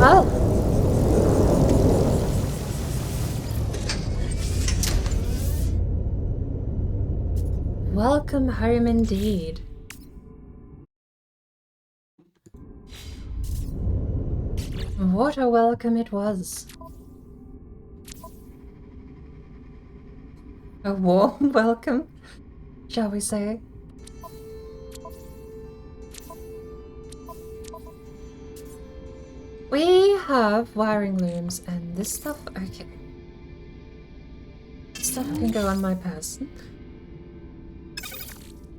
Well. Welcome home indeed. What a welcome it was. A warm welcome, shall we say? We have wiring looms and this stuff, okay. This stuff can go on my person.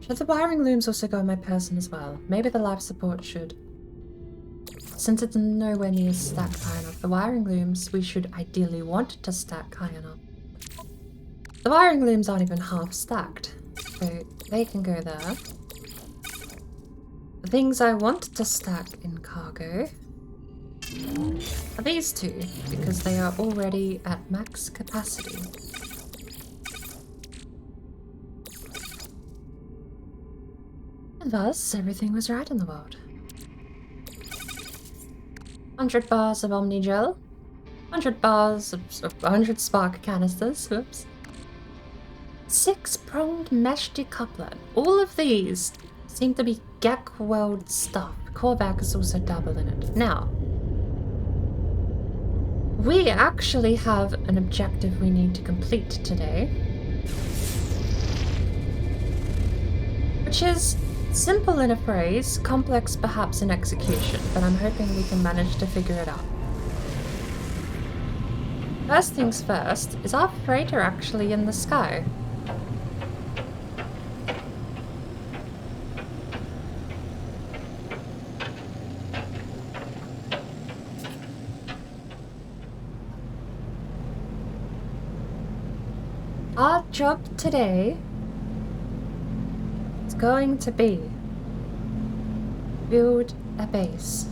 Should the wiring looms also go on my person as well? Maybe the life support should. Since it's nowhere near stacked high enough, the wiring looms we should ideally want to stack high enough. The wiring looms aren't even half stacked, so they can go there. The things I want to stack in cargo are these two, because they are already at max capacity. And thus, everything was right in the world. 100 bars of Omni Gel, 100 bars of 100 spark canisters, whoops. 6-pronged mesh decoupler. All of these seem to be GEC World stuff. Korvac is also double in it. Now, we actually have an objective we need to complete today, which is simple in a phrase, complex perhaps in execution, but I'm hoping we can manage to figure it out. First things first, is our freighter actually in the sky? Our job today is going to be build a base.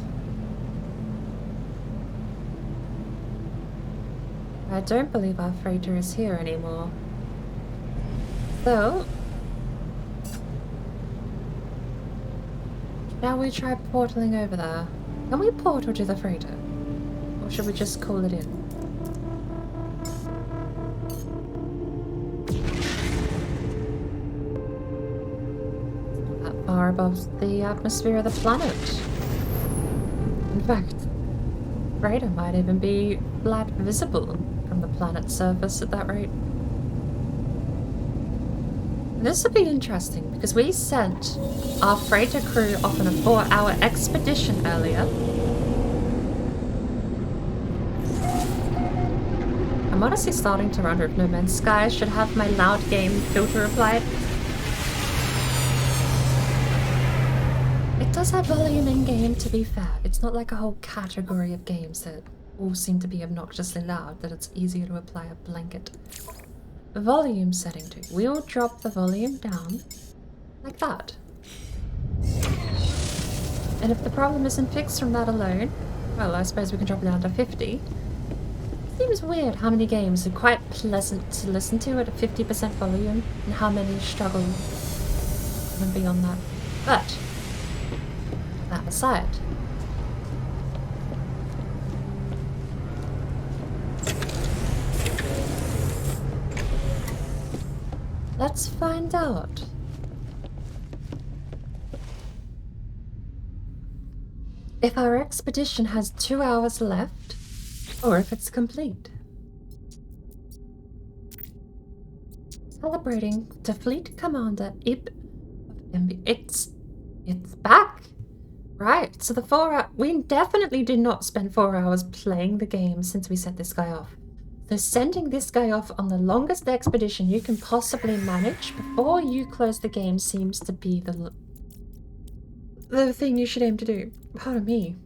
I don't believe our freighter is here anymore. So, shall we try portaling over there? Can we portal to the freighter? Or should we just call it in? Far above the atmosphere of the planet. In fact, freighter might even be flat visible from the planet's surface at that rate. This would be interesting because we sent our freighter crew off on a 4-hour expedition earlier. I'm honestly starting to wonder if No Man's Sky should have my loud game filter applied. It does have volume in-game, to be fair. It's not like a whole category of games that all seem to be obnoxiously loud, that it's easier to apply a blanket volume setting to. We'll drop the volume down like that. And if the problem isn't fixed from that alone, well, I suppose we can drop it down to 50. Seems weird how many games are quite pleasant to listen to at a 50% volume, and how many struggle even beyond that. But that aside, let's find out. If our expedition has 2 hours left, or if it's complete. Celebrating to Fleet Commander Ib of MB. It's back! Right, so the 4 hours... We definitely did not spend 4 hours playing the game since we sent this guy off. So sending this guy off on the longest expedition you can possibly manage before you close the game seems to be the thing you should aim to do. Pardon me.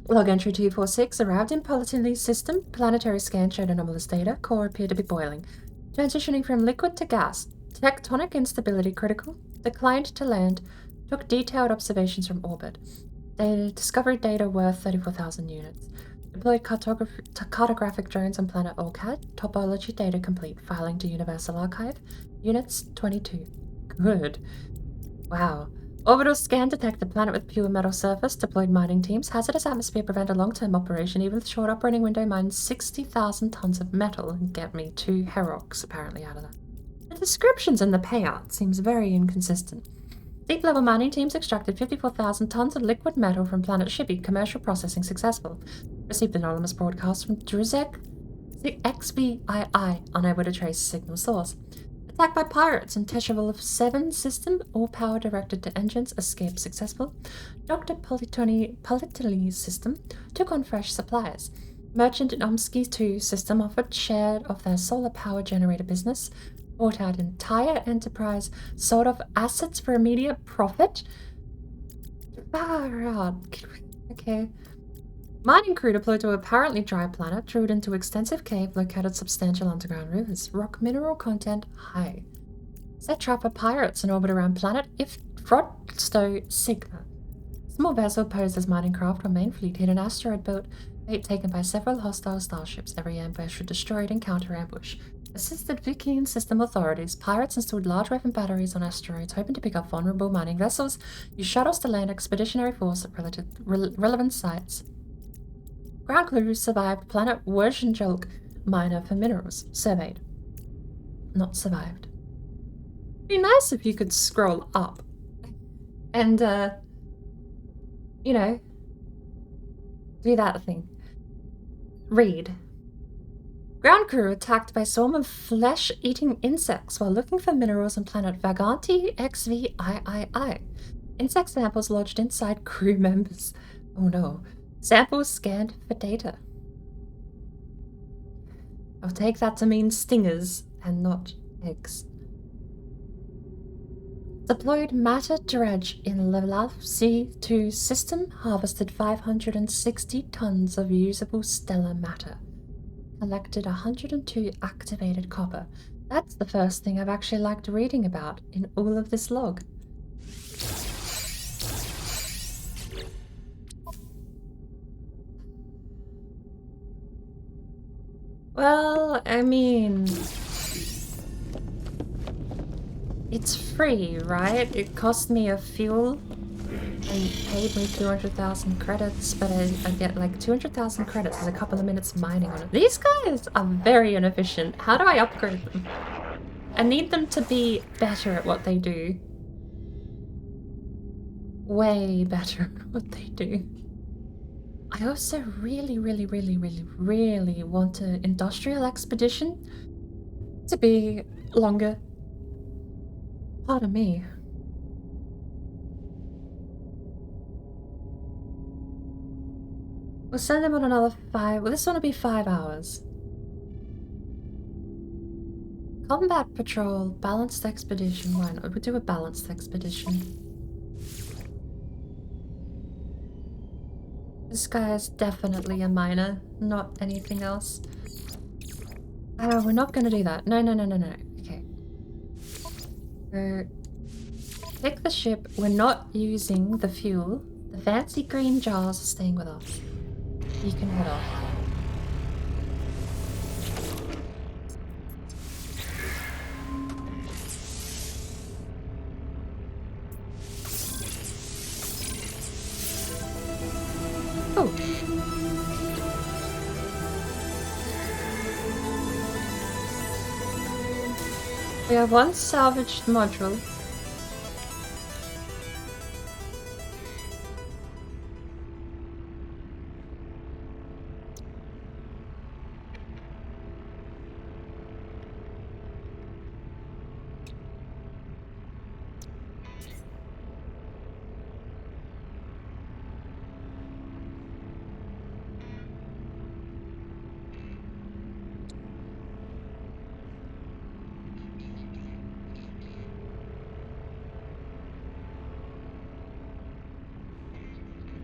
Log entry 246 arrived in Politinly's system. Planetary scan showed anomalous data. Core appeared to be boiling. Transitioning from liquid to gas. Tectonic instability critical. Declined to land. Took detailed observations from orbit. They discovered data worth 34,000 units. Deployed cartographic drones on planet Olcad. Topology data complete. Filing to Universal Archive. Units 22. Good. Wow. Orbital scan detect the planet with pure metal surface. Deployed mining teams. Hazardous atmosphere prevent a long-term operation. Even with short operating window, mine 60,000 tons of metal and get me 2 Herox apparently out of that. The descriptions in the payout seems very inconsistent. Deep-level mining teams extracted 54,000 tons of liquid metal from planet Shibby. Commercial processing successful. Received anonymous broadcast from Druzek XVII, unable to trace signal source. Attacked by pirates in Teshavel 7 system, all power directed to engines, escape successful. Dr. Politely's system took on fresh supplies. Merchant in Omsky 2 system offered share of their solar power generator business. Bought out entire enterprise, sold off assets for immediate profit. Far out. Okay. Mining crew deployed to apparently dry planet, drew it into extensive cave, located substantial underground rivers. Rock mineral content high. Set trap for pirates in orbit around planet if Frotstow Sigma. Small vessel posed as mining craft or main fleet hit an asteroid belt, bait taken by several hostile starships. Every ambush destroyed and counter ambush. Assisted Viking system authorities. Pirates installed large weapon batteries on asteroids, hoping to pick up vulnerable mining vessels. Used shuttles to land expeditionary force at relevant sites. Ground crew survived planet Wurzhenjolk miner for minerals. Surveyed. Not survived. It'd be nice if you could scroll up and, you know, do that thing. Read. Ground crew attacked by swarm of flesh-eating insects while looking for minerals on planet Vaganti XVII. Insect samples lodged inside crew members. Oh no. Samples scanned for data. I'll take that to mean stingers and not eggs. Deployed matter dredge in Level C2 system, harvested 560 tons of usable stellar matter. Collected 102 activated copper. That's the first thing I've actually liked reading about in all of this log. Well, I mean, it's free, right? It cost me a fuel and paid me 200,000 credits, but I get like 200,000 credits is a couple of minutes mining on it. These guys are very inefficient. How do I upgrade them? I need them to be better at what they do. Way better at what they do. I also really want an industrial expedition to be longer. Pardon me. We'll send them on another 5. Well, this one will be 5 hours. Combat patrol, balanced expedition. Why not? We'll do a balanced expedition. This guy is definitely a miner, not anything else. We're not gonna do that. No. Okay. Take the ship. We're not using the fuel. The fancy green jars are staying with us. You can head off. Oh. We have one salvaged module.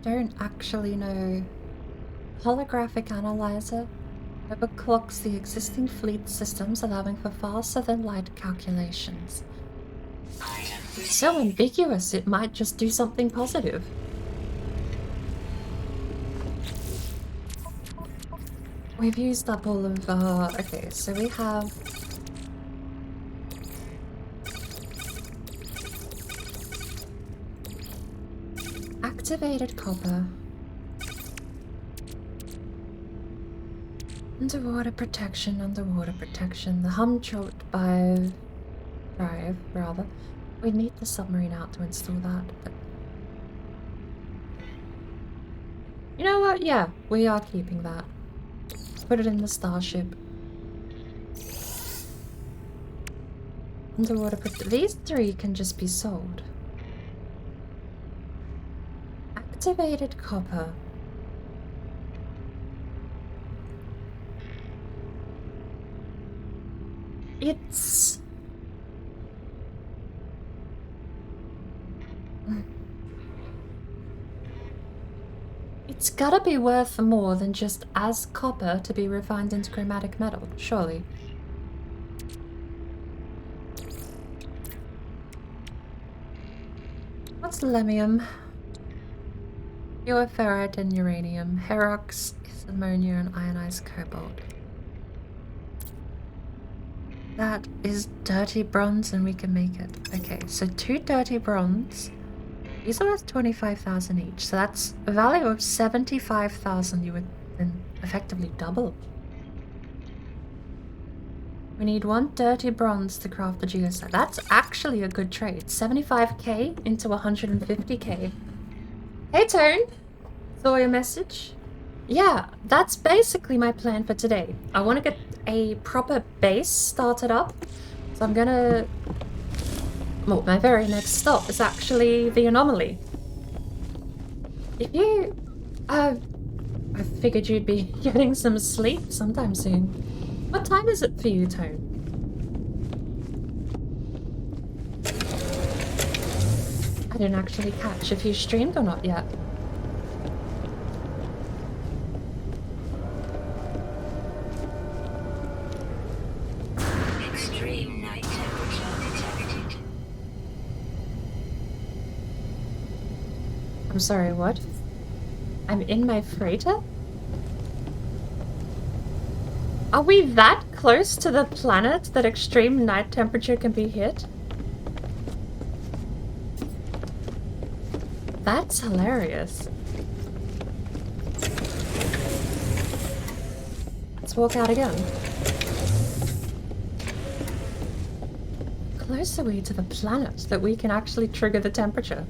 Don't actually know. Holographic analyzer overclocks the existing fleet systems, allowing for faster than light calculations. So ambiguous, it might just do something positive. We've used up all of okay, so we have Activated copper. Underwater protection, underwater protection. The hum choked by drive, rather. We need the submarine out to install that, but... You know what? Yeah, we are keeping that. Put it in the starship. Underwater these 3 can just be sold. Activated copper. It's... It's gotta be worth more than just as copper to be refined into chromatic metal, surely. What's lemium? Pure ferrite and uranium. Herox is ammonia and ionized cobalt. That is dirty bronze and we can make it. Okay, so 2 dirty bronze. These are worth 25,000 each, so that's a value of 75,000. You would then effectively double. We need 1 dirty bronze to craft the geostat. That's actually a good trade. 75k into 150k. Hey Tone! Saw your message? Yeah, that's basically my plan for today. I want to get a proper base started up. So I'm gonna... Well, my very next stop is actually the anomaly. If you... I figured you'd be getting some sleep sometime soon. What time is it for you, Tone? I didn't actually catch if you streamed or not yet. Extreme night temperature detected. I'm sorry, what? I'm in my freighter? Are we that close to the planet that extreme night temperature can be hit? That's hilarious. Let's walk out again. Close are we to the planet that we can actually trigger the temperature?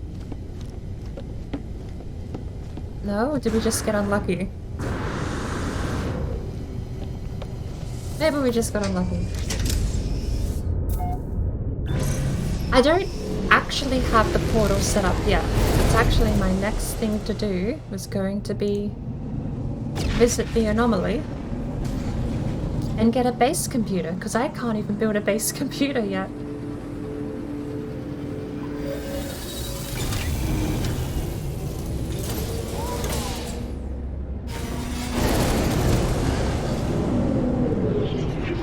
No? Or did we just get unlucky? Maybe we just got unlucky. I don't actually have the portal set up yet. It's actually my next thing to do was going to be visit the anomaly and get a base computer, because I can't even build a base computer yet.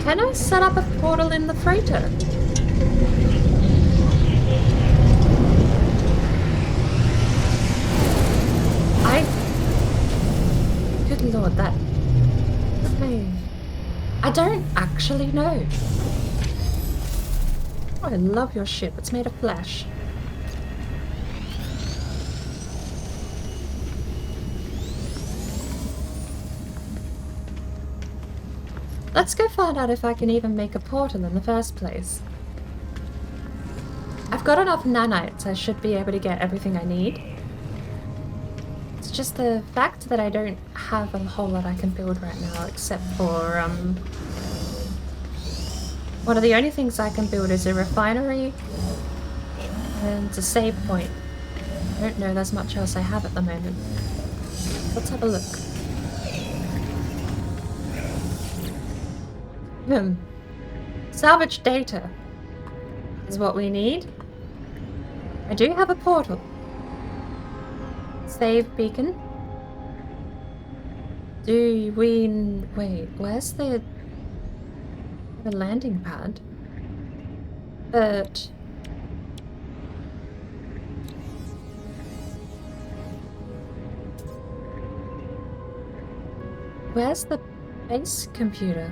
Can I set up a portal in the freighter? Good lord, that... I don't actually know. Oh, I love your ship. It's made of flesh. Let's go find out if I can even make a portal in the first place. I've got enough nanites, I should be able to get everything I need. It's just the fact that I don't have a whole lot I can build right now, except for, one of the only things I can build is a refinery and a save point. I don't know there's much else I have at the moment. Let's have a look. Salvage data is what we need. I do have a portal. Save beacon. Do we... Wait, where's the landing pad? But... Where's the base computer?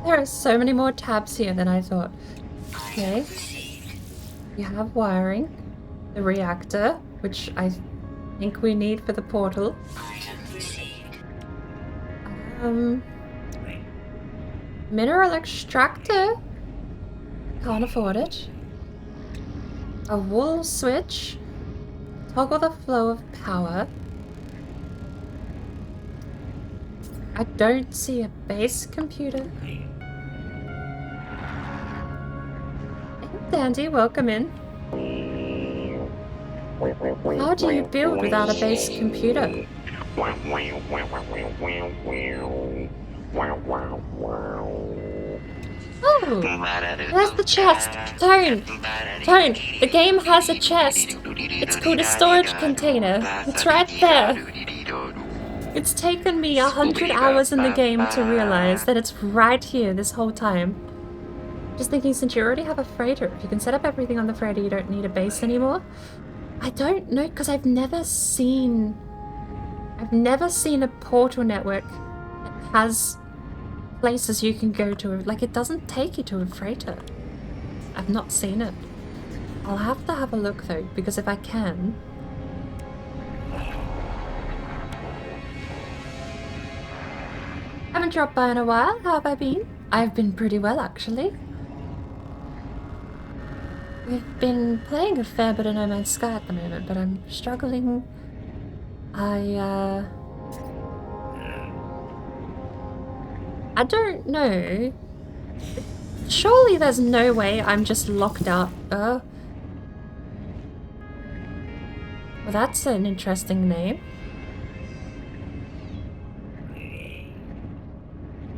There are so many more tabs here than I thought. Okay. You have wiring. The reactor, which I think we need for the portal. Mineral extractor. Can't afford it. A wool switch. Toggle the flow of power. I don't see a base computer. Hey, Dandy, welcome in. How do you build without a base computer? Oh, there's the chest. Tone, the game has a chest. It's called a storage container. It's right there. It's taken me 100 hours in the game to realize that it's right here this whole time. Just thinking, since you already have a freighter, if you can set up everything on the freighter, you don't need a base anymore. I don't know, because I've never seen a portal network that has places you can go to. Like, it doesn't take you to a freighter. I've not seen it. I'll have to have a look though, because if I can... Haven't dropped by in a while. How have I been? I've been pretty well, actually. We've been playing a fair bit of No Man's Sky at the moment, but I'm struggling. I don't know. Surely there's no way I'm just locked out. Well, that's an interesting name.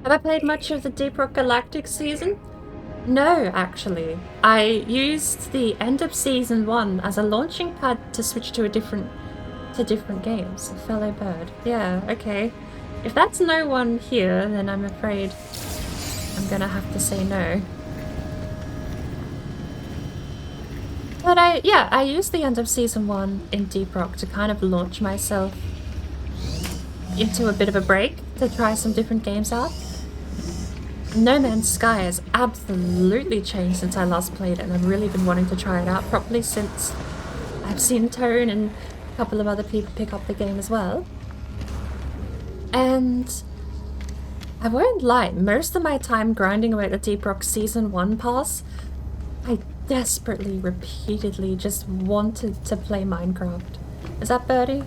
Have I played much of the Deep Rock Galactic season? No, actually. I used the end of season 1 as a launching pad to switch to different games. A fellow bird. Yeah, okay. If that's no one here, then I'm afraid I'm gonna have to say no. But I used the end of season 1 in Deep Rock to kind of launch myself into a bit of a break to try some different games out. No Man's Sky has absolutely changed since I last played it, and I've really been wanting to try it out properly since I've seen Tone and a couple of other people pick up the game as well. And I won't lie, most of my time grinding away at the Deep Rock Season 1 pass, I desperately, repeatedly just wanted to play Minecraft. Is that Birdie?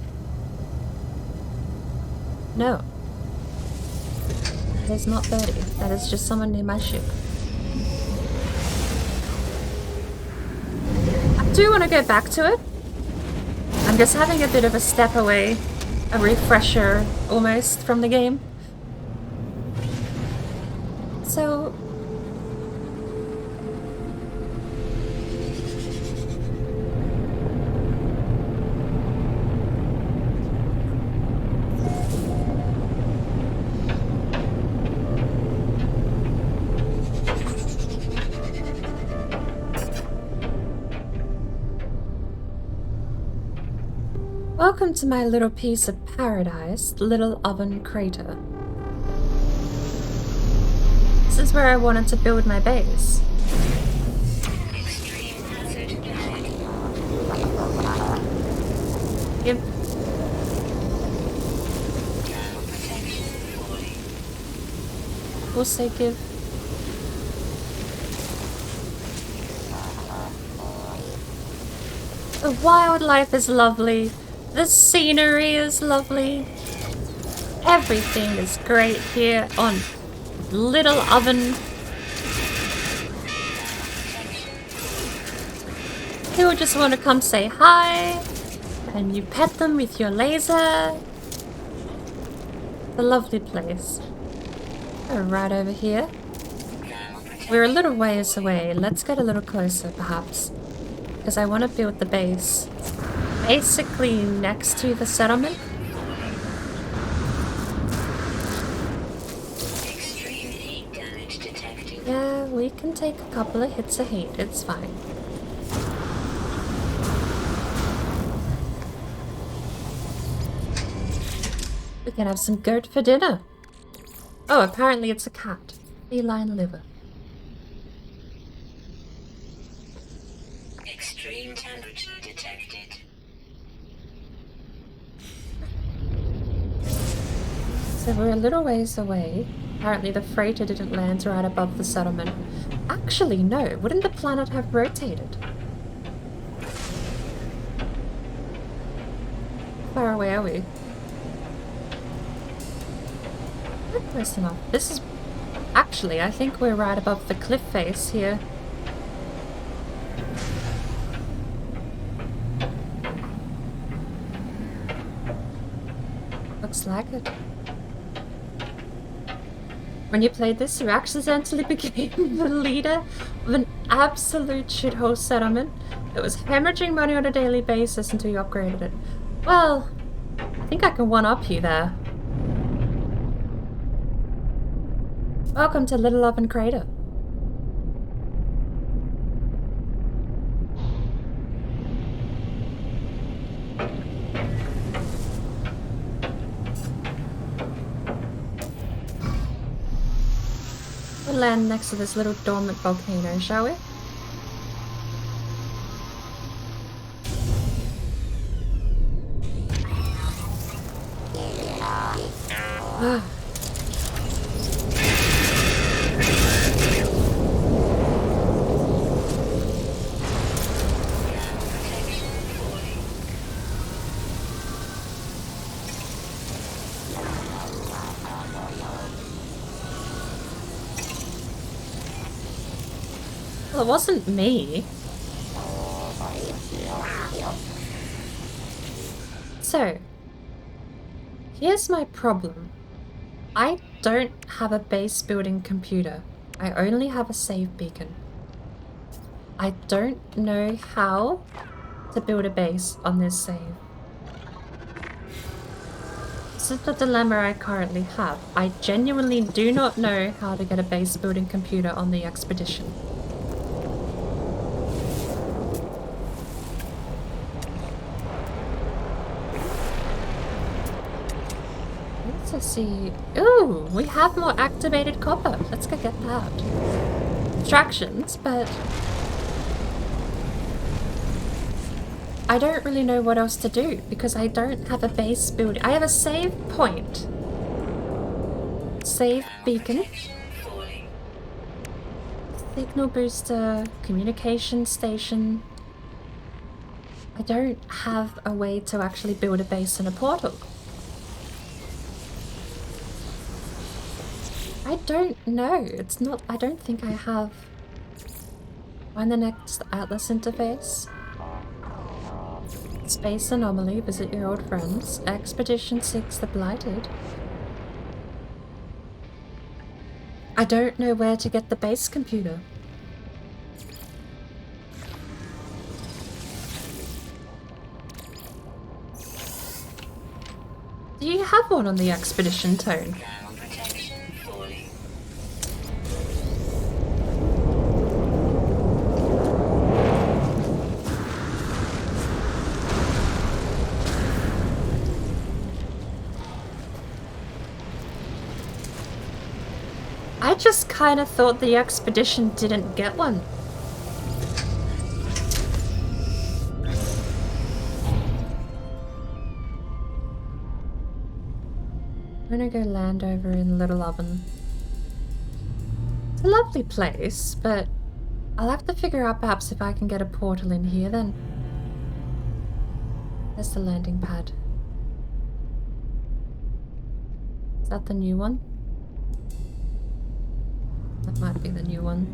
No. That is not Birdie. That is just someone near my ship. I do want to go back to it. I'm just having a bit of a step away, a refresher almost from the game. So... Welcome to my little piece of paradise, Little Oven Crater. This is where I wanted to build my base. Give. We'll say give. The wildlife is lovely. The scenery is lovely. Everything is great here on Little Oven. People just want to come say hi, and you pet them with your laser. A lovely place. Oh, right over here. We're a little ways away. Let's get a little closer, perhaps, because I want to build the base. Basically next to the settlement. Extreme heat damage detected. Yeah, we can take a couple of hits of heat, it's fine. We can have some goat for dinner. Oh, apparently it's a cat. Feline liver. Extreme temperature detected. So we're a little ways away. Apparently the freighter didn't land right above the settlement. Actually, no. Wouldn't the planet have rotated? How far away are we? Not close enough. This is... Actually, I think we're right above the cliff face here. Looks like it. When you played this, you accidentally became the leader of an absolute shithole settlement that was hemorrhaging money on a daily basis until you upgraded it. Well, I think I can one-up you there. Welcome to Little Oven Crater. We'll land next to this little dormant volcano, shall we? Well, it wasn't me. So, here's my problem. I don't have a base building computer. I only have a save beacon. I don't know how to build a base on this save. This is the dilemma I currently have. I genuinely do not know how to get a base building computer on the expedition. Let's see. Ooh, we have more activated copper. Let's go get that. Distractions, but I don't really know what else to do because I don't have a base build. I have a save point. Save beacon. Signal booster. Communication station. I don't have a way to actually build a base in a portal. I don't know. It's not... I don't think I have... Find the next Atlas interface. Space Anomaly, visit your old friends. Expedition 6, the Blighted. I don't know where to get the base computer. Do you have one on the expedition, Tone? I just kind of thought the expedition didn't get one. I'm gonna go land over in Little Oven. It's a lovely place, but I'll have to figure out perhaps if I can get a portal in here then. There's the landing pad. Is that the new one? That might be the new one.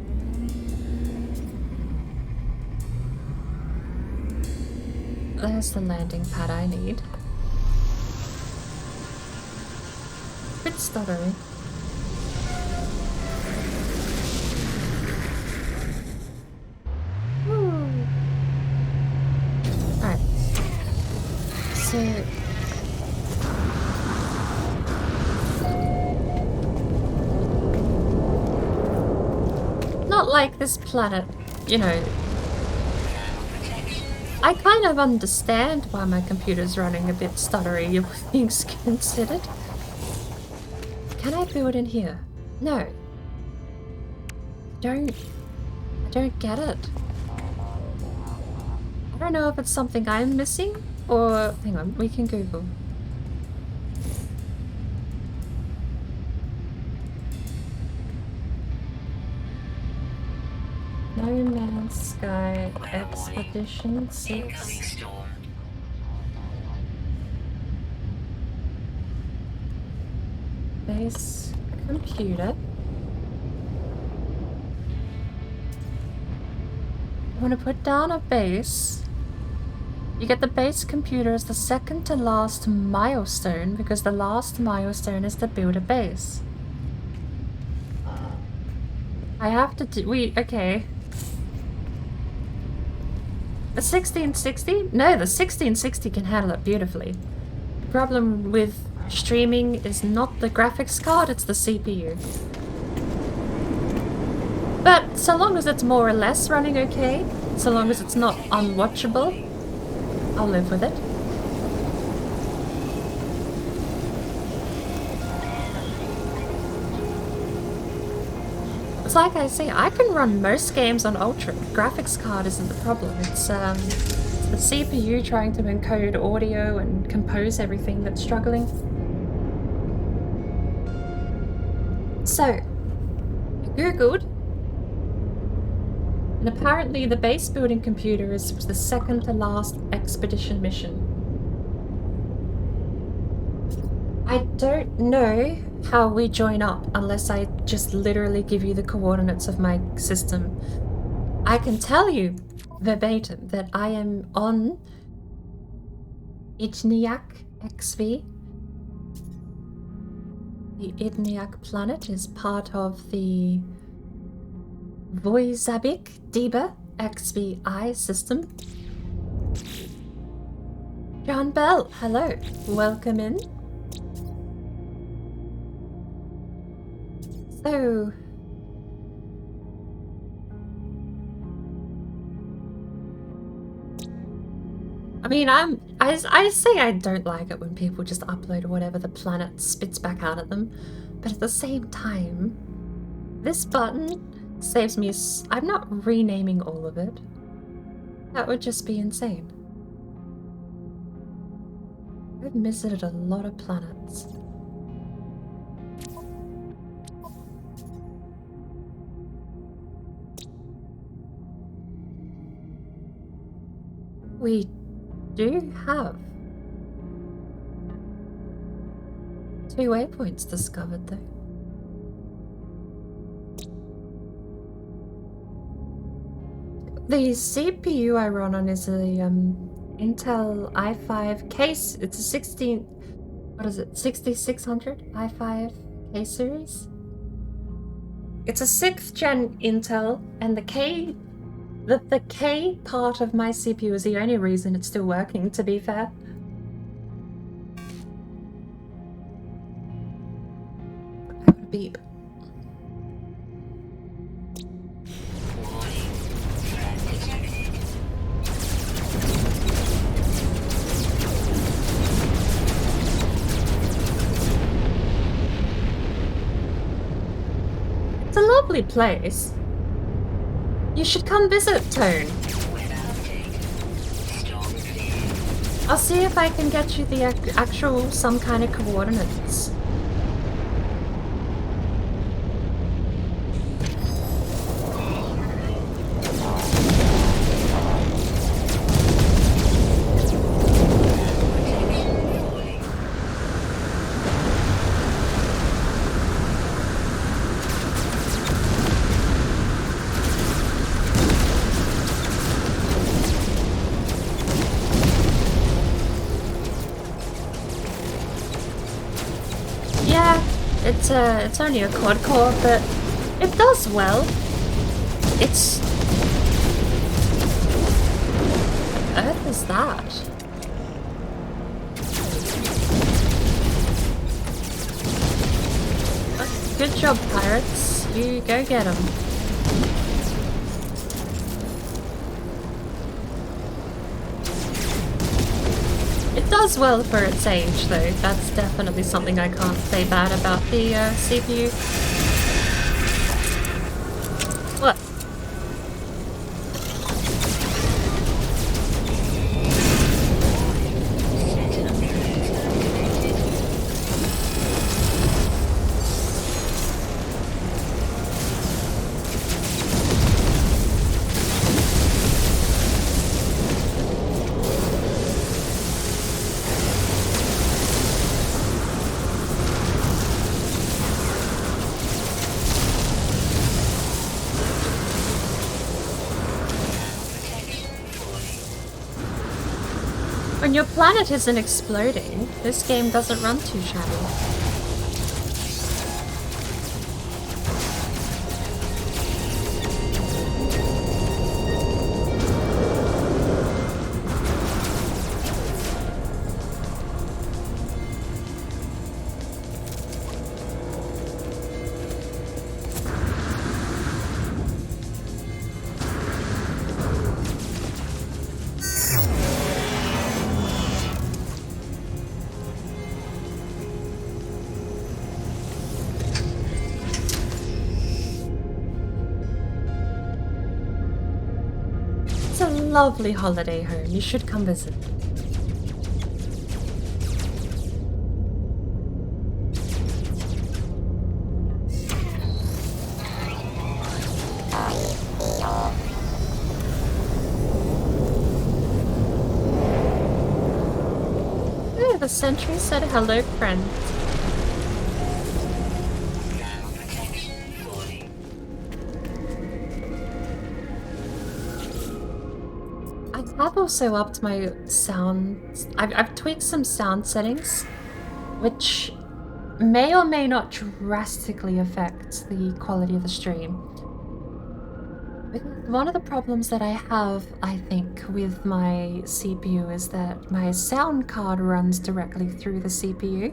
There's the landing pad I need. A bit stuttery. Alright. So... not like this planet, you know. I kind of understand why my computer's running a bit stuttery, all things considered. Can I build in here? No. I don't get it. I don't know if it's something I'm missing or... Hang on, we can Google. No Man's Sky Expedition 6. Base computer. I want to put down a base. You get the base computer as the second to last milestone because the last milestone is to build a base. I have to do... okay. The 1660? No, the 1660 can handle it beautifully. The problem with streaming is not the graphics card, it's the CPU. But so long as it's more or less running okay, so long as it's not unwatchable, I'll live with it. It's like I say, I can run most games on Ultra. The graphics card isn't the problem. It's the CPU trying to encode audio and compose everything that's struggling. So, I googled, and apparently the base building computer is the second to last expedition mission. I don't know how we join up unless I just literally give you the coordinates of my system. I can tell you verbatim that I am on Idniak XV. The Idniak planet is part of the Voizabik Deba XVI system. John Bell, hello, welcome in. So, I mean, I say I don't like it when people just upload whatever the planet spits back out at them, but at the same time, this button saves me. I'm not renaming all of it. That would just be insane. I've visited a lot of planets. We do have 2 waypoints discovered though. The CPU I run on is a Intel i5 case. It's a 6600 i5 K series. It's a 6th gen Intel, and the K part of my CPU is the only reason it's still working, to be fair. I got a beep. It's a lovely place. You should come visit, Tone. I'll see if I can get you the actual some kind of coordinates. It's only a quad core, but it does well. It's... What on earth is that? Good job, pirates. You go get them. It does well for its age, though. That's definitely something I can't say bad about the CPU. When your planet isn't exploding, this game doesn't run too shabby. It's a lovely holiday home. You should come visit. Oh, the sentry said hello, friend. Ground protection falling. I have also upped my sound. I've tweaked some sound settings, which may or may not drastically affect the quality of the stream. Because one of the problems that I have, I think, with my CPU is that my sound card runs directly through the CPU.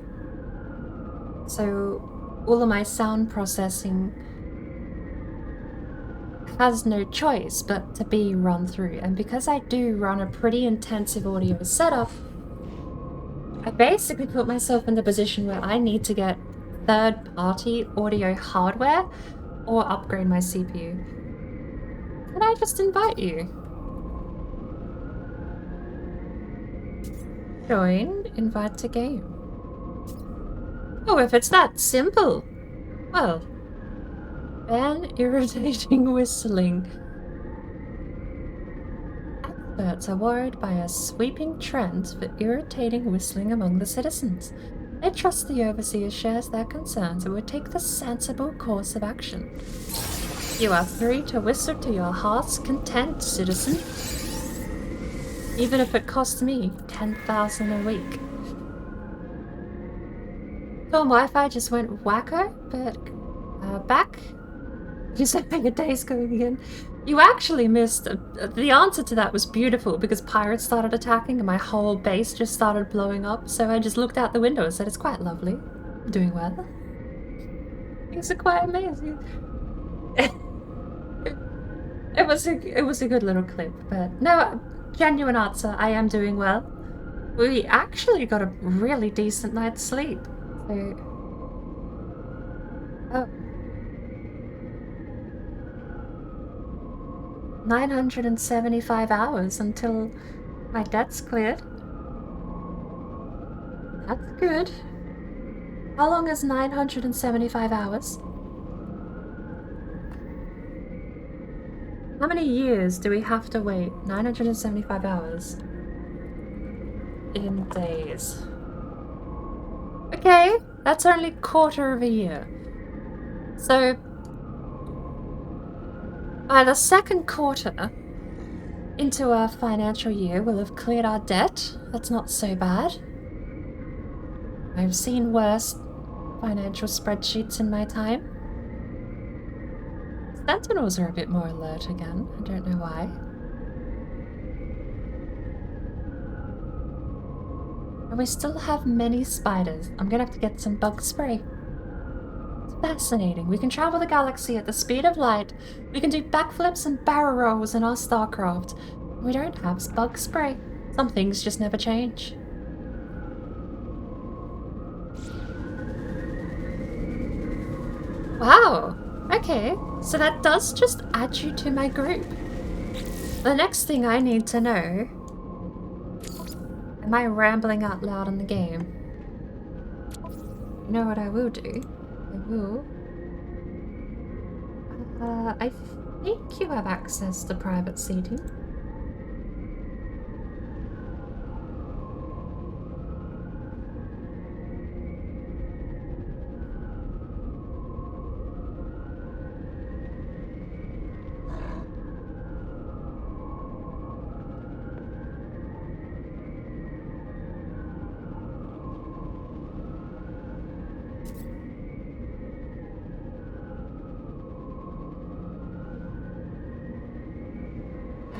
So all of my sound processing has no choice but to be run through. And because I do run a pretty intensive audio setup, I basically put myself in the position where I need to get third-party audio hardware or upgrade my CPU. Can I just invite you? Join, invite to game. Oh, if it's that simple. Well, ban irritating whistling. Experts are worried by a sweeping trend for irritating whistling among the citizens. They trust the overseer shares their concerns and would take the sensible course of action. You are free to whistle to your heart's content, citizen. Even if it costs me 10,000 a week. Phone Wi-Fi just went wacko, but back? You said your day's going again. You actually missed. The answer to that was beautiful because pirates started attacking and my whole base just started blowing up. So I just looked out the window and said, "It's quite lovely. I'm doing well. Things are quite amazing." It was a good little clip, but no, genuine answer. I am doing well. We actually got a really decent night's sleep. So, oh. 975 hours until my debt's cleared. That's good. How long is 975 hours? How many years do we have to wait? 975 hours. In days. Okay, that's only a quarter of a year. So, by the second quarter into our financial year, we'll have cleared our debt. That's not so bad. I've seen worse financial spreadsheets in my time. Sentinels are a bit more alert again. I don't know why. And we still have many spiders. I'm gonna have to get some bug spray. It's fascinating. We can travel the galaxy at the speed of light. We can do backflips and barrel rolls in our StarCraft. We don't have bug spray. Some things just never change. Wow. Okay, so that does just add you to my group. The next thing I need to know... Am I rambling out loud in the game? You know what I will do? I will... I think you have access to private seating.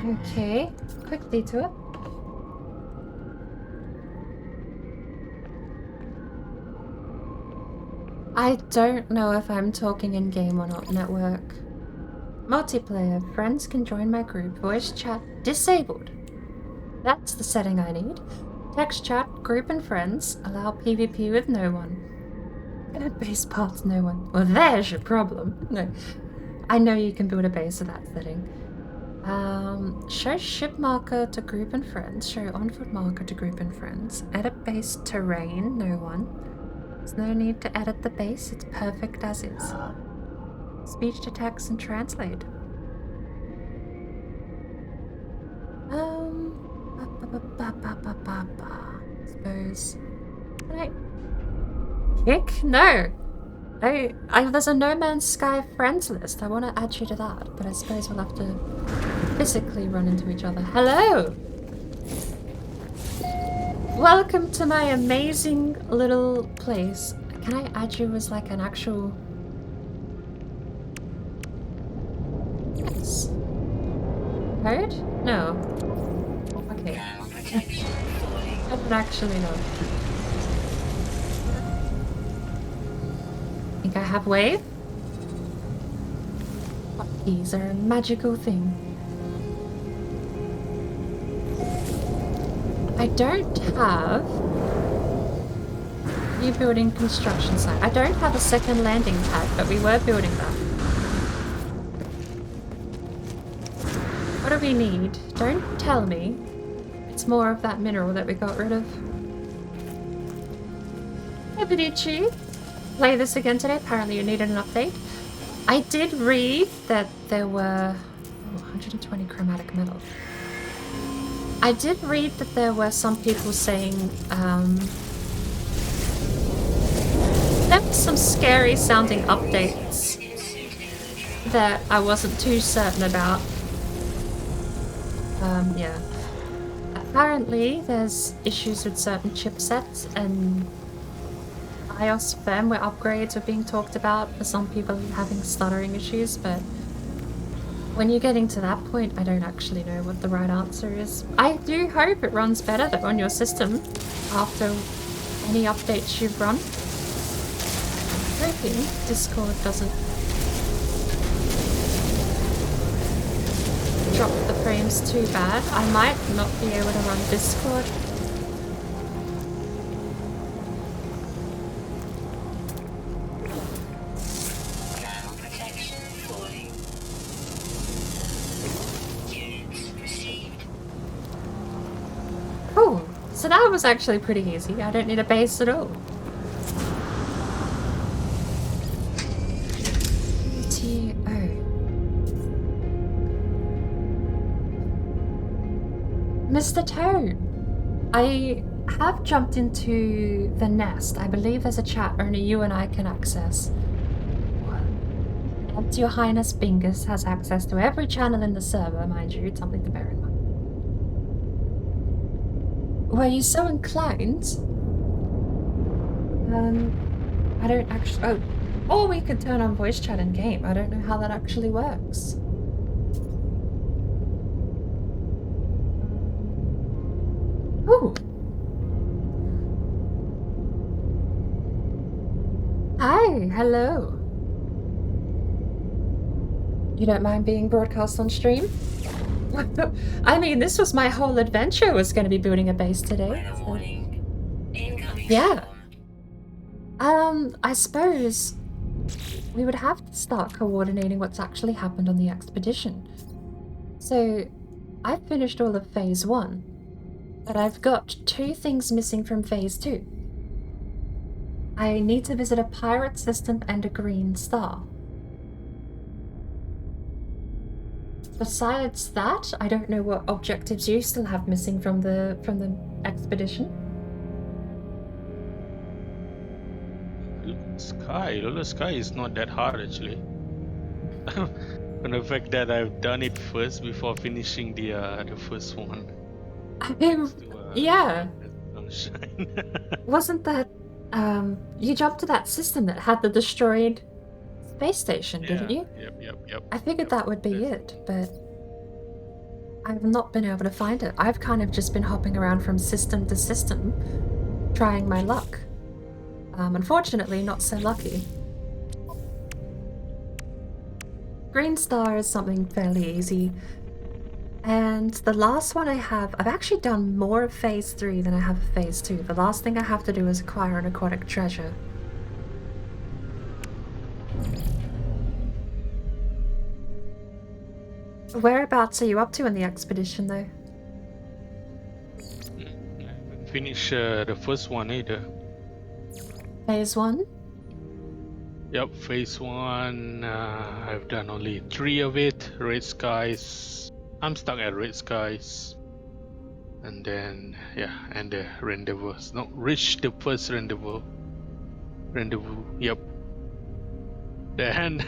Okay, quick detour. I don't know if I'm talking in-game or not, network. Multiplayer. Friends can join my group. Voice chat disabled. That's the setting I need. Text chat, group and friends. Allow PvP with no one. And base parts, no one. Well, there's your problem. No. I know you can build a base with that setting. Show ship marker to group and friends. Show on-foot marker to group and friends. Edit base terrain, no one. There's no need to edit the base, it's perfect as is. Speech to text and translate. Suppose. Can I kick? No. There's a No Man's Sky friends list. I want to add you to that, but I suppose we'll have to physically run into each other. Hello! Welcome to my amazing little place. Can I add you as like an actual... Yes. Code? No. Okay. I don't actually know. Think I have wave? Hotkeys are a magical thing. I don't have... New building construction site. I don't have a second landing pad, but we were building that. What do we need? Don't tell me. It's more of that mineral that we got rid of. Hey, Vidici. Play this again today. Apparently you needed an update. I did read that there were 120 chromatic metal. I did read that there were some people saying there were some scary sounding updates that I wasn't too certain about. Yeah. Apparently there's issues with certain chipsets and BIOS firmware upgrades are being talked about for some people having stuttering issues, but when you're getting to that point, I don't actually know what the right answer is. I do hope it runs better though on your system after any updates you've run. I'm hoping Discord doesn't drop the frames too bad. I might not be able to run Discord. Cool. So that was actually pretty easy. I don't need a base at all. Mr. Toad, I have jumped into the nest. I believe there's a chat only you and I can access. And Your Highness Bingus has access to every channel in the server, mind you. It's something to bear in mind. Were you so inclined? I don't actually... Oh, or we could turn on voice chat in game. I don't know how that actually works. Ooh. Hi, hello. You don't mind being broadcast on stream? I mean, this was my whole adventure, was going to be building a base today. So. Yeah. I suppose we would have to start coordinating what's actually happened on the expedition. So, I've finished all of Phase 1. But I've got 2 things missing from Phase 2. I need to visit a pirate system and a green star. Besides that, I don't know what objectives you still have missing from the expedition. Lunar Sky is not that hard actually. And the fact that I've done it first before finishing the first one. Yeah. Sunshine. Wasn't that you jumped to that system that had the destroyed space station, didn't you? Yep. I figured that would be it, but I've not been able to find it. I've kind of just been hopping around from system to system, trying my luck. Unfortunately, not so lucky. Green Star is something fairly easy. And the last one I have, I've actually done more of Phase 3 than I have of Phase 2. The last thing I have to do is acquire an aquatic treasure. Whereabouts are you up to in the expedition, though? I haven't finished the first one either. Phase 1? Yep, phase 1. I've done only 3 of it. Red skies. I'm stuck at red skies. And then, yeah, and the rendezvous. No, reach the first rendezvous. Yep. Then,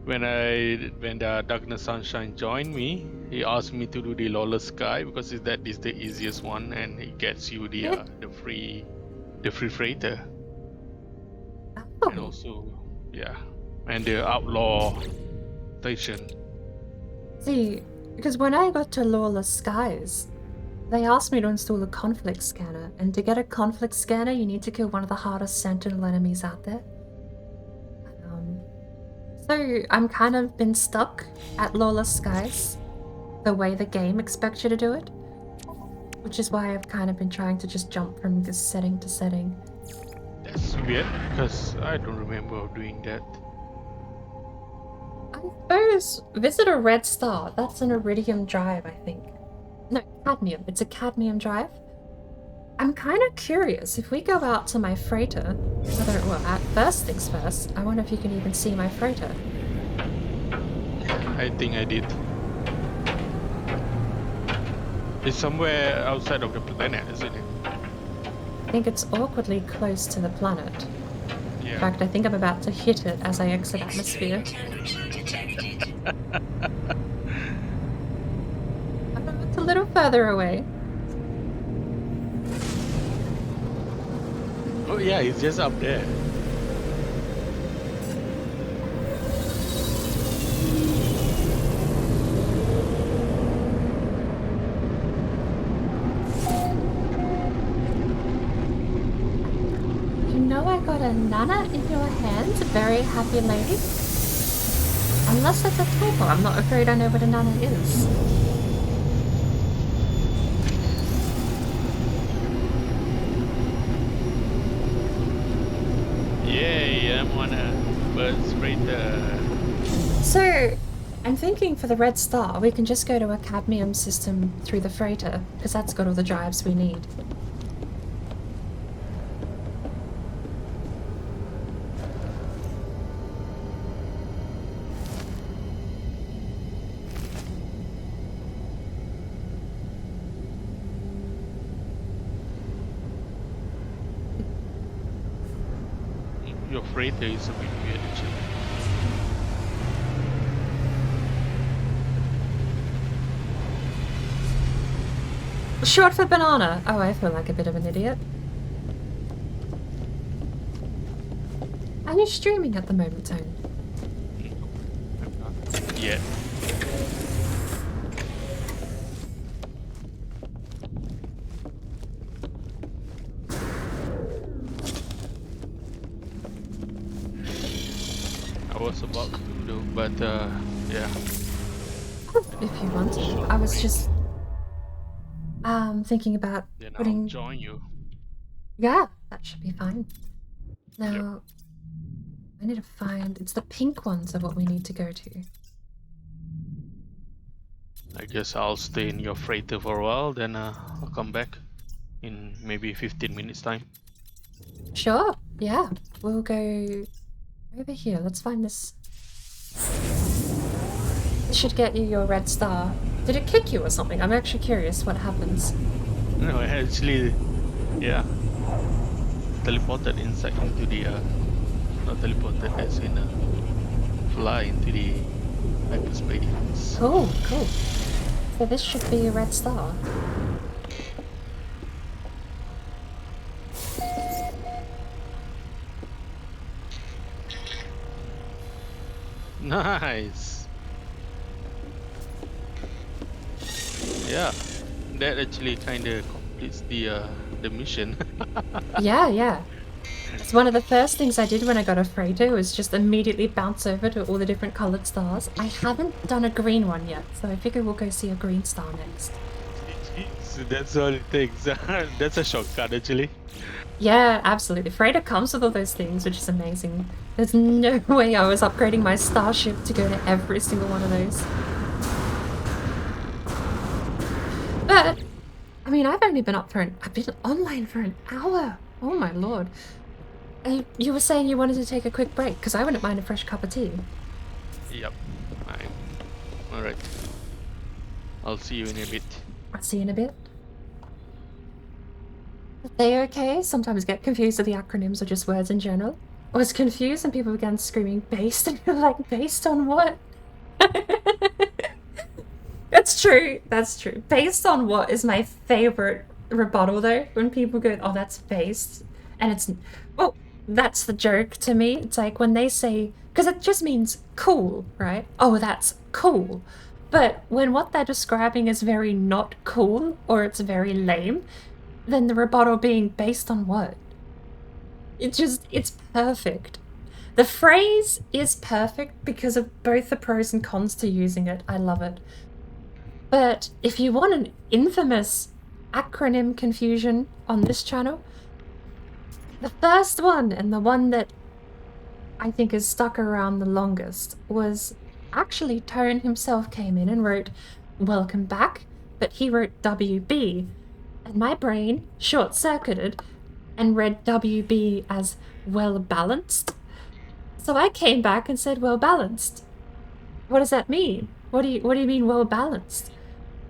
when the Darkness Sunshine joined me, he asked me to do the Lawless Sky because that is the easiest one, and it gets you the free freighter, Oh. and also, yeah, and the Outlaw Station. See, because when I got to Lawless Skies, they asked me to install a conflict scanner, and to get a conflict scanner, you need to kill one of the hardest sentinel enemies out there. So I'm kind of been stuck at Lawless Skies, the way the game expects you to do it, which is why I've kind of been trying to just jump from this setting to setting. That's weird, because I don't remember doing that. I suppose visit a red star. That's an iridium drive, I think. No, cadmium. It's a cadmium drive. I'm kind of curious, if we go out to my freighter, at first things first, I wonder if you can even see my freighter. I think I did. It's somewhere outside of the planet, isn't it? I think it's awkwardly close to the planet. Yeah. In fact, I think I'm about to hit it as I exit atmosphere. It's a little further away. Oh yeah, it's just up there. You know I got a nana in your hand, very happy lady. Unless that's a typo, I'm not afraid I know what a nana is. Yay, I'm on a bird freighter. So, I'm thinking for the Red Star, we can just go to a cadmium system through the freighter, because that's got all the drives we need. Your freighter is a bit weird actually. Short for banana! Oh, I feel like a bit of an idiot. Are you streaming at the moment, Tone? I'm not yet. I was about to do, but yeah. If you want to. I was just thinking about Then putting... I'll join you. Yeah, that should be fine. Now, I need to find... It's the pink ones are what we need to go to. I guess I'll stay in your freighter for a while, then I'll come back in maybe 15 minutes time. Sure, yeah. We'll go over here. Let's find this. This should get you your red star. Did it kick you or something? I'm actually curious what happens. No, actually, yeah, teleported inside into the, not teleported as in fly into the hyperspace. Cool, cool. So this should be a red star. Nice. Yeah, that actually kind of completes the mission. Yeah. It's one of the first things I did when I got a freighter was just immediately bounce over to all the different colored stars. I haven't done a green one yet, so I figure we'll go see a green star next. So that's all it takes. That's a shortcut actually. Yeah, absolutely. Freighter comes with all those things, which is amazing. There's no way I was upgrading my starship to go to every single one of those. But, I mean, I've only been I've been online for an hour. Oh my lord. You were saying you wanted to take a quick break, because I wouldn't mind a fresh cup of tea. Yep. Fine. All right. I'll see you in a bit. I'll see you in a bit. Are they okay? Sometimes get confused with the acronyms or just words in general. I was confused and people began screaming based, and you're like, based on what? That's true. That's true. Based on what is my favorite rebuttal though? When people go, "Oh, that's based," and it's, well, that's the joke to me. It's like when they say, because it just means cool, right? Oh, that's cool. But when what they're describing is very not cool or it's very lame, then the rebuttal being based on what? It's perfect. The phrase is perfect because of both the pros and cons to using it. I love it. But if you want an infamous acronym confusion on this channel, the first one and the one that I think is stuck around the longest was actually Tone himself came in and wrote welcome back, but he wrote WB, and my brain short-circuited and read WB as well balanced. So I came back and said well balanced. What does that mean? What do you mean well balanced?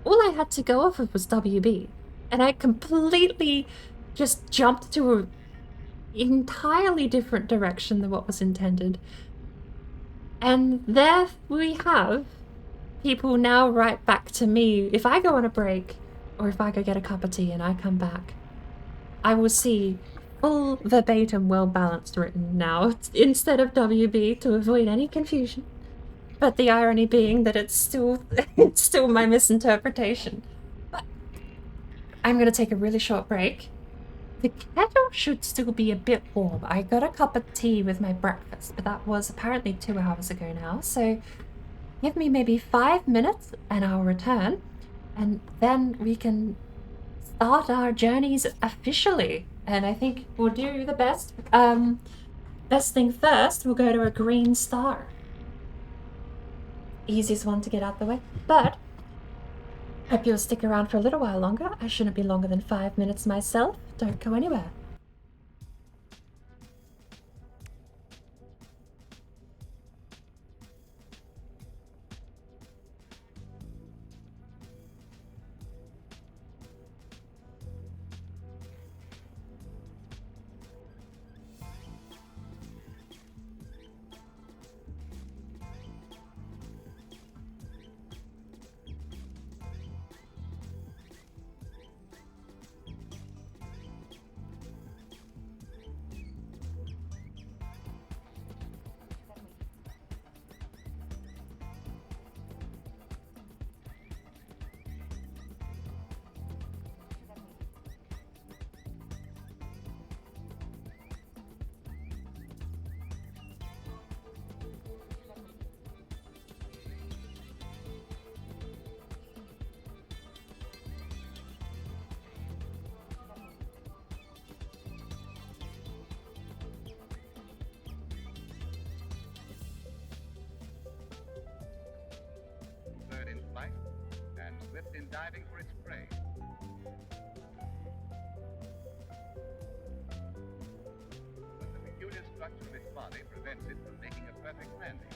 All I had to go off of was WB, and I completely just jumped to an entirely different direction than what was intended. And there we have people now right back to me. If I go on a break, or if I go get a cup of tea and I come back, I will see full verbatim well balanced written now instead of WB to avoid any confusion. But the irony being that it's still my misinterpretation. But I'm gonna take a really short break. The kettle should still be a bit warm. I got a cup of tea with my breakfast, but that was apparently 2 hours ago now, so give me maybe 5 minutes and I'll return, and then we can start our journeys officially. And I think we'll do the best. Best thing first, we'll go to a green star. Easiest one to get out the way. But hope you'll stick around for a little while longer. I shouldn't be longer than 5 minutes myself. Don't go anywhere. Bird in flight and swift in diving for its prey. But the peculiar structure of its body prevents it from making a perfect landing.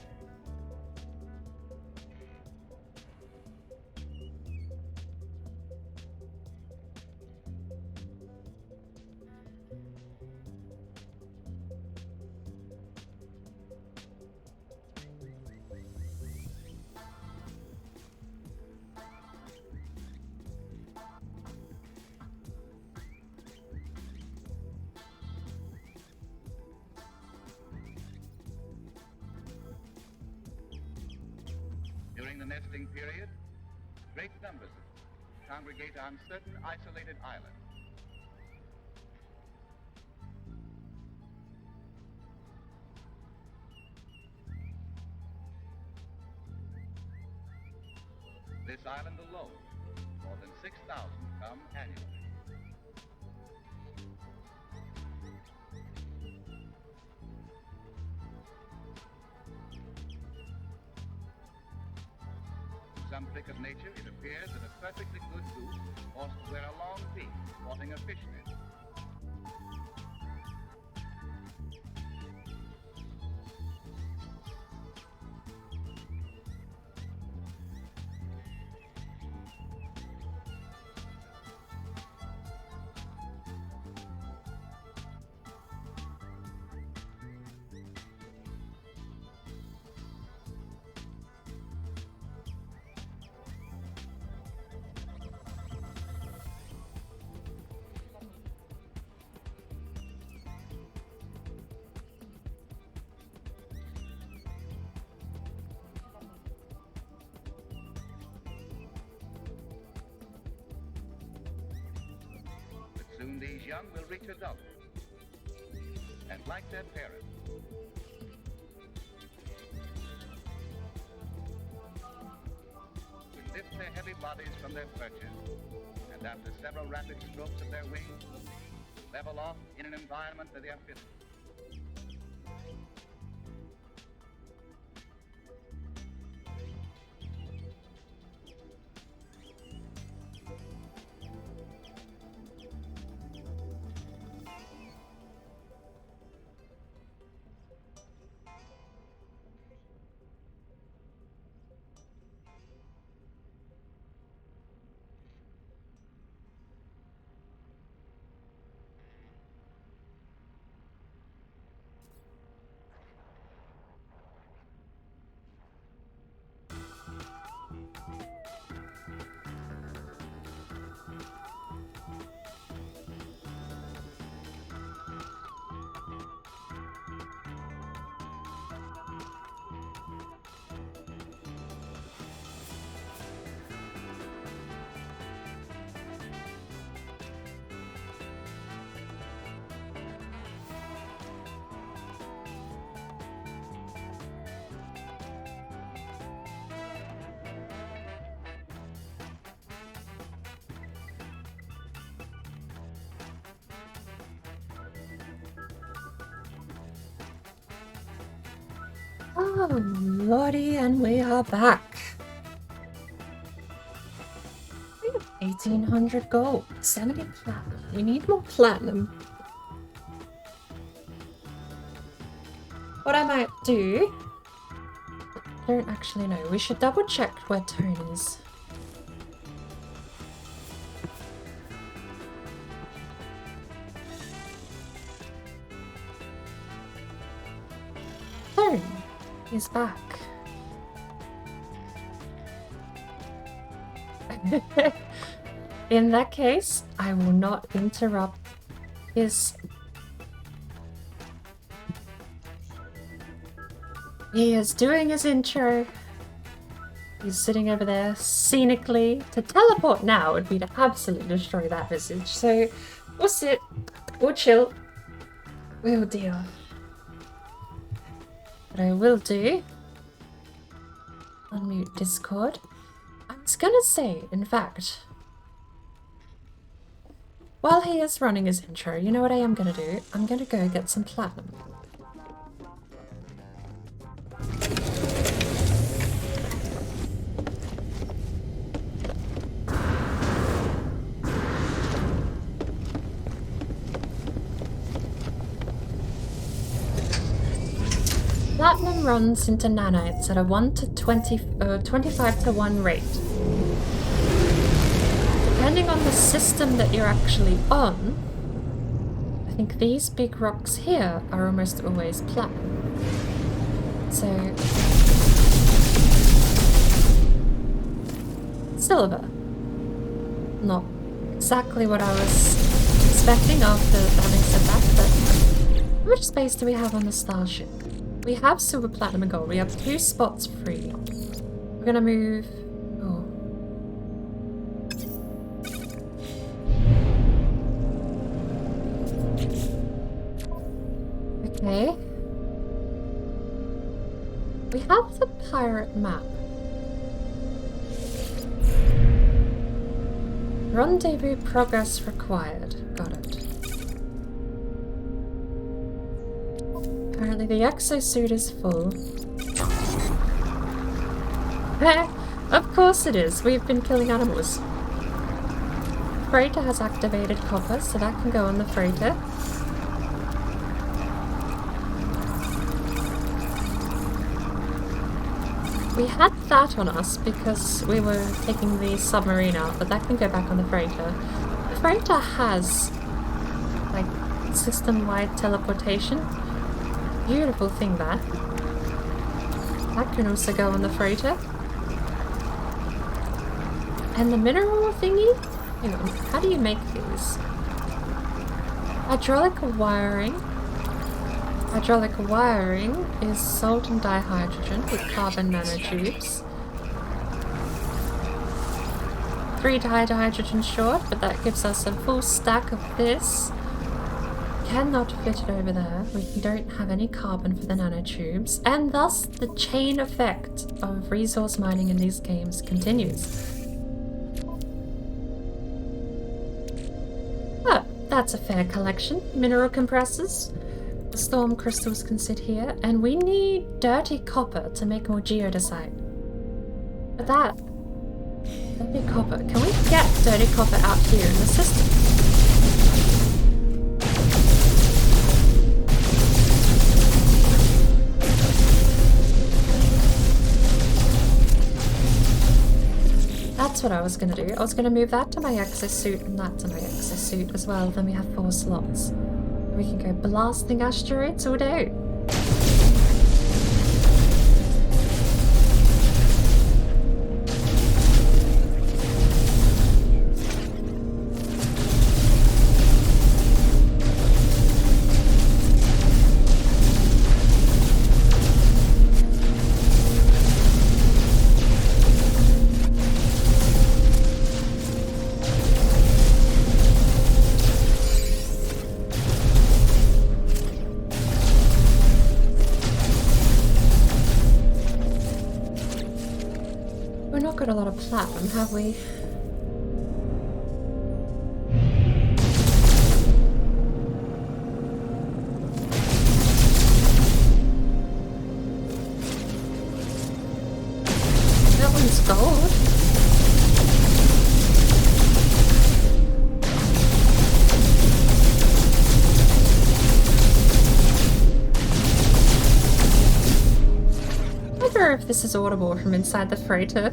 During the nesting period, great numbers of congregate on certain isolated islands. This island alone, more than 6,000 come annually. Some trick of nature, it appears that a perfectly good goose ought to wear a long beak, sporting a fishnet. Soon these young will reach adulthood, and like their parents, will lift their heavy bodies from their perches, and after several rapid strokes of their wings, level off in an environment that they are fitted. Oh, lordy, and we are back. We have 1,800 gold, 70 platinum. We need more platinum. What I might do... I don't actually know. We should double check where Tone is. Tone is back. In that case, I will not interrupt his... He is doing his intro. He's sitting over there scenically. To teleport now would be to absolutely destroy that visage. So we'll sit, we'll chill, we'll deal. What I will do, unmute Discord. I was gonna say, in fact, while he is running his intro, you know what I am gonna do? I'm gonna go get some platinum. Platinum runs into nanites at a 1 to 25 to 1 rate. Depending on the system that you're actually on, I think these big rocks here are almost always platinum. So... silver. Not exactly what I was expecting after having said that, but how much space do we have on the starship? We have silver, platinum, and gold. We have 2 spots free. We're gonna move... oh. Okay. We have the pirate map. Rendezvous progress required. Got it. Apparently the exosuit is full. Of course it is. We've been killing animals. Freighter has activated copper, so that can go on the freighter. We had that on us because we were taking the submarine out, but that can go back on the freighter. The freighter has, like, system-wide teleportation. Beautiful thing, that. That can also go on the freighter. And the mineral thingy? Hang on, how do you make these? Hydraulic wiring. Hydraulic wiring is salt and dihydrogen with carbon nanotubes. 3 dihydrogen short, but that gives us a full stack of this. Cannot fit it over there. We don't have any carbon for the nanotubes, and thus the chain effect of resource mining in these games continues. Oh, that's a fair collection. Mineral compressors. The storm crystals can sit here, and we need dirty copper to make more geodesite. But that... dirty copper. Can we get dirty copper out here in the system? That's what I was going to do. I was going to move that to my exosuit and that to my exosuit as well. Then we have 4 slots. We can go blasting asteroids all day. Got a lot of platinum, have we? That one's gold. I wonder if this is audible from inside the freighter.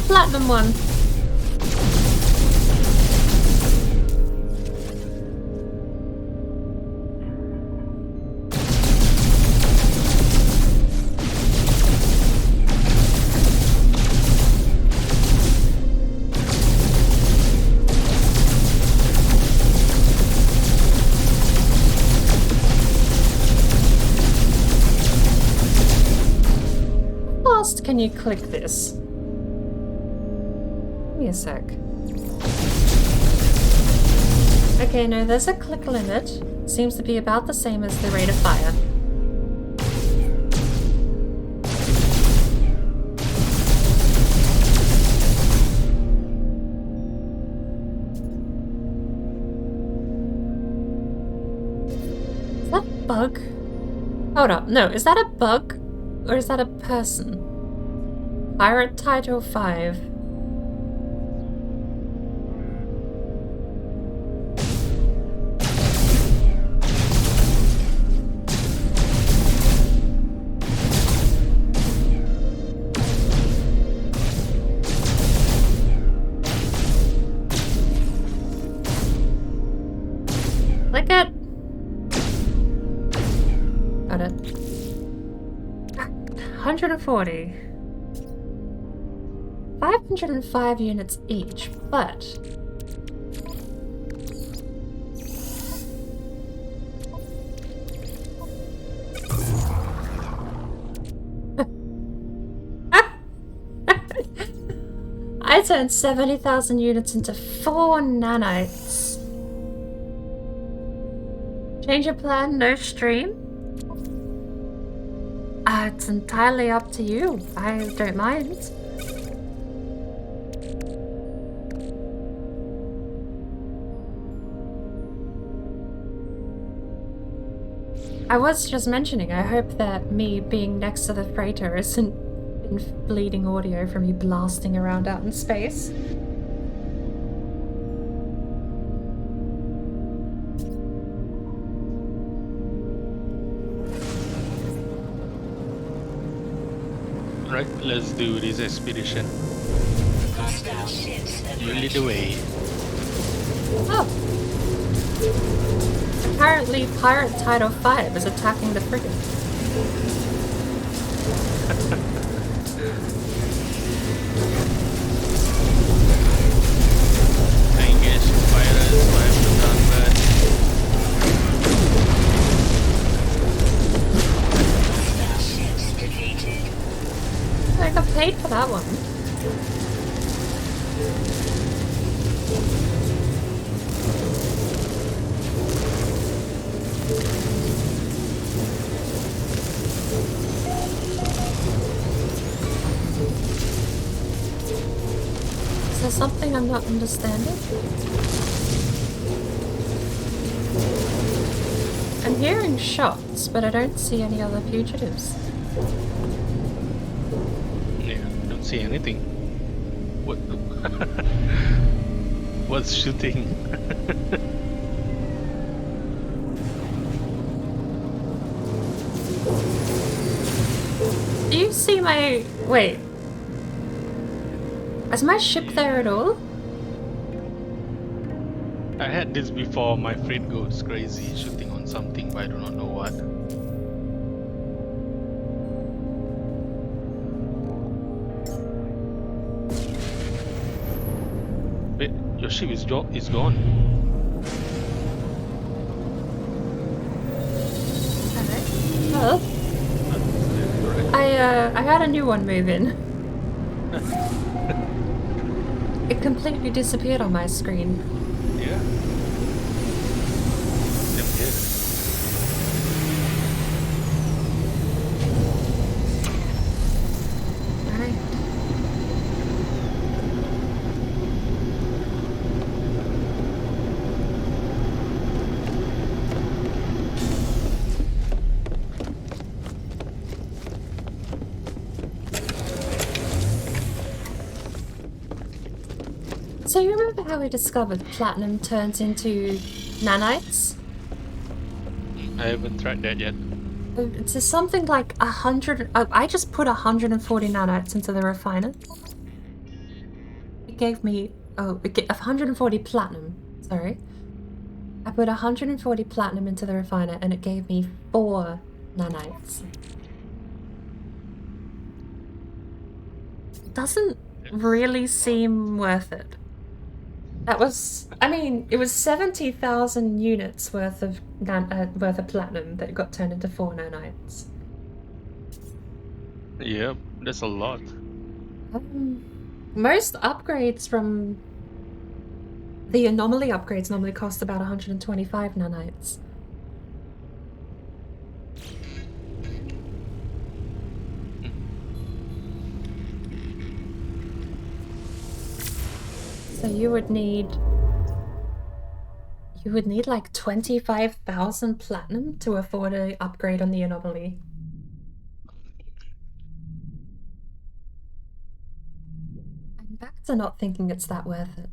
Platinum one. How fast can you click this? Give me a sec. Okay, no, there's a click limit. Seems to be about the same as the rate of fire. Is that a bug? Hold up, no, is that a bug? Or is that a person? Pirate Title 5. Click it! Got it. 140. 505 units each, but... I turned 70,000 units into 4 nanites. Change your plan, no stream? It's entirely up to you. I don't mind. I was just mentioning, I hope that me being next to the freighter isn't bleeding audio from you blasting around out in space. Right, let's do this expedition. Hostile ships You lead the way. Oh! Apparently Pirate Title 5 is attacking the frigate. Engage pirates, 5 to combat. hostile ships defeated. I got paid for that one. Is there something I'm not understanding? I'm hearing shots, but I don't see any other fugitives. Yeah, don't see anything. What? What's shooting? Do you see my... Wait. Is my ship there at all? I had this before. My freight goes crazy shooting on something, but I do not know what. Wait, your ship is gone. Well, I had a new one move in. It completely disappeared on my screen. Yeah. Same here. Alright. So you remember how we discovered platinum turns into nanites? I haven't tried that yet. It's something like 100. I just put 140 nanites into the refiner. It gave me 140 platinum. Sorry, I put 140 platinum into the refiner, and it gave me 4 nanites. Doesn't really seem worth it. That was, I mean, it was 70,000 units worth of platinum that got turned into 4 nanites. Yep, that's a lot. Most upgrades from the anomaly upgrades normally cost about 125 nanites. So you would need like 25,000 platinum to afford an upgrade on the anomaly. I'm back to not thinking it's that worth it.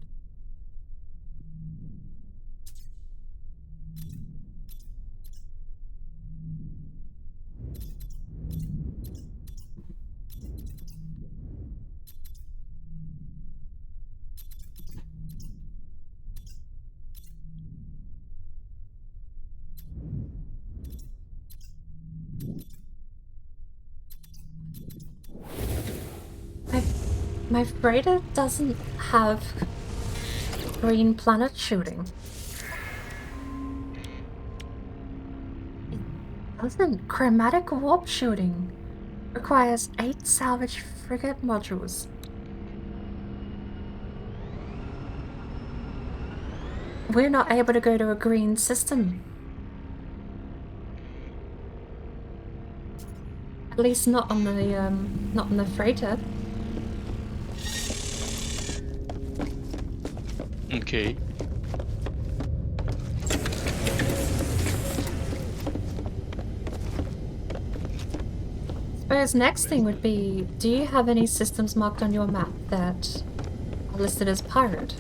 My freighter doesn't have green planet shooting. It doesn't. Chromatic warp shooting requires 8 salvage frigate modules. We're not able to go to a green system. At least not on the freighter. Okay. Suppose next thing would be, do you have any systems marked on your map that are listed as pirate?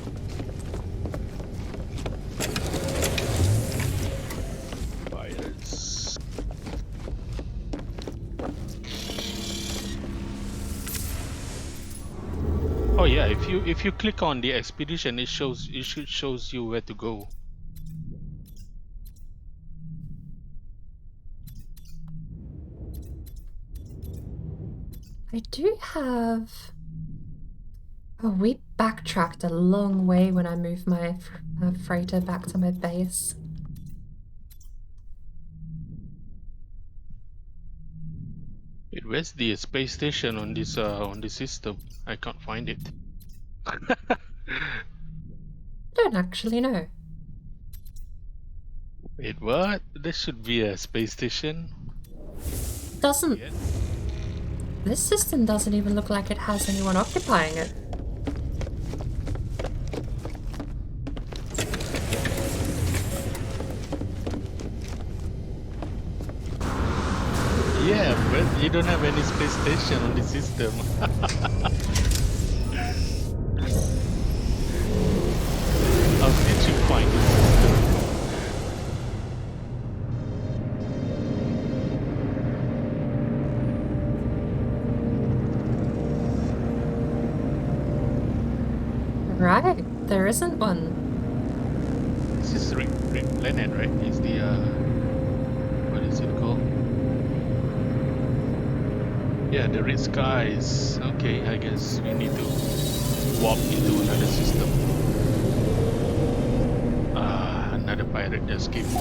Pirates. Oh yeah, if you click on the expedition, it shows you where to go. I do have... Oh, we backtracked a long way when I moved my freighter back to my base. Where's the space station on this system? I can't find it. Don't actually know. Wait, what? There should be a space station. Doesn't... Yeah. This system doesn't even look like it has anyone occupying it. Yeah, but you don't have any space station on the system. How did you find the system? Right, there isn't one. This is Ring Planet, right? Is the what is it called? Yeah, the red skies. Okay, I guess we need to warp into another system. Another pirate just came through.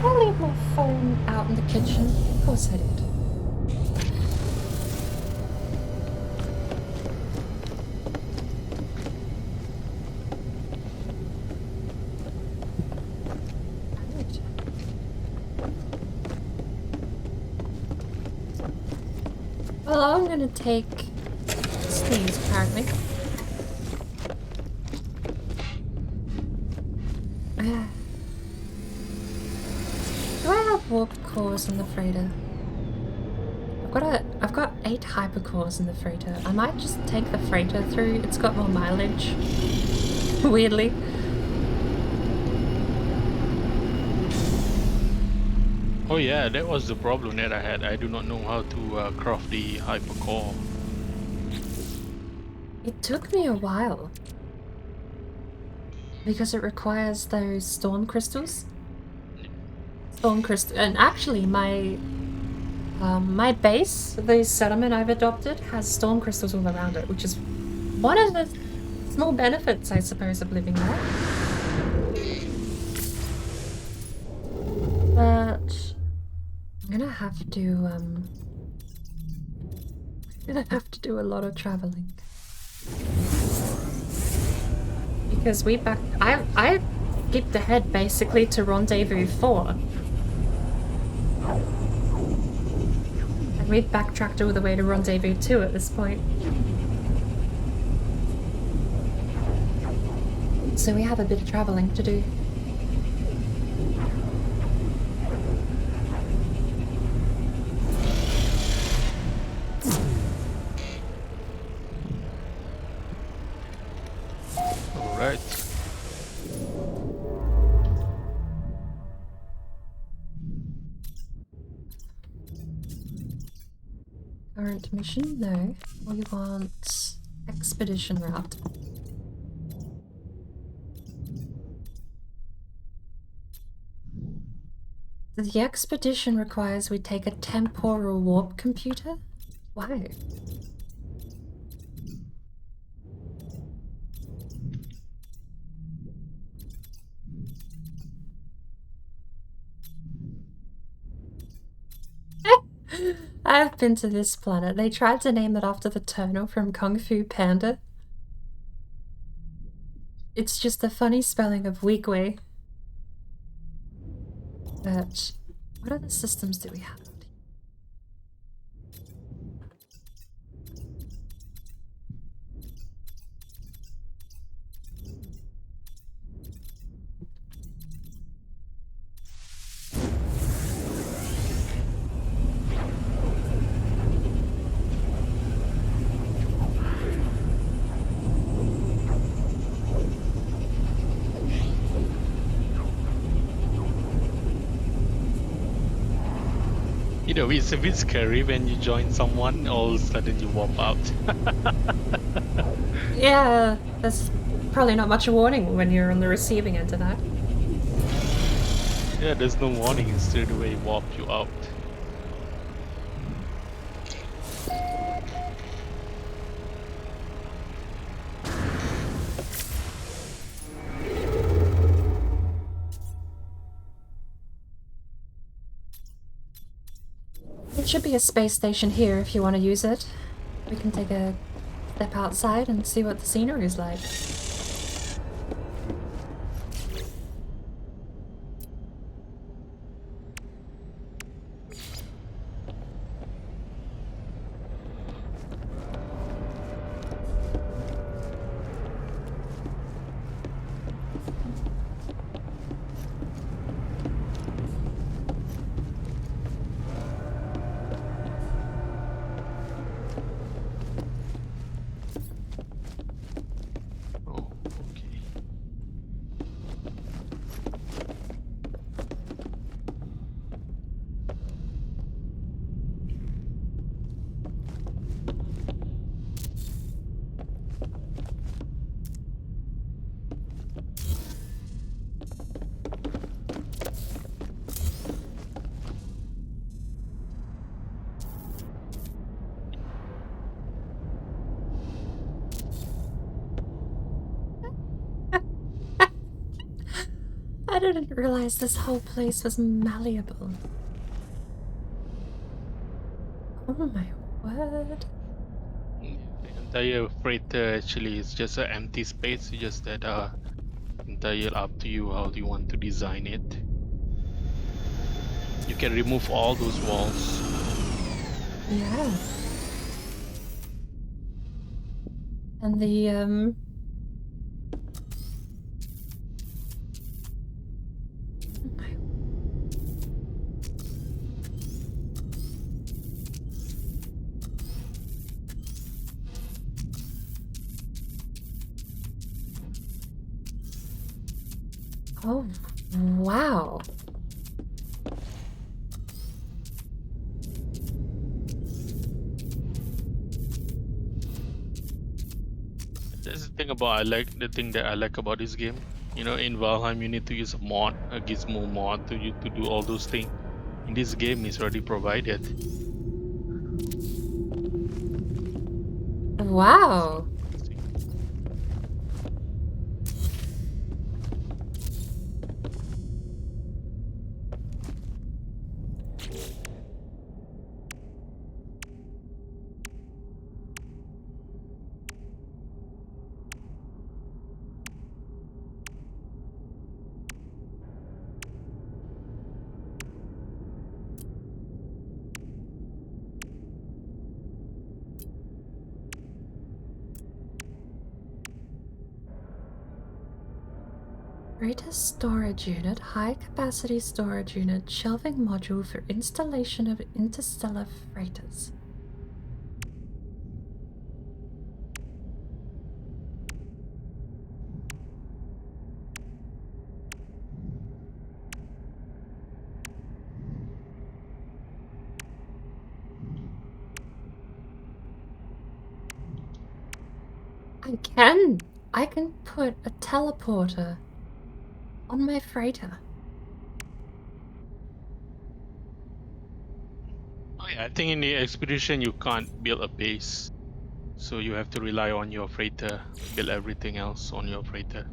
I leave my phone out in the kitchen. Of course I did. Well, I'm gonna take Steve's apparently. Do I have warp cores in the freighter? I've got 8 hypercores in the freighter. I might just take the freighter through. It's got more mileage. Weirdly. Oh yeah, that was the problem that I had. I do not know how to craft the hypercore. It took me a while. Because it requires those storm crystals. And actually my base, the settlement I've adopted, has storm crystals all around it, which is one of the small benefits, I suppose, of living there. But I'm gonna have to do a lot of traveling. Because I skipped ahead basically to Rendezvous 4. And we've backtracked all the way to Rendezvous 2 at this point. So we have a bit of traveling to do. Alright. Current mission? No. We want expedition route. The expedition requires we take a temporal warp computer? Why? I've been to this planet. They tried to name it after the turtle from Kung Fu Panda. It's just a funny spelling of Weequay. But what other systems do we have? You know, it's a bit scary when you join someone, all of a sudden you warp out. Yeah, there's probably not much warning when you're on the receiving end of that. Yeah, there's no warning, it straight away warp you out. There should be a space station here if you want to use it. We can take a step outside and see what the scenery is like. Oh, okay. I didn't realize this whole place was malleable. Oh my word. The entire freighter actually is just an empty space, it's just that entire up to you how do you want to design it. You can remove all those walls. Yeah. And the, oh my. Oh, wow. That's the thing about the thing that I like about this game. You know, in Valheim you need to use a mod, a gizmo mod to do all those things. In this game it's already provided. Wow. Freighter storage unit, high capacity storage unit, shelving module for installation of interstellar freighters. I can put a teleporter on my freighter. I think in the expedition you can't build a base, so you have to rely on your freighter, build everything else on your freighter.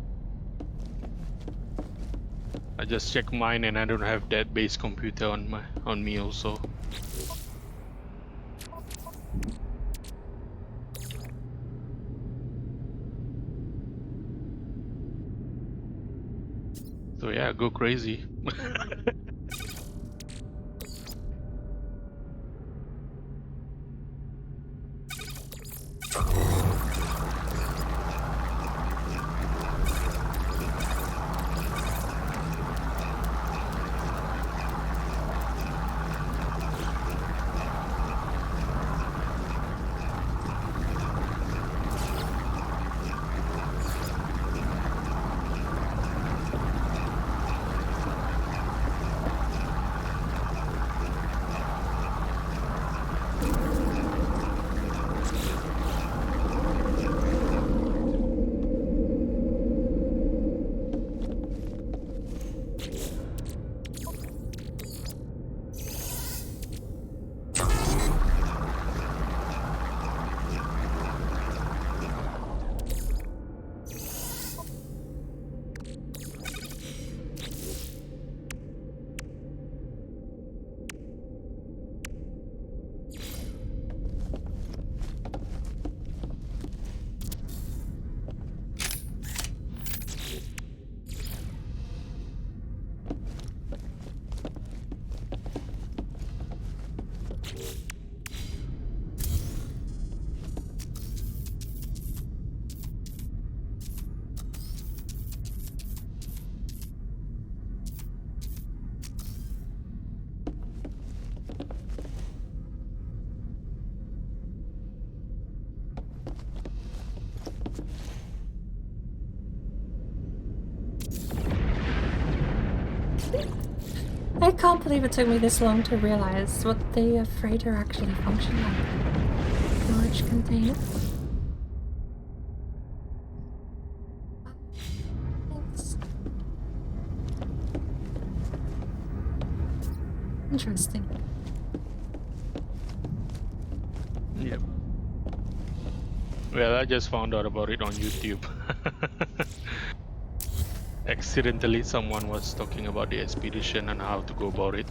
I just checked mine and I don't have that base computer on me also. So yeah, go crazy. I can't believe it took me this long to realize what the freighter actually functioned like. Storage container. It's interesting. Yep. Well, I just found out about it on YouTube. Accidentally, someone was talking about the expedition and how to go about it.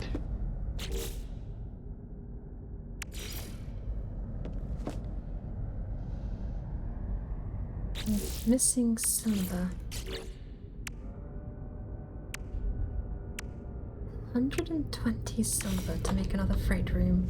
Missing silver. 120 silver to make another freight room.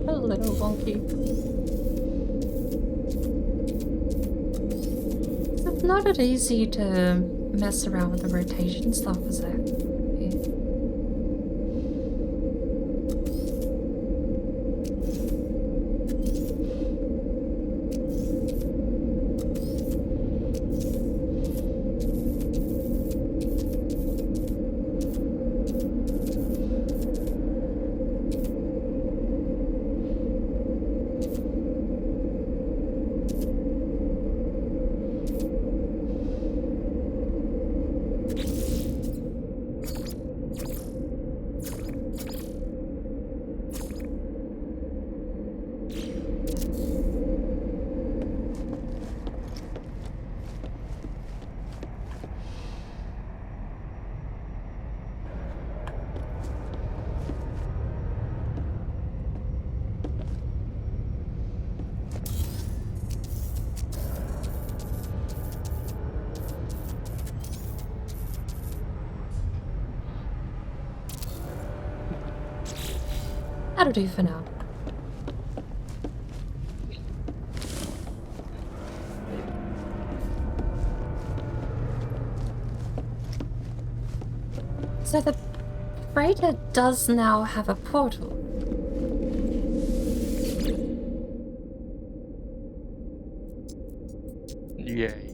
A little wonky. It's not that easy to mess around with the rotation stuff, is it? Yeah. That'll do for now. So the freighter does now have a portal. Yay.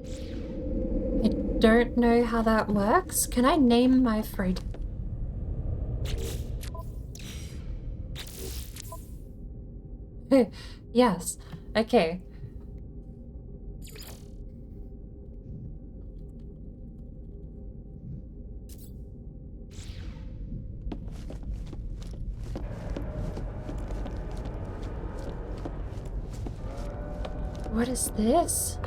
I don't know how that works. Can I name my freighter? Yes. Okay. What is this?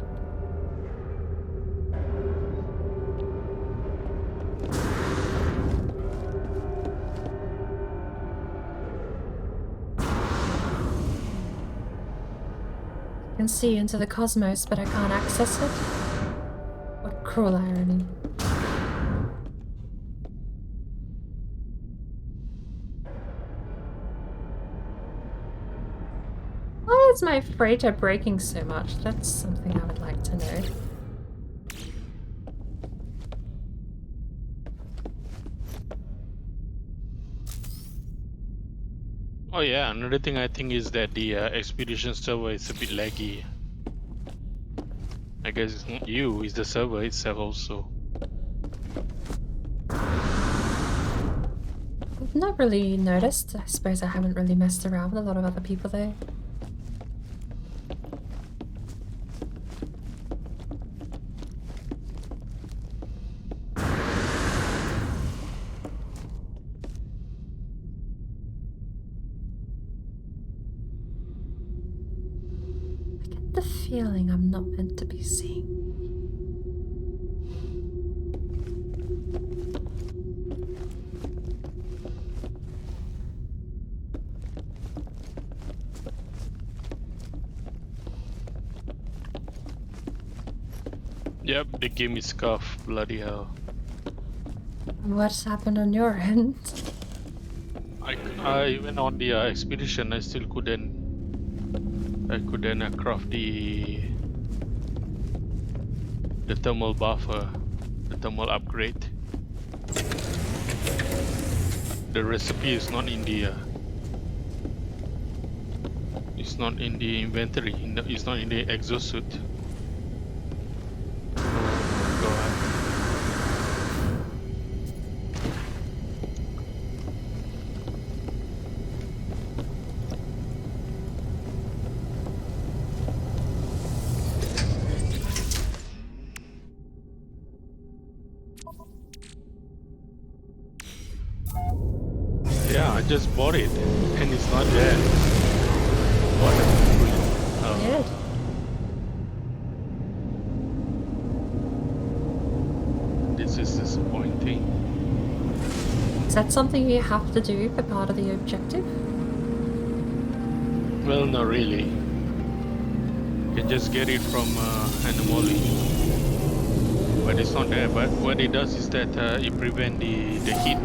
I can see into the cosmos, but I can't access it. What cruel irony. Why is my freighter breaking so much? That's something I would like to know. Oh yeah, another thing I think is that the expedition server is a bit laggy. I guess it's not you, it's the server itself also. I've not really noticed. I suppose I haven't really messed around with a lot of other people though. I get the feeling I'm not meant to be seeing. Yep, the game is scuffed, bloody hell. What's happened on your end? I went on the expedition, I still couldn't craft the thermal buffer, the thermal upgrade. The recipe is not in the it's not in the inventory, it's not in the exosuit. Oh my god. Yeah, I just bought it and it's not there. What a oh. Weird. This is disappointing. Is that something you have to do for part of the objective? Well, not really. You can just get it from Anomaly. But it's not there. But what it does is that it prevents the heat.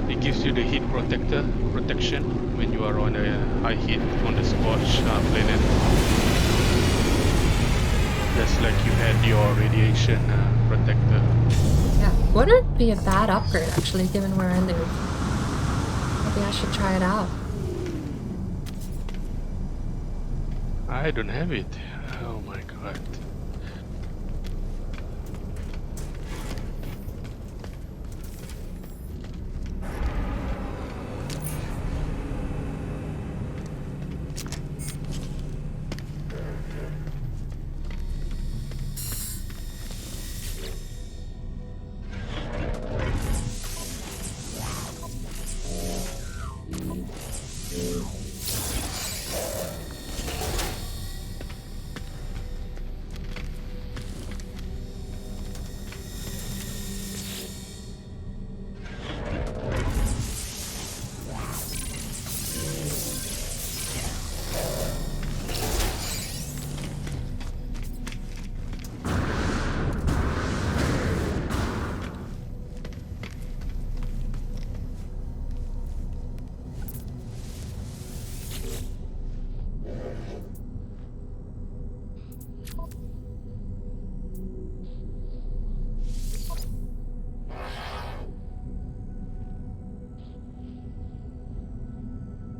It gives you the heat protection when you are on a high heat on the scorched planet. Just like you had your radiation protector. Yeah, wouldn't be a bad upgrade actually, given where I live. Maybe I should try it out. I don't have it. Oh my god.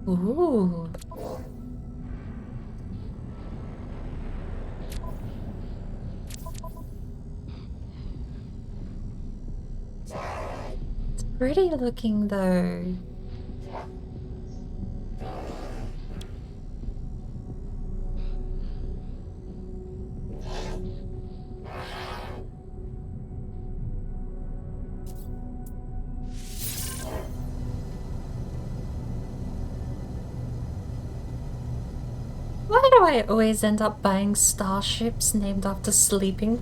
Ooh. It's pretty looking though. Why do I always end up buying starships named after sleeping?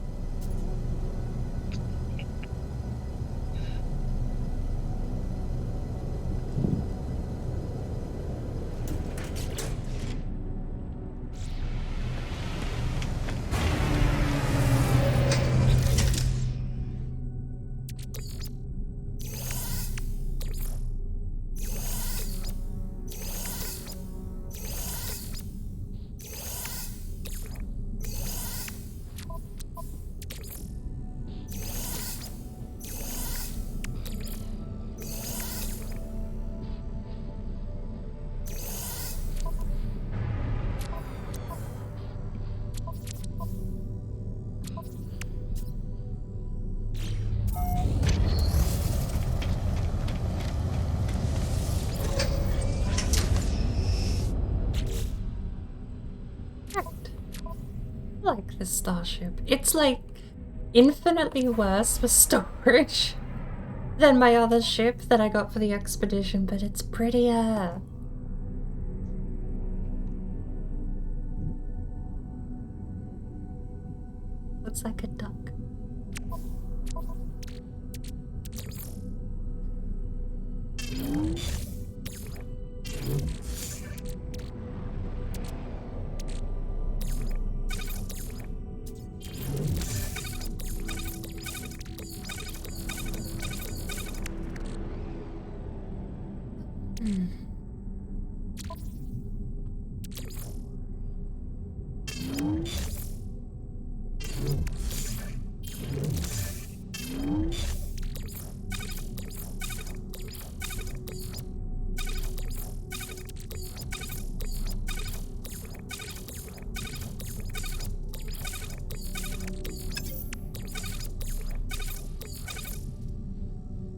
I like this starship. It's like infinitely worse for storage than my other ship that I got for the expedition, but it's prettier. Looks like a duck.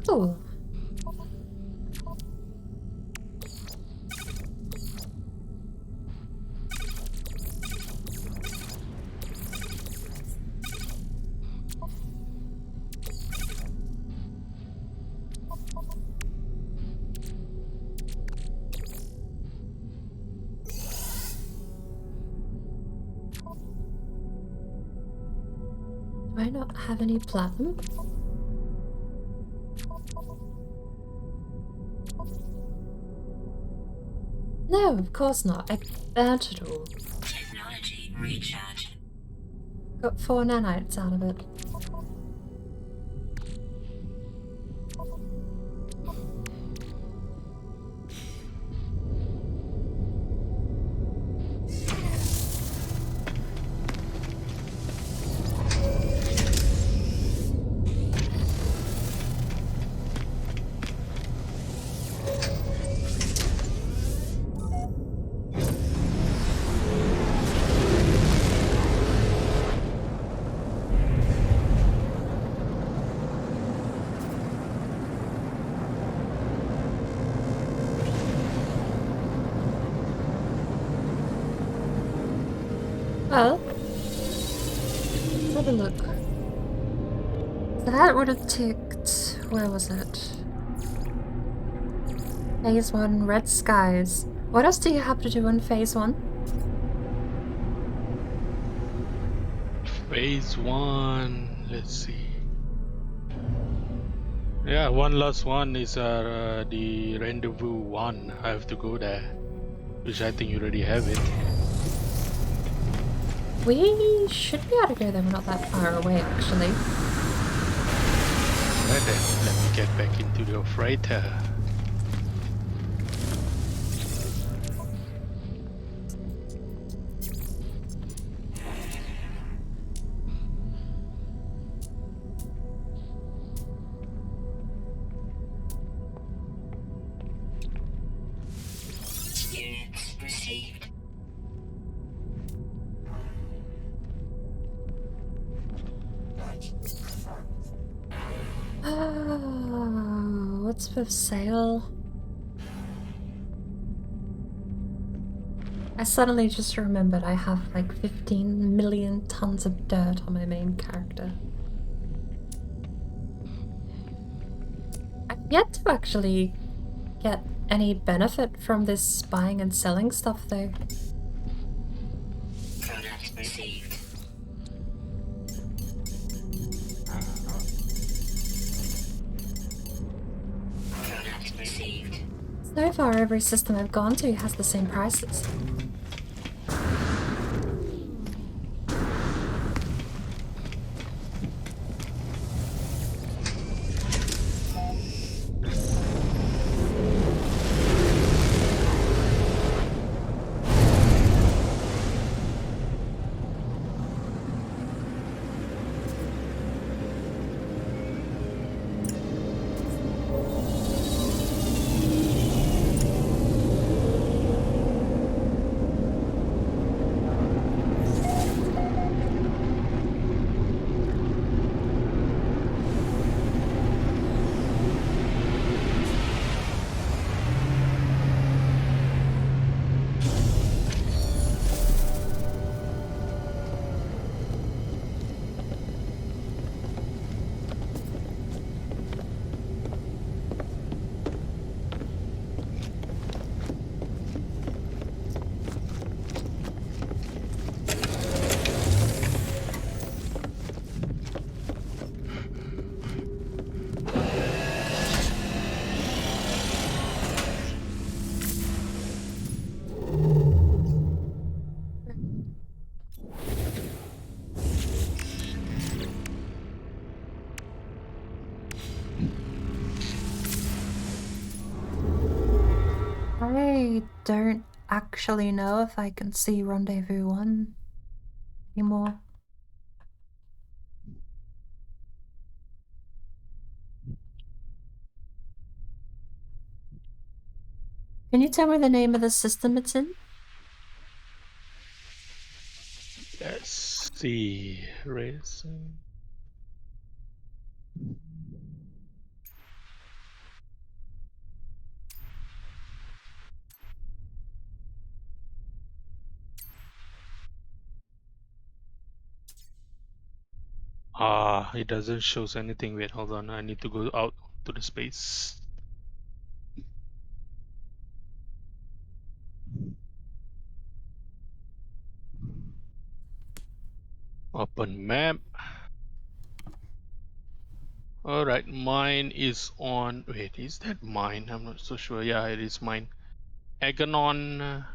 Cool. Do I not have any platinum? No, of course not. I burnt it all. Technology recharge. Got 4 nanites out of it. Well, let's have a look. So that would have ticked. Where was it? Phase 1, red skies. What else do you have to do in phase 1? Phase 1, let's see. Yeah, one last one is the rendezvous 1. I have to go there, which I think you already have it. We should be able to go there. We're not that far away, actually. Right then, let me get back into the freighter. What's for sale? I suddenly just remembered I have like 15 million tons of dirt on my main character. I've yet to actually get any benefit from this buying and selling stuff though. Product received. Product received. So far, every system I've gone to has the same prices. I don't actually know if I can see Rendezvous 1 anymore. Can you tell me the name of the system it's in? Let's see. Racing. It doesn't show anything. Wait, hold on. I need to go out to the space. Open map. Alright, mine is on. Wait, is that mine? I'm not so sure. Yeah, it is mine. Aganon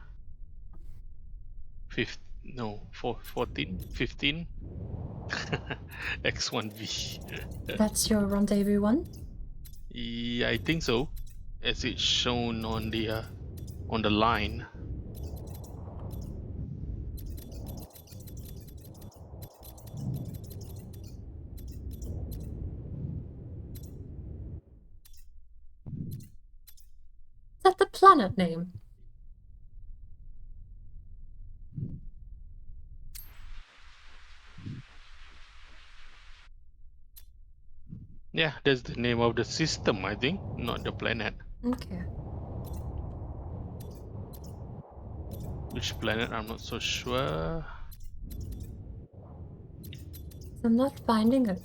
14, 15. X1V. That's your Rendezvous 1? Yeah, I think so. As it's shown on the line. Is that the planet name? Yeah, that's the name of the system, I think, not the planet. Okay. Which planet? I'm not so sure. I'm not finding it.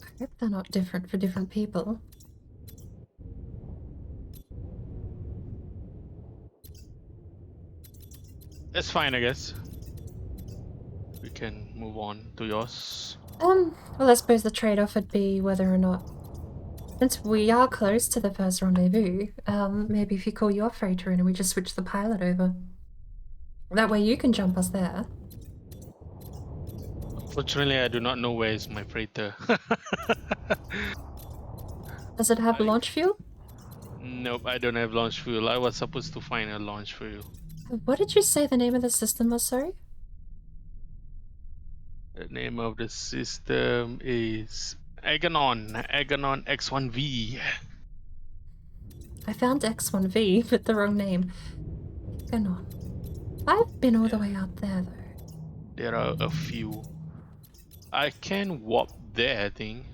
I hope they're not different for different people. That's fine, I guess. We can move on to yours. Well, I suppose the trade-off would be whether or not, since we are close to the first rendezvous, maybe if you call your freighter in and we just switch the pilot over. That way you can jump us there. Fortunately, I do not know where is my freighter. Does it have launch fuel? Nope, I don't have launch fuel. I was supposed to find a launch fuel. What did you say the name of the system was, sorry? The name of the system is Aganon X1V. I found X1V, but the wrong name. Aganon. I've been all the way out there, though. There are a few. I can warp there, I think,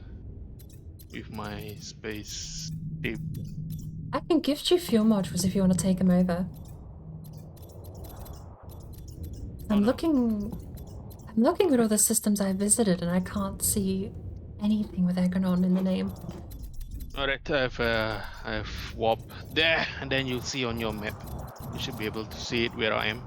with my space ship. I can gift you fuel modules if you want to take them over. I'm no. looking at all the systems I visited and I can't see anything with Egonon in the name. Alright, I've warp there, and then you'll see on your map. You should be able to see it where I am.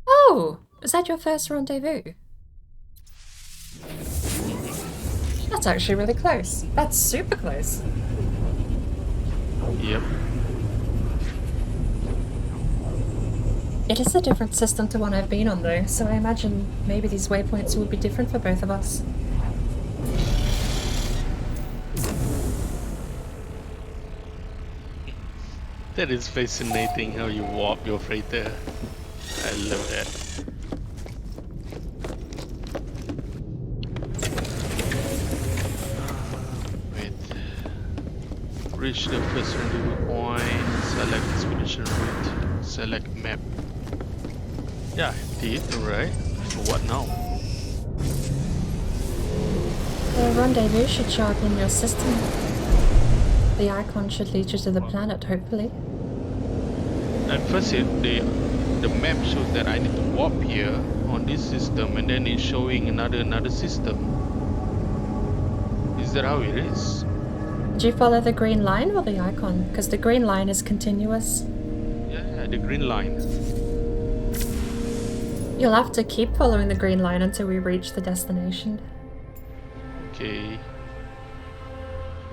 Oh! Is that your first rendezvous? That's actually really close. That's super close. Yep. It is a different system to one I've been on though, so I imagine maybe these waypoints will be different for both of us. That is fascinating how you warp your freighter. I love that. Wait. Reach the first rendezvous point. Select expedition route. Select map. Yeah, I did, alright. So what now? The rendezvous should show up in your system. The icon should lead you to the planet, hopefully. At first the map shows that I need to warp here on this system, and then it's showing another system. Is that how it is? Did you follow the green line or the icon? Because the green line is continuous. Yeah, the green line. You'll have to keep following the green line until we reach the destination. Okay.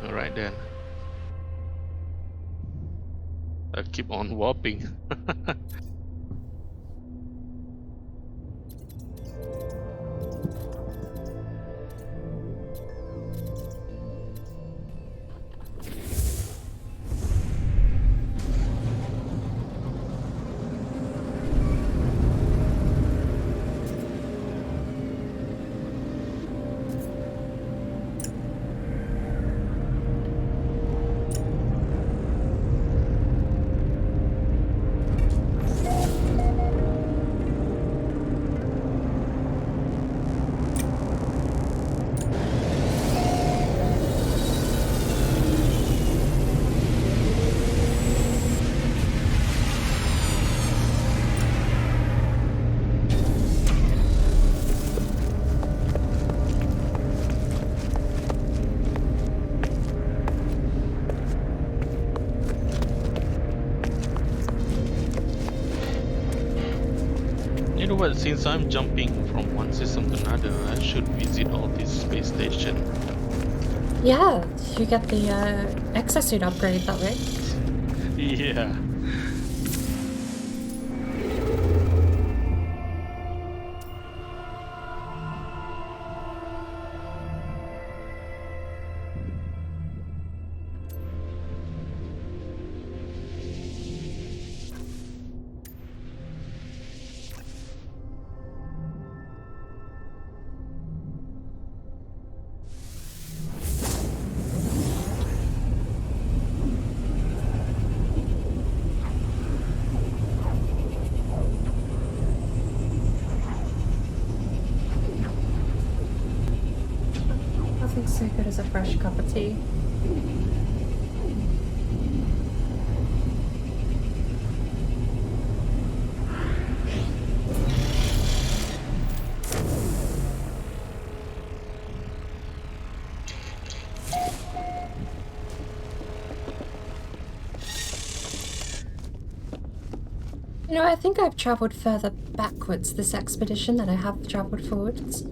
Alright then. I'll keep on warping. You know what, since I'm jumping from one system to another, I should visit all these space stations. Yeah, you get the exosuit upgrade that way. Yeah. Nothing so good as a fresh cup of tea. You know, I think I've travelled further backwards this expedition than I have travelled forwards.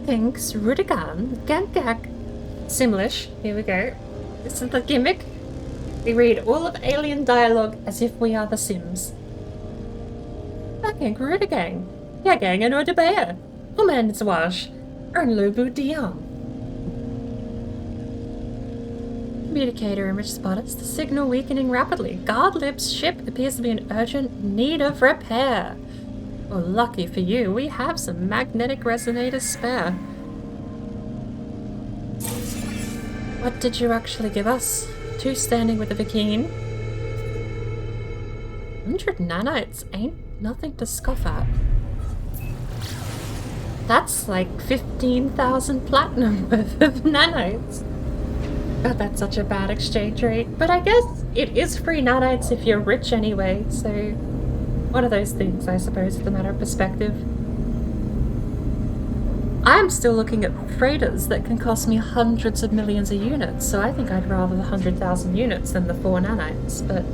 Pinks, Rudigan, Gag, Simlish. Here we go. This is the gimmick. We read all of alien dialogue as if we are the Sims. Bakink, Rudigang, Gagang, and Odebear. Oman Zwash, Ernlubu Dion. Communicator image spotters, the signal weakening rapidly. Godlib's ship appears to be in urgent need of repair. Well, lucky for you, we have some magnetic resonators spare. What did you actually give us? 2 standing with a bikini? 100 nanites ain't nothing to scoff at. That's like 15,000 platinum worth of nanites. God, that's such a bad exchange rate. But I guess it is free nanites if you're rich anyway, so one of those things, I suppose, it's a matter of perspective. I'm still looking at freighters that can cost me hundreds of millions of units, so I think I'd rather the 100,000 units than the 4 nanites, but...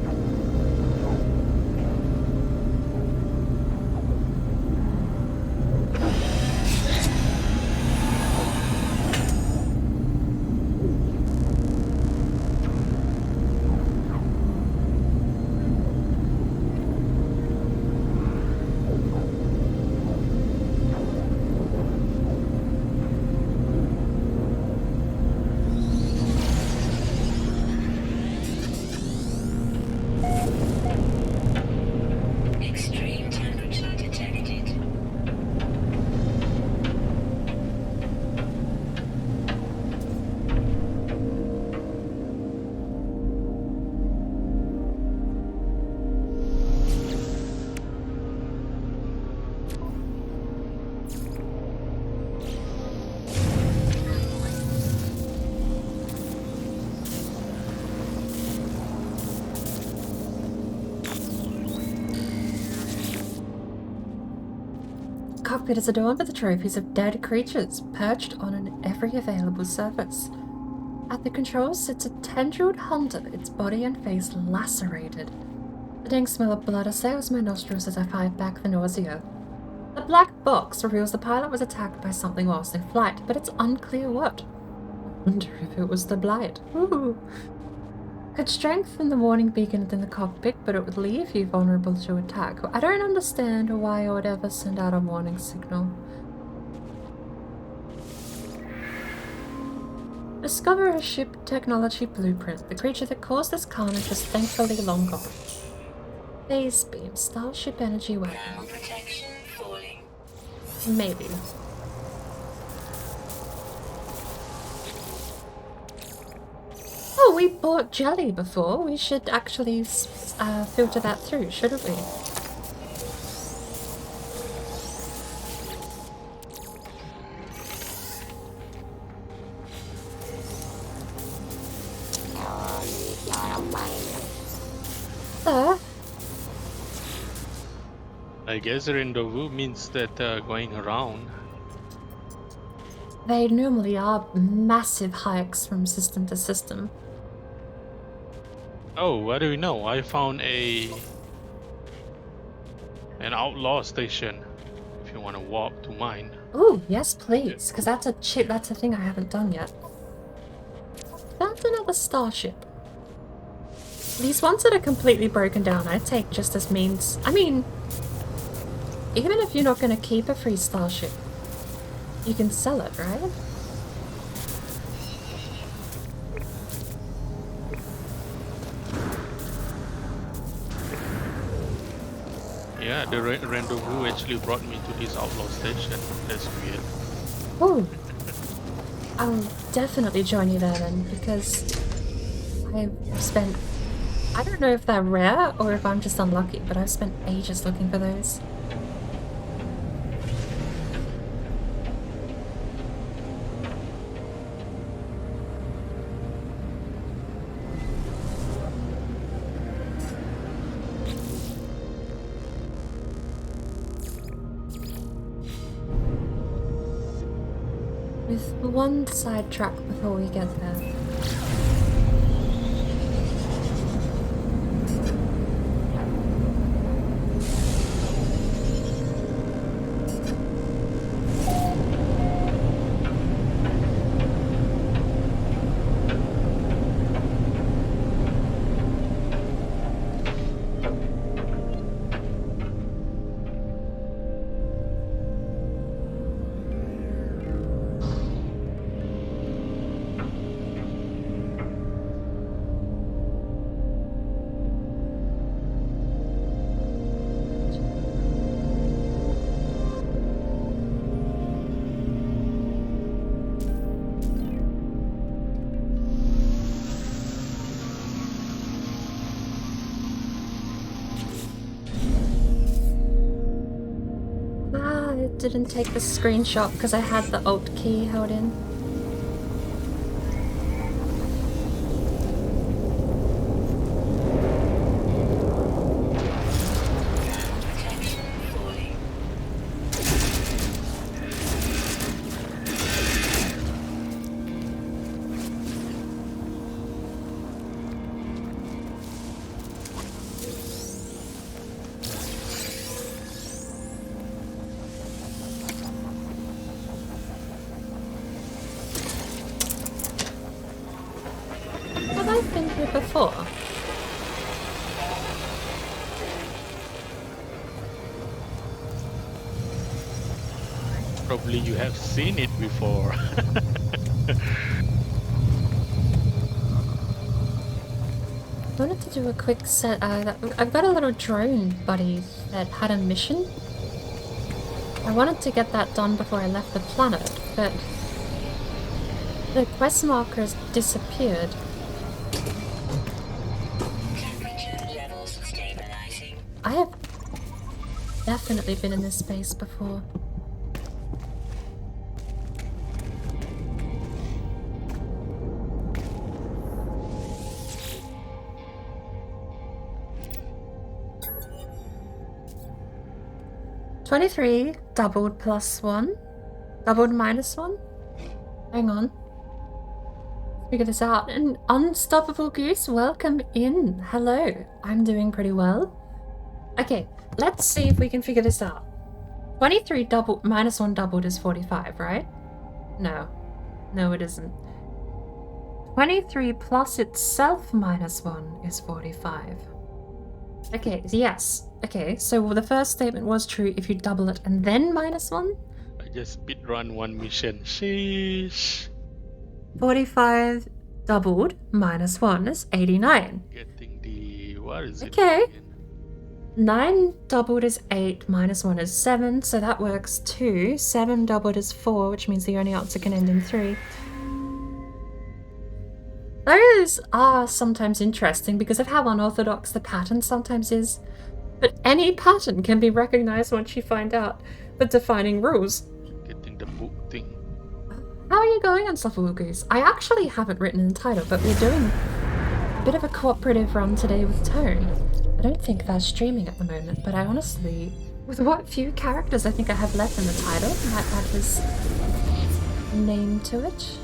Extreme temperature detected. Cockpit is adorned with the trophies of dead creatures perched on every available surface. At the controls sits a tendrilled hunter, its body and face lacerated. The dank smell of blood assails my nostrils as I fight back the nausea. The black box reveals the pilot was attacked by something whilst in flight, but it's unclear what. I wonder if it was the blight. Ooh. Could strengthen the warning beacon in the cockpit, but it would leave you vulnerable to attack. I don't understand why I would ever send out a warning signal. Discover a ship technology blueprint. The creature that caused this carnage is thankfully long gone. Phase beam, starship energy weapon. Thermal protection falling. Maybe. Oh, we bought jelly before. We should actually filter that through, shouldn't we? Sir? I guess rendezvous means that going around. They normally are massive hikes from system to system. Oh, what do we know? I found an outlaw station. If you want to warp to mine. Ooh, yes please, because that's a thing I haven't done yet. That's another starship. These ones that are completely broken down, I take just as means. I mean, even if you're not going to keep a free starship, you can sell it, right? Yeah, the rendezvous actually brought me to this outlaw station. That's weird. Ooh. I'll definitely join you there then, because I've spent... I don't know if they're rare or if I'm just unlucky, but I've spent ages looking for those. With one sidetrack before we get there. didn't take the screenshot because I had the Alt key held in. Protection falling. Have I been here before? Probably you have seen it before. I wanted to do a quick set. I've got a little drone buddy that had a mission. I wanted to get that done before I left the planet, but the quest markers disappeared. Temperature levels stabilizing. I have definitely been in this space before. $23 doubled +1, doubled -1. Hang on. Figure this out. An Unstoppable Goose, welcome in. Hello. I'm doing pretty well. Okay, let's see if we can figure this out. 23 doubled -1 doubled is 45, right? No. No, it isn't. 23 plus itself -1 is 45. Okay, yes. Okay, so the first statement was true if you double it and then -1. I just speedrun one mission. Sheesh. 45 doubled -1 is 89. Getting the... what is it? Okay. again? 9 doubled is 8, -1 is 7, so that works too. 7 doubled is 4, which means the only answer can end in 3. Those are sometimes interesting because of how unorthodox the pattern sometimes is. But any pattern can be recognized once you find out the defining rules. Getting the book thing. How are you going, Unstoppable Goose? I actually haven't written in the title, but we're doing a bit of a cooperative run today with Tone. I don't think they're streaming at the moment, but I honestly, with what few characters I think I have left in the title, might add his name to it.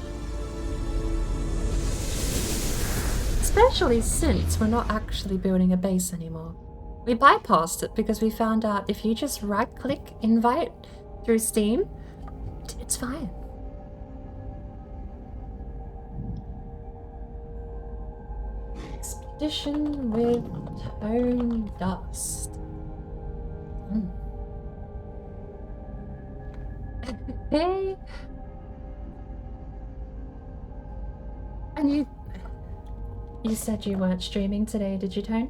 Especially since we're not actually building a base anymore. We bypassed it because we found out if you just right-click invite through Steam, it's fine. Expedition with Tonedust. Hey. And you said you weren't streaming today, did you, Tone?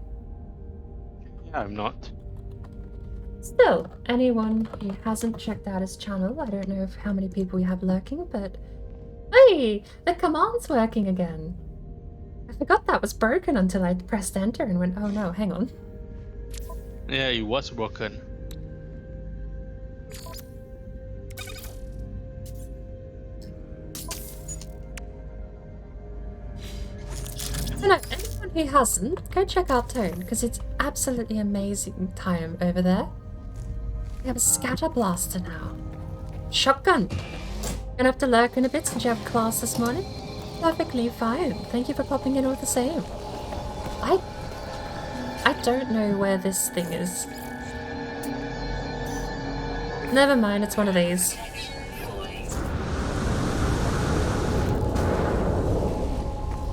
Yeah, I'm not. Still, anyone who hasn't checked out his channel, I don't know how many people we have lurking, but hey, the command's working again. I forgot that was broken until I pressed enter and went, oh no, hang on. Yeah, it was broken. So no, anyone who hasn't, go check out Tone, because it's absolutely amazing time over there. We have a scatter blaster now. Shotgun. Gonna have to lurk in a bit since you have class this morning. Perfectly fine. Thank you for popping in all the same. I don't know where this thing is. Never mind, it's one of these.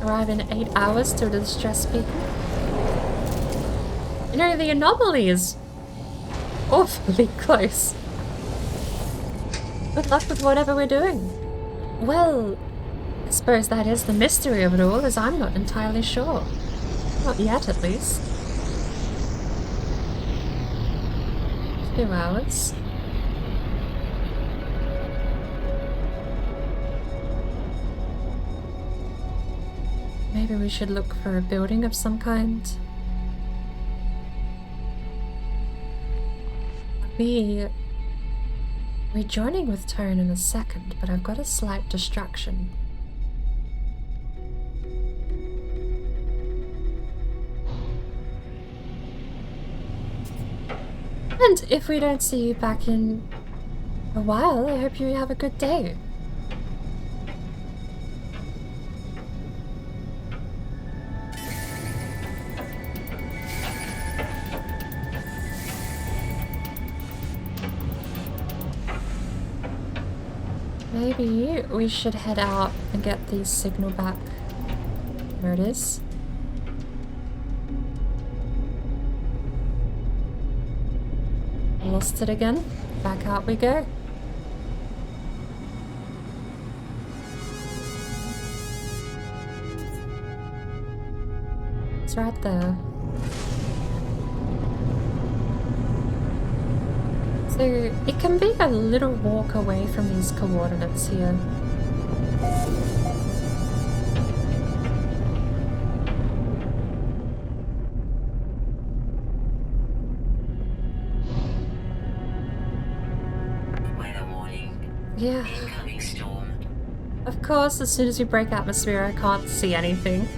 Arrive in 8 hours to the distress beacon. You know, the anomaly is awfully close. Good luck with whatever we're doing. Well, I suppose that is the mystery of it all, as I'm not entirely sure. Not yet, at least. 2 hours. Maybe we should look for a building of some kind. We Rejoining with Tyrone in a second, but I've got a slight distraction. And if we don't see you back in a while, I hope you have a good day. Maybe we should head out and get the signal back. There it is. Lost it again. Back out we go. It's right there. So it can be a little walk away from these coordinates here. Weather warning. Yeah, Incoming storm. of course, as soon as we break atmosphere, I can't see anything.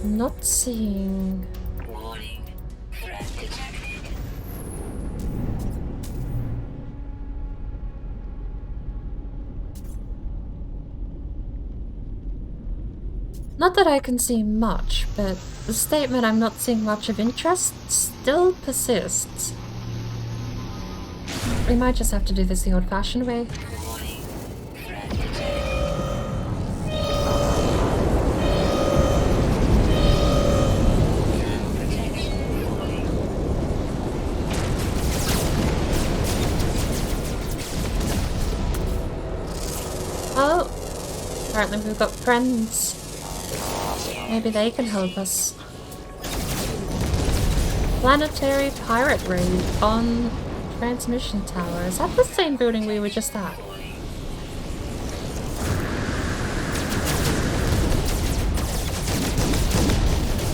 Not seeing. Warning. Threat detected. Not that I can see much, but the statement "I'm not seeing much of interest" still persists. We might just have to do this the old-fashioned way. Warning. Threat detected. Protection falling. Oh, apparently we've got friends. Maybe they can help us. Planetary pirate raid on transmission tower. Is that the same building we were just at?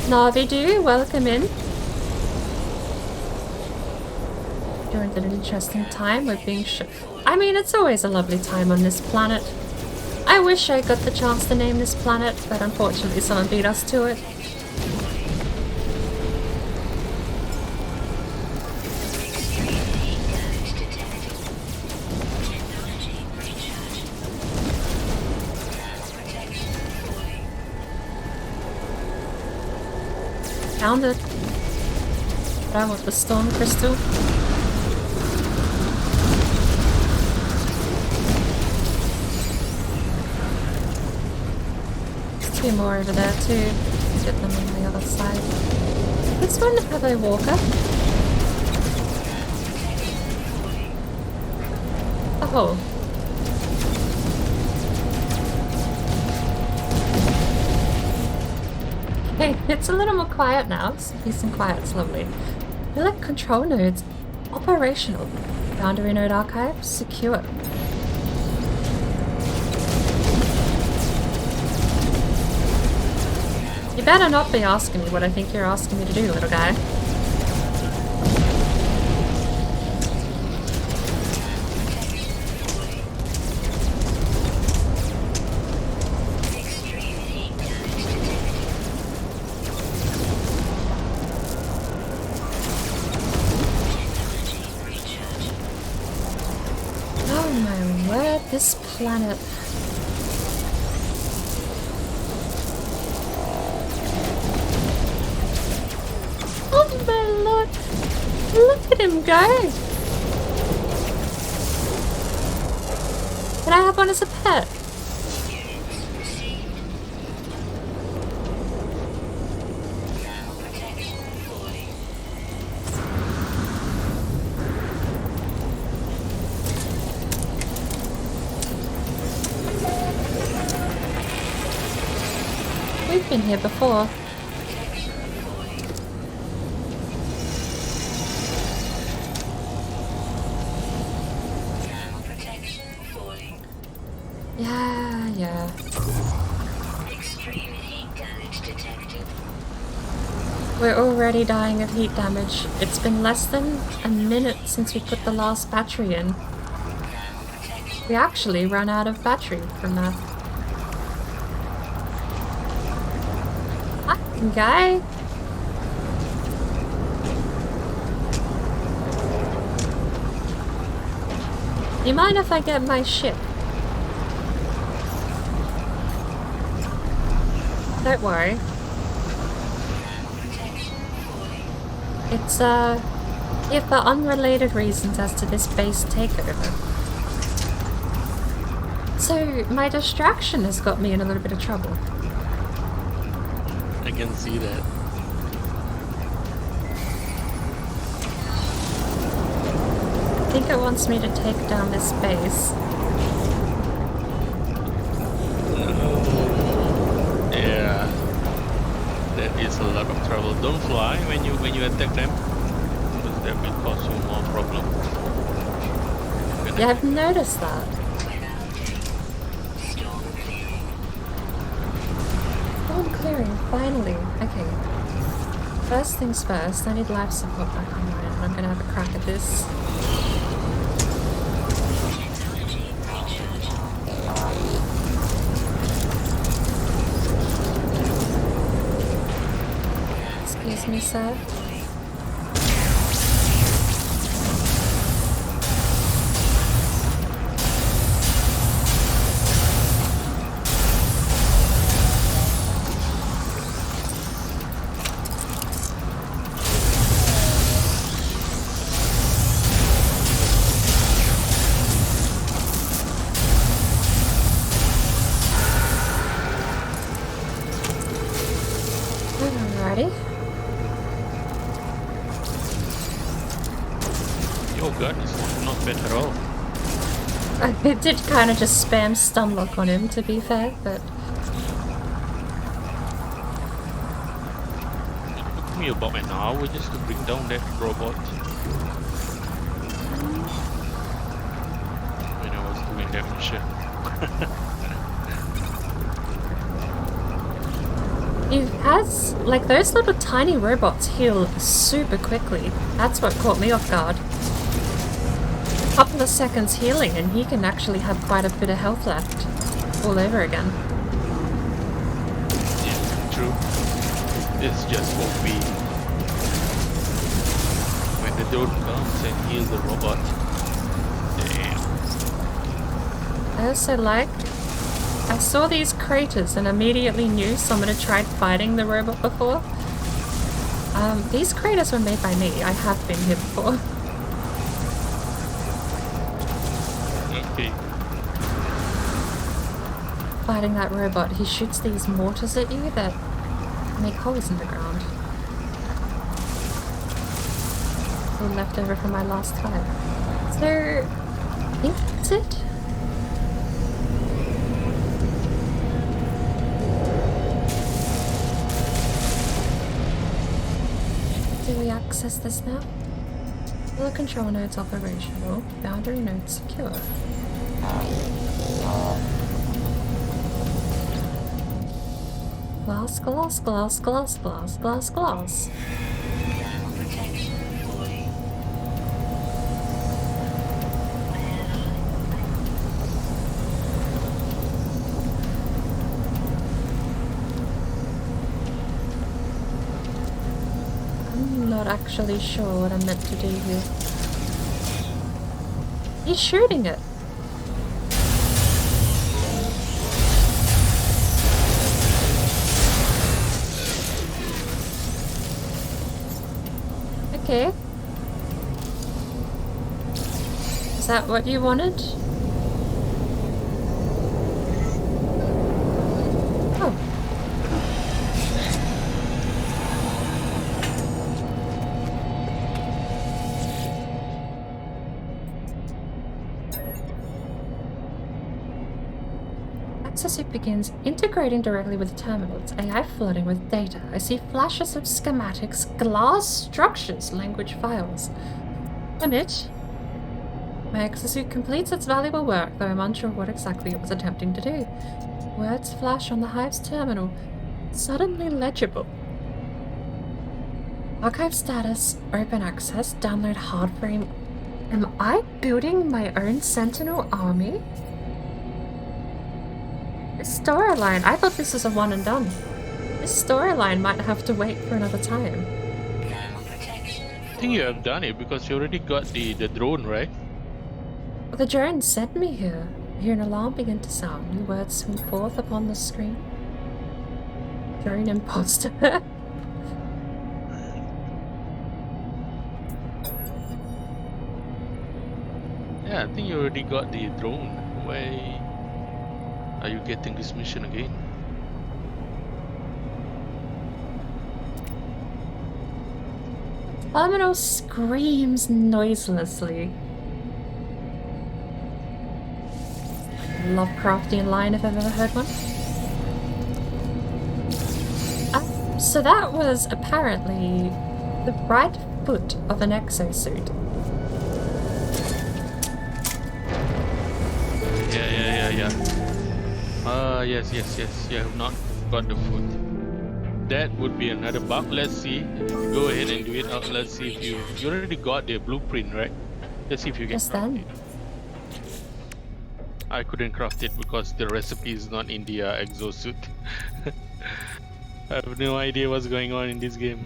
Navidu, welcome in. During an interesting time with being I mean, it's always a lovely time on this planet. I wish I got the chance to name this planet, but unfortunately someone beat us to it. Found it. But I want the storm crystal. There's two more over there too. Get them on the other side. This one have a walker. Oh. Hey, it's a little more quiet now. It's peace and quiet, it's lovely. Select control nodes. Operational. Boundary node archive. Secure. You better not be asking me what I think you're asking me to do, little guy. This planet. Oh my lord! Look at him go! Can I have one as a pet? We've been here before. Yeah. Extreme heat damage detected. We're already dying of heat damage. It's been less than a minute since we put the last battery in. We actually ran out of battery from that. Fucking guy! You mind if I get my ship? Don't worry. It's, here for unrelated reasons as to this base takeover. So, my distraction has got me in a little bit of trouble. I can see that. I think it wants me to take down this base. Yeah, that is a lot of trouble. Don't fly when you attack them, because that will cause you more problem. Yeah, I've noticed that. Storm clearing, finally. Okay. First things first, I need life support back online, and I'm gonna have a crack at this. Excuse me, sir. Alrighty. Your gun is not bad at all. I did kind of just spam stun lock on him, to be fair, but It took me about an hour just to bring down that robot. When I was doing that mission. he has, like, those little tiny robots heal super quickly. That's what caught me off guard. A couple of seconds healing and he can actually have quite a bit of health left all over again. Yeah, true. It's just for me. When the drone comes and heals the robot. Damn. I also like, I saw these craters and immediately knew someone had tried fighting the robot before. These craters were made by me. I have been here before. Okay. Fighting that robot, he shoots these mortars at you that make holes in the ground. All left over from my last fight. So, I think that's it. Do we access this now? All the control nodes operational, boundary nodes secure. Glass, glass, glass, glass, glass, glass, glass. Protection fully. I'm not actually sure what I'm meant to do here. He's shooting it. Okay. Is that what you wanted? Oh. Access it begins integrating directly with the terminals. AI flooding with data. I see flashes of schematics, glass structures, language files. Damn it. My exosuit completes its valuable work, though I'm unsure what exactly it was attempting to do. Words flash on the Hive's terminal, suddenly legible. Archive status, open access, download hard frame. Am I building my own Sentinel army? This storyline, I thought this was a one and done. This storyline might have to wait for another time. Thermal protection I think you have void. done it because you already got the drone, right? But the drone sent me here. I hear an alarm begin to sound. New words swing forth upon the screen. Drone imposter. Yeah, I think you already got the drone. Why are you getting this mission again? Terminal screams noiselessly. Lovecraftian line if I've ever heard one. So that was apparently the right foot of an exosuit. Yeah. Yes. You have not got the foot. That would be another bug. Let's see. Go ahead and do it. Let's see if you already got the blueprint, right? Let's see if you can Just craft then. it. I couldn't craft it because the recipe is not in the exosuit. I have no idea what's going on in this game.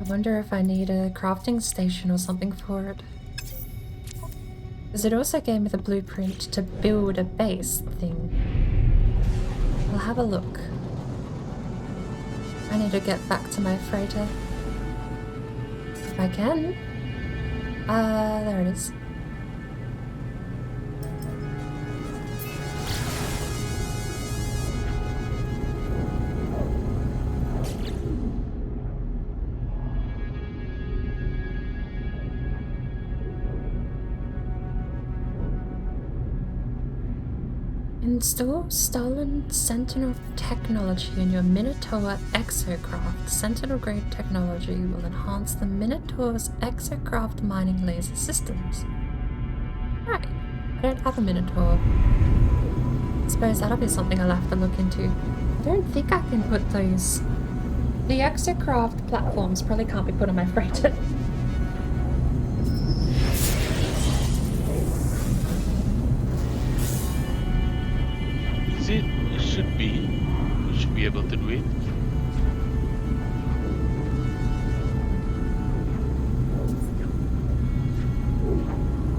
I wonder if I need a crafting station or something for it. Because it also gave me the blueprint to build a base thing. I'll have a look. I need to get back to my freighter. If I can. There it is. Install stolen Sentinel technology in your Minotaur exocraft. Sentinel grade technology will enhance the Minotaur's exocraft mining laser systems. Right. I don't have a Minotaur. I suppose that'll be something I'll have to look into. I don't think I can put those. The exocraft platforms probably can't be put on my freighter. See, it should be. You should be able to do it.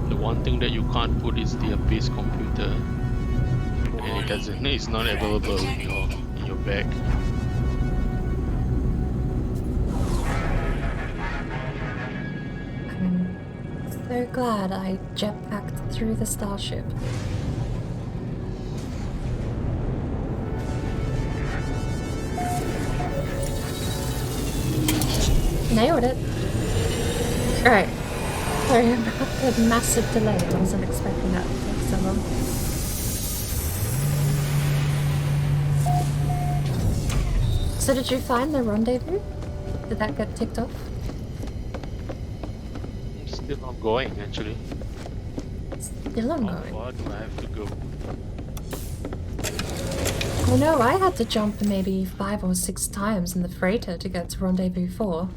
The one thing that you can't put is the base computer, and it doesn't. It's not available in your bag. I'm so glad I jetpacked through the starship. Nailed it. Alright. Sorry about the massive delay. I wasn't expecting that to take so long. So did you find the rendezvous? Did that get ticked off? It's still ongoing, actually. Still How ongoing. far do I have to go? Oh no, I had to jump maybe 5 or 6 times in the freighter to get to Rendezvous 4.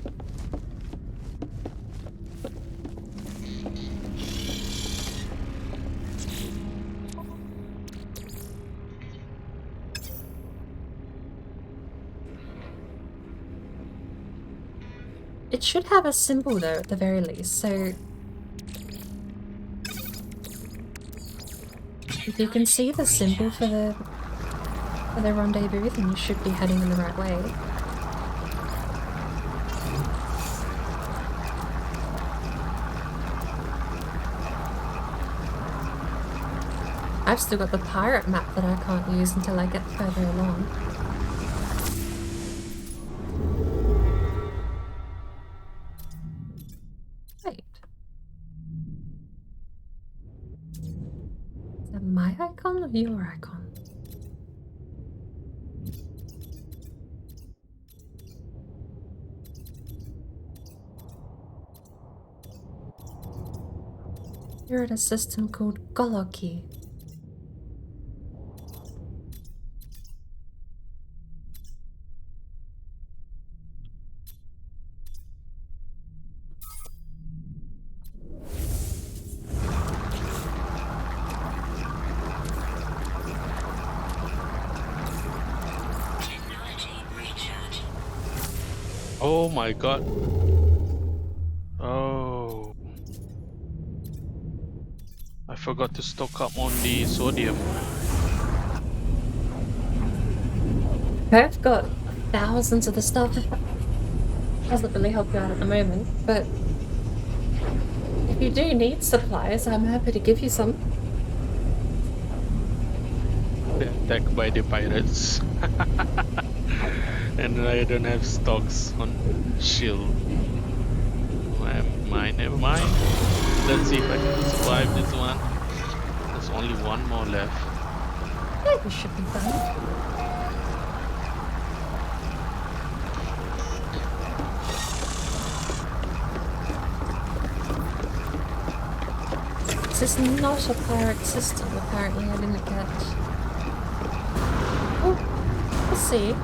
It should have a symbol though, at the very least, so... If you can see the symbol for the rendezvous, then you should be heading in the right way. I've still got the pirate map that I can't use until I get further along. Wait. Is that my icon or your icon? You're at a system called Goloki. Technology recharge. Oh my god. Oh. I forgot to stock up on the sodium. I've got thousands of the stuff. Doesn't really help you out at the moment, but if you do need supplies, I'm happy to give you some. They're attacked by the pirates. And I don't have stocks on shield. Never mind. Let's see if I can survive this one. There's only one more left. Yeah, you should be fine. This is not a pirate system, apparently. I didn't catch. Oh, let's see.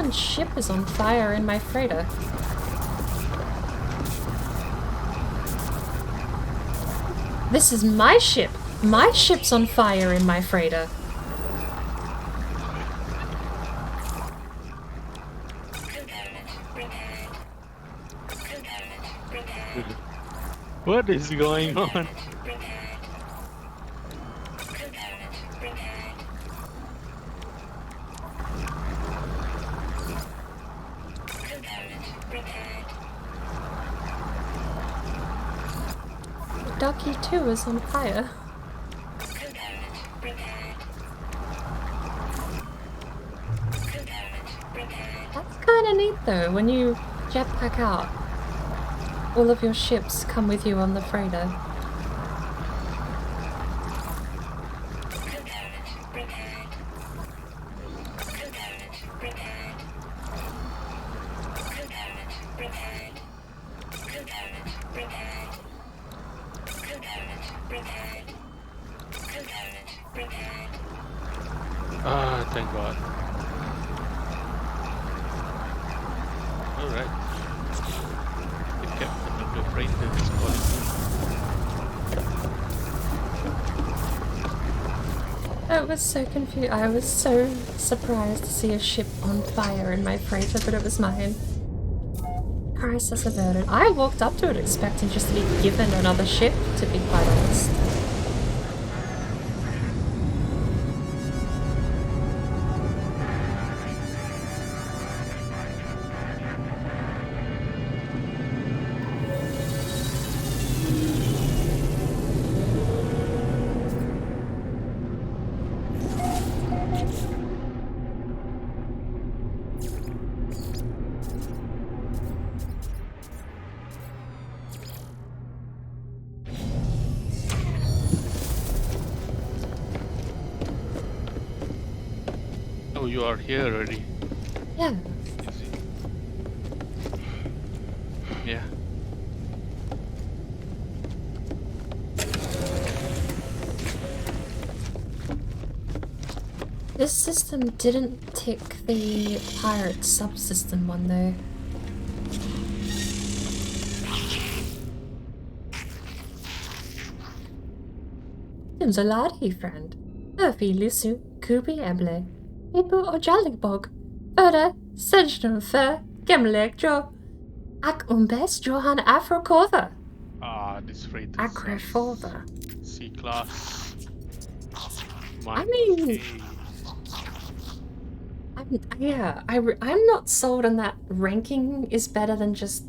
Someone's ship is on fire in my freighter. This is my ship. My ship's on fire in my freighter. What is going on? Ducky 2 is on fire. That's kinda neat though, when you jetpack out, all of your ships come with you on the freighter. Ah, thank God. Alright. The captain of the freighter is calling me. I was so confused. I was so surprised to see a ship on fire in my freighter, but it was mine. Crisis averted. I walked up to it expecting just to be given another ship, to be quite honest. Oh, you are here already. Yeah. Easy. Yeah. This system didn't tick the pirate subsystem one though. Timzoladi, friend. Urfi Lusu, Kubi Eble. Ibu Ojalibog. Öde, Sejnum Fer, Gemlek Jo. Ak Umbes Johan Afrokova. Ah, this freighter Akrefova. C-class. I mean, I'm not sold on that ranking is better than just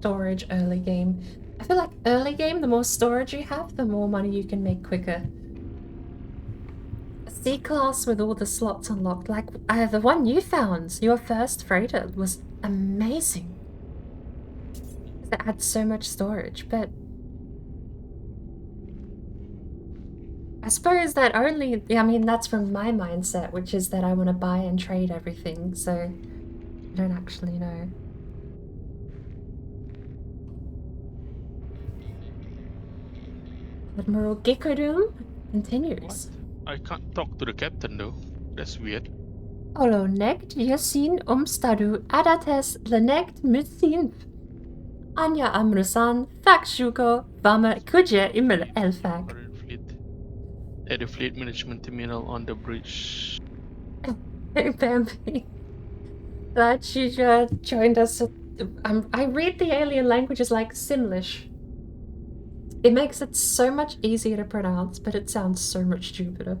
storage early game. I feel like early game, the more storage you have, the more money you can make quicker. A C-class with all the slots unlocked, like the one you found, your first freighter, was amazing. It had so much storage, but I suppose that only, I mean, that's from my mindset, which is that I want to buy and trade everything, so I don't actually know. Admiral Gikodoom continues. I can't talk to the captain though. That's weird. Olo negt Yasin Umstadu Adates Lenegt Musin Anya Amrusan Fakshuko Vama Kuja Imel Elfak. Foreign fleet. At the fleet management terminal on the bridge. Hey Bambi. Glad you joined us. I read the alien languages like Simlish. It makes it so much easier to pronounce, but it sounds so much stupider.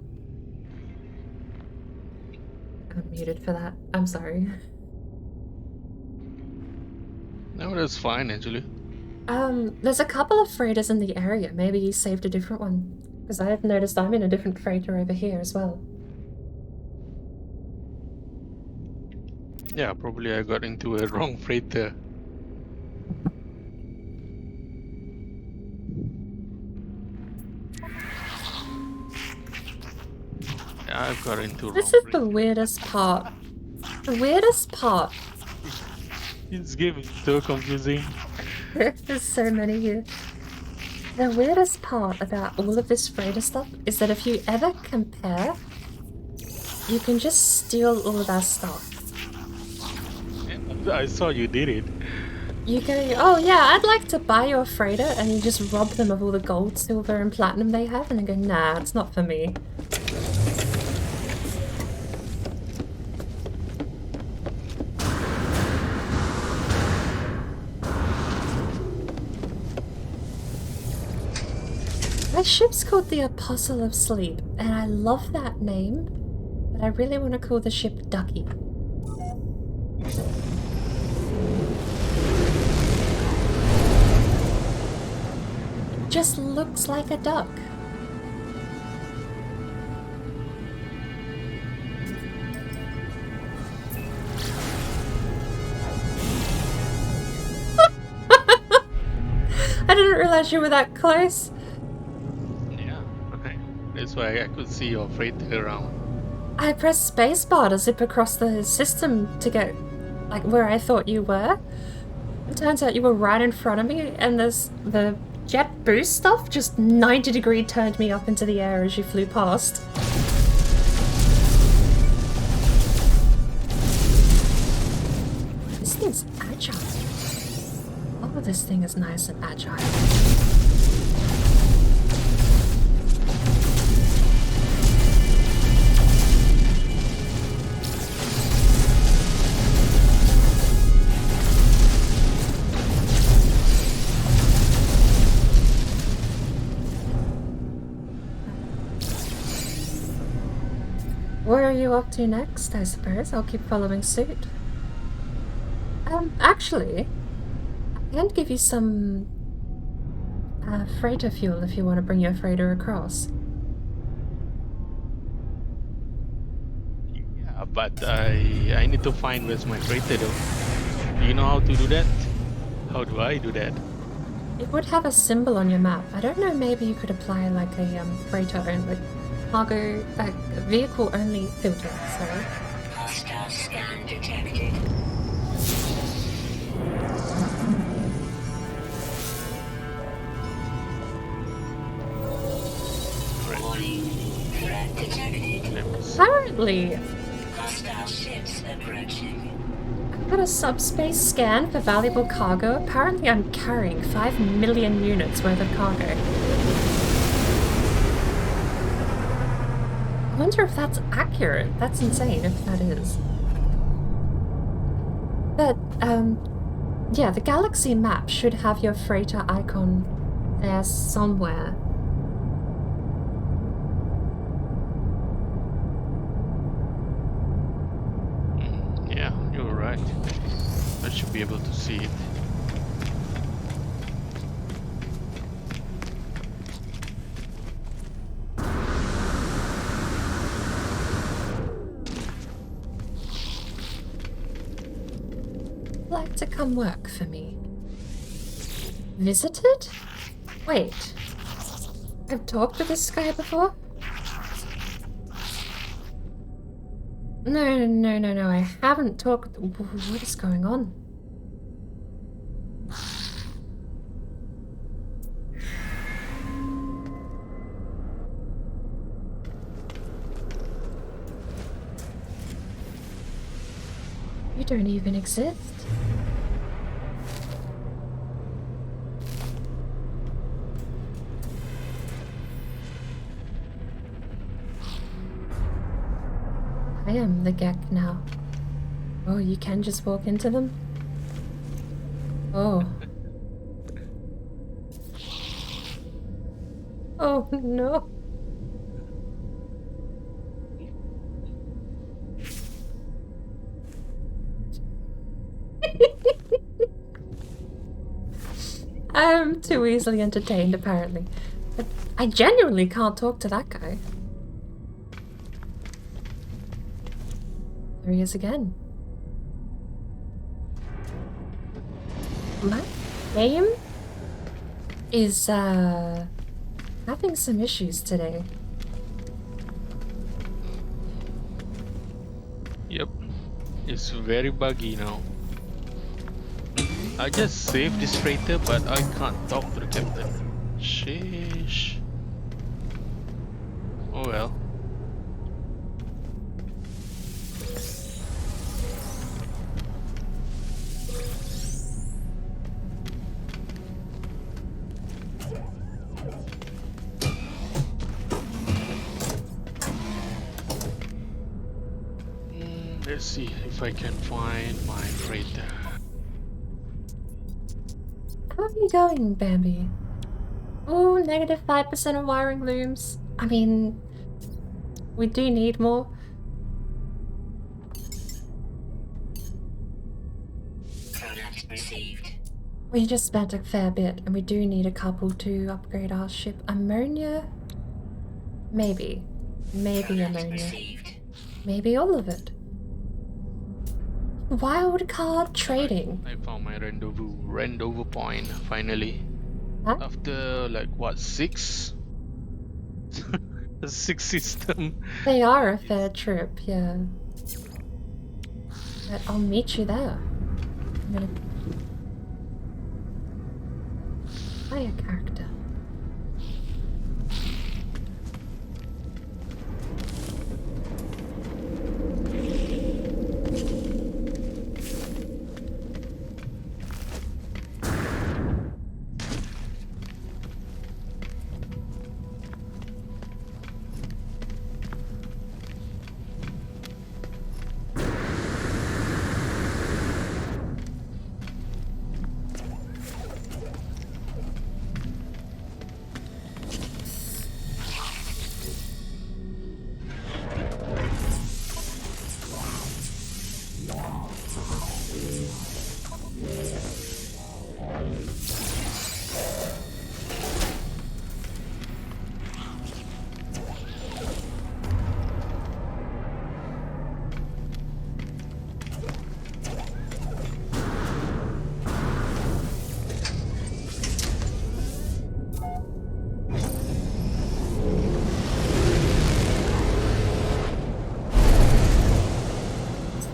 I'm muted for that. I'm sorry. No, that's fine actually. There's a couple of freighters in the area. Maybe you saved a different one. Because I've noticed I'm in a different freighter over here as well. Yeah, probably I got into a wrong freighter. Yeah, I've got into wrong This is freighter. the weirdest part. The weirdest part. This game is so confusing. There's so many here. The weirdest part about all of this freighter stuff is that if you ever compare, you can just steal all of our stuff. I saw you did it. You go, oh yeah, I'd like to buy your freighter, and you just rob them of all the gold, silver, and platinum they have, and then go, nah, it's not for me. My ship's called the Apostle of Sleep, and I love that name, but I really want to call the ship Ducky. Just looks like a duck. I didn't realize you were that close. Yeah, okay. That's why I could see your freighter around. I pressed spacebar to zip across the system to get, like, where I thought you were. It turns out you were right in front of me, and the jet boost stuff just 90-degree turned me up into the air as you flew past. This thing's agile. Oh, this thing is nice and agile. Where are you up to next, I suppose? I'll keep following suit. Actually, I can give you some freighter fuel if you want to bring your freighter across. Yeah, but I need to find where's my freighter though. Do you know how to do that? How do I do that? It would have a symbol on your map. I don't know, maybe you could apply like a freighter only, cargo, vehicle only filter, sorry. Hostile scan detected. Warning. Threat detected. Let me see. Apparently, Hostile ships approaching. I've got a subspace scan for valuable cargo. Apparently I'm carrying 5 million units worth of cargo. I wonder if that's accurate. That's insane if that is. But, yeah, the galaxy map should have your freighter icon there somewhere. Yeah, you're right. I should be able to see it. Like to come work for me. Visited? Wait. I've talked to this guy before? No, I haven't talked. What is going on? You don't even exist. I am the Gek now. Oh, you can just walk into them? Oh. Oh no. I'm too easily entertained, apparently. But I genuinely can't talk to that guy. There he is again. My game is, having some issues today. Yep. It's very buggy now. I just saved this freighter, but I can't talk to the captain. Sheesh. Oh well. Let's see if I can find my freighter. How are you going, Bambi? Oh, negative 5% of wiring looms. I mean, we do need more. Product received. We just spent a fair bit, and we do need a couple to upgrade our ship. Ammonia? Maybe. Maybe Product ammonia. received. Maybe all of it. Wildcard trading. I found my rendezvous point finally. Huh? After like what, 6? A 6 system. They are a fair trip, yeah. But I'll meet you there. I'm gonna play a character.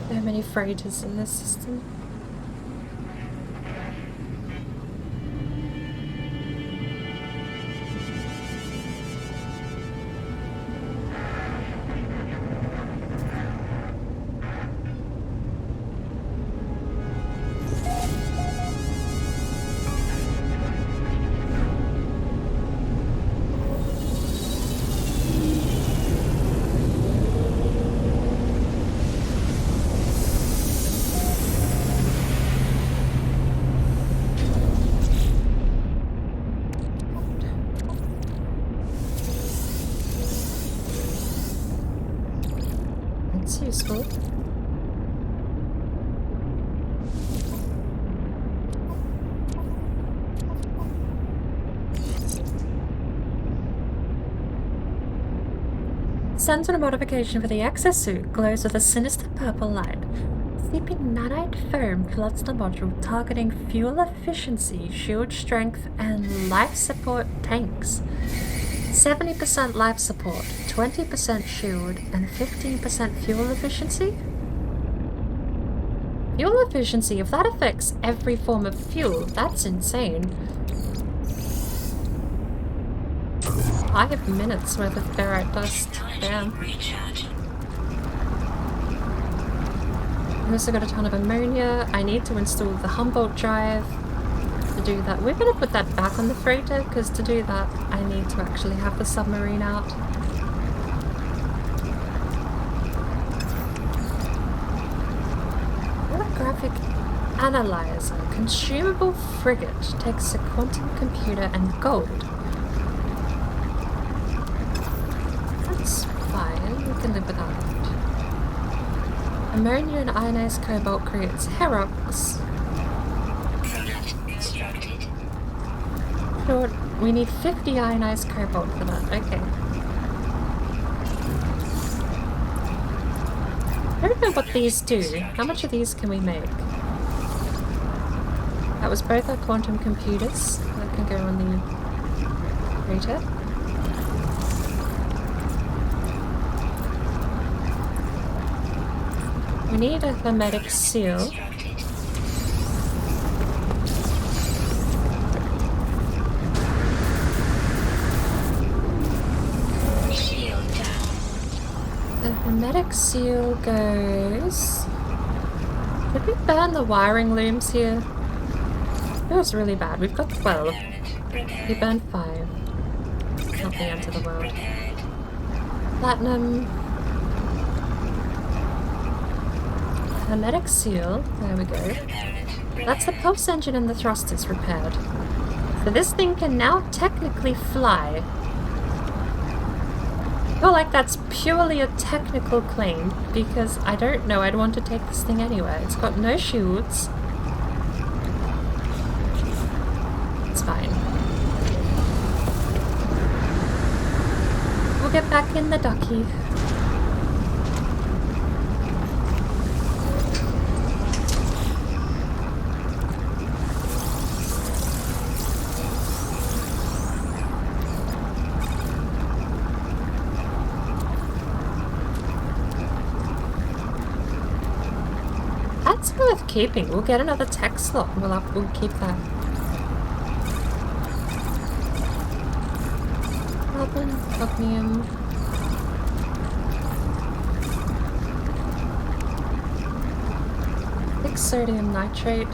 So many freighters in this system. That's useful. Sentinel modification for the access suit glows with a sinister purple light. Sleeping nanite foam floods the module, targeting fuel efficiency, shield strength, and life support tanks. 70% life support, 20% shield, and 15% fuel efficiency? Fuel efficiency, if that affects every form of fuel, that's insane. 5 minutes worth of ferrite dust. Damn. I've also got a ton of ammonia. I need to install the Humboldt drive to do that. We're going to put that back on the freighter, because to do that I need to actually have the submarine out. Holographic analyzer. Consumable frigate. Takes a quantum computer and gold. That's fine. We can live without that. Ammonia and ionized cobalt creates Herox. Sure, we need 50 ionized cobalt for that. Okay. I don't know what these do. How much of these can we make? That was both our quantum computers. That can go on the freighter. We need a hermetic seal. The hermetic seal goes... Did we burn the wiring looms here? It was really bad. We've got 12. We burned 5. Not the end of the world. Platinum. Hermetic seal. There we go. That's the pulse engine and the thrusters repaired. So this thing can now technically fly. I feel like that's purely a technical claim, because I don't know, I'd want to take this thing anywhere. It's got no shields. It's fine. We'll get back in the ducky. That's worth keeping. We'll get another tech slot and we'll keep that. Carbon, cadmium. Thick sodium nitrate.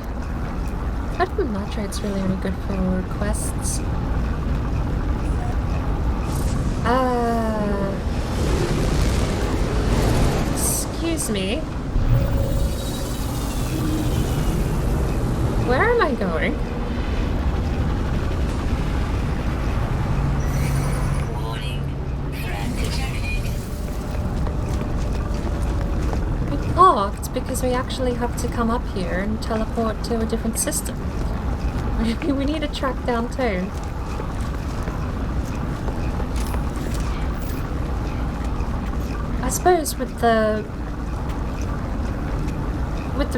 Sodium nitrate's really only good for quests. Excuse me. Where am I going? Warning. Threat detected. We parked because we actually have to come up here and teleport to a different system. We need to track down Tone. I suppose with the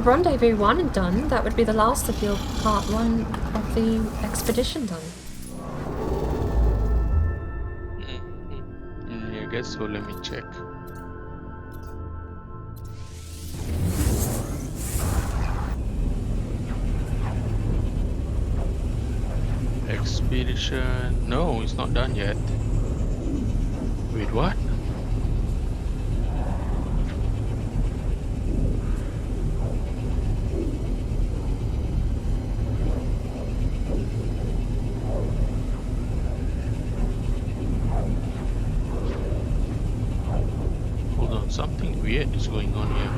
rendezvous 1 done, that would be the last of your part 1 of the expedition done. I guess so. Let me check. Expedition. No, it's not done yet. Wait, what? Something weird is going on here.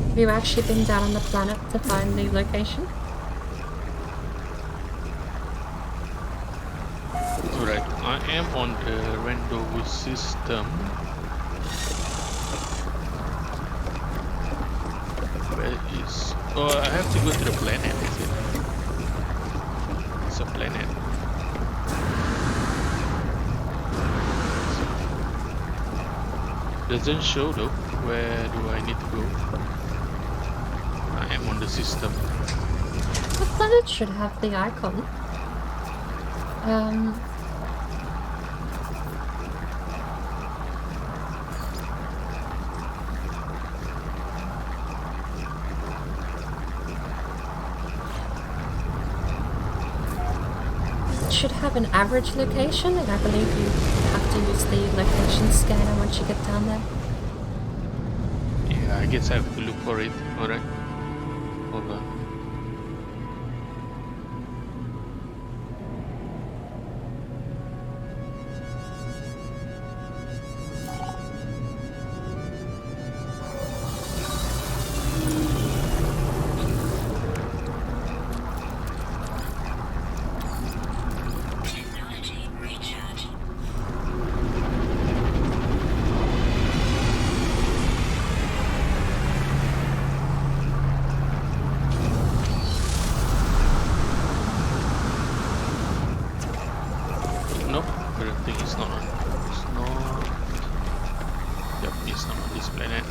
Have you actually been down on the planet to find the location? Alright, I am on the rendezvous system. Where is... Oh, I have to go to the planet, is it? It's a planet. Doesn't show though. Where do I need to go? I am on the system. The planet should have the icon. should have an average location, and I believe you have to use the location scanner once you get down there. Yeah, I guess I have to look for it. Alright. Hold on. Technology recharge. Nope, the thing is not on. It's not. Yep, it's not on this planet.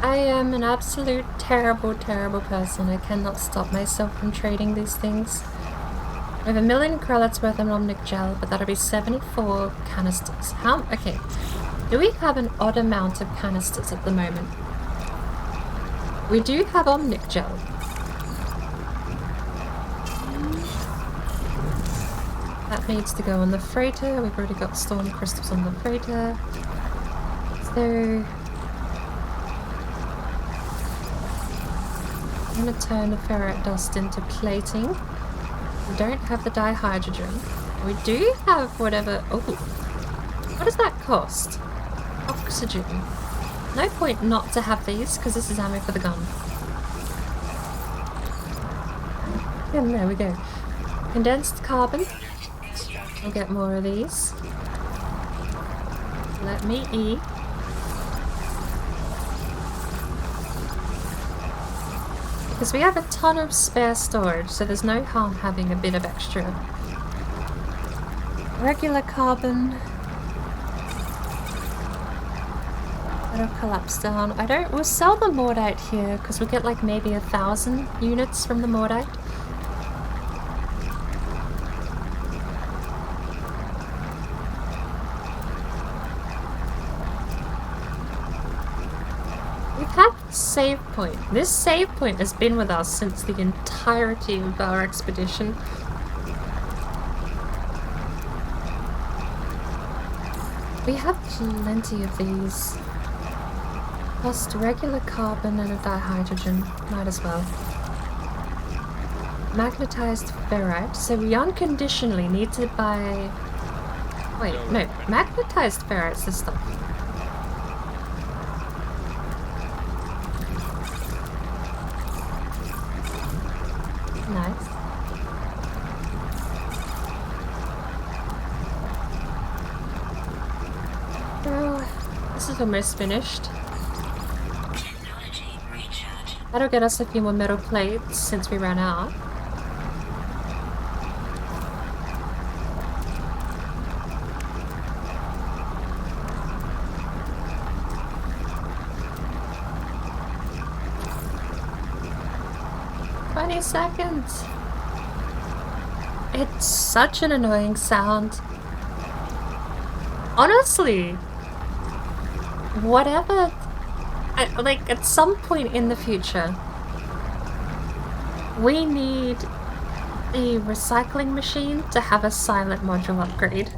I am an absolute terrible, terrible person. I cannot stop myself from trading these things. I have 1 million credits worth of Omnic Gel, but that'll be 74 canisters. How? Okay. Do we have an odd amount of canisters at the moment? We do have Omnic Gel. That needs to go on the freighter. We've already got storm crystals on the freighter. So I'm going to turn the ferrite dust into plating. We don't have the dihydrogen. We do have whatever... Oh, what does that cost? Oxygen. No point not to have these, because this is ammo for the gun. And there we go. Condensed carbon. We'll get more of these. Let me eat. Because we have a ton of spare storage, so there's no harm having a bit of extra. Regular carbon. That'll collapse down. We'll sell the Mordite here, because we'll get like maybe 1,000 units from the Mordite. Save point. This save point has been with us since the entirety of our expedition. We have plenty of these. Plus regular carbon and a dihydrogen. Might as well. Magnetized ferrite. So we unconditionally need to buy... Wait, no. Magnetized ferrite's this stuff. Nice. Oh, this is almost finished. That'll get us a few more metal plates since we ran out. Seconds. It's such an annoying sound. Honestly, whatever, like at some point in the future, we need the recycling machine to have a silent module upgrade.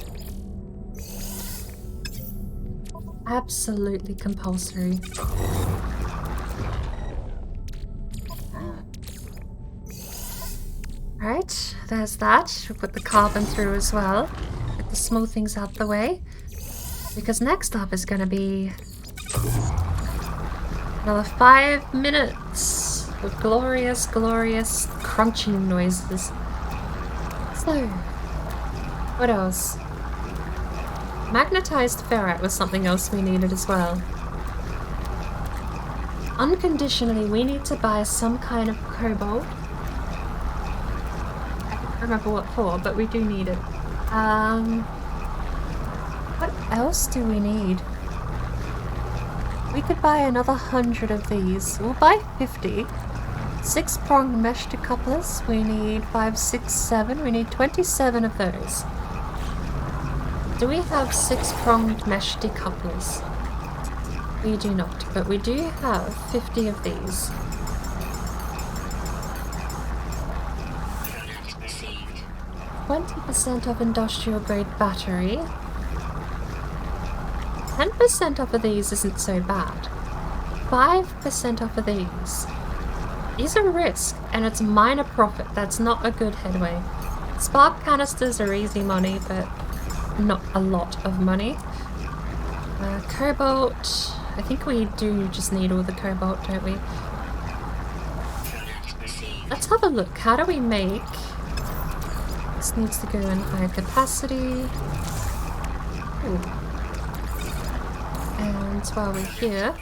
Absolutely compulsory. Right, there's that. We'll put the carbon through as well. Get the small things out the way. Because next up is going to be another 5 minutes of glorious, glorious crunching noises. So, what else? Magnetized ferrite was something else we needed as well. Unconditionally, we need to buy some kind of cobalt. I don't remember what for, but we do need it. What else do we need? We could buy another 100 of these. We'll buy 50. 6-pronged mesh decouplers. We need 5, 6, 7. We need 27 of those. Do we have 6-pronged mesh decouplers? We do not, but we do have 50 of these. Product received. 20% of industrial grade battery. 10% off of these isn't so bad. 5% off of these. These are risk, and it's minor profit. That's not a good headway. Spark canisters are easy money, but not a lot of money. Cobalt. I think we do just need all the cobalt, don't we? Product received. Let's have a look. How do we make... This needs to go in higher capacity. Ooh. And while we're here...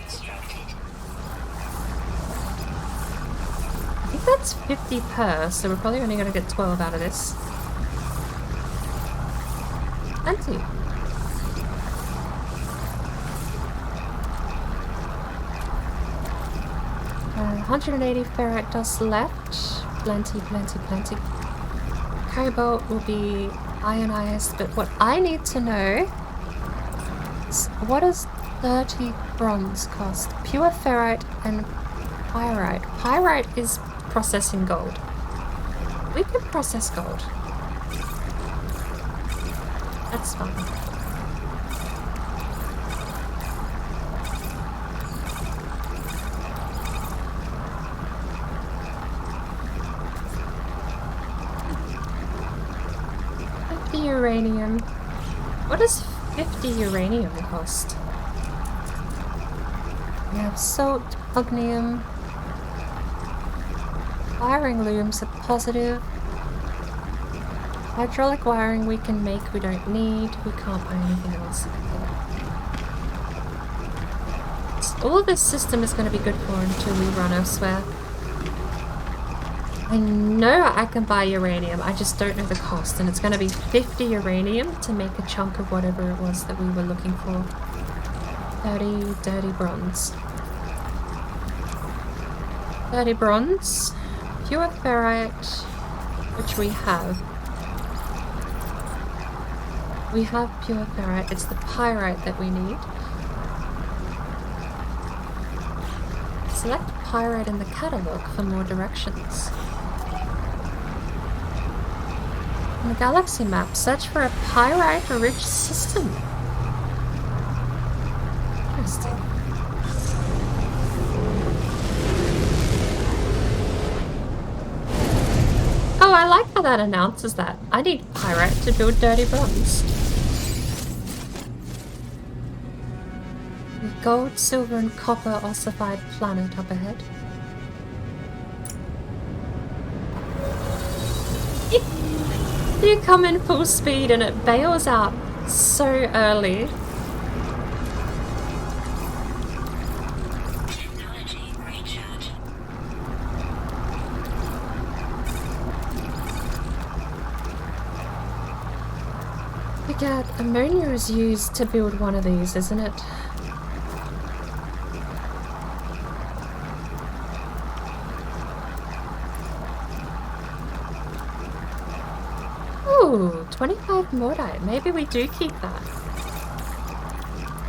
I think that's 50 per, so we're probably only going to get 12 out of this. Plenty. 180 ferrite dust left. Plenty, plenty, plenty. Cobalt will be ionized, but what I need to know is what does 30 bronze cost? Pure ferrite and pyrite. Pyrite is processing gold. We can process gold. That's fine. Uranium. What does 50 uranium cost? We have salt, ognium. Wiring looms are positive. Hydraulic wiring we can make, we don't need. We can't buy anything else. All of this system is going to be good for until we run elsewhere. I know I can buy uranium, I just don't know the cost, and it's going to be 50 uranium to make a chunk of whatever it was that we were looking for. 30 dirty bronze. 30 bronze. Pure ferrite, which we have. We have pure ferrite, it's the pyrite that we need. Select pyrite in the catalog for more directions. On the galaxy map, search for a pyrite-rich system. Interesting. Oh, I like how that announces that. I need pyrite to build dirty bronze. With gold, silver, and copper ossified planet up ahead. You come in full speed and it bails out so early. Technology recharge. Forget, ammonia is used to build one of these, isn't it? Ooh, 25 mordite. Maybe we do keep that.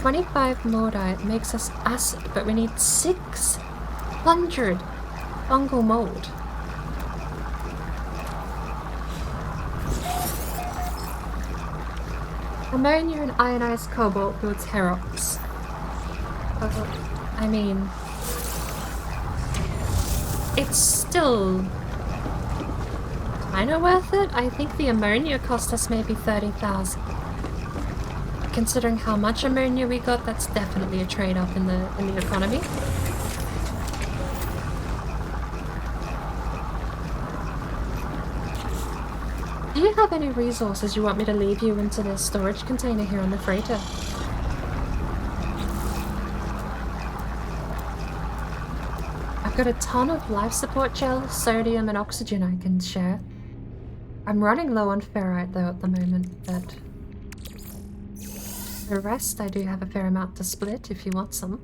25 mordite makes us acid, but we need 600 fungal mold. Ammonia and ionized cobalt builds Herox. I mean, it's still kind of worth it. I think the ammonia cost us maybe 30,000. Considering how much ammonia we got, that's definitely a trade-off in the economy. Do you have any resources you want me to leave you into the storage container here on the freighter? I've got a ton of life support gel, sodium, and oxygen I can share. I'm running low on ferrite though at the moment, but the rest I do have a fair amount to split if you want some.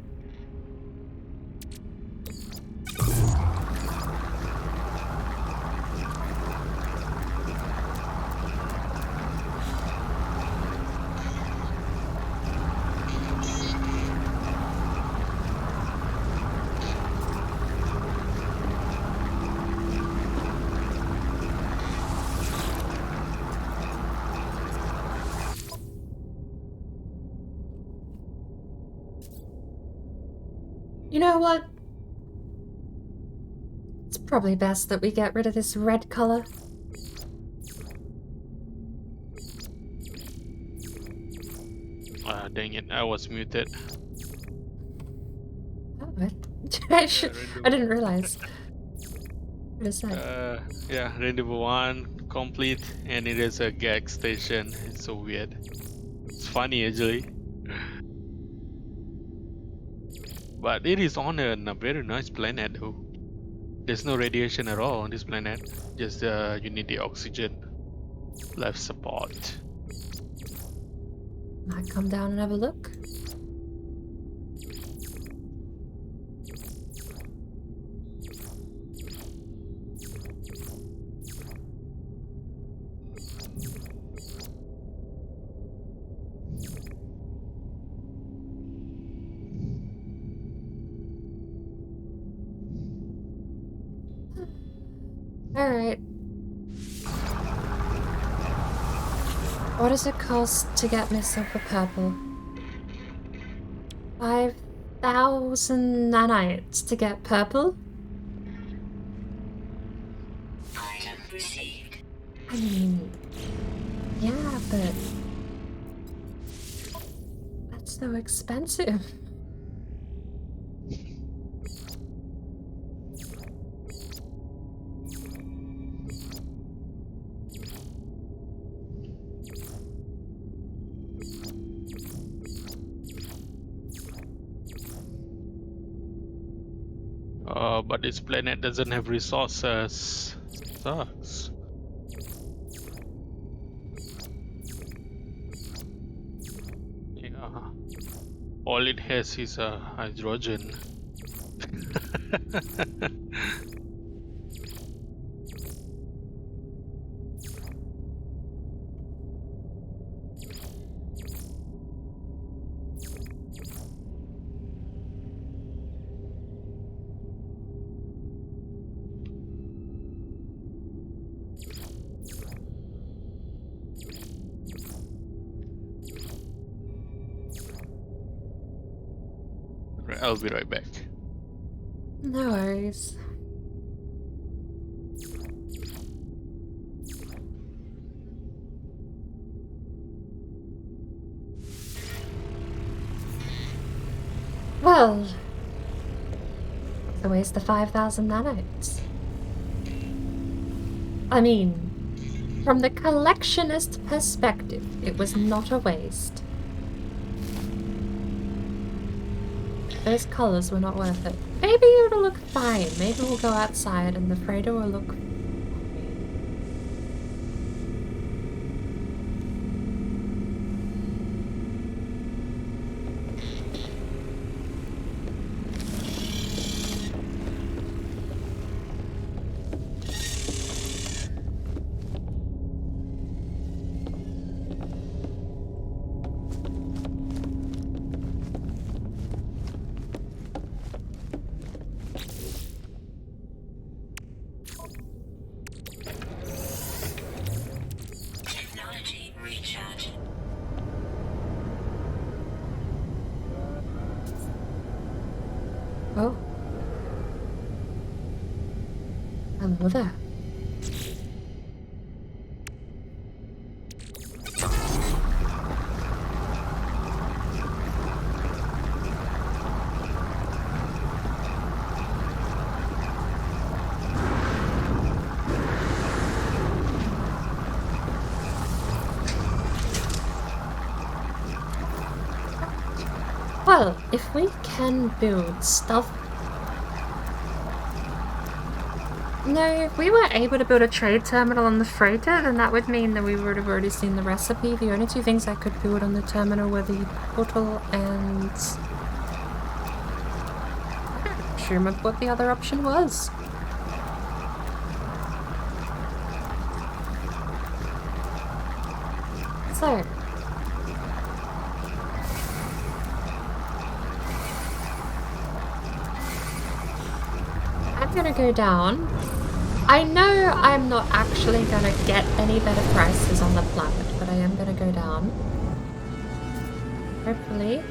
You know what? It's probably best that we get rid of this red color. Dang it, I was muted. Oh, I didn't realize. What is that? Yeah, rendezvous 1 complete, and it is a gag station. It's so weird. It's funny actually. But it is on a very nice planet though. There's no radiation at all on this planet. Just you need the oxygen. Life support. Might come down and have a look. Alright. What does it cost to get me silver purple? 5,000 nanites to get purple? Item received. I mean, yeah, but that's so expensive. But this planet doesn't have resources. Sucks. Yeah. All it has is hydrogen. I'll be right back. No worries. Well, so where's the 5,000 nanites? I mean, from the collectionist perspective, it was not a waste. Those colors were not worth it. Maybe it'll look fine. Maybe we'll go outside and the freighter will look... Technology recharge. Oh. Hello there. Well, if we can build stuff No, if we were able to build a trade terminal on the freighter, then that would mean that we would have already seen the recipe. The only two things I could build on the terminal were the portal and... I don't actually remember what the other option was. So... I'm gonna go down. I know I'm not actually gonna get any better prices on the planet, but I am gonna go down. Hopefully.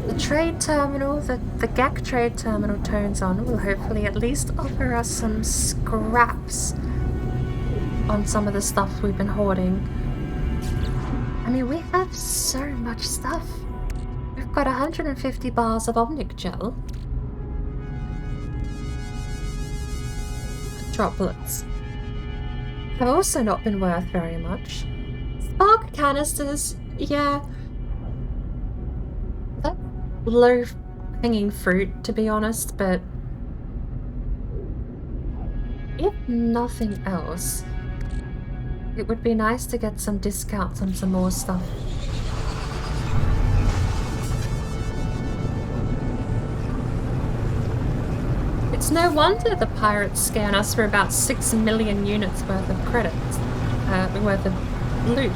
The trade terminal, the GAC trade terminal turns on will hopefully at least offer us some scraps on some of the stuff we've been hoarding. I mean, we have so much stuff. We've got 150 bars of Omnic gel. Droplets have also not been worth very much. Spark canisters, yeah. That's low-hanging fruit, to be honest, but if nothing else, it would be nice to get some discounts on some more stuff. It's no wonder the pirates scan us for about 6 million units worth of credits, worth of loot.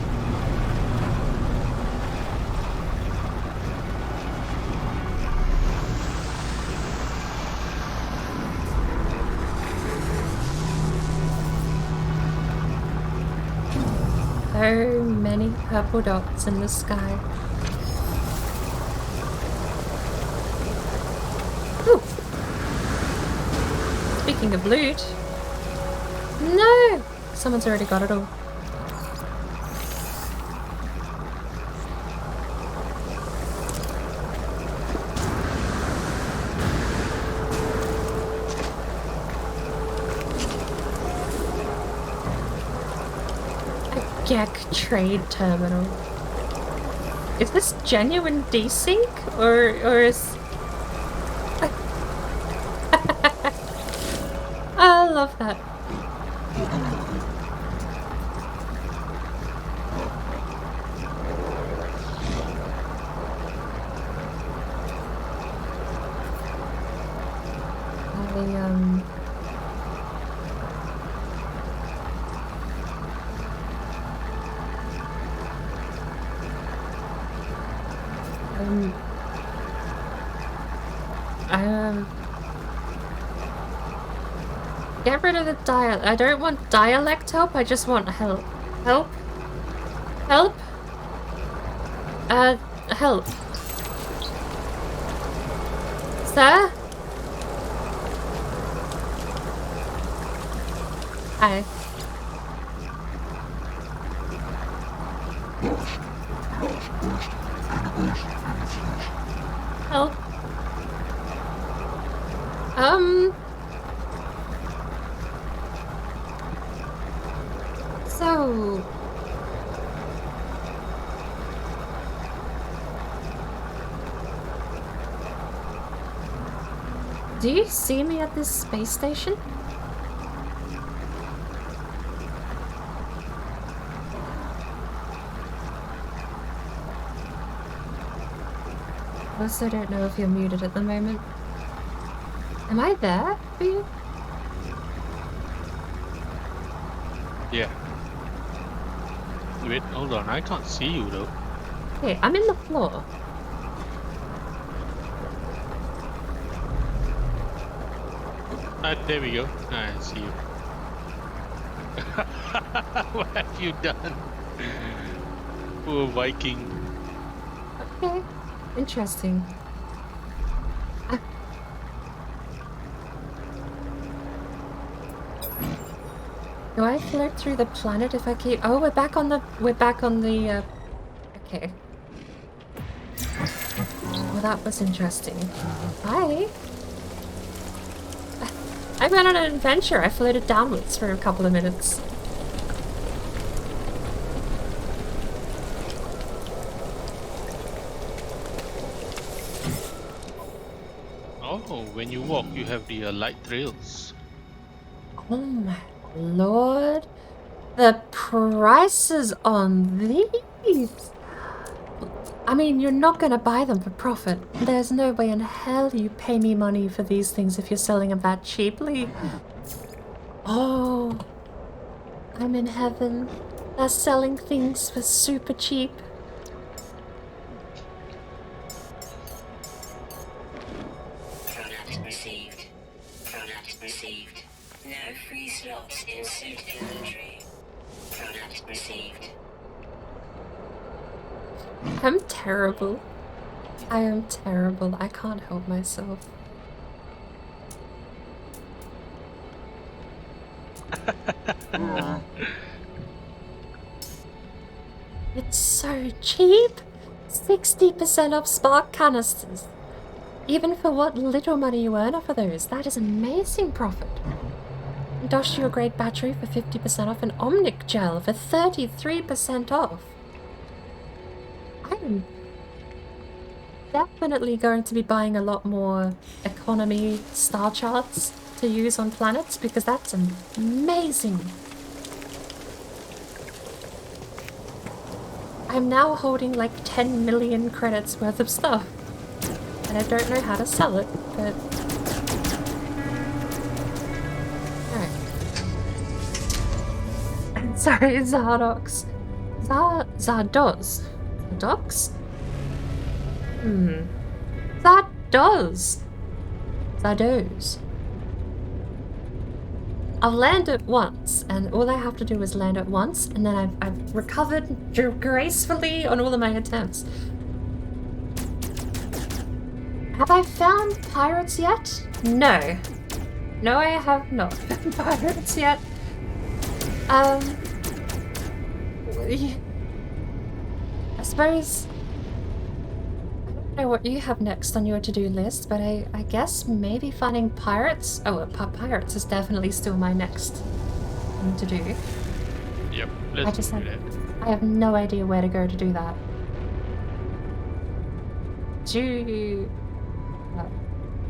So many purple dots in the sky. Ooh. Speaking of loot... No! Someone's already got it all. A GAC trade terminal. Is this genuine desync? Or is... I love that. Get rid of the dialect. I don't want dialect help, I just want help. Help? Help? Help. Sir? Hi. Help. So... Do you see me at this space station? I also don't know if you're muted at the moment. Am I there for you? Yeah. Wait, hold on. I can't see you though. Okay, I'm in the floor. There we go. I see you. What have you done? Poor Viking. Okay, interesting. Do I float through the planet if I keep... Oh, we're back on the... Okay. Well, that was interesting. Hi. I went on an adventure. I floated downwards for a couple of minutes. Oh, when you walk, you have the light trails. Oh my lord. The prices on these. I mean, you're not going to buy them for profit. There's no way in hell you pay me money for these things if you're selling them that cheaply. Oh, I'm in heaven. They're selling things for super cheap. Product received. Product received. No free slots in suit inventory. Product received. I'm terrible. I am terrible. I can't help myself. It's so cheap. 60% off spark canisters. Even for what little money you earn off of those, that is amazing profit. Industrial grade battery for 50% off and Omnic gel for 33% off. I'm definitely going to be buying a lot more economy star charts to use on planets because that's amazing. I'm now holding like 10 million credits worth of stuff. And I don't know how to sell it, but... Alright. Sorry, Zardox. Zardoz? Zardox? Zardoz. Zardoz. I'll land it once, and all I have to do is land it once, and then I've recovered gracefully on all of my attempts. Have I found pirates yet? No. No, I have not found pirates yet. I suppose... I don't know what you have next on your to-do list, but I guess maybe finding pirates... Oh, well, pirates is definitely still my next thing to do. Yep, let's do that. I have no idea where to go to do that.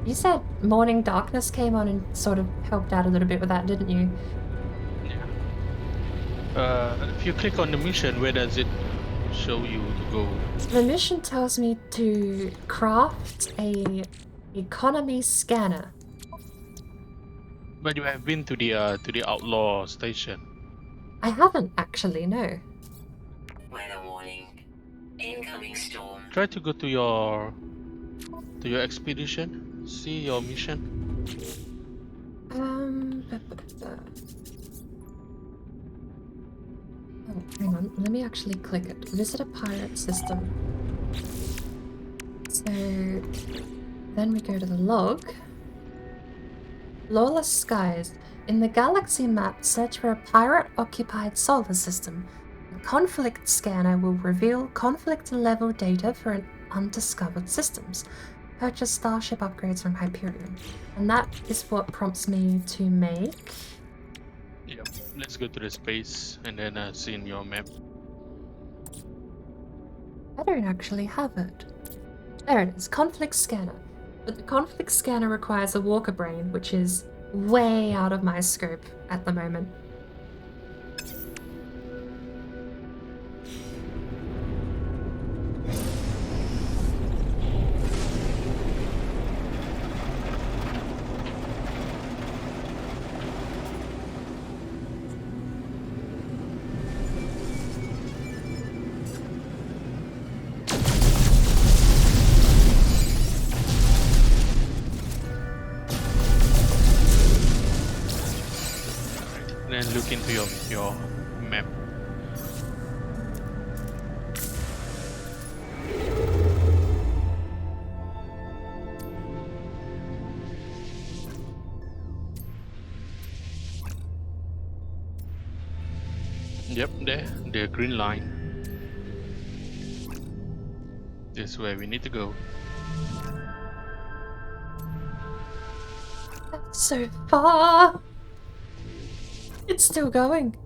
You said Morning Darkness came on and sort of helped out a little bit with that, didn't you? Yeah. If you click on the mission, where does it show you to go? The mission tells me to craft a economy scanner. But you have been to the outlaw station. I haven't actually, no. Weather warning. Incoming storm. Try to go to your expedition. See your mission. Oh, hang on. Let me actually click it. Visit a pirate system. So then we go to the log. Lawless skies. In the galaxy map, search for a pirate-occupied solar system. A conflict scanner will reveal conflict-level data for undiscovered systems. Purchase starship upgrades from Hyperion. And that is what prompts me to make... Yep. Let's go to the space and then see in your map. I don't actually have it. There it is, conflict scanner. But the conflict scanner requires a walker brain, which is way out of my scope at the moment. Then look into your map. Yep, there, the green line. This is where we need to go. That's so far! It's still going.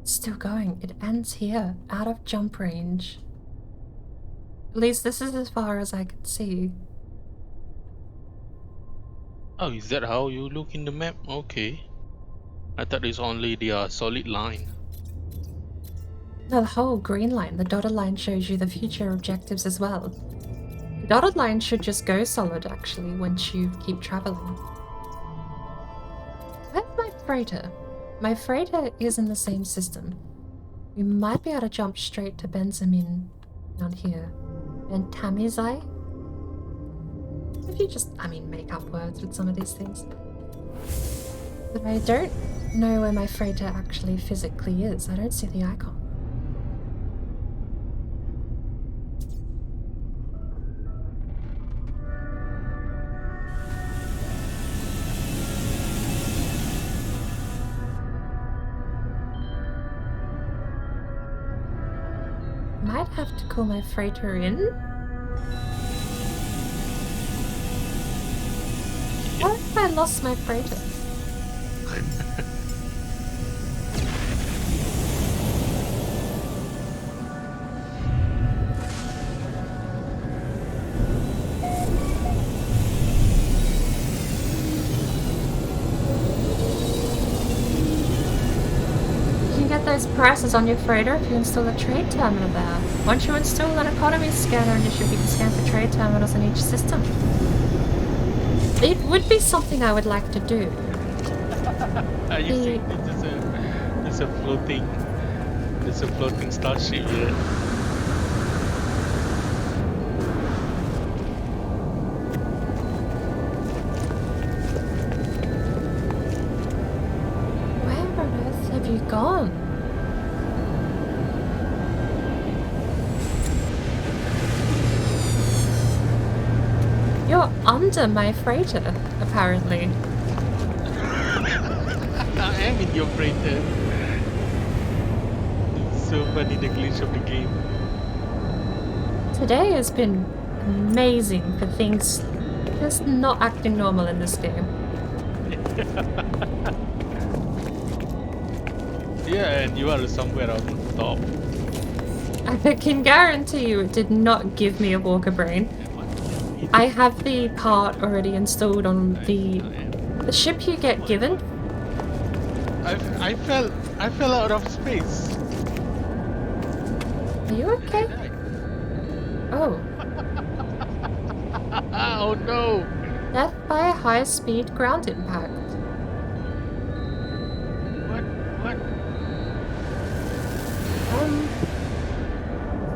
Still going. It ends here, out of jump range. At least this is as far as I can see. Oh, is that how you look in the map? Okay. I thought it's only the solid line. No, the whole green line, the dotted line shows you the future objectives as well. The dotted line should just go solid actually once you keep traveling. Where's my freighter? My freighter is in the same system. We might be able to jump straight to Benjamin down here. And Tamizai? If you just, make up words with some of these things. But I don't know where my freighter actually physically is. I don't see the icon. Might have to call my freighter in. What if I lost my freighter? Those prices on your freighter if you install a trade terminal there. Once you install an economy scanner initially, you can scan for trade terminals in each system. It would be something I would like to do. Are you seeing there's a floating starship here? Where on earth have you gone? You're under my freighter, apparently. I am in your freighter. It's so funny, the glitch of the game. Today has been amazing for things just not acting normal in this game. Yeah, and you are somewhere on top. I can guarantee you it did not give me a Walker brain. I have the part already installed on the ship you get given. I fell out of space. Are you okay? Oh. Oh no! Death by a high-speed ground impact. What?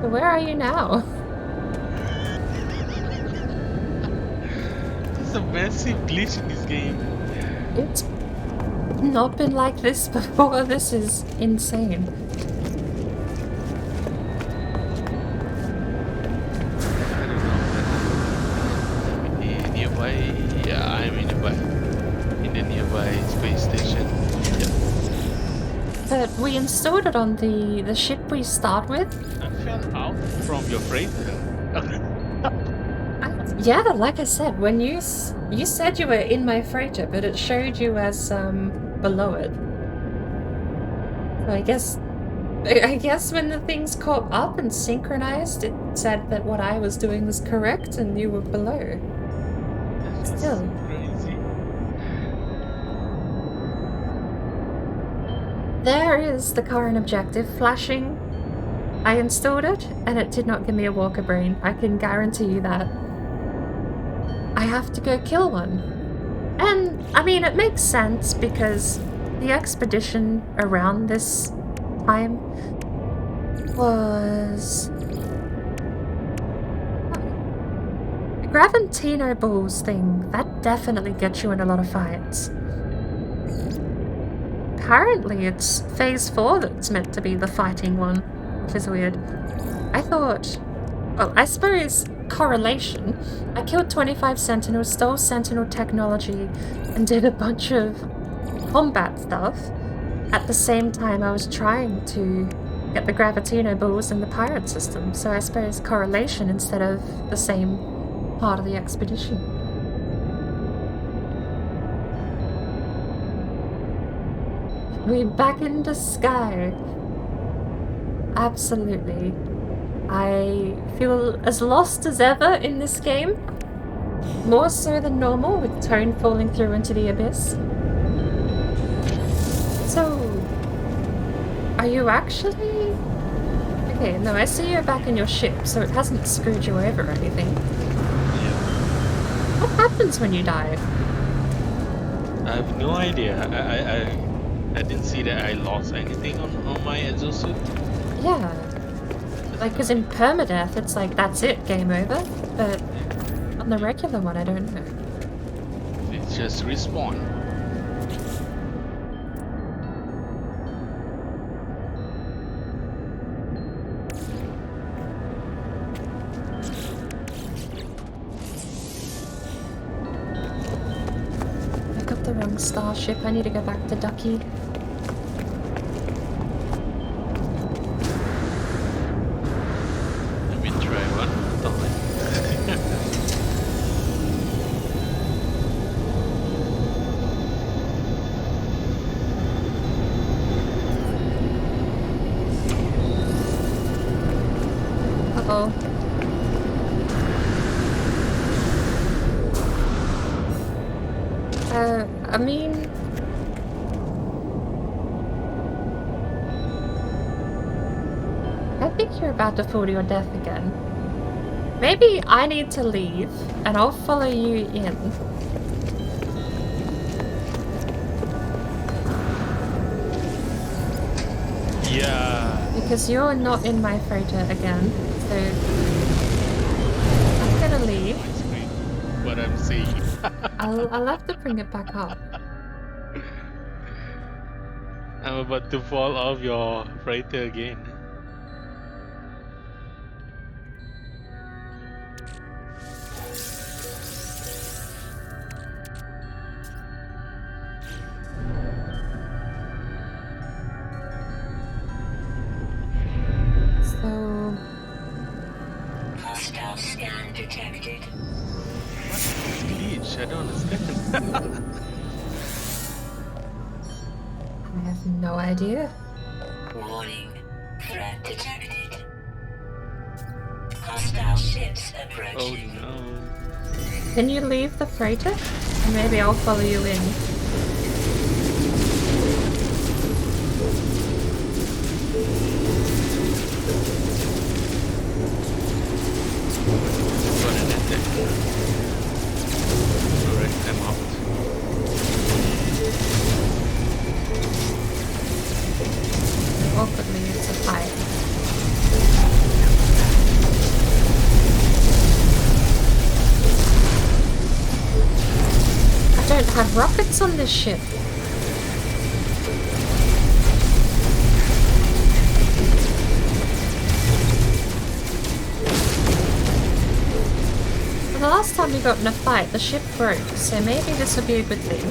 So where are you now? There's a massive glitch in this game. It's not been like this before. This is insane. In the nearby space station. Yeah. But we installed it on the ship we start with. I fell out from your freighter. Yeah, like I said, when you said you were in my freighter, but it showed you as below it. So I guess when the things caught up and synchronized, it said that what I was doing was correct and you were below. Still. Crazy. There is the current objective flashing. I installed it and it did not give me a Walker brain. I can guarantee you that. I have to go kill one. And, it makes sense because the expedition around this time was... The Gravantino Balls thing, that definitely gets you in a lot of fights. Apparently it's Phase 4 that's meant to be the fighting one, which is weird. I thought... Well, I suppose correlation. I killed 25 Sentinels, stole Sentinel technology, and did a bunch of combat stuff. At the same time, I was trying to get the Gravitino Balls in the pirate system, so I suppose correlation instead of the same part of the expedition. We're back in the sky. Absolutely. I feel as lost as ever in this game. More so than normal, with Tone falling through into the abyss. So, are you actually... Okay, no, I see you're back in your ship, so it hasn't screwed you over or anything. Yeah. What happens when you die? I have no idea. I didn't see that I lost anything on my exosuit. Yeah. Like, because in permadeath, it's like, that's it, game over. But on the regular one, I don't know. It's just respawn. I got the wrong starship. I need to go back to Ducky. Let me try one more time. Uh-oh. I mean... I think you're about to fall to your death again. Maybe I need to leave, and I'll follow you in. Yeah. Because you're not in my freighter again, so... I'm gonna leave. My screen. What I'm seeing. I'll have to bring it back up. I'm about to fall off your freighter again. So... Hostile scan detected. Glitch, I don't understand. I have no idea. Warning. Threat detected. Hostile ships Oh approaching. no. Can you leave the freighter? And maybe I'll follow you in. Got an attack. Alright, I'm out. Awkwardly, it's a fight. I don't have rockets on this ship. Well, the last time we got in a fight, the ship broke, so maybe this would be a good thing.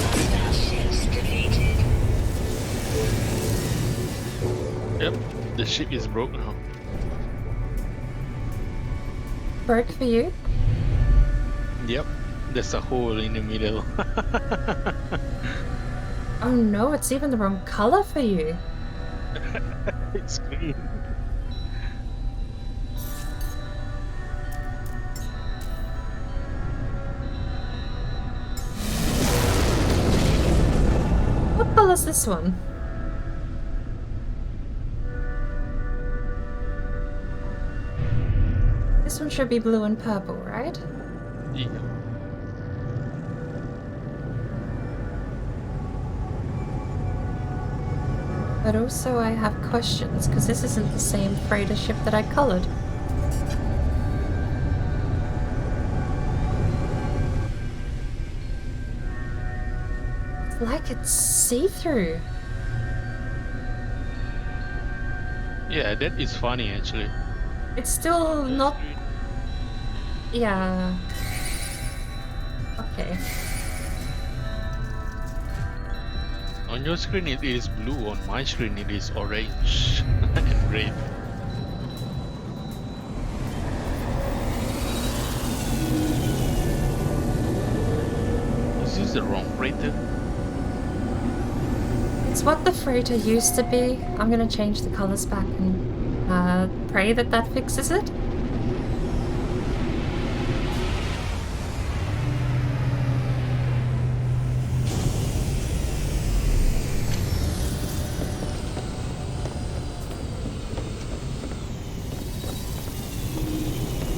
Hostile ships defeated. Yep, the ship is broke now. Broke for you? Yep, there's a hole in the middle. Oh no, it's even the wrong color for you. It's green. What color's this one? This one should be blue and purple, right? Yeah. But also I have questions, because this isn't the same freighter ship that I colored. It's like it's see-through. Yeah, that is funny actually. It's still not... Yeah... Okay. On your screen it is blue, on my screen it is orange and red. use the wrong freighter. It's what the freighter used to be. I'm gonna change the colors back and pray that that fixes it.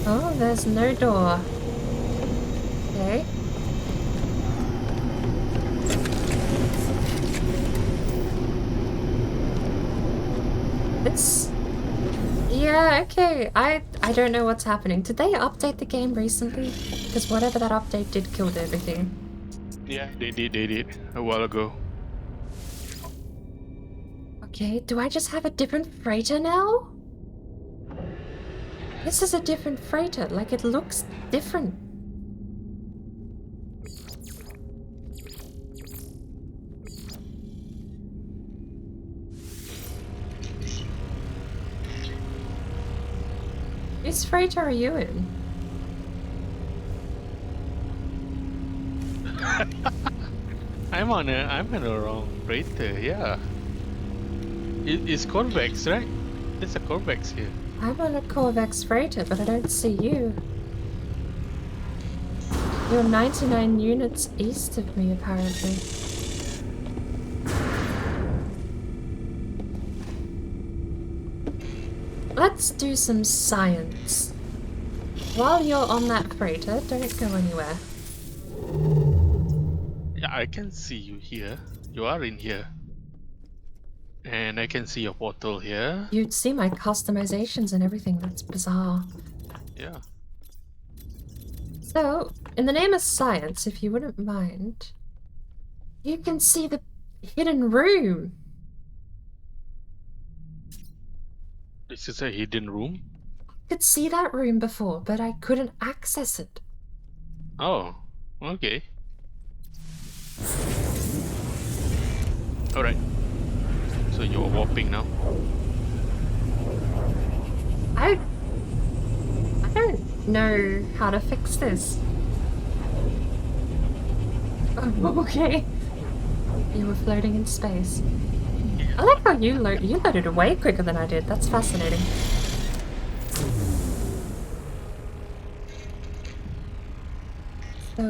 Oh, there's no door. Okay. This... Yeah, okay. I don't know what's happening. Did they update the game recently? Because whatever that update did killed everything. Yeah, they did a while ago. Okay, do I just have a different freighter now? This is a different freighter, like it looks different. Which freighter are you in? I'm on a wrong freighter, yeah. It's Corvex, right? There's a Corvex here. I'm on a Corvex freighter, but I don't see you. You're 99 units east of me, apparently. Let's do some science. While you're on that freighter, don't go anywhere. Yeah, I can see you here. You are in here. And I can see your portal here. You'd see my customizations and everything. That's bizarre. Yeah. So, in the name of science, if you wouldn't mind, you can see the hidden room. This is a hidden room. I could see that room before, but I couldn't access it. Oh, okay. Alright. So you're warping now. I don't know how to fix this. Oh, okay. You were floating in space. I like how you loaded it way quicker than I did. That's fascinating. So,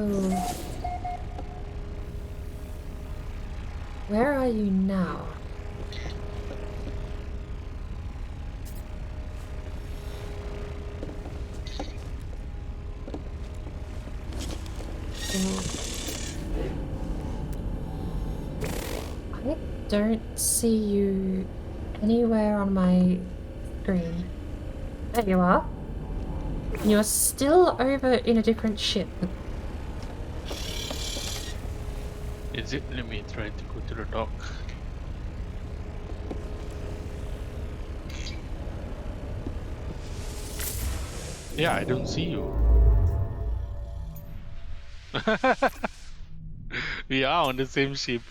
where are you now? I don't see you anywhere on my screen. There you are. You're still over in a different ship. Is it? Let me try to go to the dock. Yeah, I don't see you. We are on the same ship.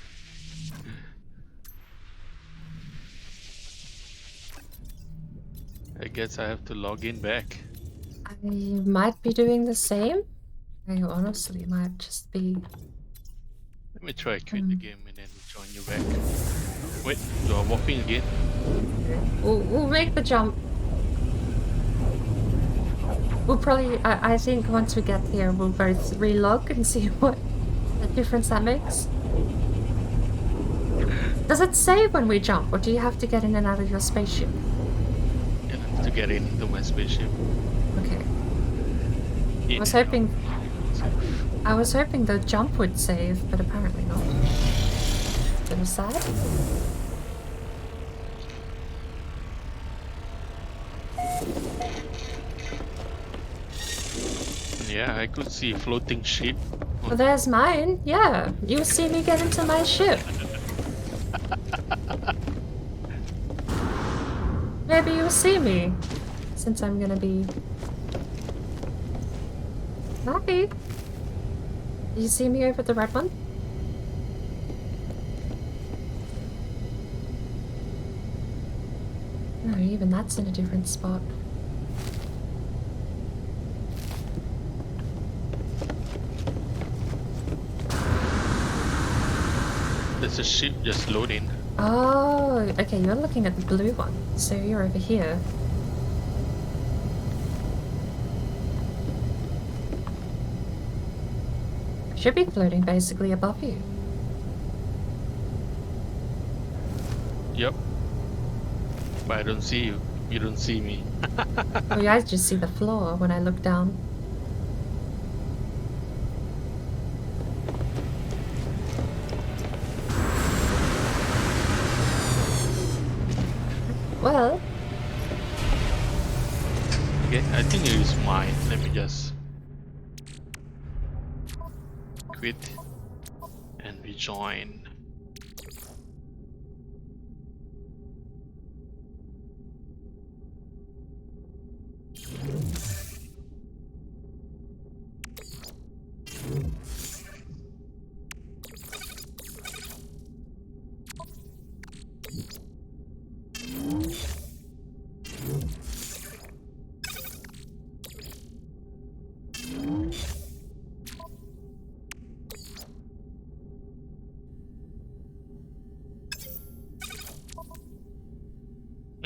I guess I have to log in back. I might be doing the same. I honestly might just be... Let me try quit the game and then join you back. Wait, you are warping again? We'll make the jump. We'll probably... I think once we get here, we'll both relog and see what difference that makes. Does it save when we jump, or do you have to get in and out of your spaceship? You have to get into my spaceship. Okay. In I was and hoping... out. I was hoping the jump would save, but apparently not. It was sad. Yeah, I could see floating ship. Well, there's mine. Yeah, you'll see me get into my ship. Maybe you'll see me, since I'm gonna be... Happy. You see me over at the red one? No, even that's in a different spot. a ship just loading. Oh, okay, you're looking at the blue one, so you're over here. Should be floating basically above you. Yep. But I don't see you. You don't see me. Oh, you guys just see the floor when I look down. Well, Okay, I think it is mine. Let me just quit and rejoin.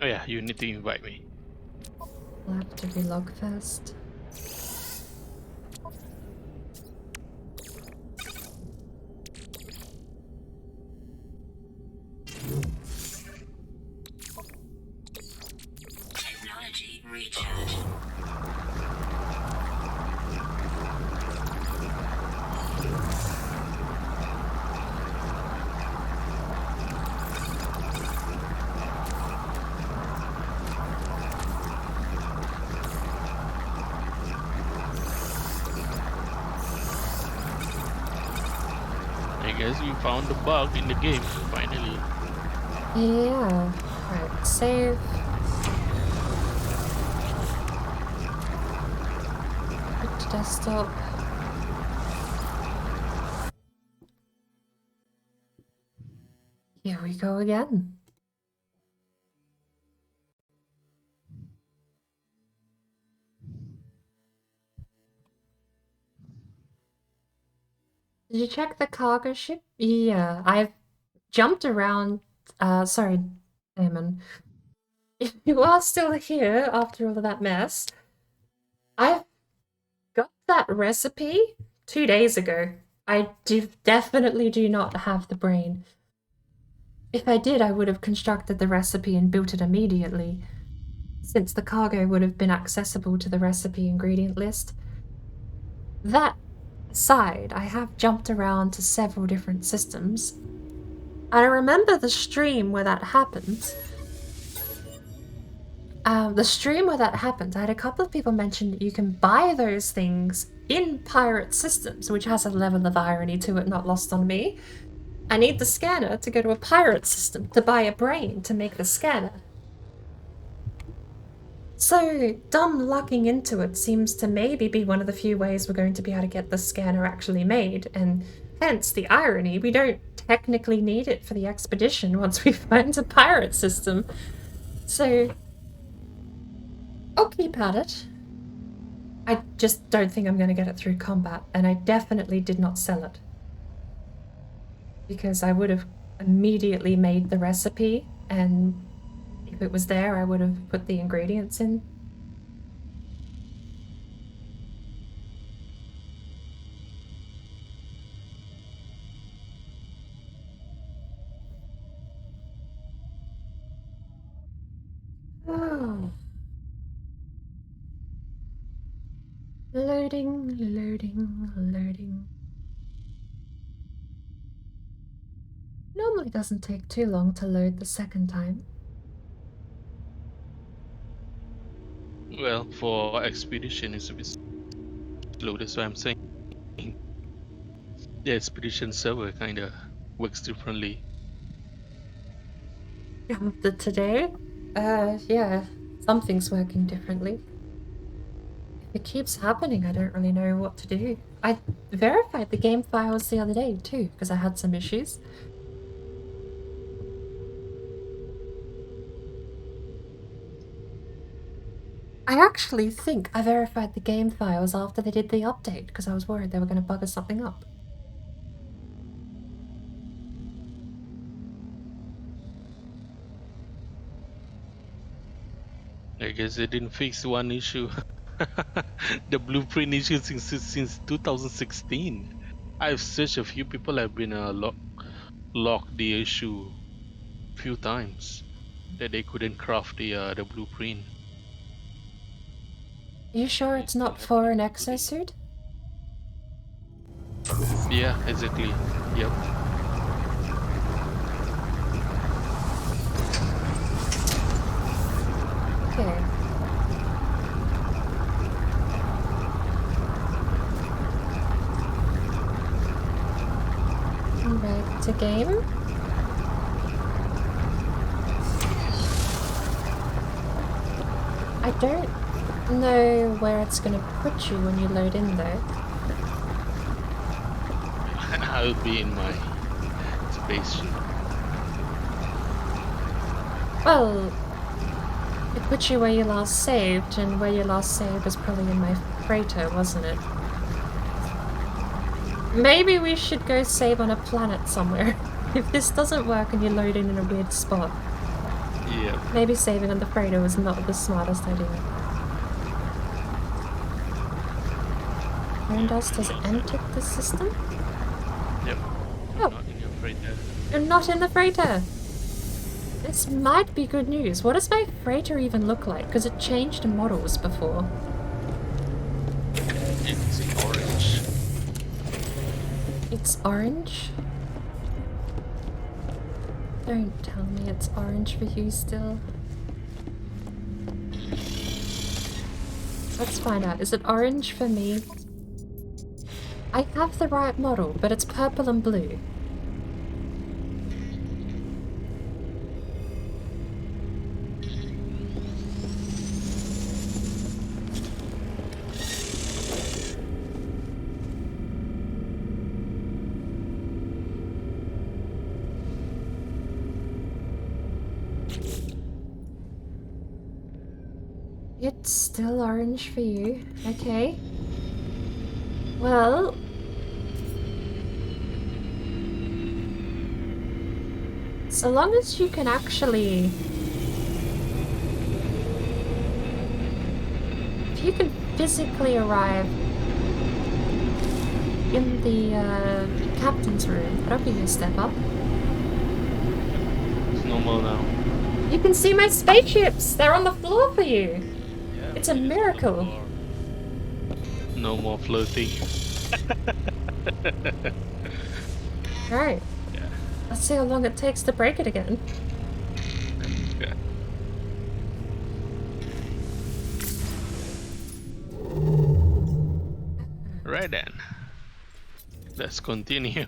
Oh yeah, you need to invite me. I'll have to relog first. Technology recharge. I guess we found the bug in the game finally. Yeah. Right, save. Put to desktop. Here we go again. Did you check the cargo ship? Yeah, I've jumped around. Sorry, Damon. If you are still here after all of that mess, I've got that recipe 2 days ago. I definitely do not have the brain. If I did, I would have constructed the recipe and built it immediately, since the cargo would have been accessible to the recipe ingredient list. That aside, I have jumped around to several different systems. And I remember the stream where that happened. I had a couple of people mention that you can buy those things in pirate systems, which has a level of irony to it not lost on me. I need the scanner to go to a pirate system to buy a brain to make the scanner. So, dumb lucking into it seems to maybe be one of the few ways we're going to be able to get the scanner actually made, and hence the irony, we don't technically need it for the expedition once we find a pirate system. So, I'll keep at it. I just don't think I'm going to get it through combat, and I definitely did not sell it. Because I would have immediately made the recipe, and if it was there, I would have put the ingredients in. Oh. Loading, loading, loading. Normally doesn't take too long to load the second time. Well, for expedition it's a bit slow, that's why I'm saying the expedition server kinda works differently. Today? Yeah, something's working differently. If it keeps happening, I don't really know what to do. I verified the game files the other day too, because I had some issues. I actually think I verified the game files after they did the update, because I was worried they were going to bugger something up. I guess they didn't fix one issue. The blueprint issue since 2016. I've searched a few people have been locked the issue few times that they couldn't craft the blueprint. Are you sure it's not for an exosuit? Yeah, exactly. Yep. Okay. Back to game. I don't know where it's gonna put you when you load in though. I'll be in my spaceship. Well, it put you where you last saved, and where you last saved was probably in my freighter, wasn't it? Maybe we should go save on a planet somewhere. If this doesn't work and you load in a weird spot. Yeah. Maybe saving on the freighter was not the smartest idea. Tonedust has entered the system? Yep. Oh. Not in your freighter. You're not in the freighter! This might be good news. What does my freighter even look like? Because it changed models before. It's orange. It's orange? Don't tell me it's orange for you still. Let's find out. Is it orange for me? I have the right model, but it's purple and blue. It's still orange for you. Okay. Well... so long as you can actually... if you can physically arrive in the captain's room, that'll be a step up. It's normal now. You can see my spaceships! They're on the floor for you! Yeah, It's a miracle! No more floating. Alright. Yeah. Let's see how long it takes to break it again. Yeah. Right then. Let's continue.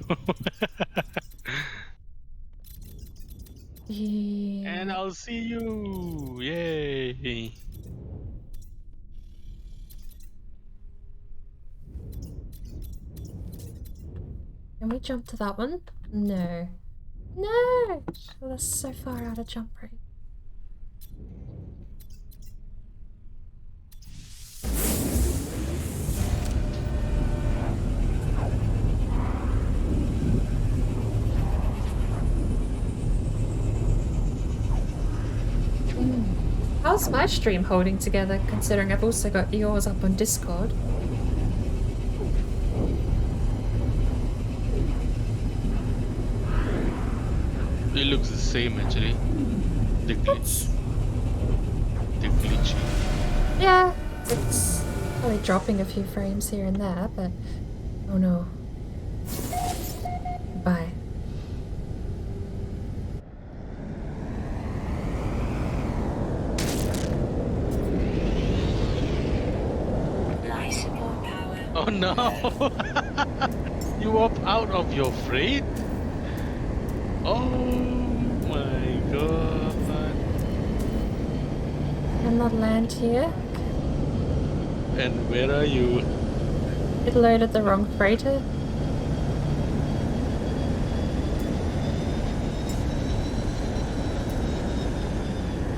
Yeah. And I'll see you. Yay. Can we jump to that one? No. No! Oh, that's so far out of jump rate. How's my stream holding together, considering I've also got yours up on Discord? It looks the same actually. The glitch. The glitch. Yeah, it's probably dropping a few frames here and there, but... oh no. Bye. Life support power. Oh no! You warp out of your freight? Oh my god. Cannot land here. And where are you? It loaded the wrong freighter.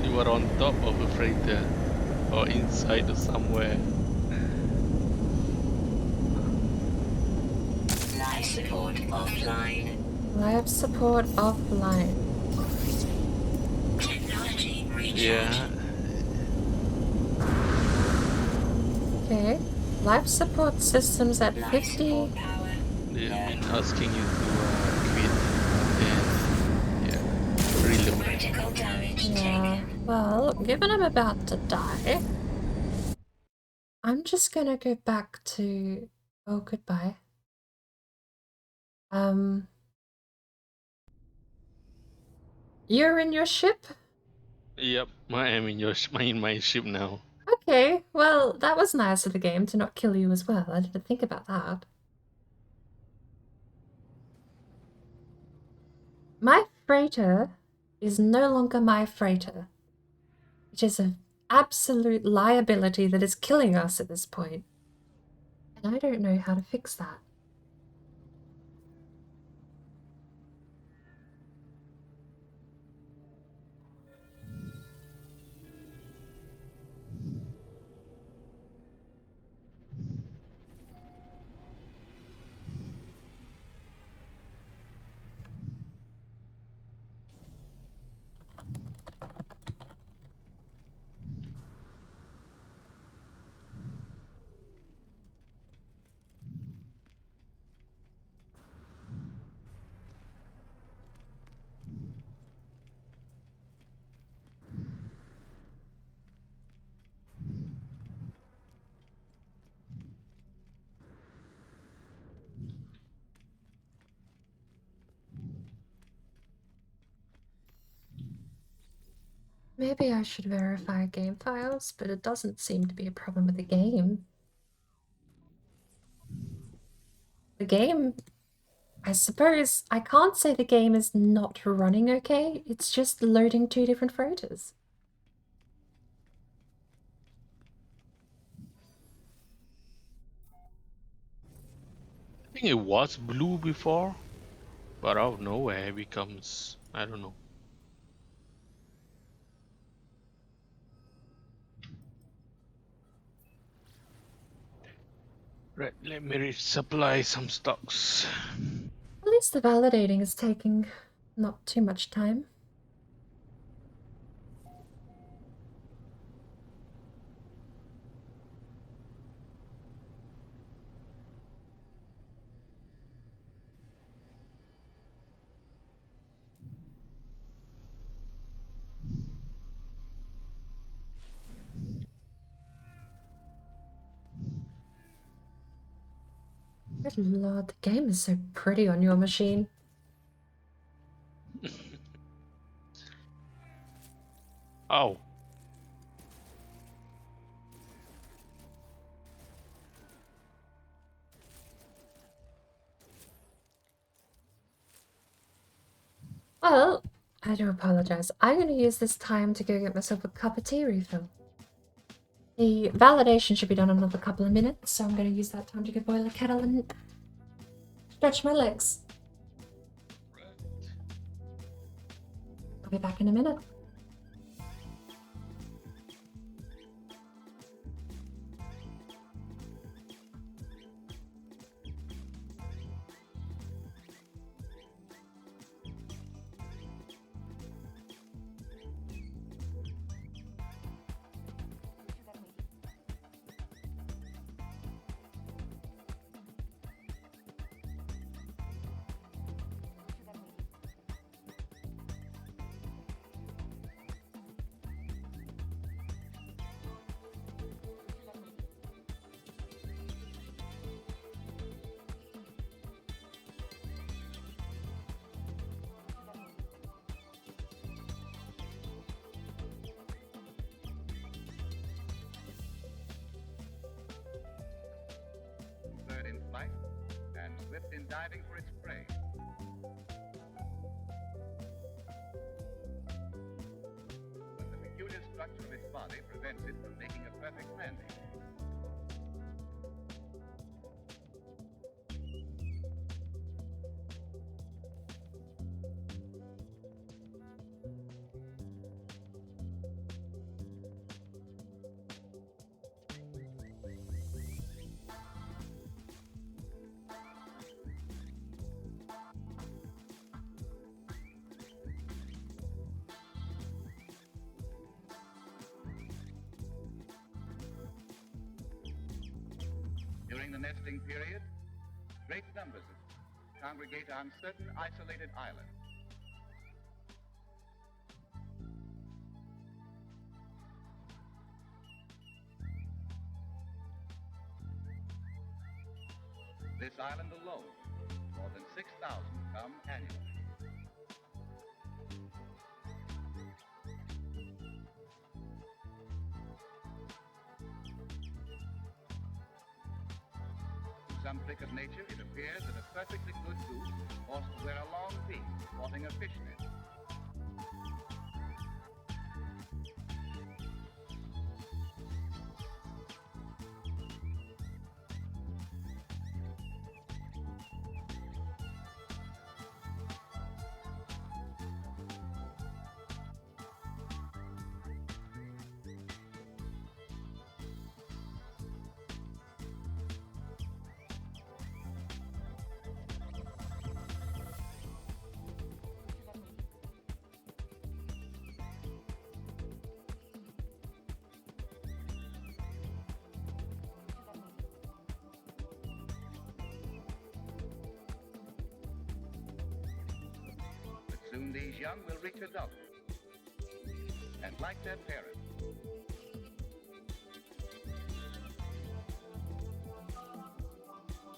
You are on top of a freighter. Or inside or somewhere. Life support offline. Live support offline. Technology recharge. Yeah. Okay. Life support systems at Life 50. support power. They've been asking you to quit, and yeah, reload. Critical damage Yeah. taken. Well, given I'm about to die, I'm just gonna go back to. Oh, goodbye. You're in your ship? Yep, I am in my ship now. Okay, well, that was nice of the game to not kill you as well. I didn't think about that. My freighter is no longer my freighter, which is an absolute liability that is killing us at this point. And I don't know how to fix that. Maybe I should verify game files, but it doesn't seem to be a problem with the game. The game, I suppose, I can't say the game is not running okay, it's just loading two different freighters. I think it was blue before, but out of nowhere it becomes, I don't know. Right, let me resupply some stocks. At least the validating is taking not too much time. Good lord, the game is so pretty on your machine. Oh, Well, I do apologize. I'm going to use this time to go get myself a cup of tea refill. The validation should be done in another couple of minutes, so I'm going to use that time to go boil a kettle and stretch my legs. I'll be back in a minute. Bird in flight and swift in diving for its prey. But the peculiar structure of its body prevents it from making a perfect landing. During the nesting period, great numbers of congregate on certain isolated islands. This island alone, more than 6,000 come annually. In some trick of nature, it appears that a perfectly good goose ought to wear a long beak sporting a fishnet. Soon these young will reach adulthood, and like their parents,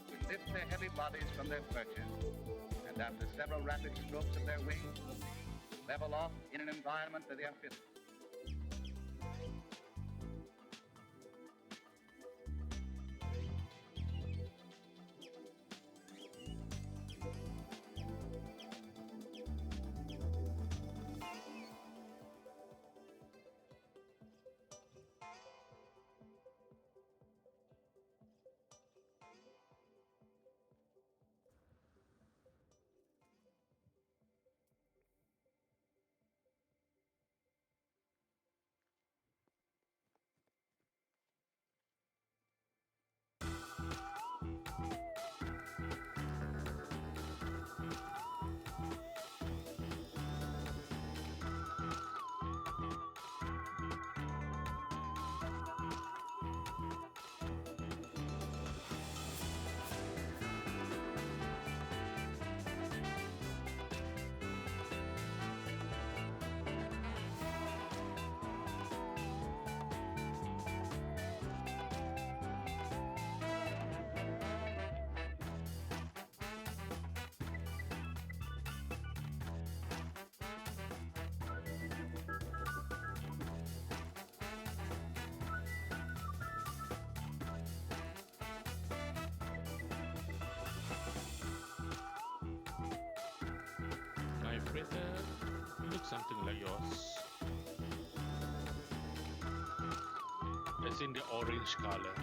will lift their heavy bodies from their perches, and after several rapid strokes of their wings, level off in an environment that they are fitted. Looks something like yours. It's in the orange color.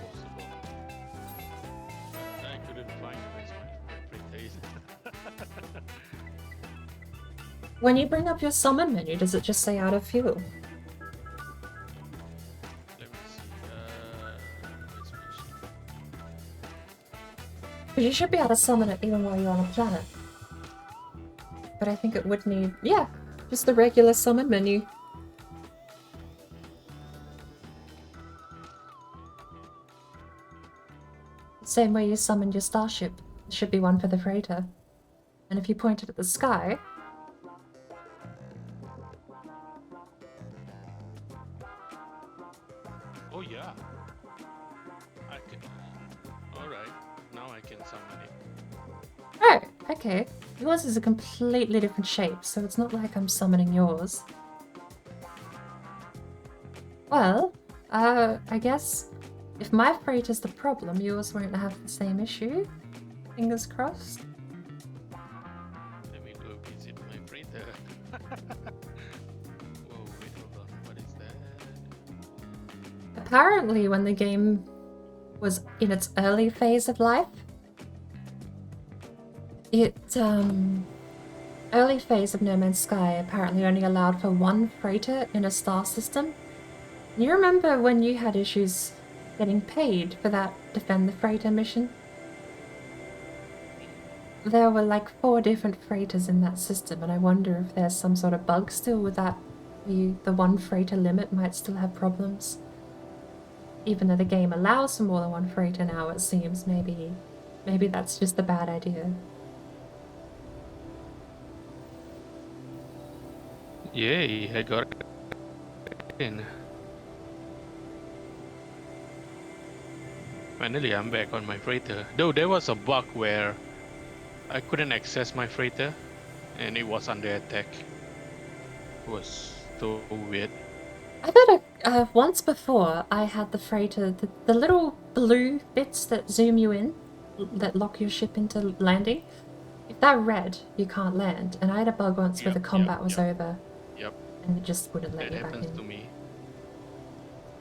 Possible. I couldn't find it as my favorite taste. When you bring up your summon menu, does it just say out of fuel? Let me see. Let's finish. Because you should be able to summon it even while you're on a planet. But I think it would need, yeah, just the regular summon menu. Same way you summoned your starship. There should be one for the freighter. And if you point it at the sky, Oh yeah. I can. Alright. Now I can summon it. oh, okay. Yours is a completely different shape, so it's not like I'm summoning yours. Well, I guess if my freighter's the problem, yours won't have the same issue. Fingers crossed. Let me go visit my freighter. Whoa, wait, hold on. What is that? Apparently, when the game was in its early phase of life, early phase of No Man's Sky apparently only allowed for one freighter in a star system. You remember when you had issues getting paid for that Defend the Freighter mission. There were like 4 different freighters in that system, and I wonder if there's some sort of bug still with that. The 1 freighter limit might still have problems. Even though the game allows for more than 1 freighter now, it seems maybe that's just a bad idea. Yay, I got it in. Finally, I'm back on my freighter. Though there was a bug where I couldn't access my freighter and it was under attack. It was so weird. I bet once before I had the freighter, the little blue bits that zoom you in, that lock your ship into landing. If they're red, you can't land. And I had a bug once where the combat was over. Yep. And it just wouldn't let That you back happens to in. me.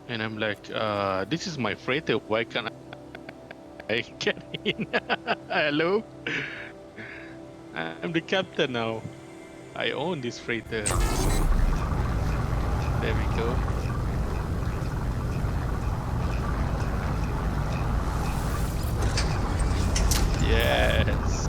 And I'm like, this is my freighter. Why can't I get in? Hello? I'm the captain now. I own this freighter. There we go. Yes.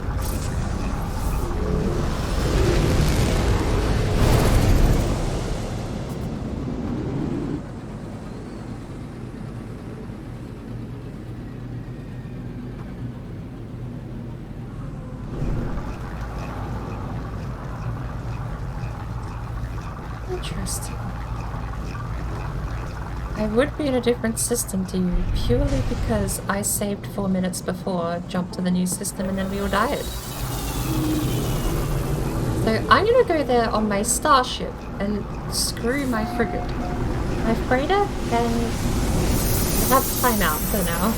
Interesting. I would be in a different system to you purely because I saved 4 minutes before, jumped to the new system, and then we all died. So I'm gonna go there on my starship and screw my frigate. My freighter can have timeout for now.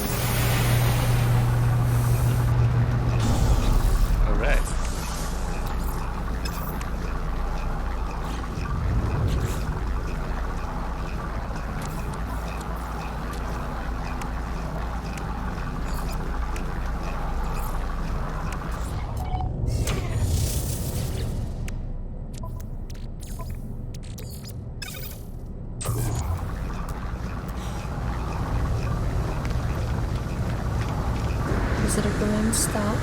Alright. Is it a green star?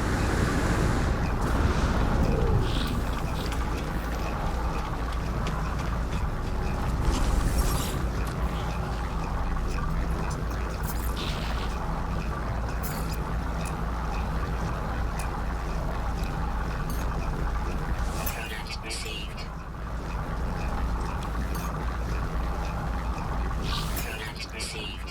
Product received. Product received.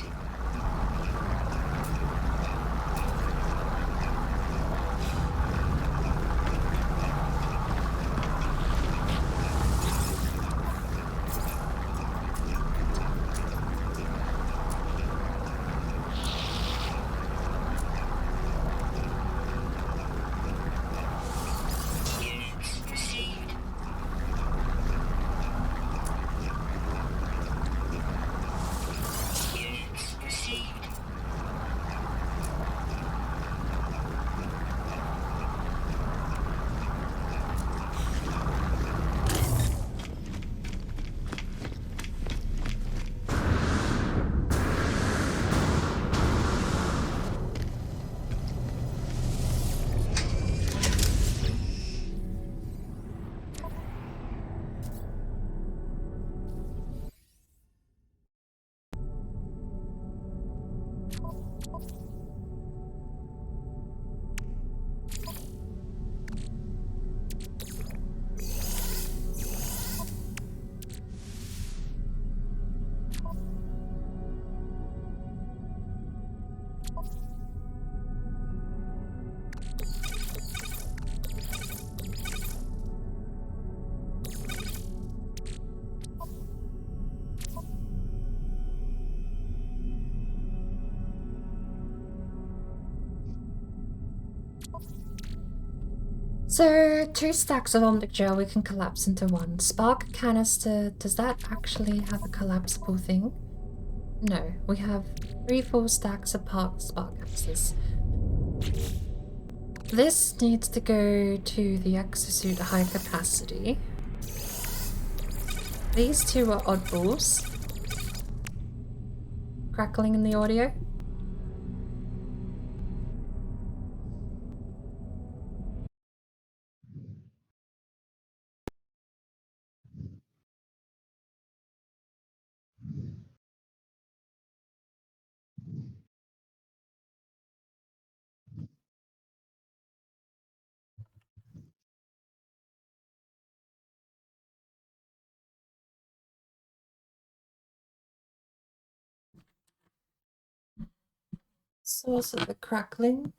Units received. Units received. So 2 stacks of Omnic gel we can collapse into 1. Spark canister, does that actually have a collapsible thing? No, we have 3 full stacks of spark canisters. This needs to go to the exosuit high capacity. These 2 are oddballs. Crackling in the audio? Source of the crackling.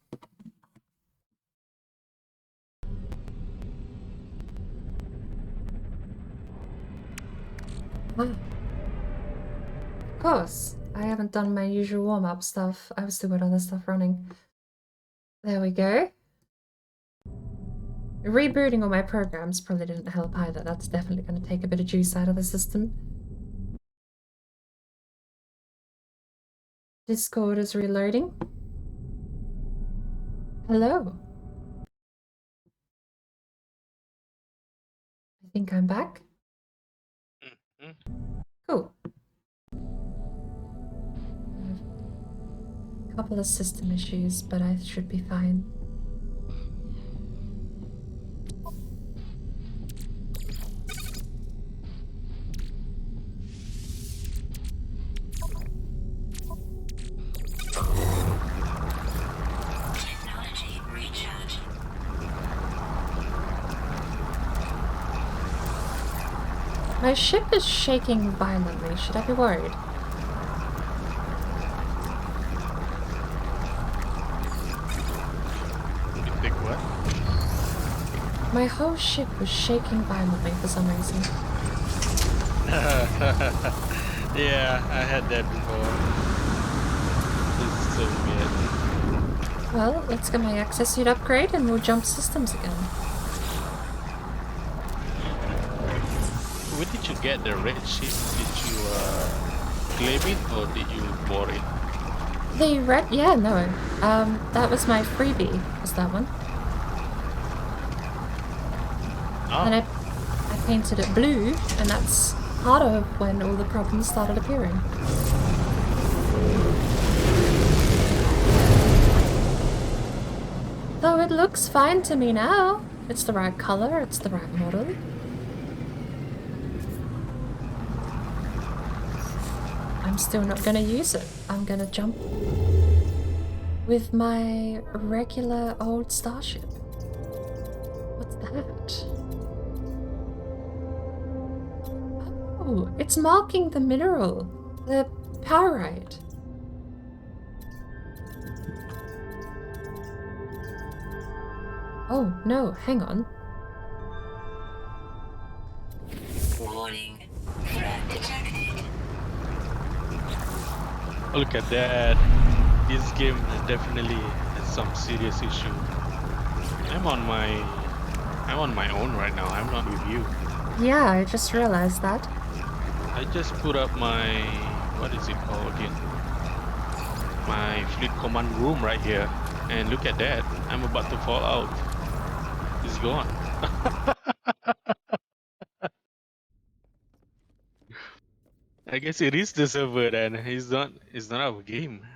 Ah. Of course, I haven't done my usual warm-up stuff. I was still got other stuff running. There we go. Rebooting all my programs probably didn't help either. That's definitely going to take a bit of juice out of the system. Discord is reloading. Hello. I think I'm back. Cool. A couple of system issues, but I should be fine. Technology recharge. My ship is shaking violently. Should I be worried? You think what? My whole ship was shaking violently for some reason. Yeah, I had that before. It's so weird. Well, let's get my access suit upgrade and we'll jump systems again. Where did you get the red ship? Did you claim it or did you bought it? The red, yeah, no. That was my freebie, was that one. Oh, And I painted it blue, and that's part of when all the problems started appearing. Though it looks fine to me now. It's the right color, it's the right model. I'm still not gonna use it. I'm gonna jump with my regular old starship. What's that? Oh, it's marking the mineral, the pyrite. Oh no, hang on. Warning. Threat detected. look at that. This game definitely has some serious issue. I'm on my own right now. I'm not with you. Yeah, I just realized that. I just put up my, what is it called again? My fleet command room right here. And look at that. I'm about to fall out. It's gone. I guess it is the server then. It's not our game.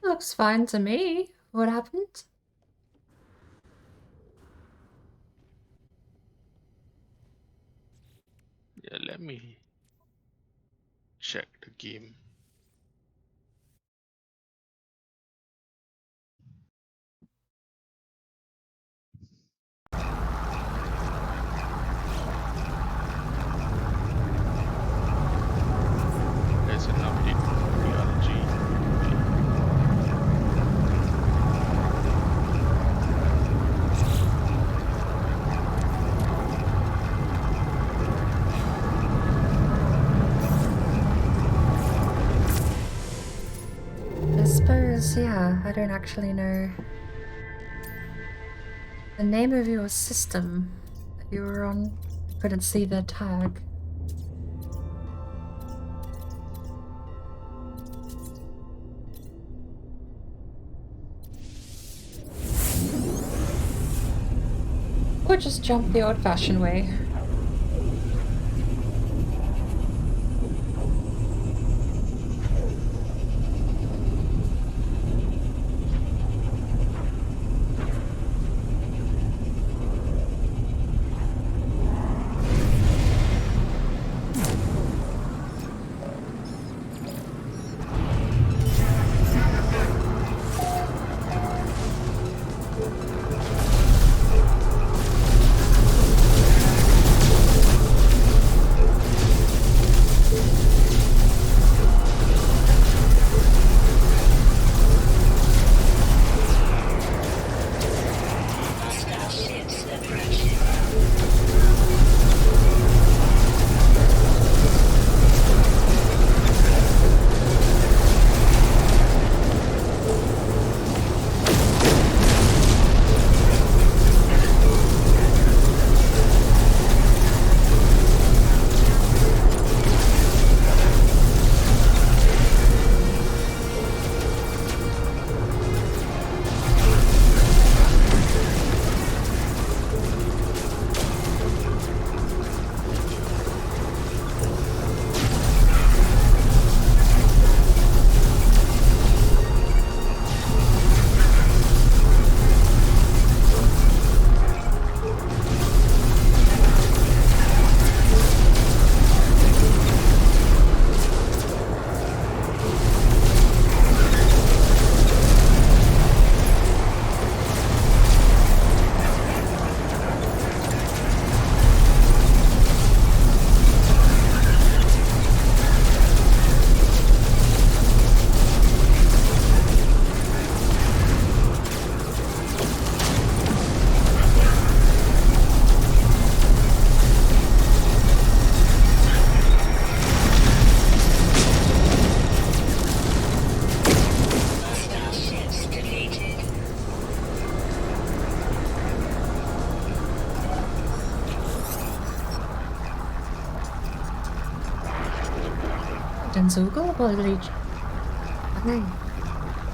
Looks fine to me. What happened? Yeah, let me check the game. There's an update for theology. I suppose, yeah, I don't actually know the name of your system that you were on. I couldn't see the tag. Or just jump the old-fashioned way. Captain Zoogle? Will it reach?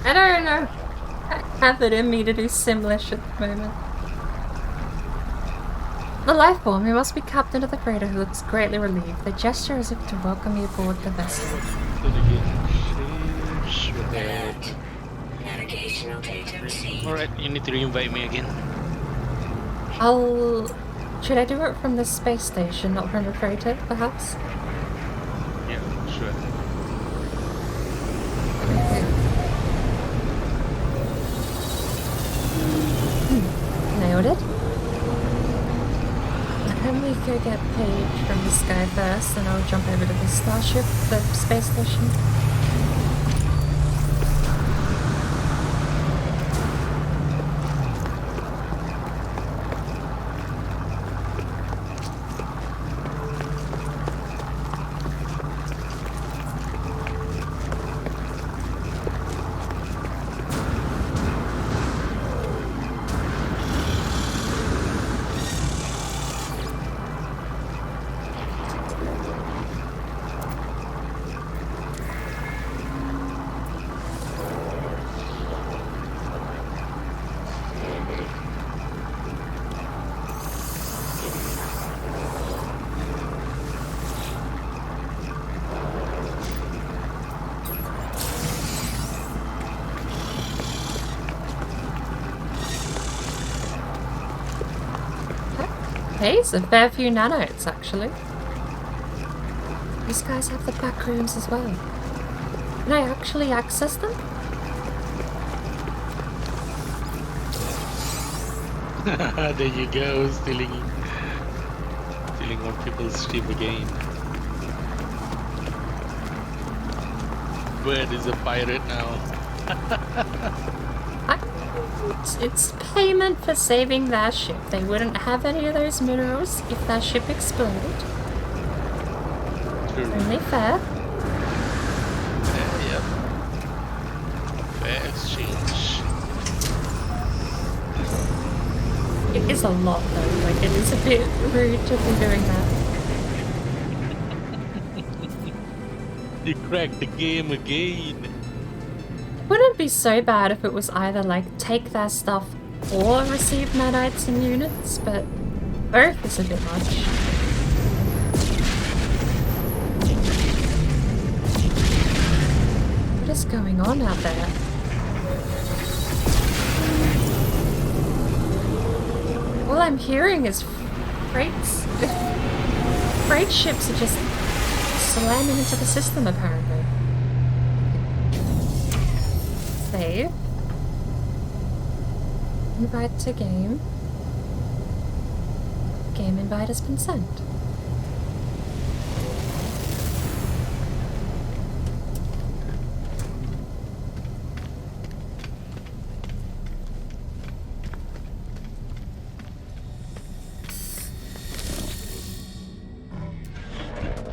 I don't know. I have it in me to do Simlish at the moment. The life form, who must be captain of the freighter, who looks greatly relieved. They gesture as if to welcome you aboard the vessel. Navigational data received. Alright, you need to re-invite me again. Should I do it from the space station, not from the freighter, perhaps? Yeah, sure. Nailed it. Let me go get Paige from the sky first, and I'll jump over to the starship, the space station. Hey, it's a fair few nanotes, actually. These guys have the back rooms as well. Can I actually access them? There you go, stealing on people's stream again. Bird is a pirate now. It's payment for saving their ship. They wouldn't have any of those minerals if their ship exploded. True. Only fair. Yeah. Fair exchange. It is a lot though, like it is a bit rude to be doing that. You cracked the game again. Wouldn't be so bad if it was either like take their stuff or receive nanites in units, but both is a bit much. What is going on out there? All I'm hearing is freights. Freight ships are just slamming into the system apparently. Save. Invite to game. Game invite has been sent.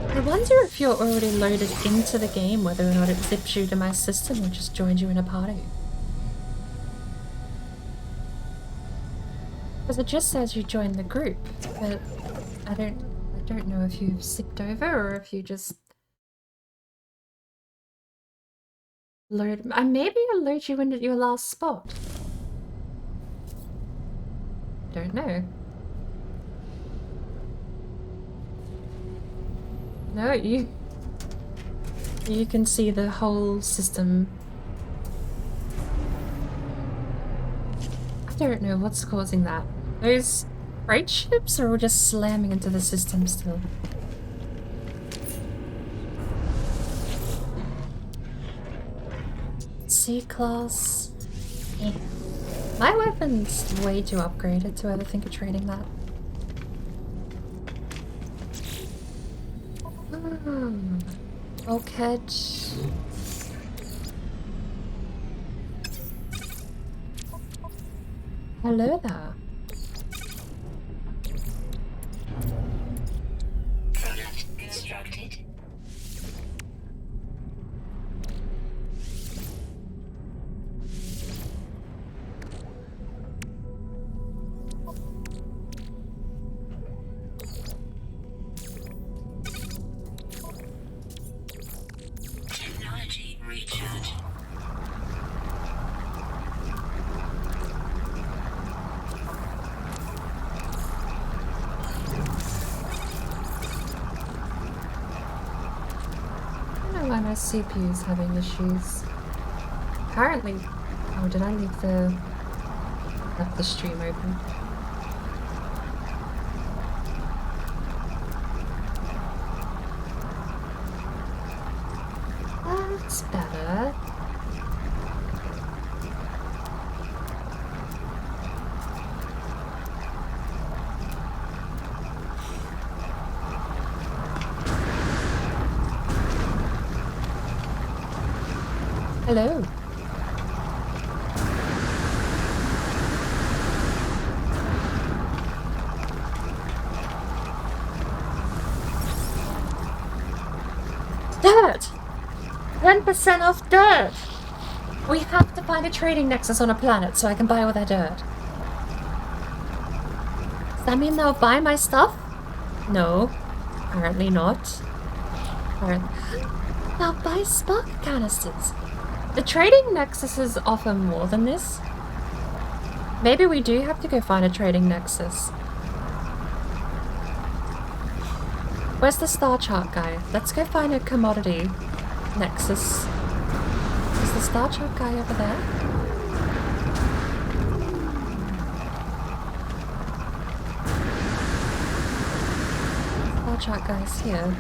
I wonder if you're already loaded into the game, whether or not it zips you to my system or just joins you in a party. Because it just says you joined the group, but I don't know if you've zipped over or if you just load. Maybe I'll load you into your last spot. Don't know. No, you can see the whole system. I don't know what's causing that. Those freight ships are all just slamming into the system still. C-class. Yeah. My weapon's way too upgraded to ever think of trading that. Okay. Hello there. Product constructed. CPU's having issues. Apparently... Oh, did I leave the stream open? That's better. Hello. Dirt! 10% off dirt! We have to find a trading nexus on a planet so I can buy all that dirt. Does that mean they'll buy my stuff? No. Apparently not. They'll buy spark canisters. The trading nexuses offer more than this. Maybe we do have to go find a trading nexus. Where's the star chart guy? Let's go find a commodity nexus. Is the star chart guy over there? Star chart guy's here.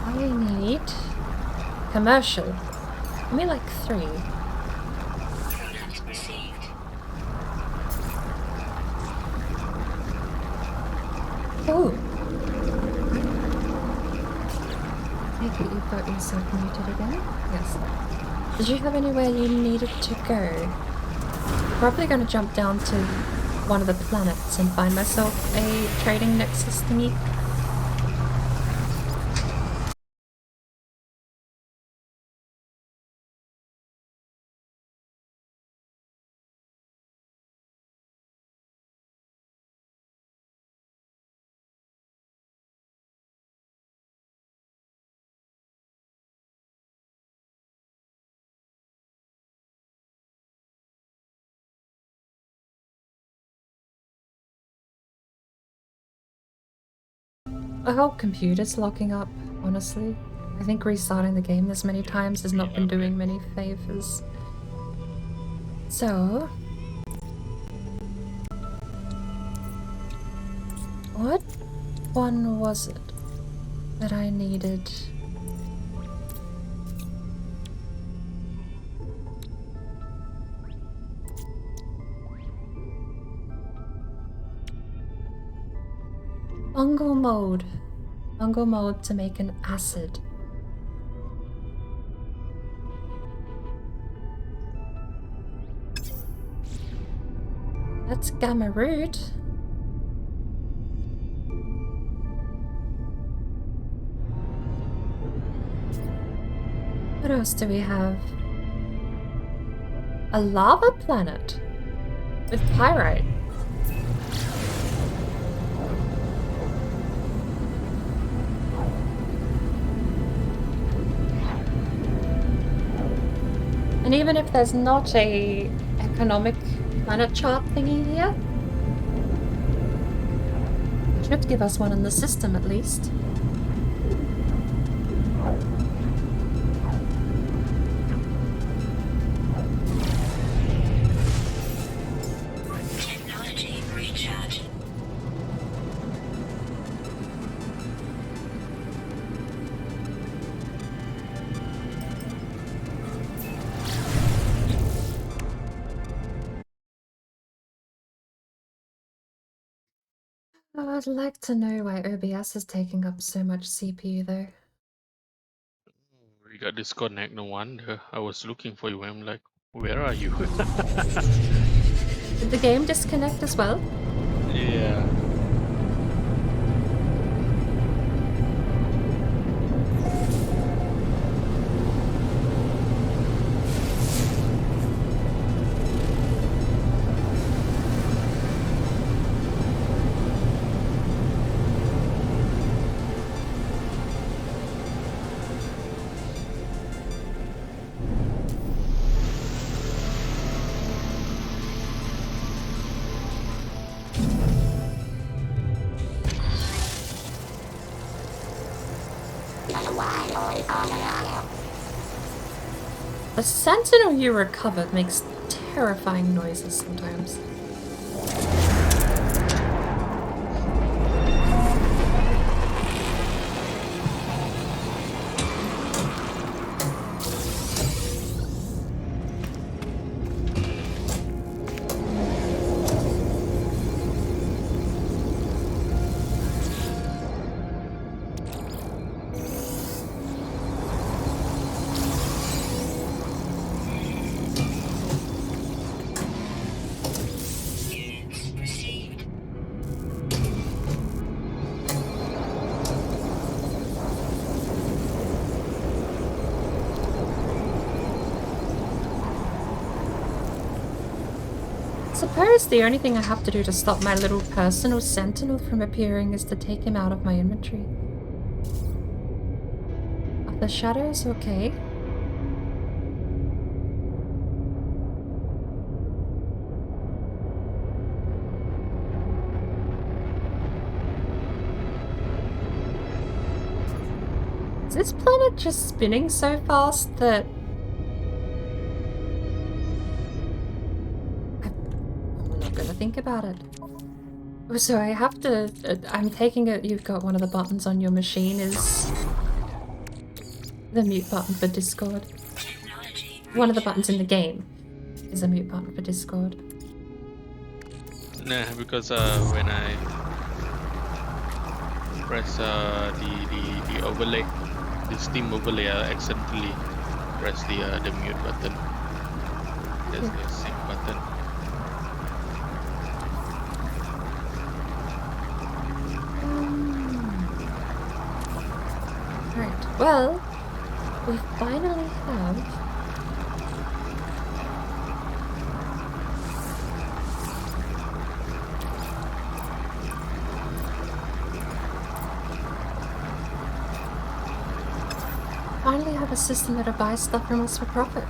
I need commercial. Give me like 3. Product received. Oh. Maybe you've got yourself muted again? Yes. Did you have anywhere you needed to go? Probably gonna jump down to one of the planets and find myself a trading nexus thingy. I hope computer's locking up, honestly. I think restarting the game this many times has not been doing many favors. So... what one was it that I needed? Fungal mode. Fungal mode to make an acid. That's gamma root. What else do we have? A lava planet with pyrite. And even if there's not a economic planet chart thingy here, it should give us one in the system at least. Technology recharge. Oh, I'd like to know why OBS is taking up so much CPU though. We got disconnect, no wonder. I was looking for you. I'm like, where are you? Did the game disconnect as well? Yeah. The sentinel you recovered makes terrifying noises sometimes. Units received. Suppose the only thing I have to do to stop my little personal sentinel from appearing is to take him out of my inventory. Are the shadows okay? Is this planet just spinning so fast that I'm not gonna think about it? So I have to. I'm taking it. You've got one of the buttons on your machine is the mute button for Discord. Technology. One of the buttons in the game is a mute button for Discord. Nah, because when I press the overlay, the Steam overlay, I accidentally press the mute button. There's the same button. Right. Well, we finally have. Finally have a system that'll buy stuff from us for profit.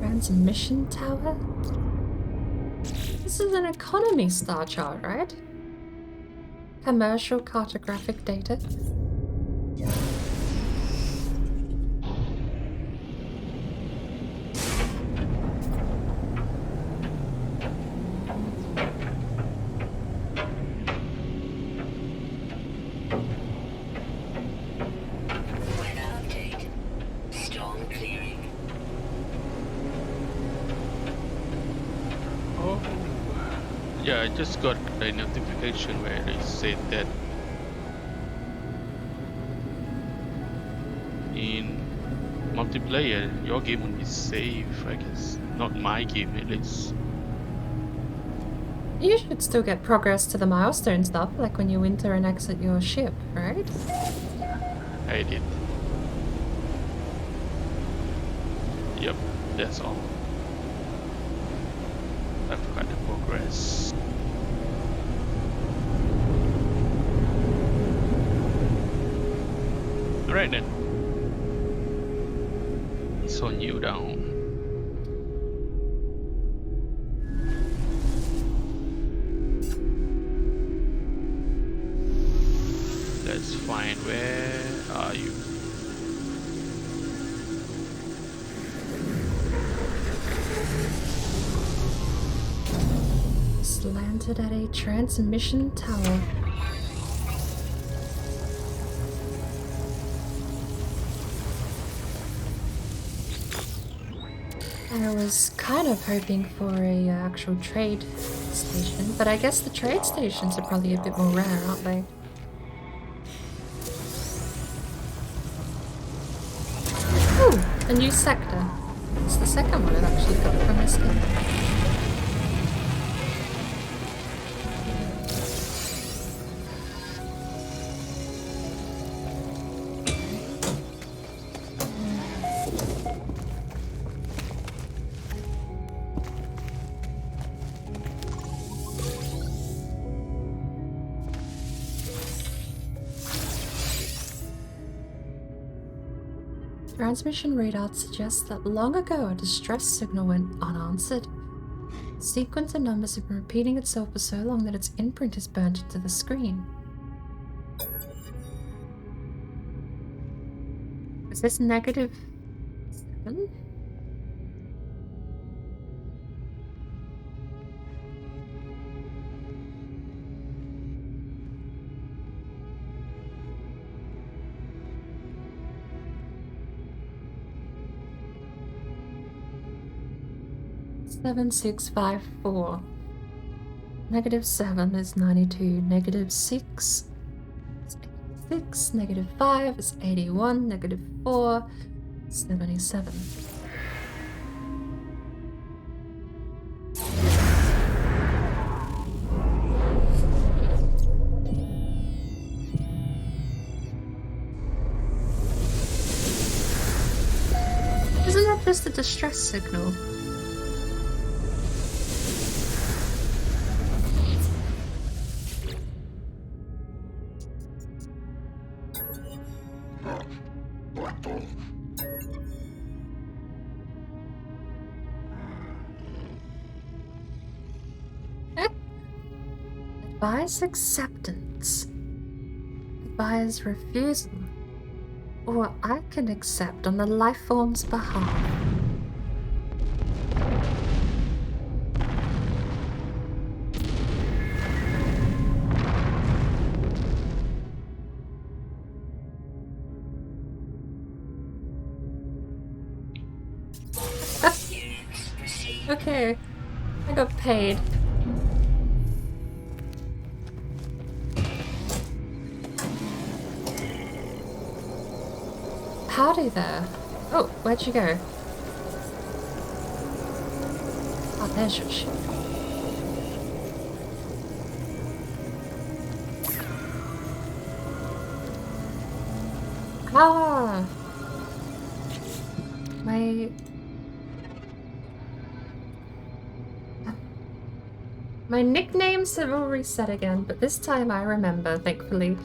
Transmission tower? This is an economy star chart, right? Commercial cartographic data. Weather update. Storm clearing. Oh, yeah, I just got a notification where they said that in multiplayer, your game will be safe, I guess. Not my game, at least. You should still get progress to the milestone stuff, like when you enter and exit your ship, right? I did. Yep, that's all. I've got the progress. Alright then. It's on you down. Let's find where are you? Just landed at a transmission tower. I was kind of hoping for a actual trade station, but I guess the trade stations are probably a bit more rare, aren't they? Ooh, a new sector. It's the second one I've actually got from this game. Transmission readout suggests that long ago a distress signal went unanswered. The sequence of numbers have been repeating itself for so long that its imprint is burnt into the screen. Is this -7? -7654. -7 is 92. -6 is 86. -5 is 81. -4 is 77. Isn't that just a distress signal? Advise acceptance. Advise refusal. Or I can accept on the life form's behalf. Okay, I got paid. Howdy there. Oh, where'd you go? Oh, there's your ship. Ah! My nicknames have all reset again, but this time I remember, thankfully.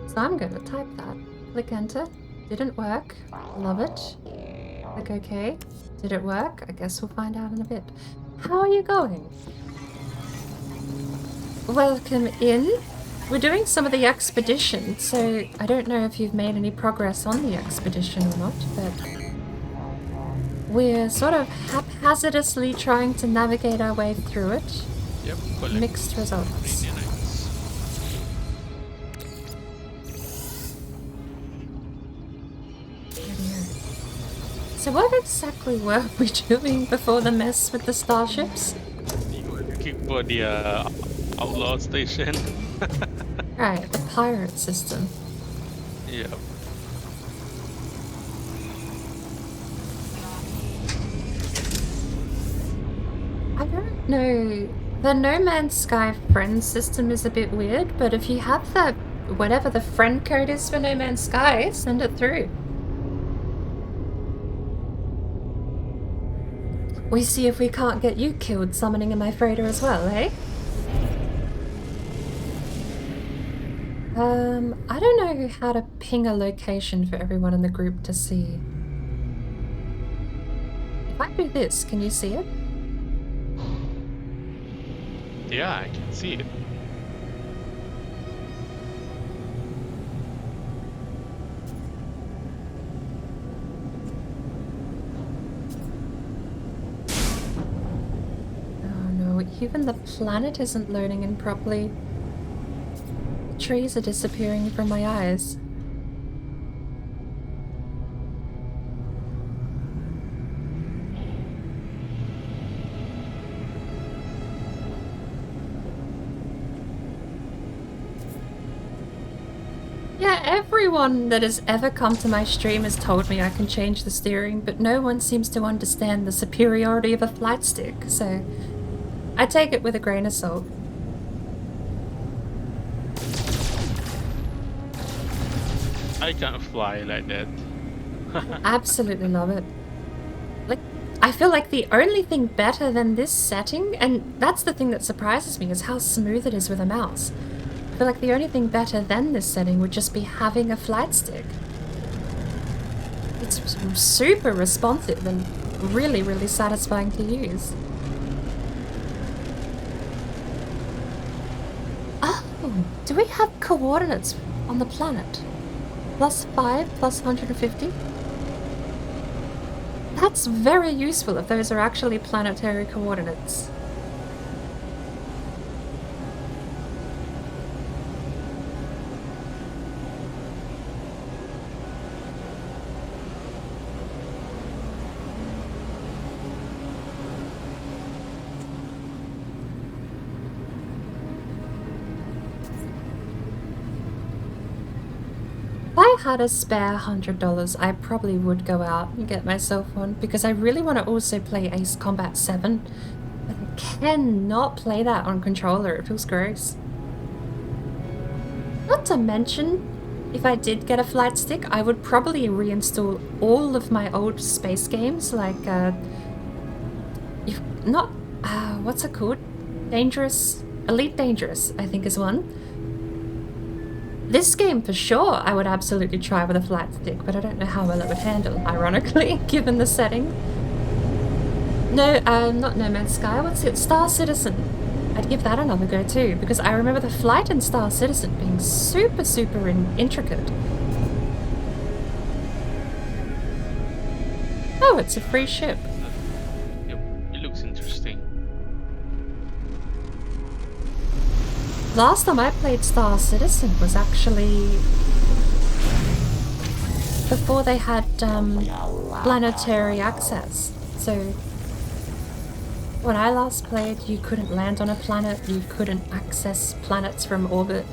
So I'm gonna type that. Click enter. Didn't work. Love it. Click OK. Did it work? I guess we'll find out in a bit. How are you going? Welcome in. We're doing some of the expedition, so I don't know if you've made any progress on the expedition or not, but we're sort of haphazardly trying to navigate our way through it. Yep. Mixed results. So what exactly were we doing before the mess with the starships? Looking for the outlaw station. Right, the pirate system. Yep. I don't know. The No Man's Sky friend system is a bit weird, but if you have the whatever the friend code is for No Man's Sky, send it through. We see if we can't get you killed summoning in my freighter as well, eh? I don't know how to ping a location for everyone in the group to see. If I do this, can you see it? Yeah, I can see it. Oh no, even the planet isn't loading in properly. The trees are disappearing from my eyes. Yeah, everyone that has ever come to my stream has told me I can change the steering, but no one seems to understand the superiority of a flight stick, so I take it with a grain of salt. I can't fly like that. Absolutely love it. Like, I feel like the only thing better than this setting, and that's the thing that surprises me, is how smooth it is with a mouse. I feel like the only thing better than this setting would just be having a flight stick. It's super responsive and really, really satisfying to use. Oh, do we have coordinates on the planet? +5, +150? That's very useful if those are actually planetary coordinates. If I had a spare $100, I probably would go out and get myself one because I really want to also play Ace Combat 7. But I cannot play that on controller, it feels gross. Not to mention, if I did get a flight stick, I would probably reinstall all of my old space games, like, what's it called? Elite Dangerous, I think is one. This game, for sure, I would absolutely try with a flight stick, but I don't know how well it would handle, ironically, given the setting. No, not No Man's Sky, what's it? Star Citizen. I'd give that another go too, because I remember the flight in Star Citizen being super, super intricate. Oh, it's a free ship. Yep, it looks interesting. Last time I played Star Citizen was actually before they had planetary access. So when I last played, you couldn't land on a planet, you couldn't access planets from orbit.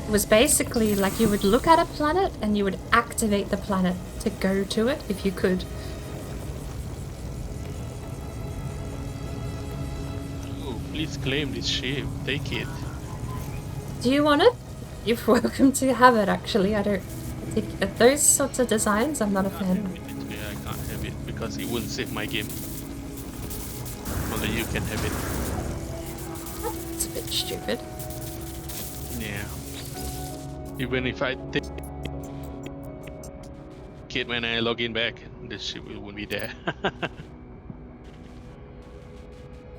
It was basically like you would look at a planet and you would activate the planet to go to it if you could. Oh, please claim this ship. Take it. Do you want it? You're welcome to have it, actually. I don't... Those sorts of designs, I'm not a fan of. Yeah, I can't have it because it wouldn't save my game. Only you can have it. That's a bit stupid. Yeah. Even if I take it when I log in back, the ship won't be there.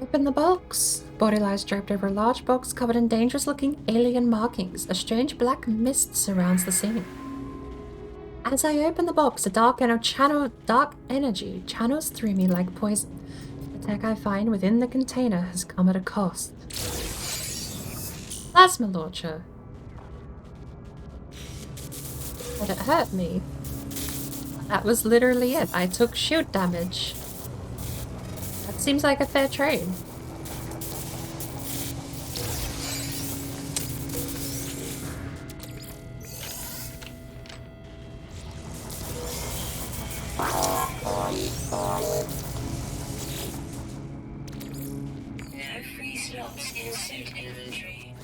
Open the box. Body lies draped over a large box covered in dangerous-looking alien markings. A strange black mist surrounds the scene. As I open the box, a dark energy channels through me like poison. The tech I find within the container has come at a cost. Plasma launcher. But it hurt me. That was literally it. I took shield damage. That seems like a fair trade. No free slots in suit inventory.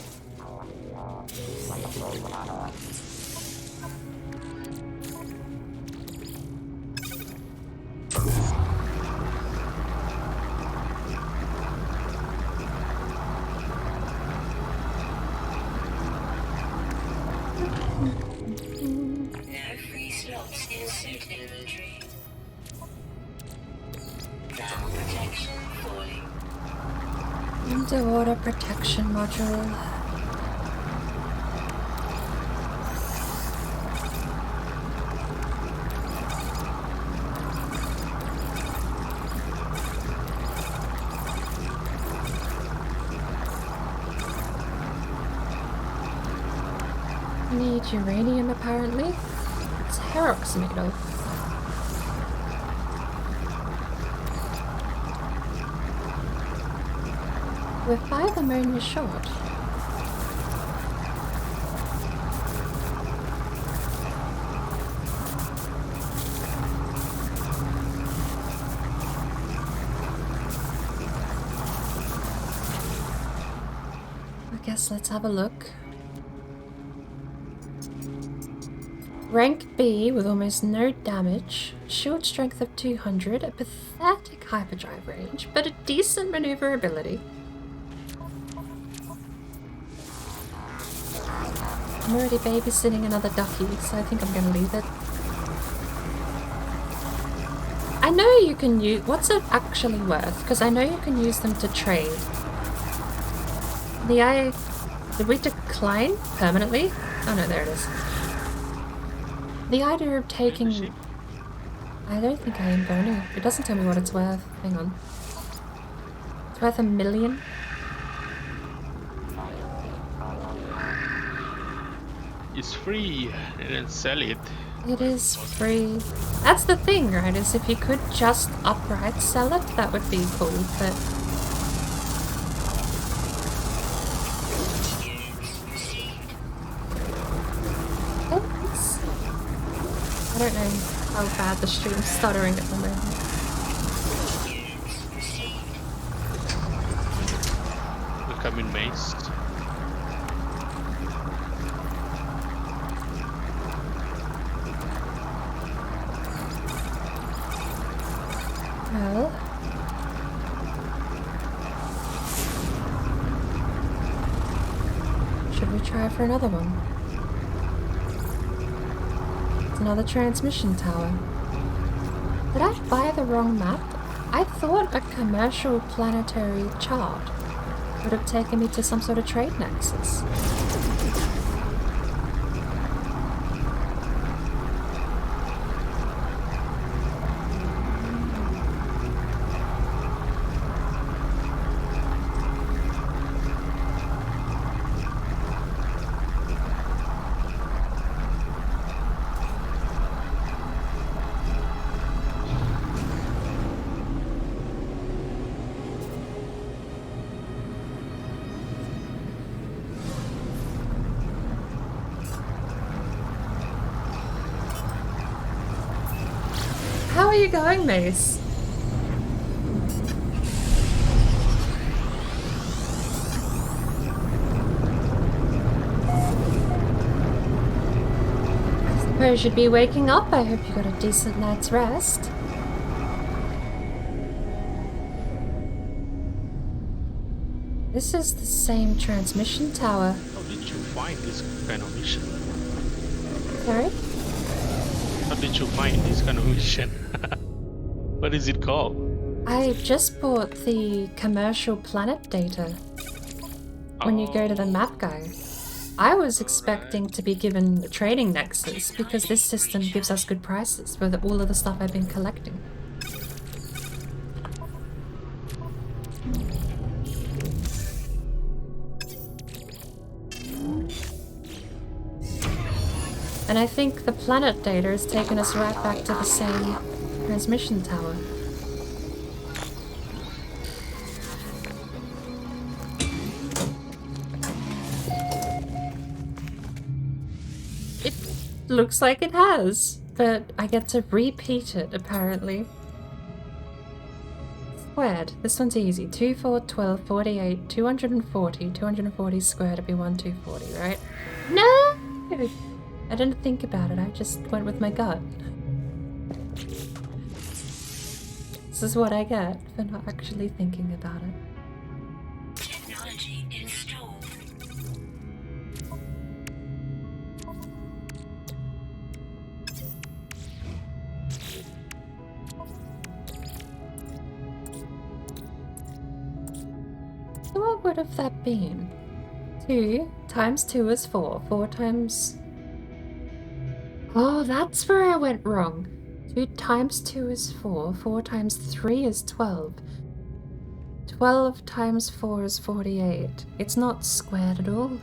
No free slots in suit inventory. Thermal protection falling. Underwater protection module. Need uranium apparently. It's Herox made of. We're 5 ammonia short. I guess let's have a look. Rank B with almost no damage, shield strength of 200, a pathetic hyperdrive range, but a decent maneuverability. I'm already babysitting another ducky, so I think I'm gonna leave it. know you can use... What's it actually worth? Because I know you can use them to trade. Did we decline permanently? Oh no, there it is. The idea of taking... I don't think I am going to. It doesn't tell me what it's worth. Hang on. It's worth $1 million. It's free. They didn't sell it. It is free. That's the thing, right? Is if you could just upright sell it, that would be cool, but... Thanks. I don't know how bad the stream's stuttering at the moment. Look, I'm in maze. Well... Should we try for another one? It's another transmission tower. Did I buy the wrong map? I thought a commercial planetary chart would have taken me to some sort of trade nexus. How are you going, Mace? I suppose you'd be waking up. I hope you got a decent night's rest. This is the same transmission tower. How did you find this kind of mission? Sorry? How did you find this kind of mission? What is it called? I just bought the commercial planet data when you go to the map guy. I was expecting to be given a trading nexus because this system gives us good prices for all of the stuff I've been collecting. And I think the planet data has taken us right back to the same transmission tower. It looks like it has, but I get to repeat it apparently. Squared. This one's easy. 2, 4, 12, 48, 240. 240 squared would be 1, 240, right? No! I didn't think about it, I just went with my gut. This is what I get for not actually thinking about it. Technology installed. So what would have that been? 2 times 2 is 4. 4 times... Oh, that's where I went wrong. 2 times 2 is 4. 4 times 3 is 12. 12 times 4 is 48. It's not squared at all.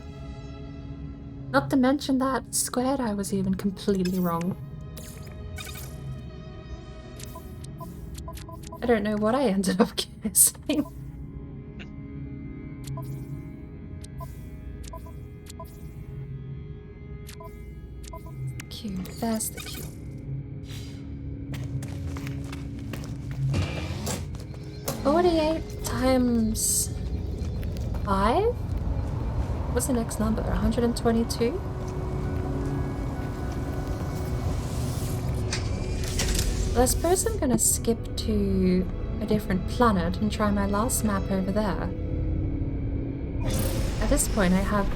Not to mention that squared I was even completely wrong. I don't know what I ended up guessing. Q, there's the Q. $48 times 5? What's the next number? 122? Well, I suppose I'm gonna skip to a different planet and try my last map over there. At this point I have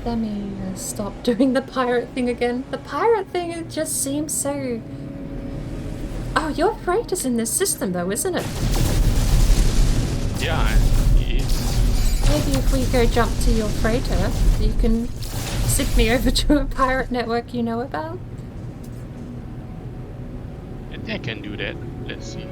Let me stop doing the pirate thing again. The pirate thing, it just seems so... Oh, your freight is in this system though, isn't it? Yeah, it is. Maybe if we go jump to your freighter, you can zip me over to a pirate network you know about. I think I can do that. Let's see.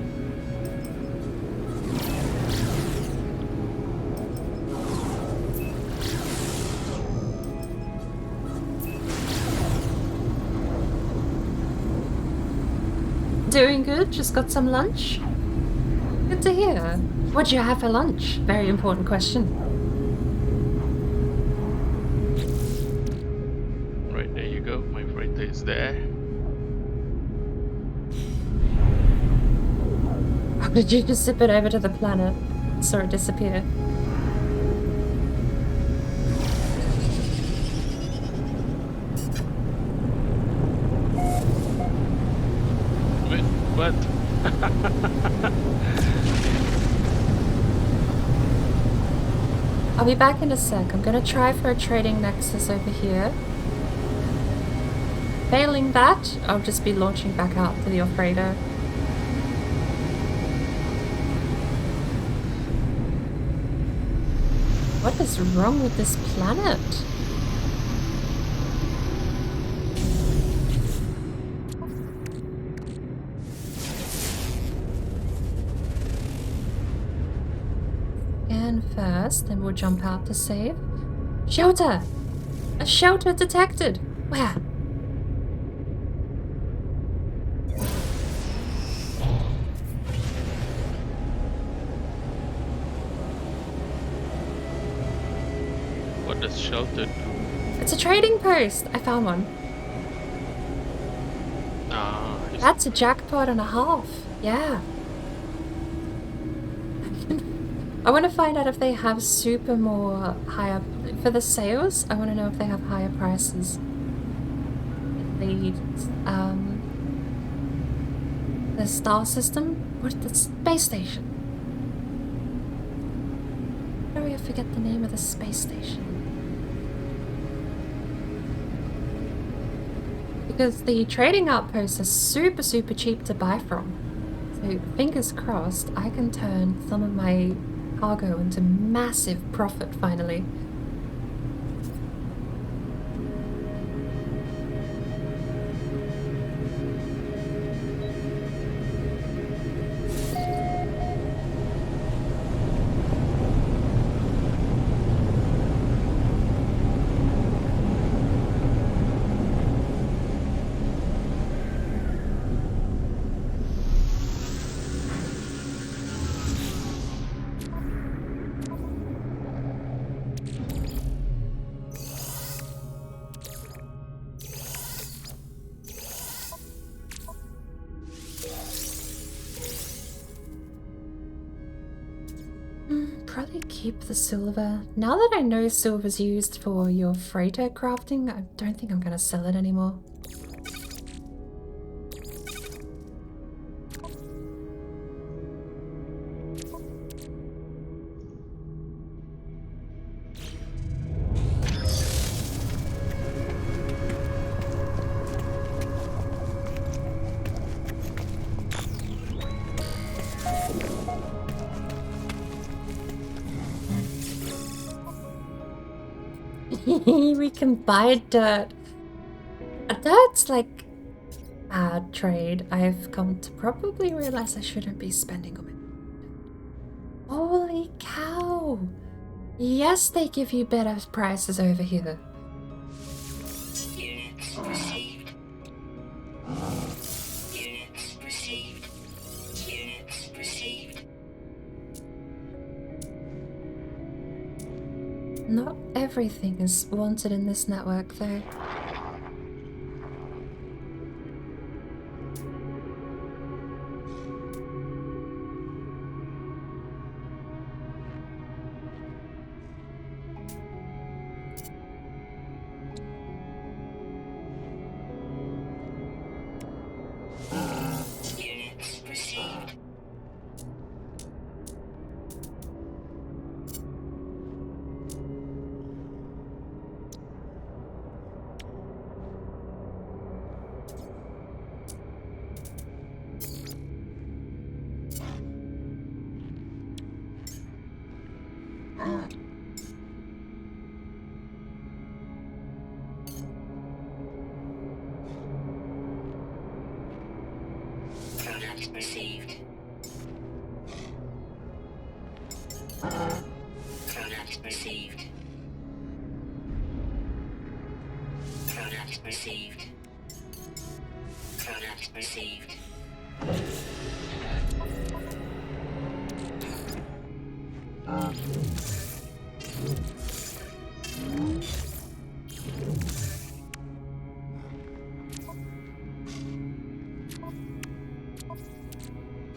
Doing good, just got some lunch. Good to hear. What'd you have for lunch? Very important question. Right, there you go. My freighter is there. Or did you just zip it over to the planet? Saw it disappear. Wait, what? I'll be back in a sec. I'm gonna try for a trading nexus over here. Failing that, I'll just be launching back out to the operator. What is wrong with this planet? Scan first, then we'll jump out to save. Shelter! A shelter detected! Where? What does shelter do? It's a trading post! I found one. That's a jackpot and a half. Yeah. I want to find out if they have super more higher... For the sales, I want to know if they have higher prices. The star system? What? The space station? Sorry, I forget the name of the space station. Because the trading outposts are super cheap to buy from. So fingers crossed, I can turn some of my cargo into massive profit finally. Probably keep the silver. Now that I know silver's used for your freighter crafting, I don't think I'm gonna sell it anymore. We can buy dirt. Dirt's like bad trade. I've come to probably realize I shouldn't be spending on it. Holy cow! Yes, they give you better prices over here. Units received. Units received. Units received. Not everything is wanted in this network, though. Units received. received. Product received. Product received. Product received.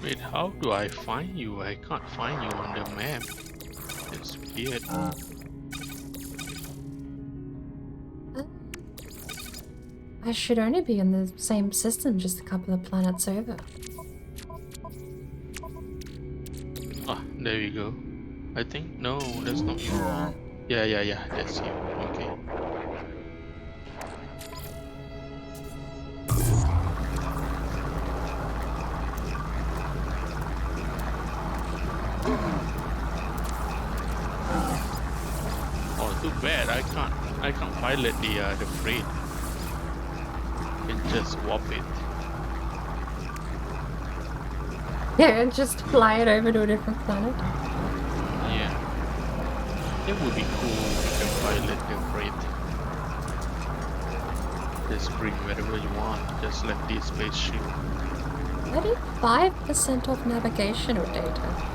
Wait, how do I find you? I can't find you on the map. It's weird. I should only be in the same system, just a couple of planets over. Ah, there we go. I think no, that's not you. Yeah, that's you. Okay. Oh, too bad. I can't pilot the freight. Can just warp it. Yeah, just fly it over to a different planet. Yeah. It would be cool if you can pilot the freight. Just bring wherever you want. Just like this spaceship. 35% of navigational data.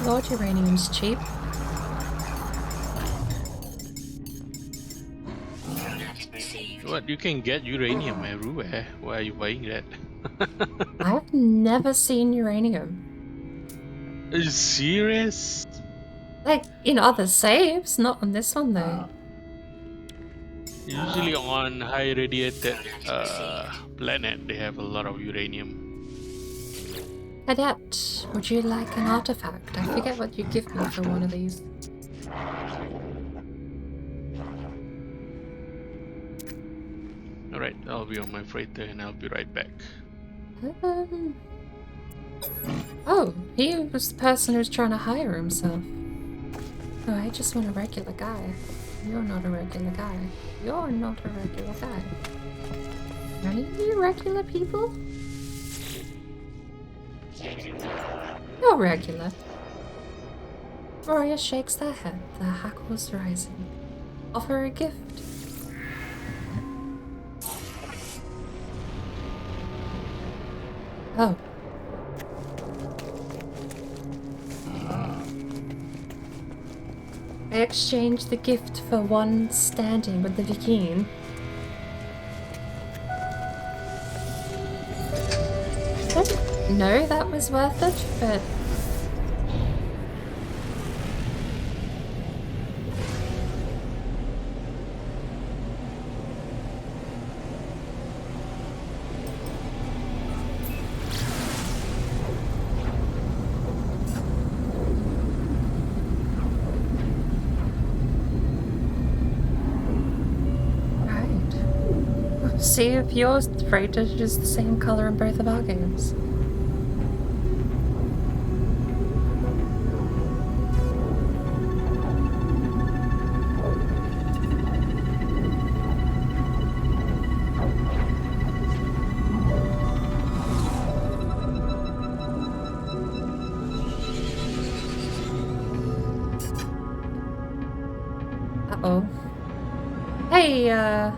Lord, uranium's cheap. Product received. What? You can get uranium everywhere. Why are you buying that? I've never seen uranium. Are you serious? Like, in other saves, not on this one though. Usually on high radiated planet, they have a lot of uranium. Cadet, would you like an artifact? I forget what you give me for one of these. Alright, I'll be on my freighter and I'll be right back. Oh, he was the person who's trying to hire himself. Oh, I just want a regular guy. You're not a regular guy. You're not a regular guy. Are any of you regular people? You're regular. Roria shakes their head, their hackles rising. Offer a gift. Oh. I exchanged the gift for one standing with the Viking. I don't know that was worth it, but... See if your freighter is the same color in both of our games. Uh-oh. Hey,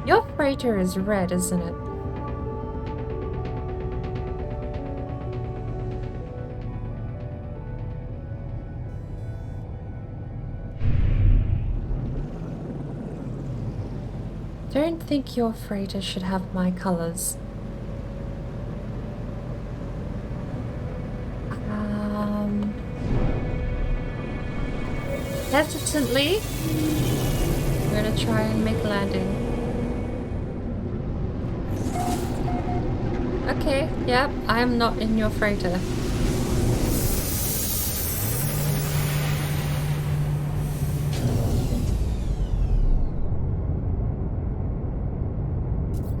your freighter is red, isn't it? Don't think your freighter should have my colors. Hesitantly, we're gonna try and make landing. Okay, yep, I am not in your freighter.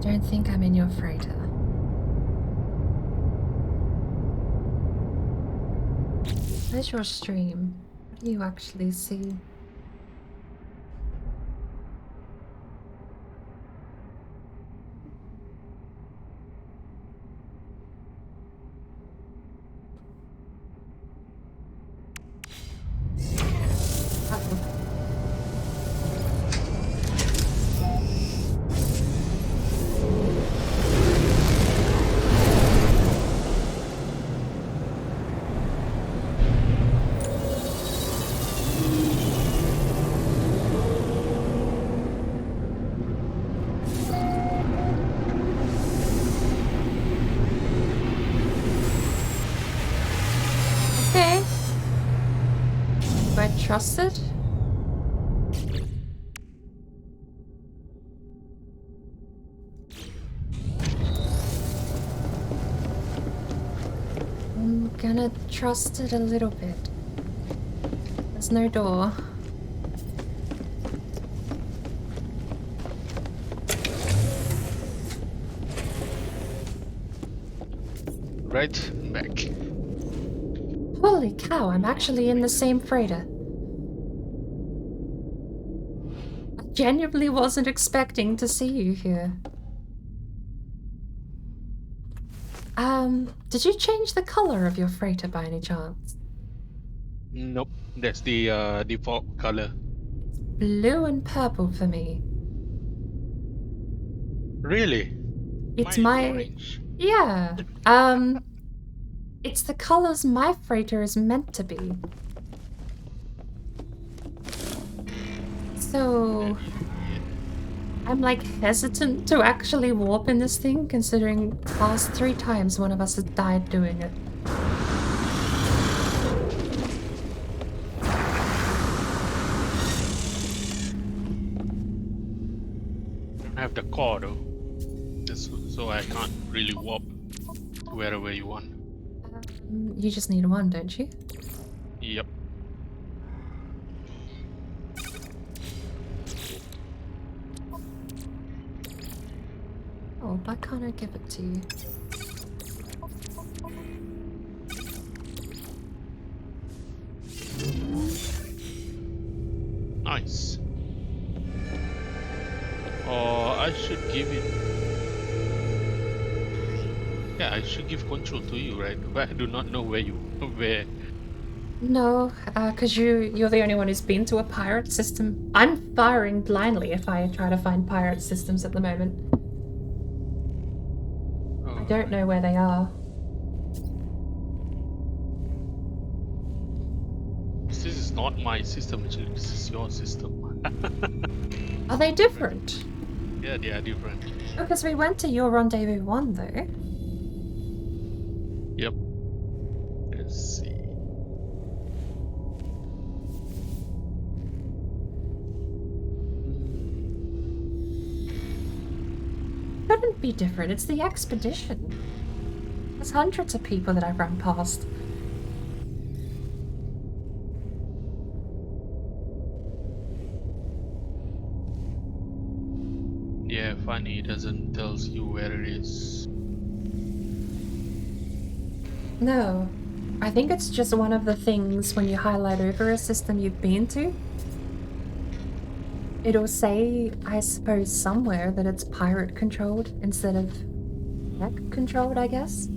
Don't think I'm in your freighter. Where's your stream? What do you actually see? Okay. Do I trust it? I'm gonna trust it a little bit. There's no door. Right, back. Holy cow, I'm actually in the same freighter. I genuinely wasn't expecting to see you here. Did you change the color of your freighter by any chance? Nope, that's the default color. Blue and purple for me. Really? It's Mine is my... orange. Yeah. It's the colors my freighter is meant to be. So... I'm like hesitant to actually warp in this thing, considering the last 3 times one of us has died doing it. I don't have the core though. So I can't really warp to wherever you want. You just need one, don't you? Yep. Oh, why can't I give it to you? Nice. Or I should give it... Yeah, I should give control to you, right? But I do not know where you... where... No, because you're the only one who's been to a pirate system. I'm firing blindly if I try to find pirate systems at the moment. I don't know where they are. This is not my system, actually. This is your system. Are they different? Yeah, they are different. Because we went to your rendezvous 1, though. Yep. Let's see. Couldn't be different. It's the expedition. There's hundreds of people that I've run past. Yeah, funny, it doesn't tells you where it is. No. I think it's just one of the things when you highlight over a system you've been to. It'll say, I suppose, somewhere that it's pirate controlled instead of tech controlled, I guess.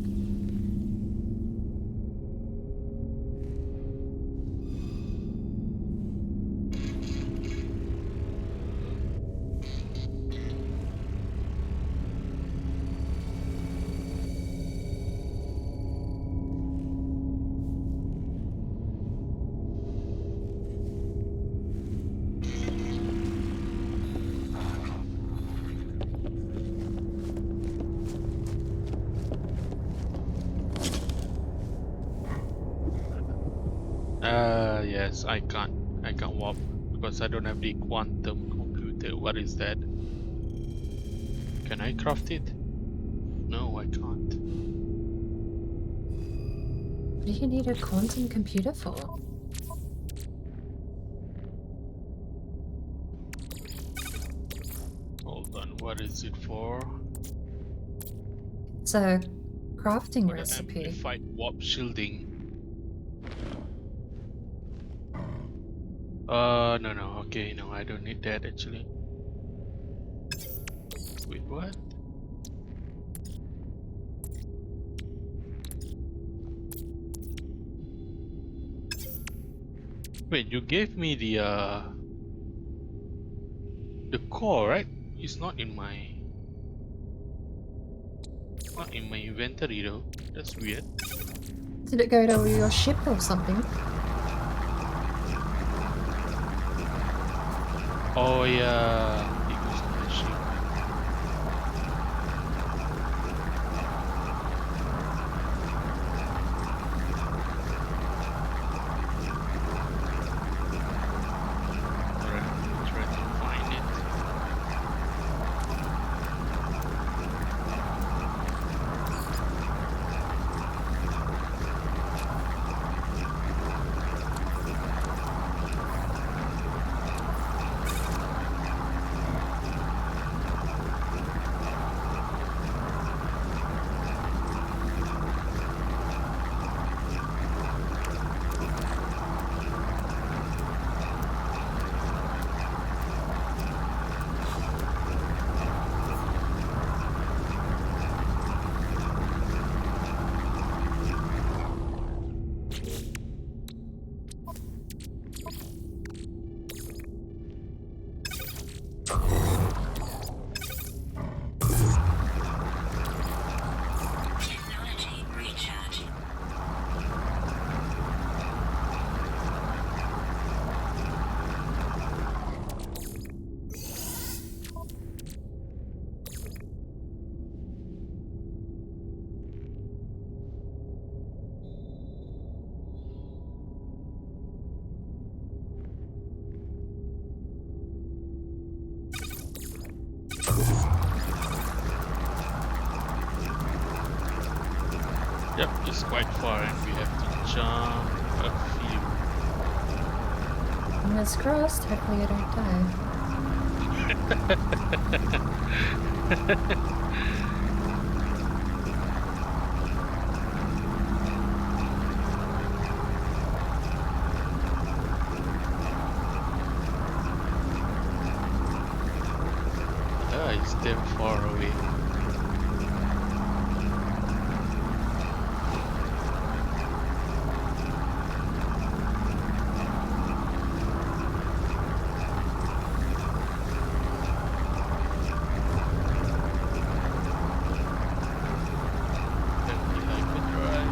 Yes, I can't warp because I don't have the quantum computer. What is that? Can I craft it? No, I can't. What do you need a quantum computer for? Hold on, what is it for? It's a crafting For the recipe. amplified warp shielding. No. Okay, no, I don't need that actually. Wait, what? Wait, you gave me the core, right? It's not in my inventory though. That's weird. Did it go to your ship or something? Oh yeah, it goes to my ship. Alright, let me try to find it. Technology recharge. Yep, it's quite far and we have to jump a few. Fingers crossed, hopefully I don't die. It's damn far away. Left behind the drive.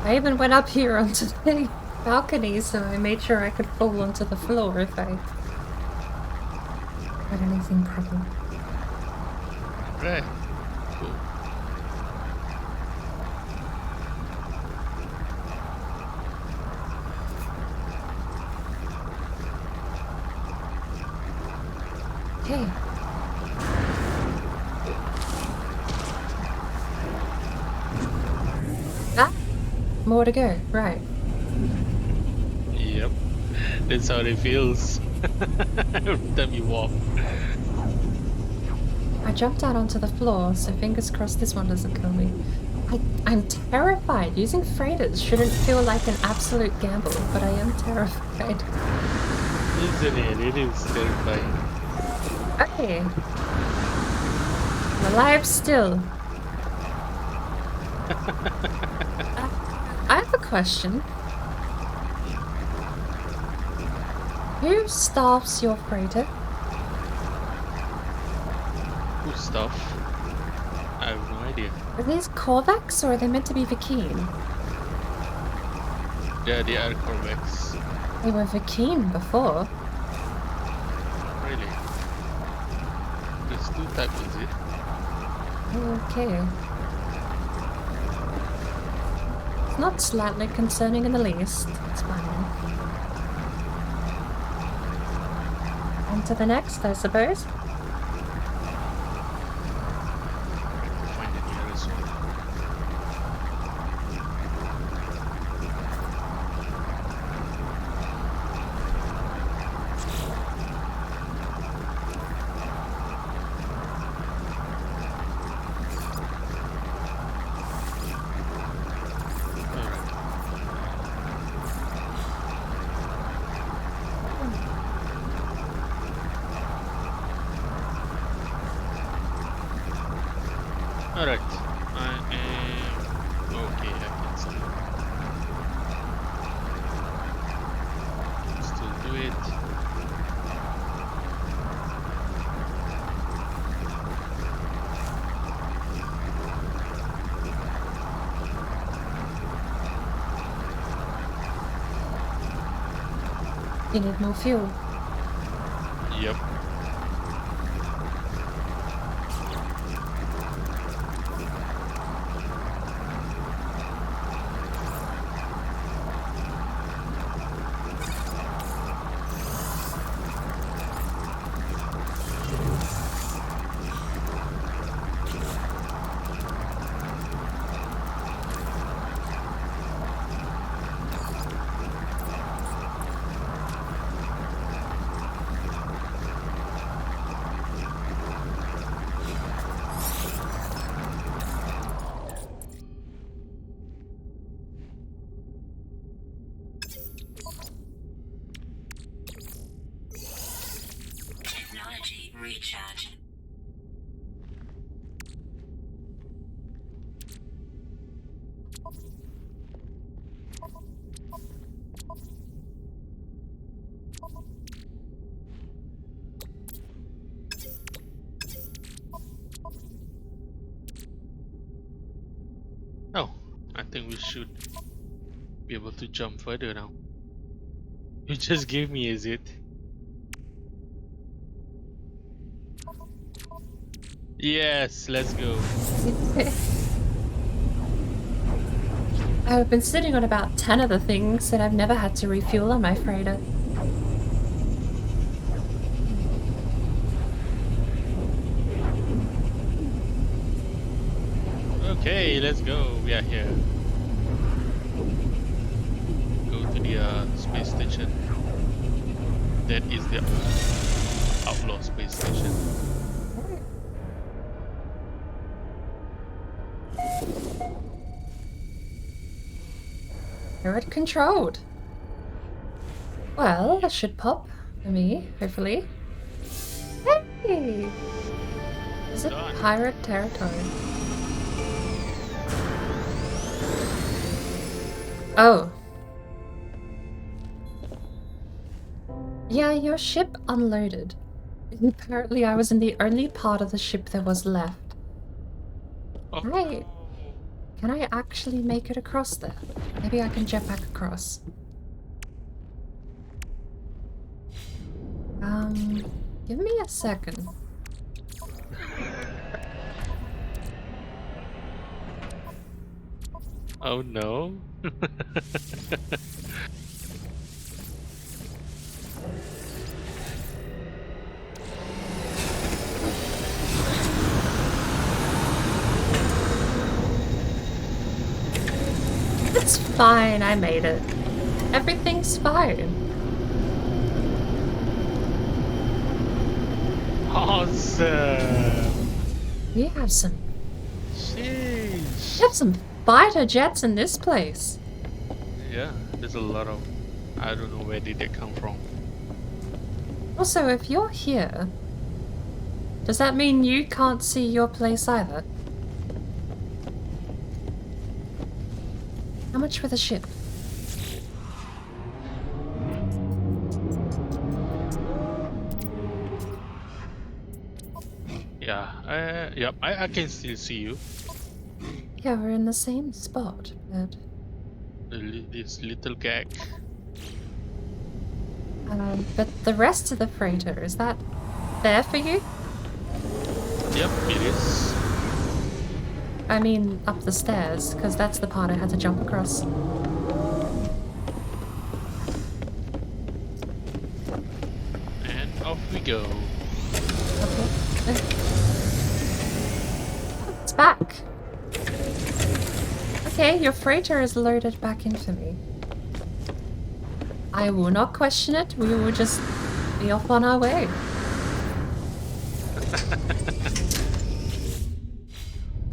I even went up here onto the balcony, so I made sure I could fall onto the floor if I had anything problem. Right. Cool. Okay. Ah! More to go, right. Yep. That's how it feels every time you walk. I jumped out onto the floor, so fingers crossed this one doesn't kill me. I'm terrified. Using freighters shouldn't feel like an absolute gamble, but I am terrified. Isn't it? It is terrifying. Okay. I'm alive still. I have a question. Who staffs your freighter? Good stuff. I have no idea. Are these Korvax or are they meant to be Vikine? Yeah, they are Corvex. They were Vikine before. It's 2 type, is it? Okay. It's not slightly concerning in the least. It's fine. On to the next, I suppose. Trying to find the nearest one. Alright, I am okay. I can still do it. You need more fuel. Yep. Technology recharge. Oh, I think we should be able to jump further now. You just gave me, is it? Yes, let's go. I've been sitting on about 10 of the things and I've never had to refuel on my freighter. Okay, let's go. We are here. Go to the space station. That is the outlaw space station. Turret controlled. Well, that should pop for me, hopefully. Hey! Is it Done. pirate territory? Oh. Yeah, your ship unloaded. Apparently I was in the only part of the ship that was left. Oh, Right. Can I actually make it across there? Maybe I can jet back across. Give me a second. oh no. It's fine, I made it. Everything's fine. Awesome. We have some Sheesh. fighter jets in this place. Yeah, there's a lot of. I don't know where did they come from. Also, if you're here, does that mean you can't see your place either? How much for the ship? Yeah, yep, I can still see you. Yeah, we're in the same spot, but This little gag. but the rest of the freighter, is that there for you? Yep, it is. I mean, up the stairs, because that's the part I had to jump across. And off we go. Okay. It's back. Okay, your freighter is loaded back into me. I will not question it. We will just be off on our way.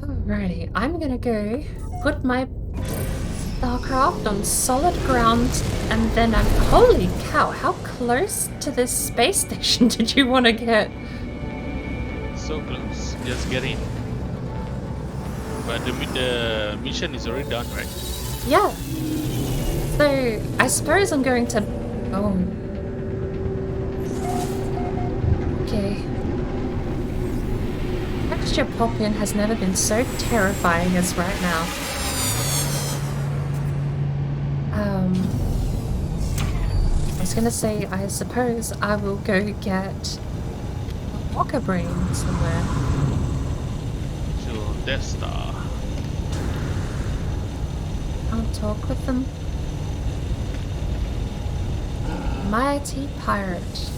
Alrighty, I'm gonna go put my Starcraft on solid ground, and then I'm... Holy cow, how close to this space station did you want to get? So close. Just get in. But the mission is already done, right? Yeah. So, I suppose I'm going to... Oh. Okay. Texture pop-in has never been so terrifying as right now. I was gonna say, I suppose I will go get a walker brain somewhere. Tonedust. Can't talk with them. Mighty pirate.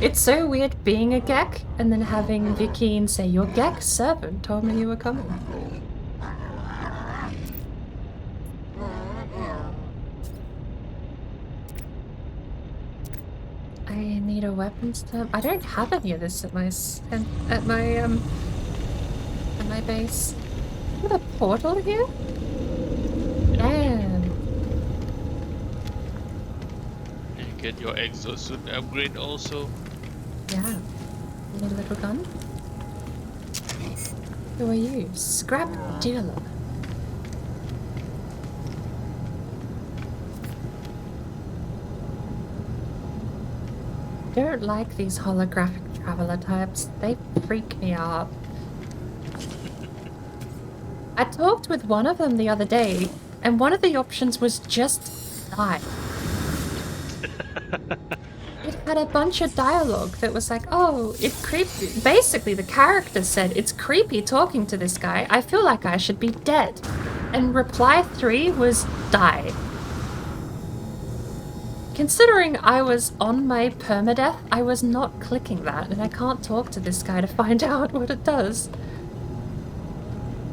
It's so weird being a Gek and then having Vicky say, your Gek servant told me you were coming. I need a weapons tab. I don't have any of this at my base. Is a portal here? Damn. And get your exosuit upgrade also. Yeah. Need a little gun? Who are you? Scrap dealer. Don't like these holographic traveler types. They freak me out. I talked with one of them the other day, and one of the options was just die. It had a bunch of dialogue that was like, oh, it's creepy. Basically, the character said, it's creepy talking to this guy. I feel like I should be dead. And reply 3 was die. Considering I was on my permadeath, I was not clicking that, and I can't talk to this guy to find out what it does.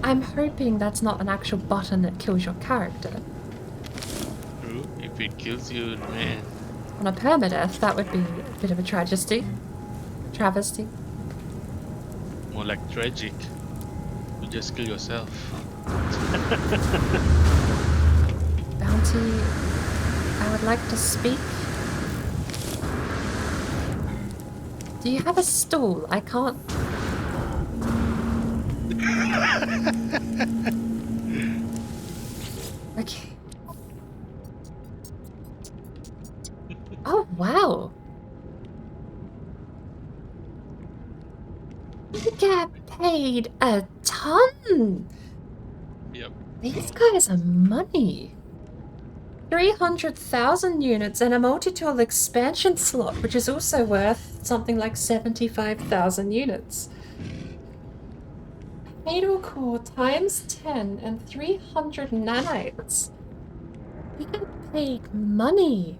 I'm hoping that's not an actual button that kills your character. True. If it kills you, man. On a permadeath, that would be a bit of a tragedy. Travesty. More like tragic. You just kill yourself. Bounty, I would like to speak. Do you have a stool? I can't... Okay. Oh, wow. You get paid a ton. Yep. These guys are money. 300,000 units and a multi-tool expansion slot, which is also worth something like 75,000 units. Fatal core times 10 and 300 nanites. We get paid money.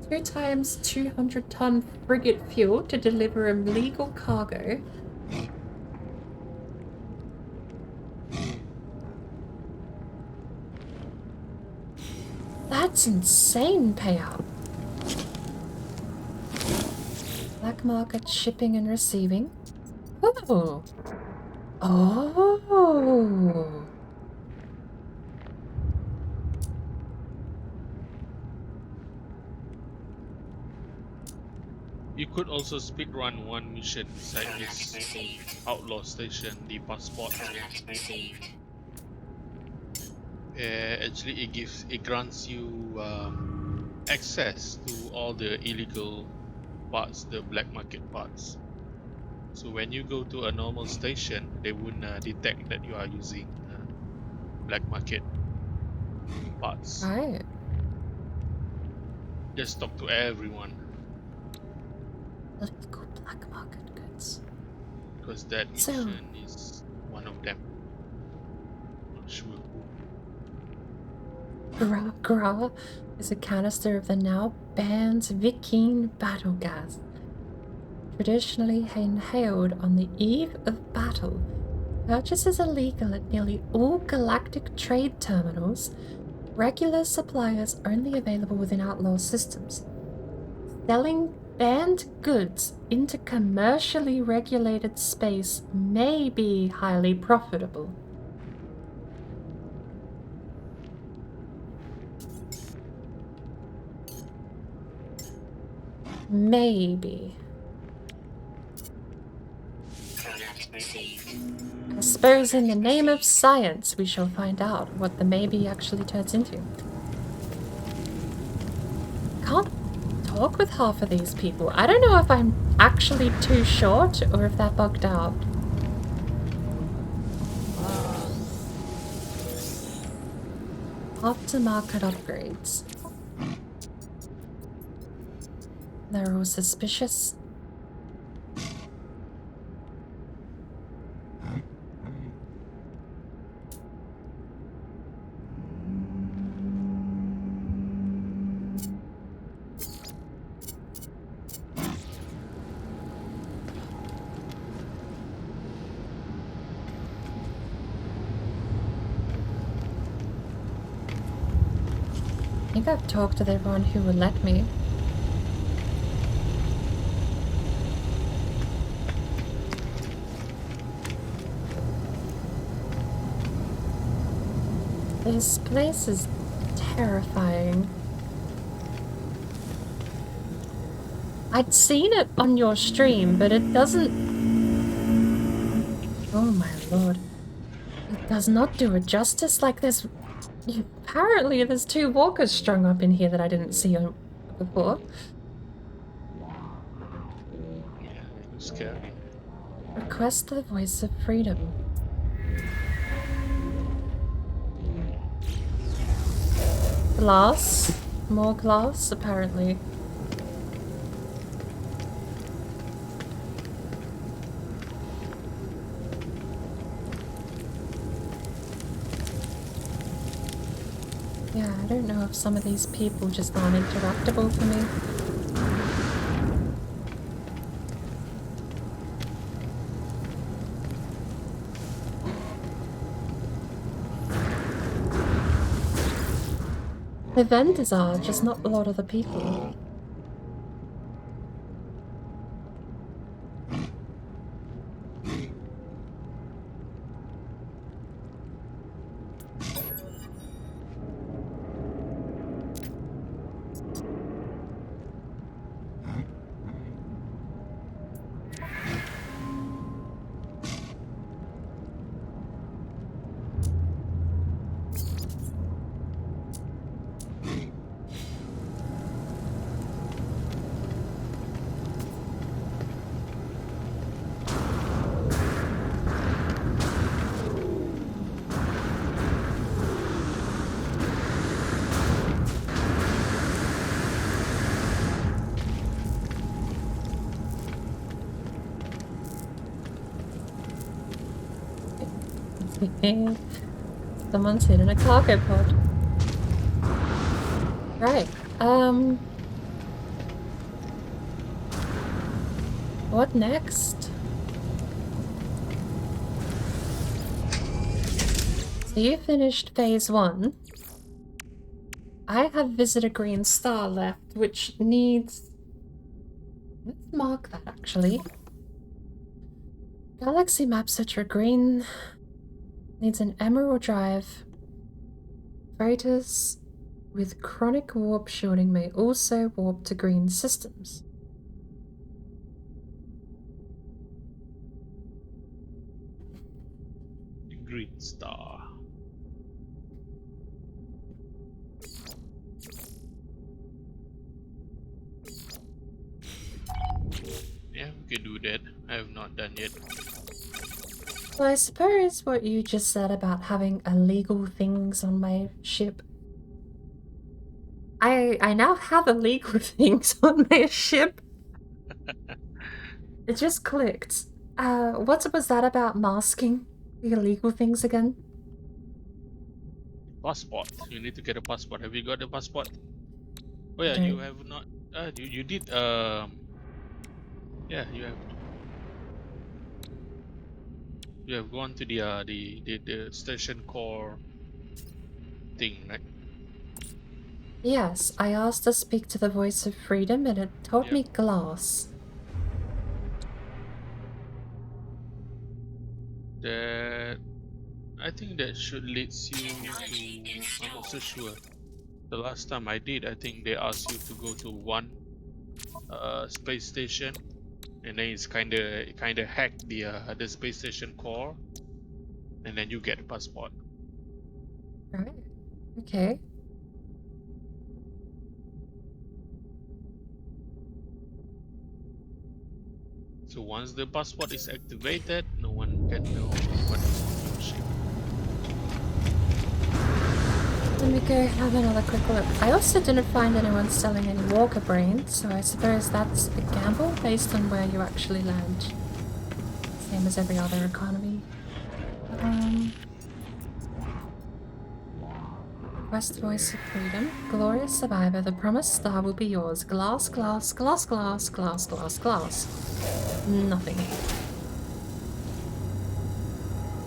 2 times 200-ton frigate fuel to deliver illegal cargo. That's insane payout. Black market shipping and receiving. Oh. Oh. You could also speedrun one mission inside this Received. outlaw station, the passport. Product received. Actually, it grants you access to all the illegal parts, the black market parts. So when you go to a normal station, they wouldn't detect that you are using black market parts. Right. Just talk to everyone Illegal black market goods. because that So- mission is one of them. Not sure who. Gra is a canister of the now banned Viking battle gas. Traditionally inhaled on the eve of battle, purchase is illegal at nearly all galactic trade terminals. Regular suppliers only available within outlaw systems. Selling banned goods into commercially regulated space may be highly profitable. Maybe. Product received. I suppose in the name of science we shall find out what the maybe actually turns into. Can't talk with half of these people. I don't know if I'm actually too short or if they're bugged out. Aftermarket upgrades. They're all suspicious. I think I've talked to everyone who will let me. This place is terrifying. I'd seen it on your stream, but it doesn't... Oh my lord. It does not do it justice. Like there's... Apparently there's 2 walkers strung up in here that I didn't see before. Yeah, it was scary. Request the voice of freedom. Glass? More glass, apparently. Yeah, I don't know if some of these people just aren't interactable for me. The vendors are, just not a lot of the people. Someone's hidden a cargo pod. Right. What next? So you finished phase 1. I have Visitor Green Star left, which needs... Let's mark that, actually. Galaxy map searcher green needs an emerald drive. Freighters with chronic warp shielding may also warp to green systems. The Green Star. Yeah, we could do that. I have not done yet. Well, I suppose what you just said about having illegal things on my ship, I now have illegal things on my ship. It just clicked. What was that about masking the illegal things again? Passport. You need to get a passport. Have you got a passport? Oh I yeah, you don't. have not. You did. Yeah, you have. You have gone to the station core thing, right? Yes, I asked to speak to the voice of freedom and it told Yep. me glass. That I think that should leads you to. I'm not so sure. The last time I did, I think they asked you to go to one space station, and then it's kinda hack the space station core, and then you get a passport. Right. Okay. So once the passport is activated, no one can know what is on your ship. Let me go have another quick look. I also didn't find anyone selling any Walker brains, so I suppose that's a gamble based on where you actually land. Same as every other economy. Quest Voice of Freedom. Glorious Survivor, the promised star will be yours. Glass, glass, glass, glass, glass, glass, glass. Nothing.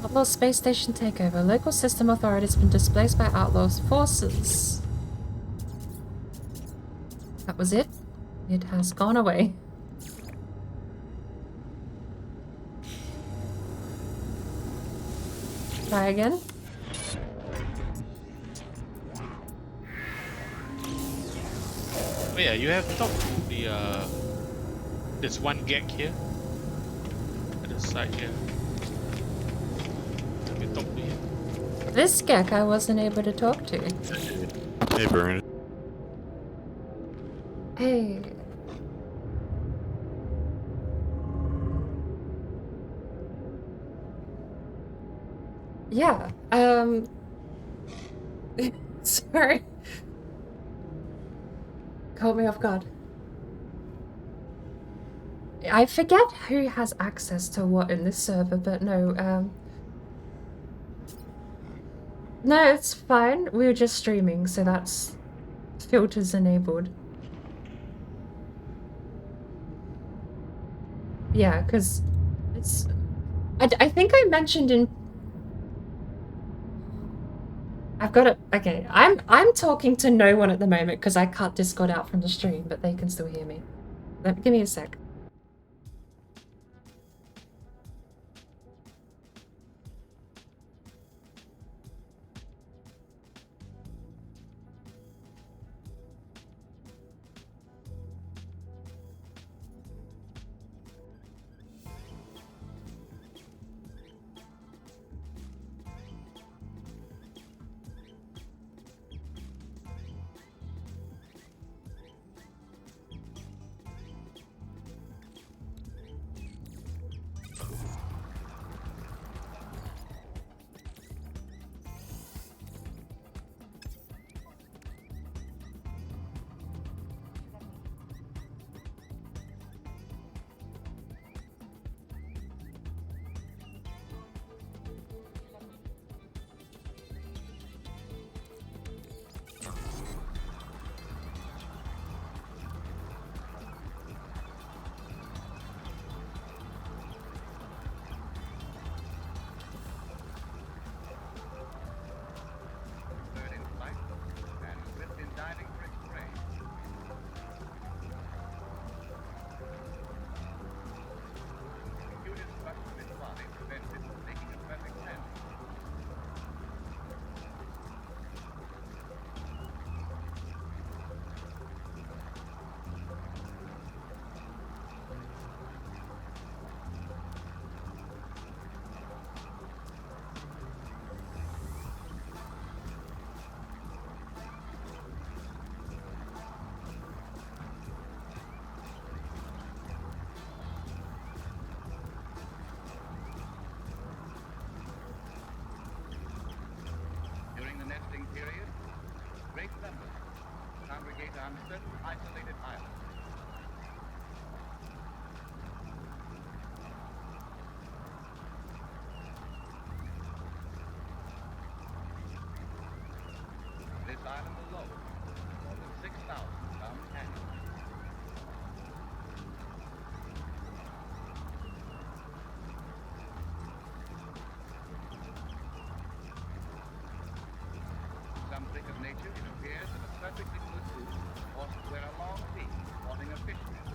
Outlaw space station takeover. Local system authorities been displaced by Outlaw's forces. That was it. It has gone away. Try again. Oh yeah, you have talked to there's one gag here at the side here. Have you talked to him? This Gek I wasn't able to talk to. Hey, Burn. Hey. Yeah, sorry. Caught me off guard. I forget who has access to what in this server, but no, no, it's fine. We were just streaming, so that's filters enabled. Yeah, because it's... I think I mentioned in... I've got it. Okay, I'm talking to no one at the moment because I cut Discord out from the stream, but they can still hear me. Give me a sec. Third in flight and swift in diving for its prey. Peculiar structure of its body prevents it from making a perfect landing. During the nesting period, great numbers congregate on certain isolated islands. This island alone, more than 6,000 come annually. Some freak of nature, it appears that a perfectly good goose is forced to wear a long beak, causing a fish net.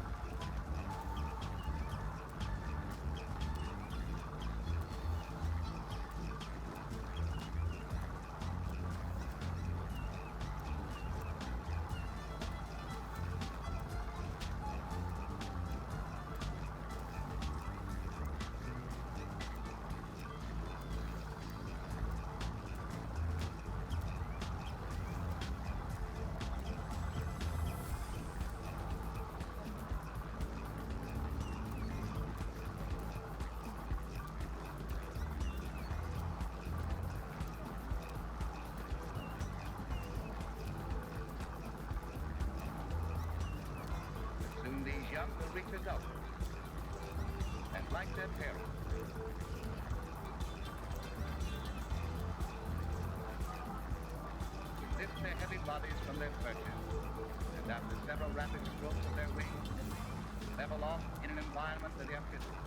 Soon these young will reach adulthood. And like their parents, lift their heavy bodies from their perches, and after several rapid strokes of their wings, level off in an environment that they are fit for.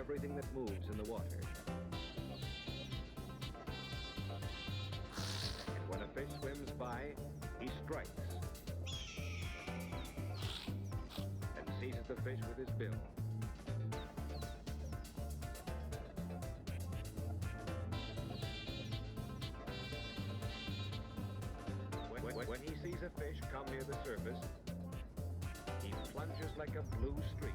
everything that moves in the water. And when a fish swims by, he strikes and seizes the fish with his bill. When he sees a fish come near the surface, he plunges like a blue streak.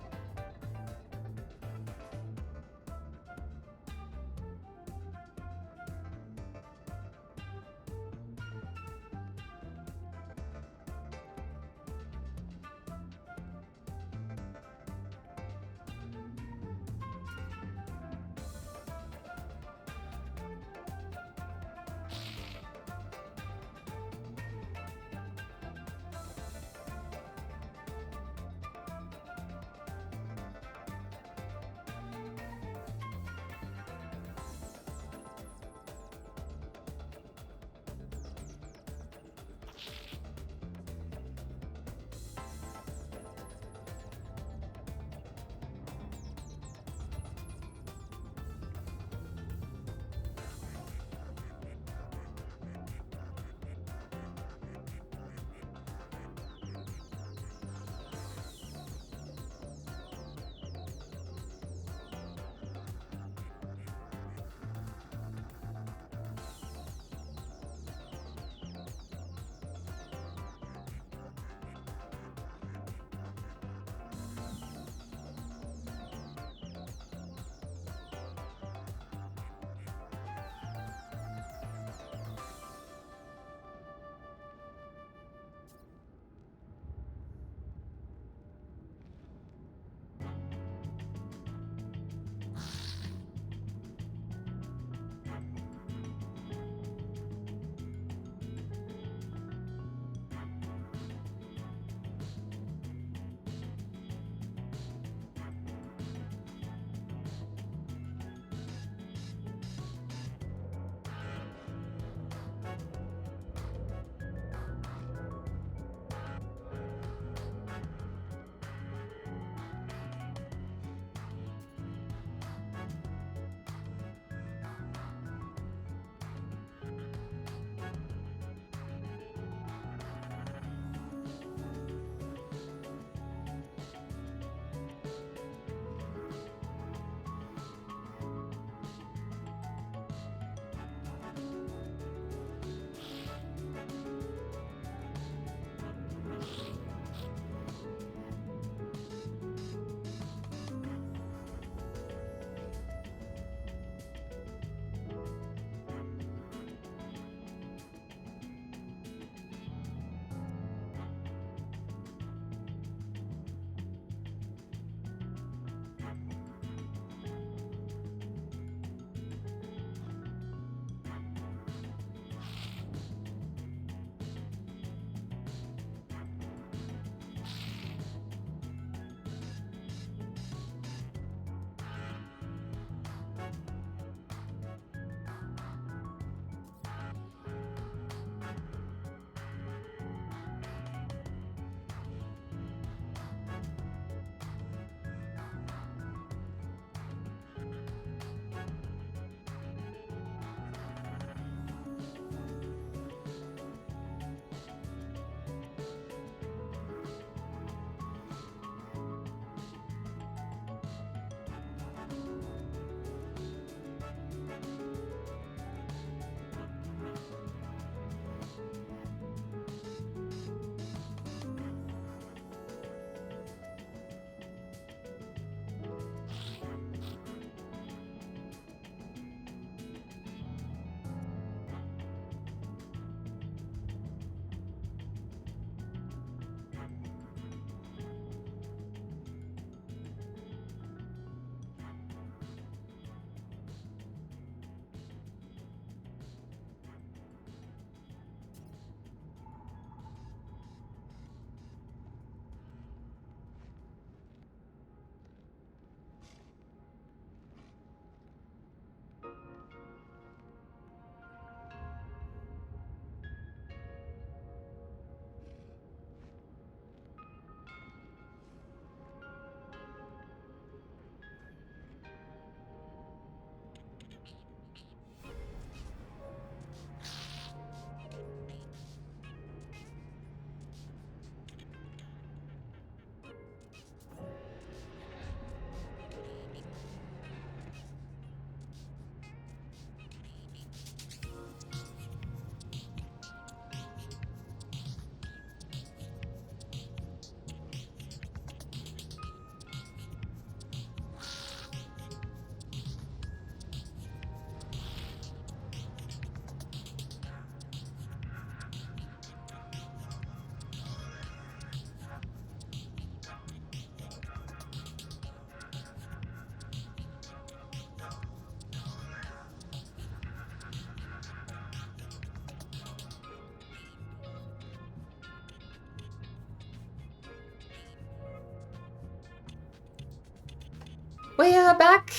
We are back.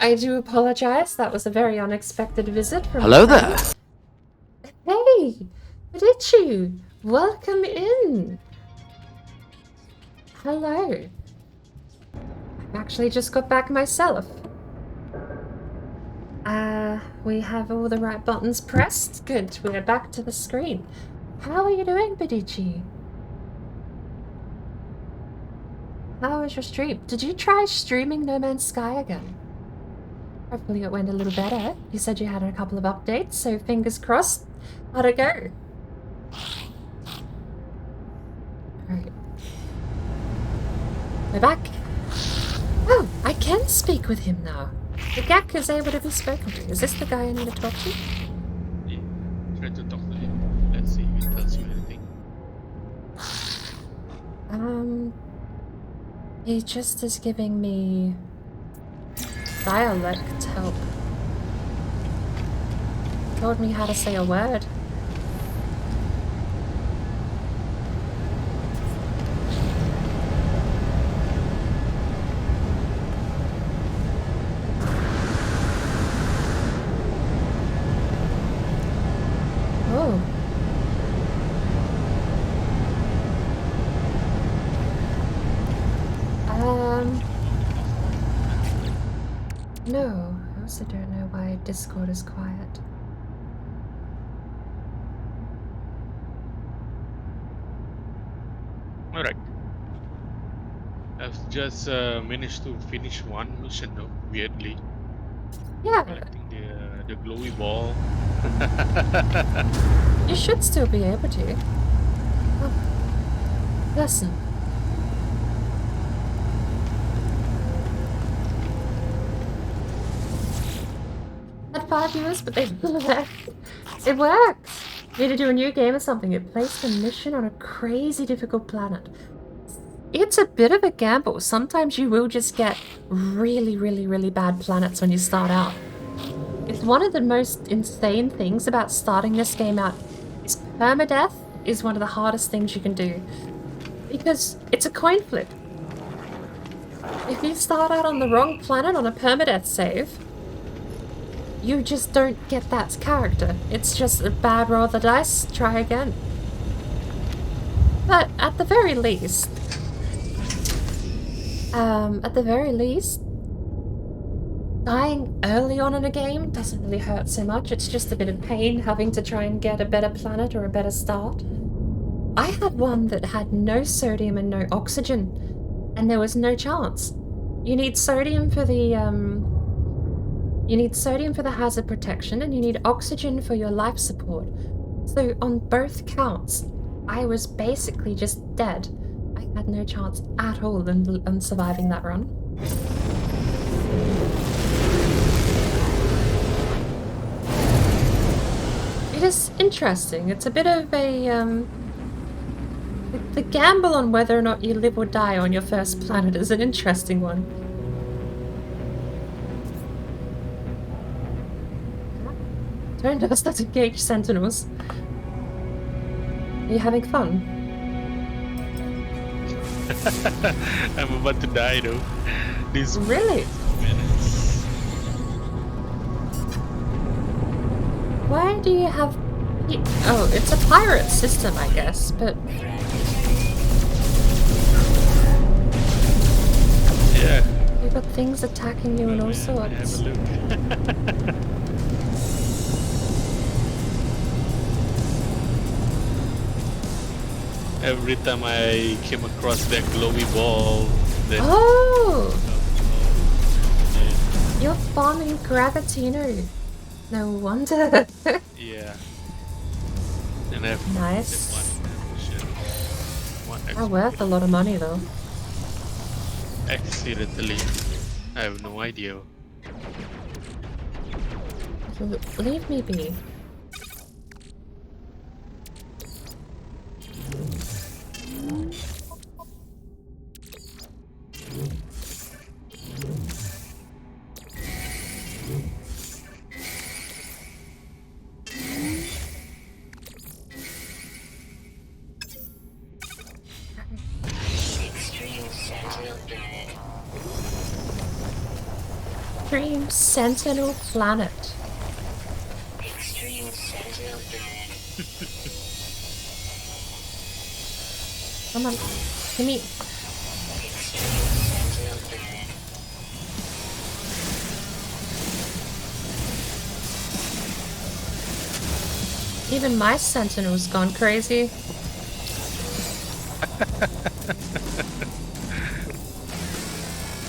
I do apologize. That was a very unexpected visit from Hello a friend. there. Hey, Medici, welcome in. Hello. I actually just got back myself. We have all the right buttons pressed. Good, we're back to the screen. How are you doing, Medici? How was your stream? Did you try streaming No Man's Sky again? Hopefully it went a little better. You said you had a couple of updates, so fingers crossed. How'd it go? Alright. We're back. Oh, I can speak with him now. The Gak is able to be spoken to. Is this the guy I need to talk to? Yeah. Try to talk to him. Let's see if he tells you anything. He just is giving me dialect help. Told me how to say a word. Oh. No, I also don't know why Discord is quiet. Alright. I've just managed to finish one mission though, weirdly. Yeah, Collecting the glowy ball. you should still be able to. Oh. Listen. Had 5 viewers, but they left. It works! You need to do a new game or something. It placed a mission on a crazy difficult planet. It's a bit of a gamble. Sometimes you will just get really, really, really bad planets when you start out. It's one of the most insane things about starting this game out. Is permadeath is one of the hardest things you can do. Because it's a coin flip. If you start out on the wrong planet on a permadeath save, you just don't get that character. It's just a bad roll of the dice, try again. But at the very least, dying early on in a game doesn't really hurt so much. It's just a bit of pain having to try and get a better planet or a better start. I had one that had no sodium and no oxygen, and there was no chance. You need sodium for the hazard protection, and you need oxygen for your life support. So on both counts, I was basically just dead. I had no chance at all in surviving that run. It is interesting. It's a bit of a the gamble on whether or not you live or die on your first planet is an interesting one. Tonedust does engage sentinels. Are you having fun? I'm about to die though. This Really? minutes. Why do you have... Oh, it's a pirate system, I guess, but... Yeah. You've got things attacking you and all sorts. Have a look. Every time I came across that glowy ball, then Oh! You're farming Gravitino. No wonder. yeah. And I've Nice. one They're worth a lot of money, though. accidentally. I have no idea. Leave me be. Extreme sentinel dead. Extreme Sentinel Planet. Extreme Sentinel Planet. Come on, give me. Extreme Sentinel Planet. Even my Sentinel's gone crazy.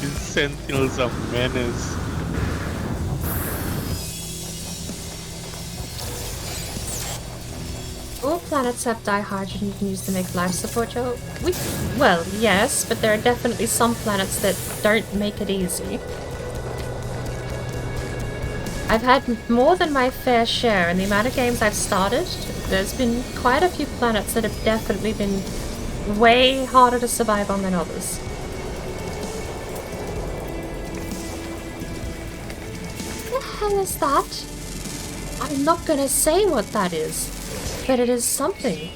These sentinels are menace. All planets have dihydrogen you can use to make life support. Well, yes, but there are definitely some planets that don't make it easy. I've had more than my fair share in the amount of games I've started. There's been quite a few planets that have definitely been way harder to survive on than others. What the hell is that? I'm not gonna say what that is, but it is something.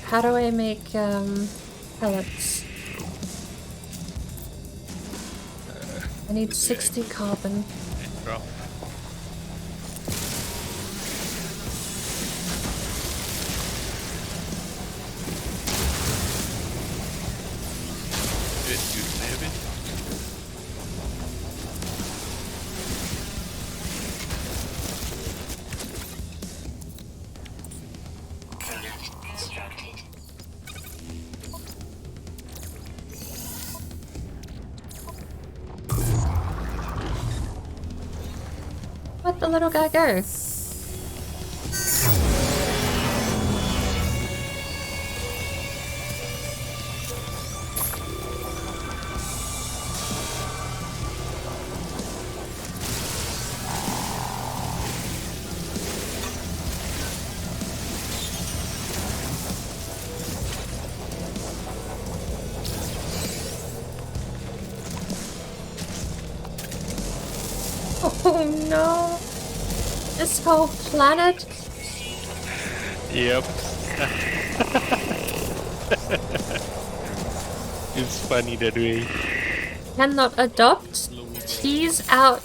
How do I make pellets? I need 60 carbon. Drop. You have it. Product constructed. Where'd the little guy go? Oh no! This whole planet? Yep. It's funny that way. Cannot adopt? Tease out.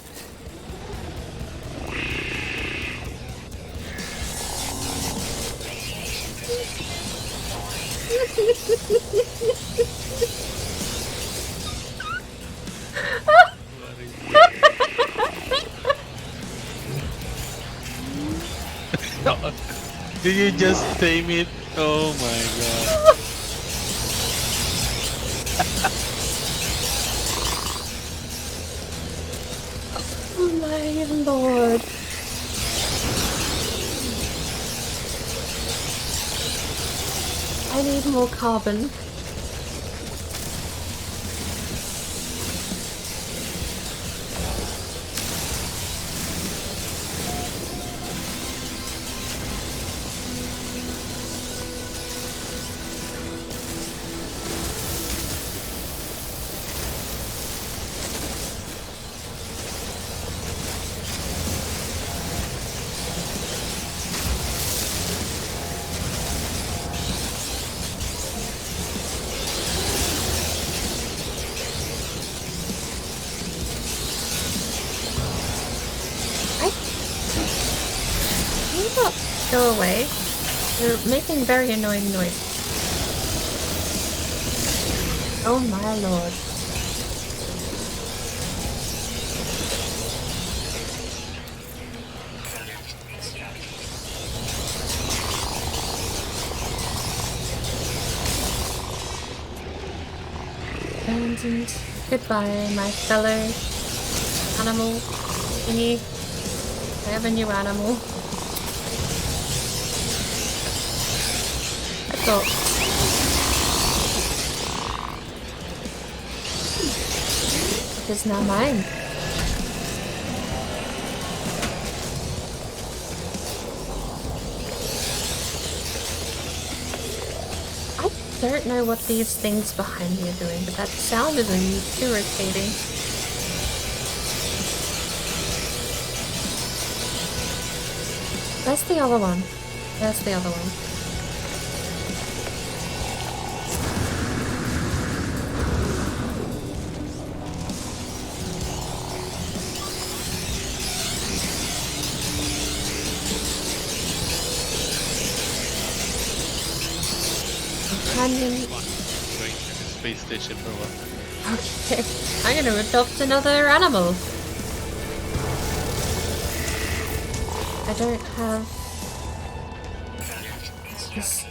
Did you just tame it? Oh my god. Oh my lord. I need more carbon. Go away. You're making very annoying noise. Oh my lord. And goodbye, my fellow animal thingy. I have a new animal. So, it is now mine. I don't know what these things behind me are doing, but that sound is irritating. Where's the other one? There's the other one. Companion. Going to the space station for a while. Okay, I'm gonna adopt another animal. I don't have this.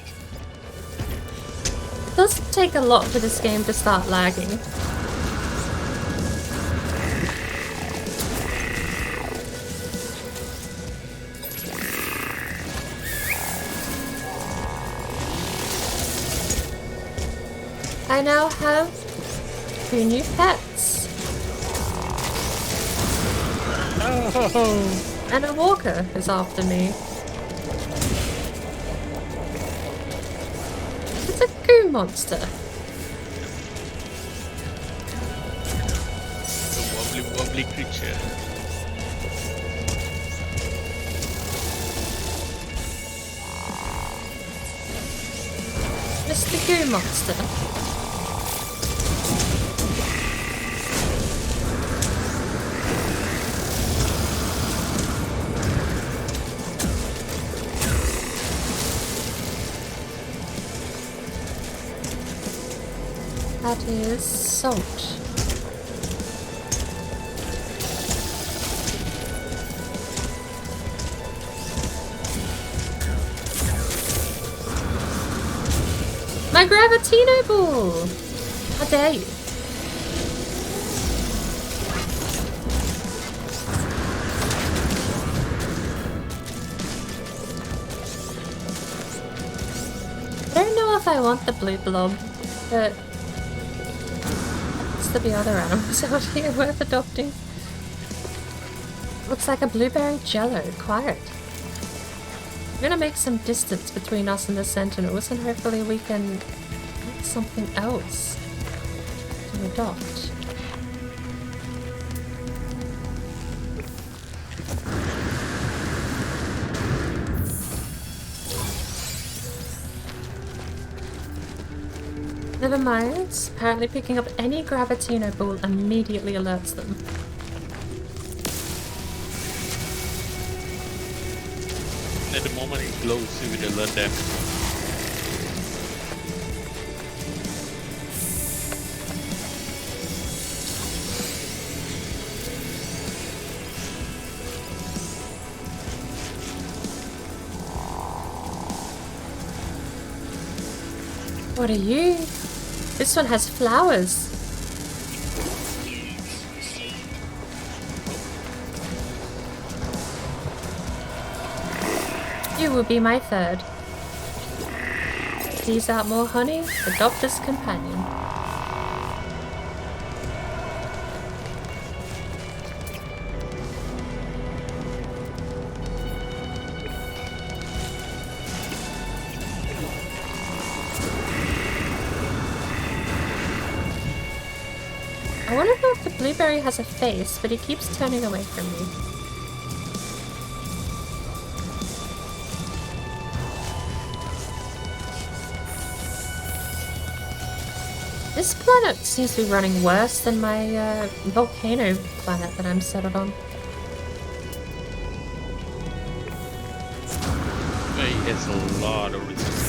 It does take a lot for this game to start lagging. I now have 2 new pets. Oh. And a walker is after me. It's a goo monster. The wobbly creature. Mr. Goo Monster. That is salt. My Gravitino ball! How dare you? I don't know if I want the blue blob, but to be other animals out here worth adopting. Looks like a blueberry jello, quiet. I'm gonna make some distance between us and the sentinels and hopefully we can make something else to adopt. Never mind. Apparently picking up any Gravitino ball immediately alerts them. At the moment it glows, it will alert them. What are you? This one has flowers. You will be my third. Tease out more honey, adopt this companion. I wonder if the blueberry has a face, but he keeps turning away from me. This planet seems to be running worse than my volcano planet that I'm settled on. It has a lot of resistance.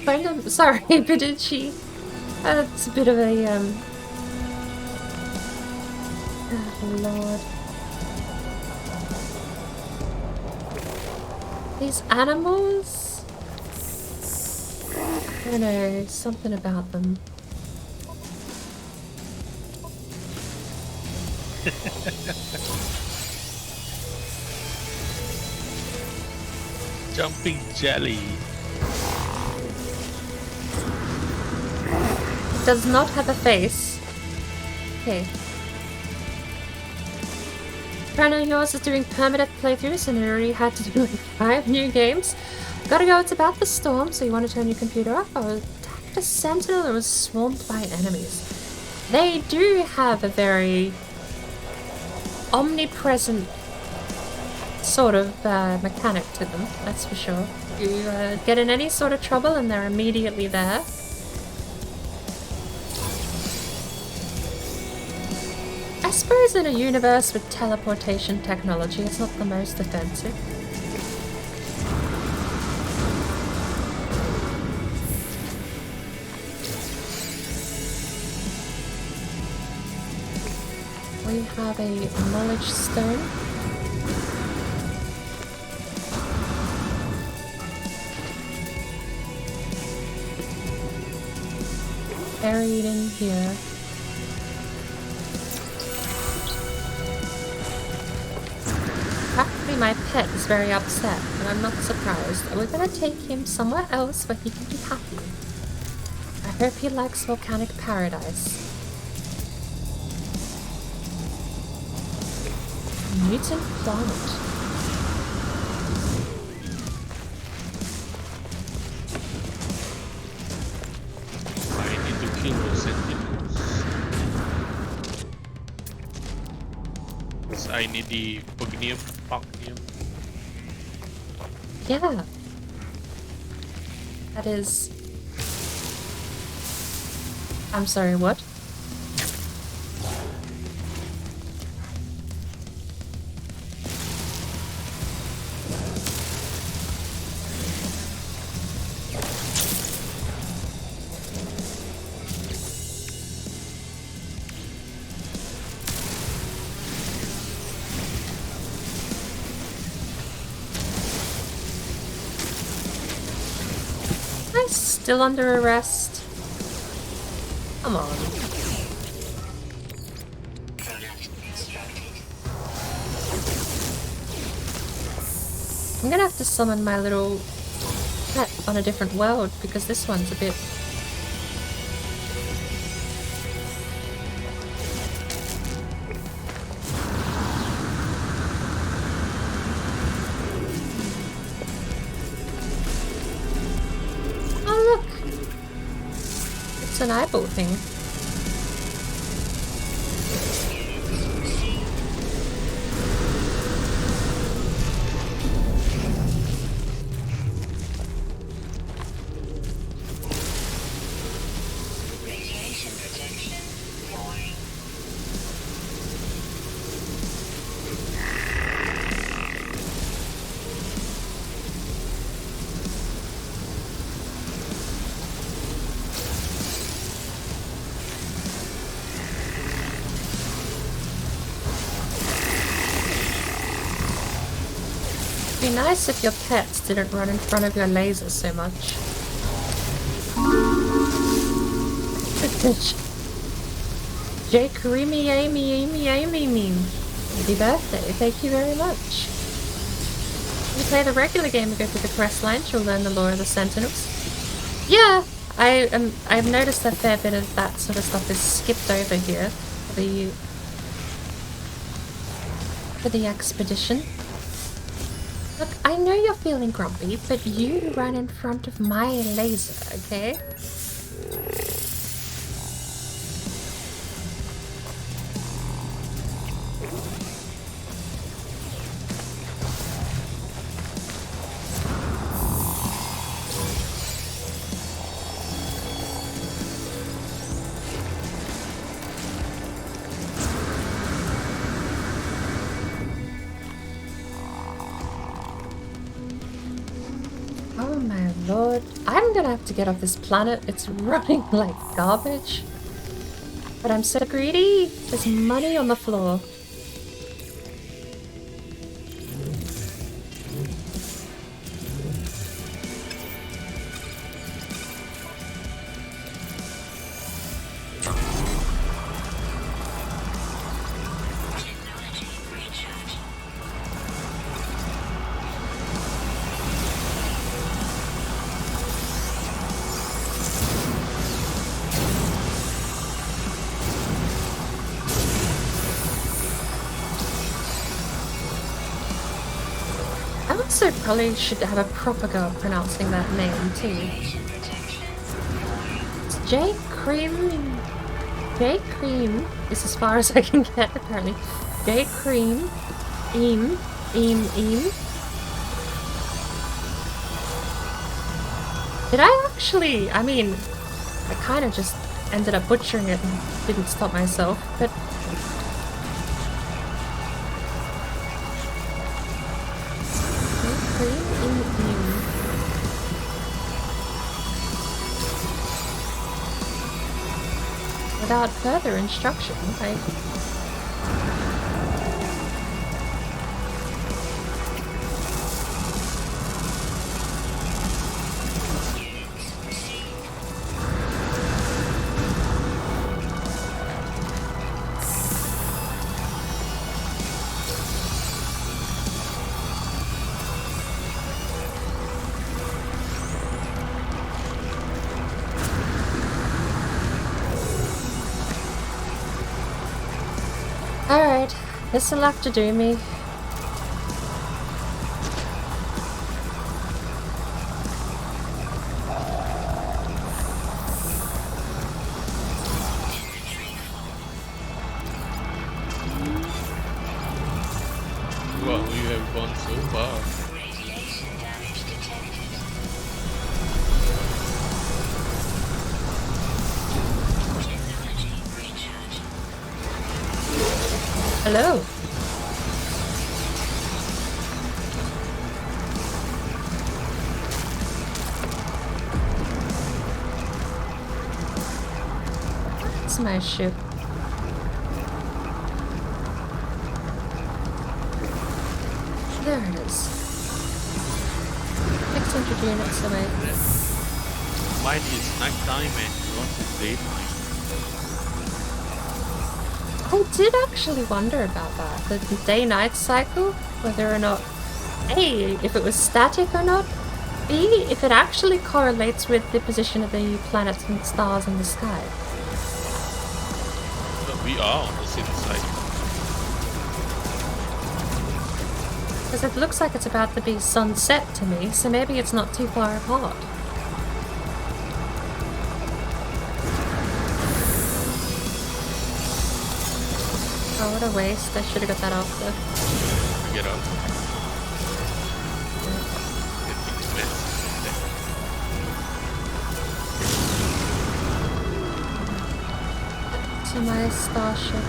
Random, sorry, Bidichi. It's a bit of a oh lord. These animals? I don't know, something about them. Jumping jelly. Does not have a face. Okay. Apparently yours is doing permanent playthroughs and it already had to do like 5 new games. Gotta go, it's about the storm, so you want to turn your computer off? Oh, a sentinel that was swamped by enemies. They do have a very omnipresent sort of mechanic to them, that's for sure. You get in any sort of trouble and they're immediately there. I suppose in a universe with teleportation technology, it's not the most offensive. We have a knowledge stone. Buried in here. Apparently my pet is very upset, and I'm not surprised. We're gonna take him somewhere else where he can be happy. I hope he likes volcanic paradise. Mutant planet. I need to kill the sentinels. So I need the Pugnium. Yeah. That is... I'm sorry, what? Still under arrest? Come on. I'm gonna have to summon my little pet on a different world because this one's a bit... an eyeball thing. Radiation protection falling. It'd be nice if your pets didn't run in front of your laser so much. Jake Remy Amy mean. Happy birthday, thank you very much. You play the regular game and go through the quest lines, you'll learn the lore of the Sentinels. Yeah, I've noticed a fair bit of that sort of stuff is skipped over here for the expedition. Look, I know you're feeling grumpy, but you ran in front of my laser, okay? Oh my lord. I'm gonna have to get off this planet. It's running like garbage. But I'm so greedy. There's money on the floor. I also probably should have a proper go at pronouncing that name too. Radiation protection falling. J Cream. J Cream is as far as I can get apparently. J Cream. Eam. Did I actually? I mean, I kind of just ended up butchering it and didn't stop myself, but. Without further instruction, Alright, this'll have to do me. Well, you have gone so far. Radiation damage detected. Technology recharge. Hello. That's my ship. There it is. 600 units away. Mine is nighttime and yours is daytime. I did actually wonder about that. The day-night cycle, whether or not A, if it was static or not, B, if it actually correlates with the position of the planets and stars in the sky. But we are on the same side. Because it looks like it's about to be sunset to me, so maybe it's not too far apart. Oh, what a waste. I should have got that off the... Get up. Get messed. to my starship.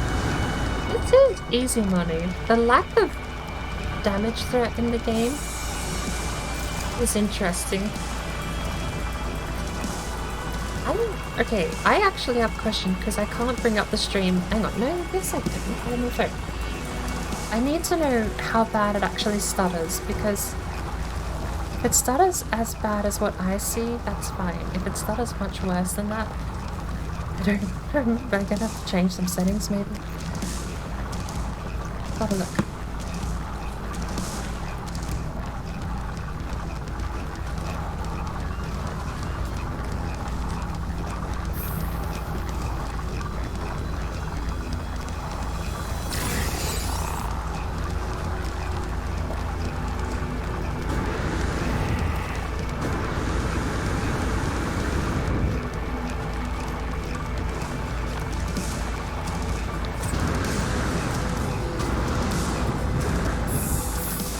It is easy money. The lack of damage threat in the game is interesting. Okay, I actually have a question because I can't bring up the stream. Hang on, no, yes I can. I have my phone. I need to know how bad it actually stutters, because if it stutters as bad as what I see, that's fine. If it stutters much worse than that, I don't remember. I'm gonna have to change some settings maybe. Have a look.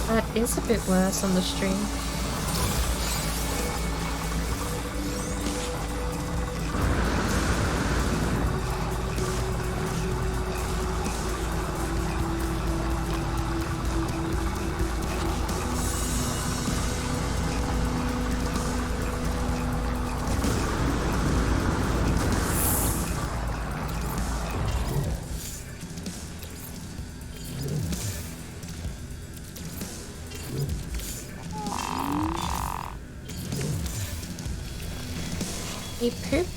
That is a bit worse on the stream. He pooped.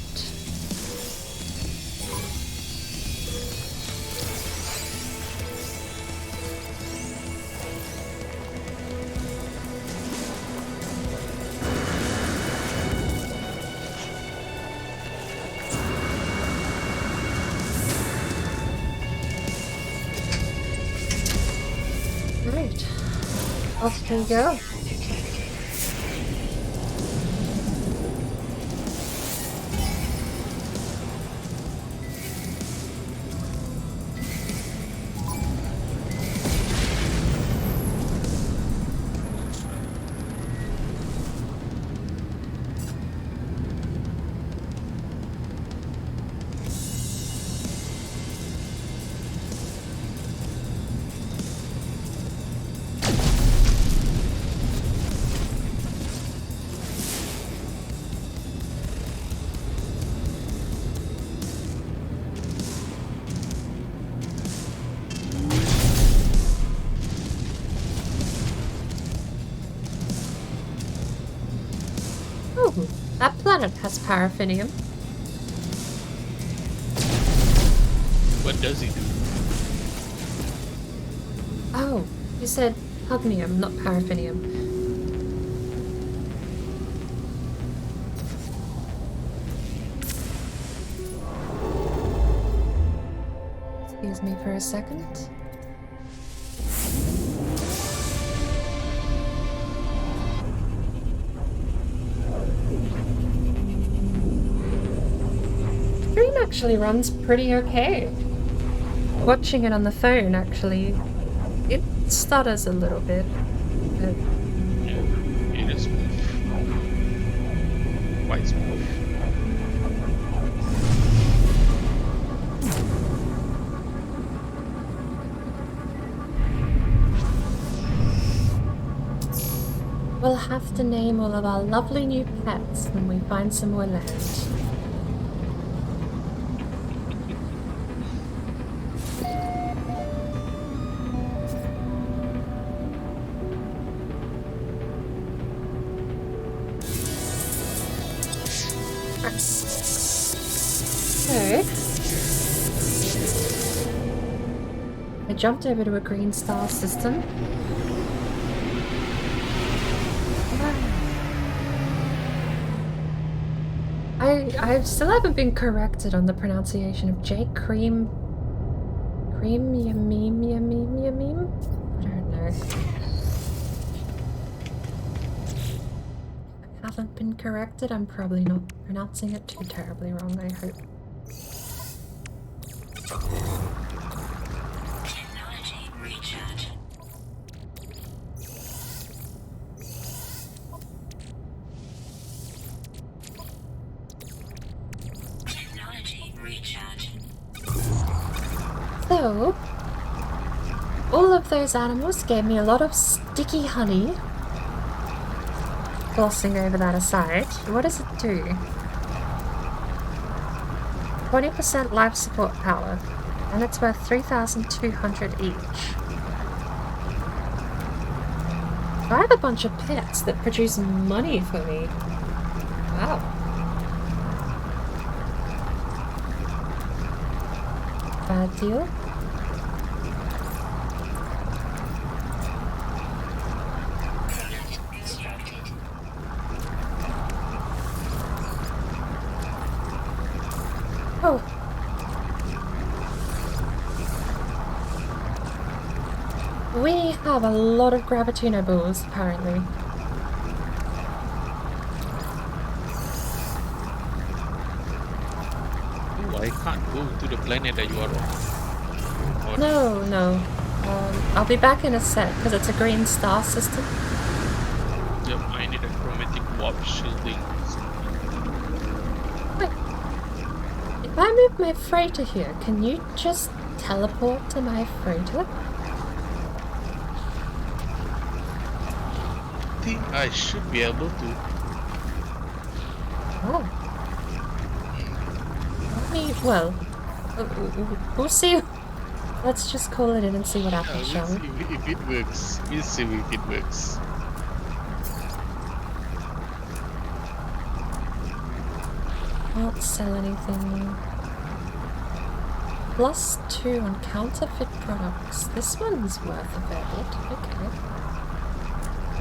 Right. Off we go. planet has paraffinium. What does he do? Oh, you said hugnium, not paraffinium. Excuse me for a second. Stream actually runs pretty okay. Watching it on the phone, actually, it stutters a little bit. But Yeah, it is smooth. Quite smooth. we'll have to name all of our lovely new pets when we find some more land. So, I jumped over to a green star system. I still haven't been corrected on the pronunciation of J. Cream Yamim? I don't know. I haven't been corrected. I'm probably not pronouncing it too terribly wrong, I hope. Technology recharge. Technology recharge. So, all of those animals gave me a lot of sticky honey. Glossing over that aside, what does it do? 20% life support power, and it's worth 3,200 each. I have a bunch of pets that produce money for me. Wow. Bad deal? Product constructed. Oh. We have a lot of Gravitino balls, apparently. Oh, I can't go to the planet that you are on. Or- No. I'll be back in a sec, because it's a green star system. Yep, I need a chromatic warp shielding. Wait. If I move my freighter here, can you just teleport to my freighter? I think I should be able to. Oh. Well, we'll see. Let's just call it in and see what happens, shall we? If it works. We'll see if it works. Can't sell anything. +2 on counterfeit products. This one's worth a fair bit. Okay.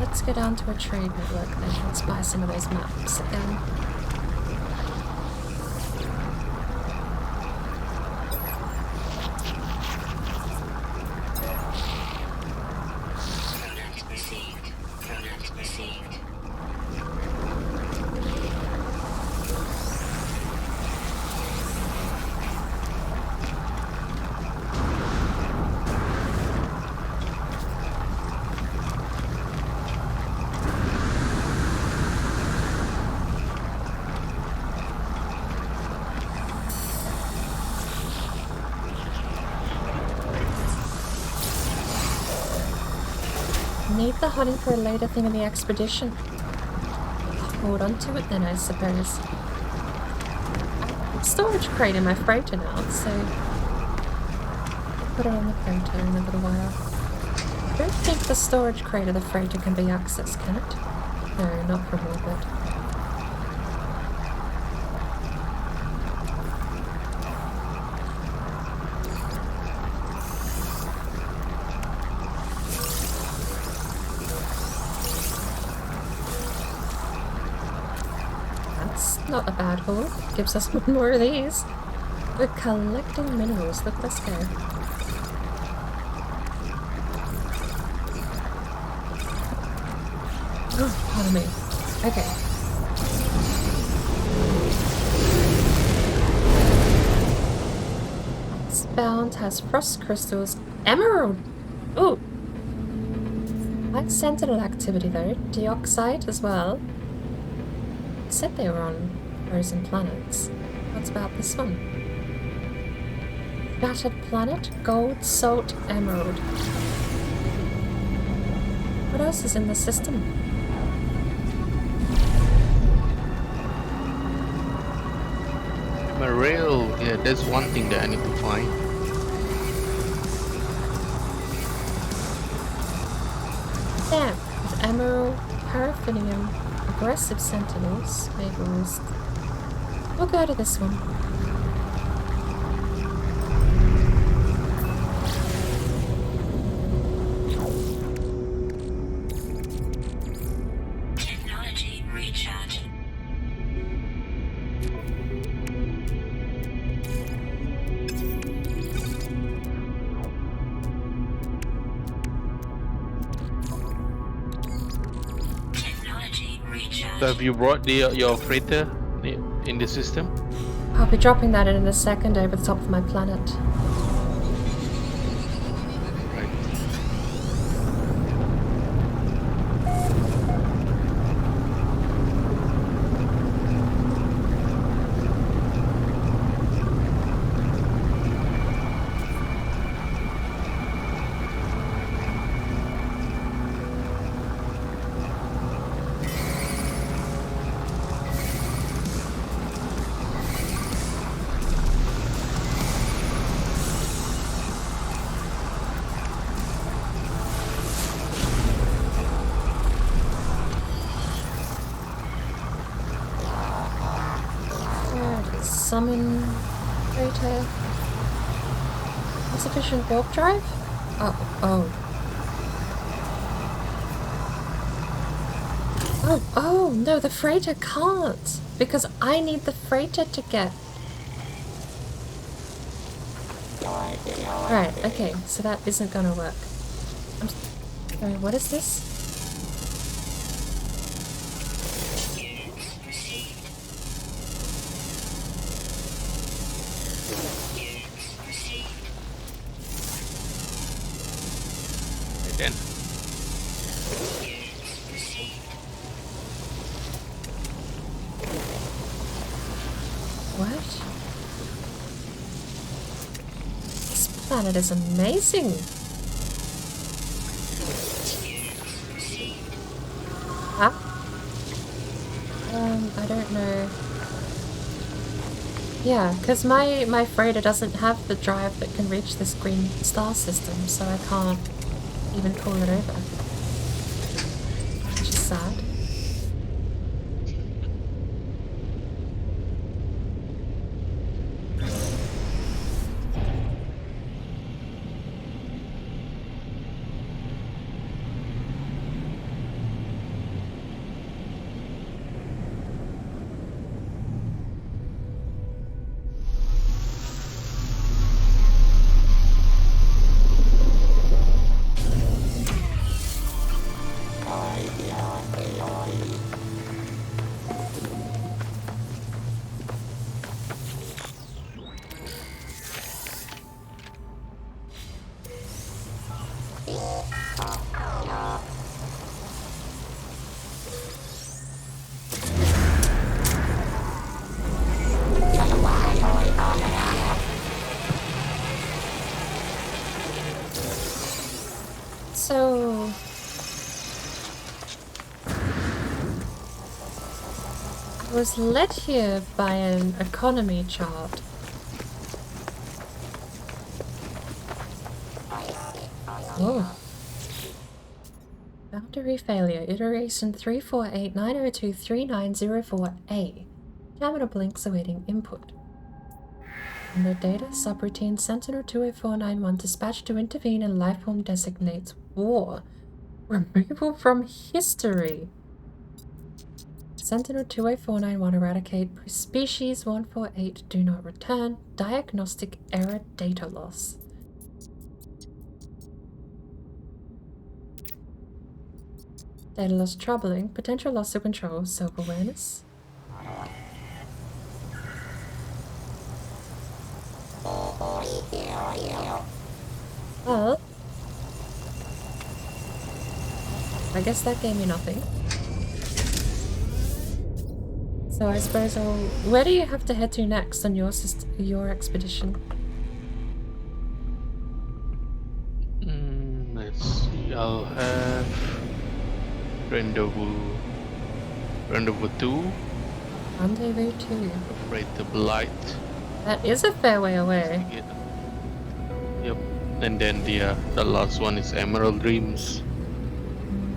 Let's go down to a trade network then. Let's buy some of those maps again. Product received. Product received. Need the honey for a later thing in the expedition. Hold on to it then, I suppose. Storage crate in my freighter now, so I'll put it on the freighter in a little while. I don't think the storage crate of the freighter can be accessed, can it? No, not from orbit. not a bad haul. Gives us more of these. We're collecting minerals. Look at us go. Oh, pardon me. Okay. This bound has frost crystals. Emerald! Ooh! High sentinel activity though. Dioxide as well. I said they were on frozen planets. What's about this one? Shattered planet, gold, salt, emerald. What else is in the system? Rail, yeah, that's one thing that I need to find. Damp with emerald, paraffinium, aggressive sentinels, maybe we'll go to this one. Technology recharge. Technology recharge. So have you brought your freighter in the system? I'll be dropping that in a second over the top of my planet. Right. Summon freighter. Insufficient warp drive? Oh, no, the freighter can't! Because I need the freighter to get... Right, okay, so that isn't gonna work. Sorry, what is this? Then What? This planet is amazing! Huh? I don't know. Yeah, because my freighter doesn't have the drive that can reach this green star system, so I can't even pull it over. Which is sad. So... I was led here by an economy chart. Oh. Boundary failure. Iteration 34890239004A. Terminal blinks awaiting input. In the data, subroutine Sentinel 20491 dispatched to intervene and lifeform designates war. Removal from history. Sentinel 20491 eradicate. Species 148 do not return. Diagnostic error data loss. Data loss troubling. Potential loss of control. Self-awareness. Well, I guess that gave me nothing. So I suppose I'll... Where do you have to head to next on your expedition? Let's see. I'll have rendezvous 2. Rendezvous 2. Afraid the blight. That is a fair way away. Yep. And then the last one is Emerald Dreams.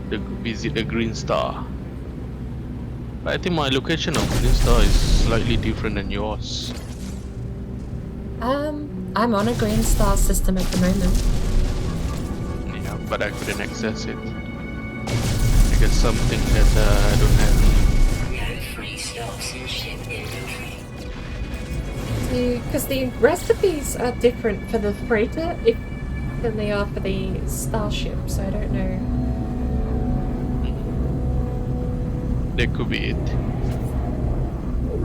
Visit the Green Star. But I think my location of Green Star is slightly different than yours. I'm on a green star system at the moment. Yeah, but I couldn't access it. I guess something that I don't have. No free slots in ship inventory. Because the recipes are different for the freighter than they are for the starship, so I don't know. That could be it.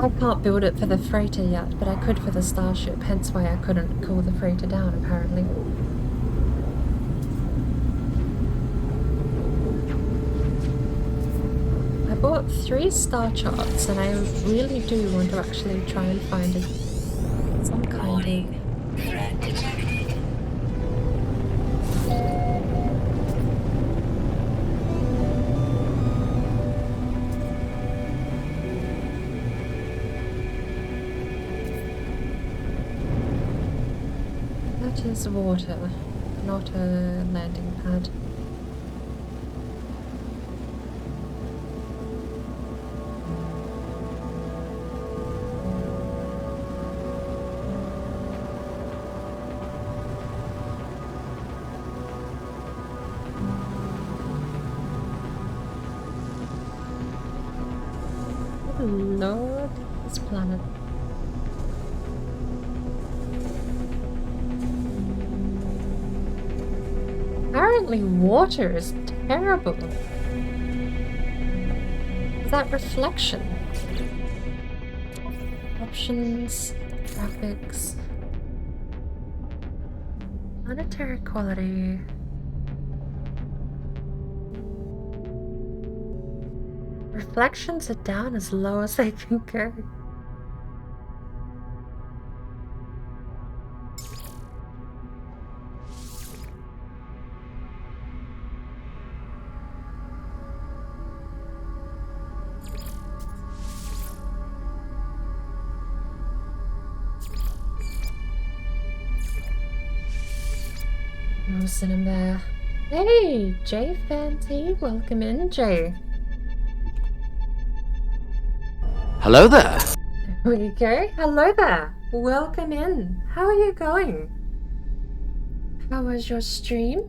I can't build it for the freighter yet, but I could for the starship, hence why I couldn't cool the freighter down, apparently. I bought 3 star charts, and I really do want to actually try and find some kind Warning. Threat detected. That is water, not a landing pad. Oh Lord, this planet. Apparently water is terrible. Is that reflection? Options, graphics, monetary quality. Reflections are down as low as they can go. No sitting there. Hey, Jay Fanty, welcome in, Jay. Hello there. There we go. Hello there. Welcome in. How are you going? How was your stream?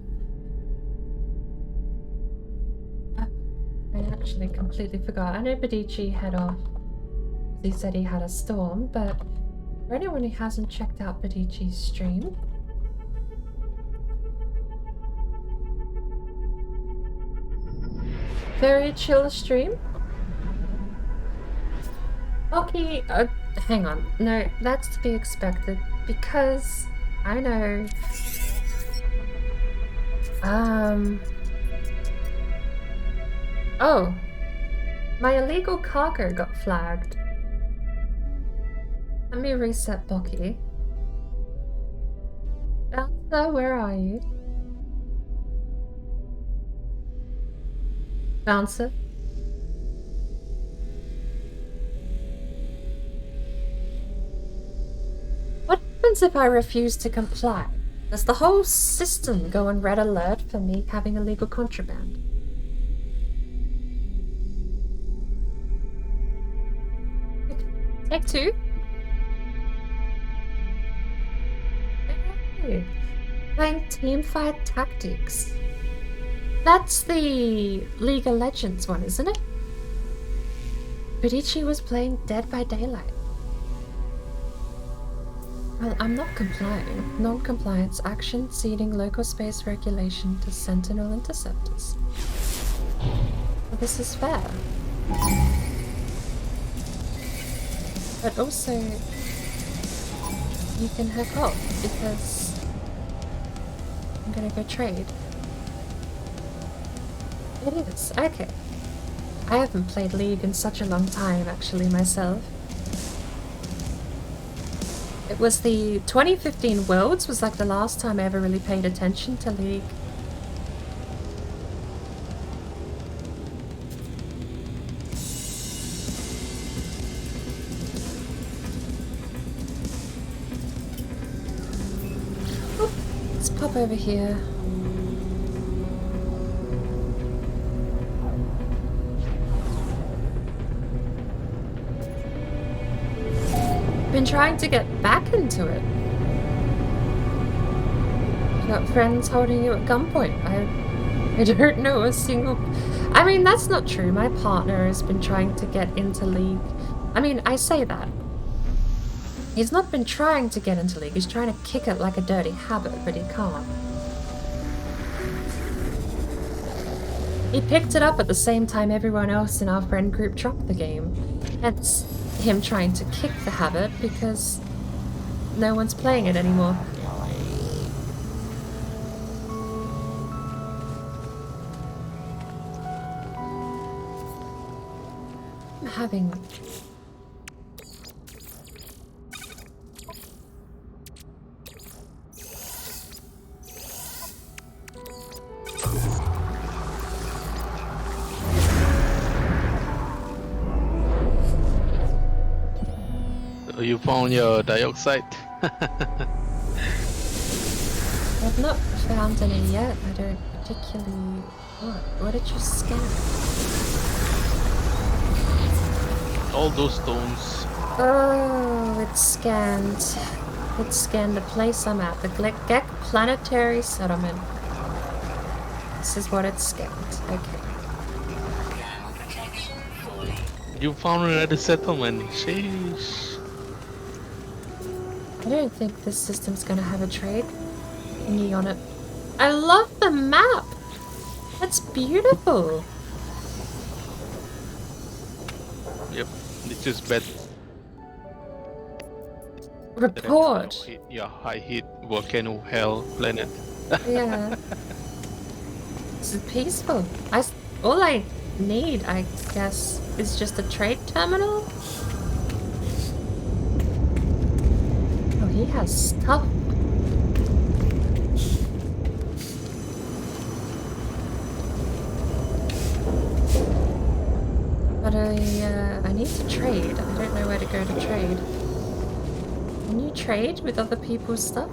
I actually completely forgot. I know Badici had off. He said he had a storm, but for anyone who hasn't checked out Badici's stream, very chill stream. Okay, hang on. No, that's to be expected because I know. Oh, my illegal cargo got flagged. Let me reset Bocky. Bouncer, where are you? Bouncer? What happens if I refuse to comply? Does the whole system go on red alert for me having illegal contraband? Take 2. Hey, playing Teamfight Tactics. That's the League of Legends one, isn't it? Pedici was playing Dead by Daylight. Well, I'm not complying. Non-compliance action ceding local space regulation to Sentinel interceptors. Well, this is fair. But also, you can hook up because I'm gonna go trade. It is, okay. I haven't played League in such a long time, actually, myself. It was the 2015 Worlds was like the last time I ever really paid attention to League. Oop, let's pop over here. Been trying to get back into it. You got friends holding you at gunpoint. I don't know a single... I mean, that's not true. My partner has been trying to get into League. I mean, I say that. He's not been trying to get into League. He's trying to kick it like a dirty habit, but he can't. He picked it up at the same time everyone else in our friend group dropped the game. Hence him trying to kick the habit because no one's playing it anymore. I'm having... You found your dioxide? I've not found any yet. I don't particularly... What did you scan? All those stones. Oh, it's scanned. It scanned the place I'm at, the Gek Planetary Settlement. This is what it scanned. Okay. You found another settlement. Sheesh. I don't think this system's gonna have a trade thingy on it. I love the map! That's beautiful! Yep, this is bad. Report! Yeah, high heat volcano hell planet. Yeah. This is peaceful. All I need, I guess, is just a trade terminal? Oh, he has stuff. But I need to trade. I don't know where to go to trade. Can you trade with other people's stuff?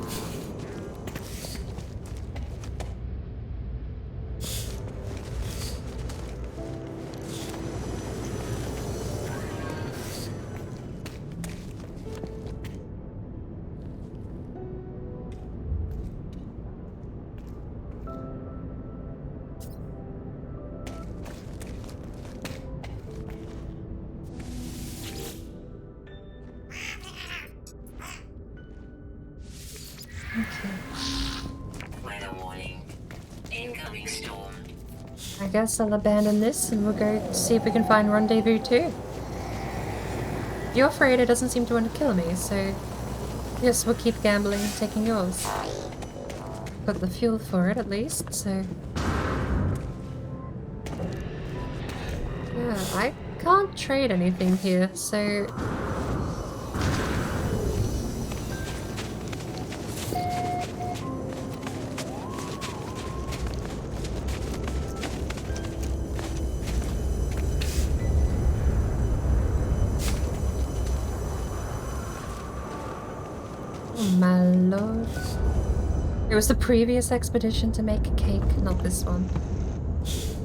I guess I'll abandon this and we'll go see if we can find Rendezvous 2. You're afraid it doesn't seem to want to kill me, so yes, we'll keep gambling, taking yours. Got the fuel for it at least, so... Yeah, I can't trade anything here, so... Oh my lord. It was the previous expedition to make a cake, not this one.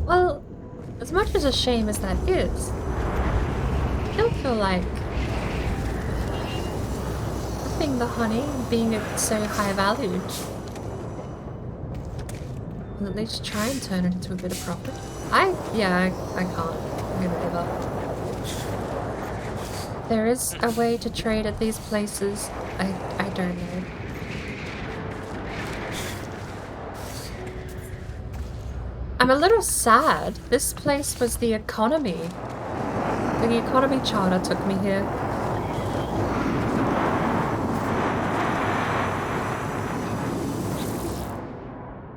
Well, as much as a shame as that is, I still feel like upping the honey and being so high valued will at least try and turn it into a bit of profit. Yeah, I can't. I'm gonna give up. there is a way to trade at these places. I don't know. I'm a little sad. This place was the economy. The economy charter took me here.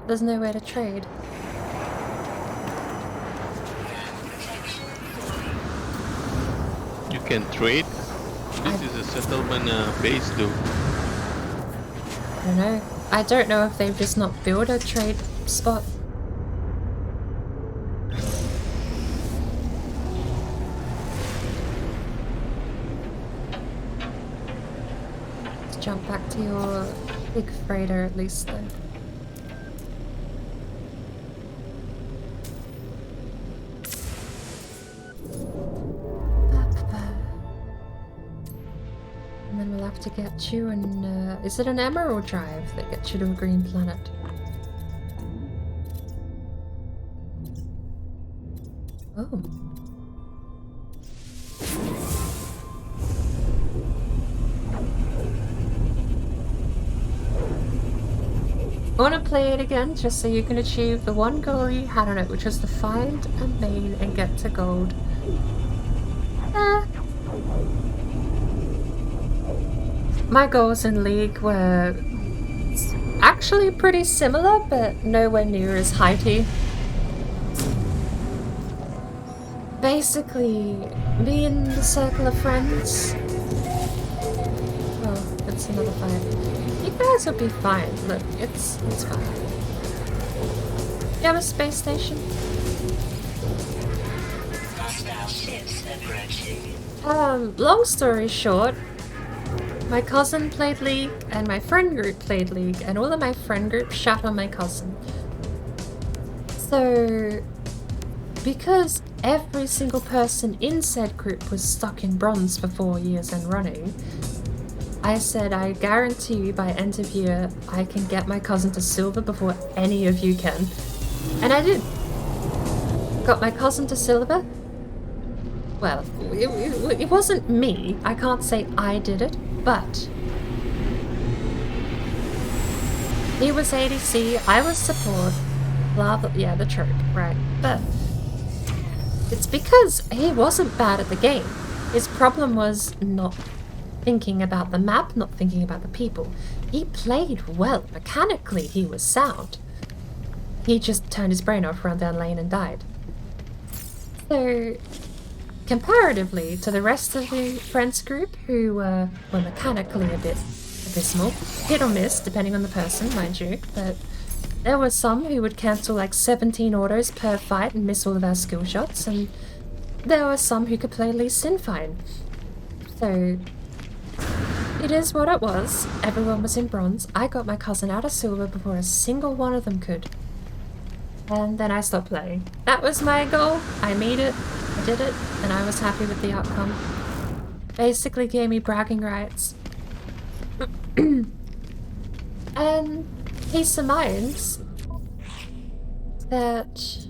There's no way to trade. You can trade. This is a settlement base, though. I don't know. I don't know if they've just not built a trade spot. Let's jump back to your big freighter at least then. And then we'll have to get you an, is it an emerald drive that gets you to a green planet? Oh. I want to play it again just so you can achieve the one goal you had on it, which was to find a main and get to gold. My goals in League were actually pretty similar, but nowhere near as heighty. Basically, me and the circle of friends. Oh, it's another fight. You guys will be fine. Look, it's fine. You have a space station? Hostile ships approaching. Long story short, my cousin played League, and my friend group played League, and all of my friend group shat on my cousin. So, because every single person in said group was stuck in bronze for 4 years and running, I said, I guarantee you by end of year, I can get my cousin to silver before any of you can. And I did. Got my cousin to silver. Well, it wasn't me. I can't say I did it, but he was ADC, I was support, blah blah, yeah, the trope, right? But it's because he wasn't bad at the game. His problem was not thinking about the map, not thinking about the people. He played well. Mechanically, he was sound. He just turned his brain off, ran down lane and died. So, comparatively to the rest of the friends group, who were mechanically a bit abysmal, hit or miss, depending on the person, mind you, but there were some who would cancel like 17 autos per fight and miss all of our skill shots, and there were some who could play Lee Sin fine. So, it is what it was. Everyone was in bronze. I got my cousin out of silver before a single one of them could. And then I stopped playing. That was my goal. I made it. I did it. And I was happy with the outcome. Basically gave me bragging rights. And he surmised that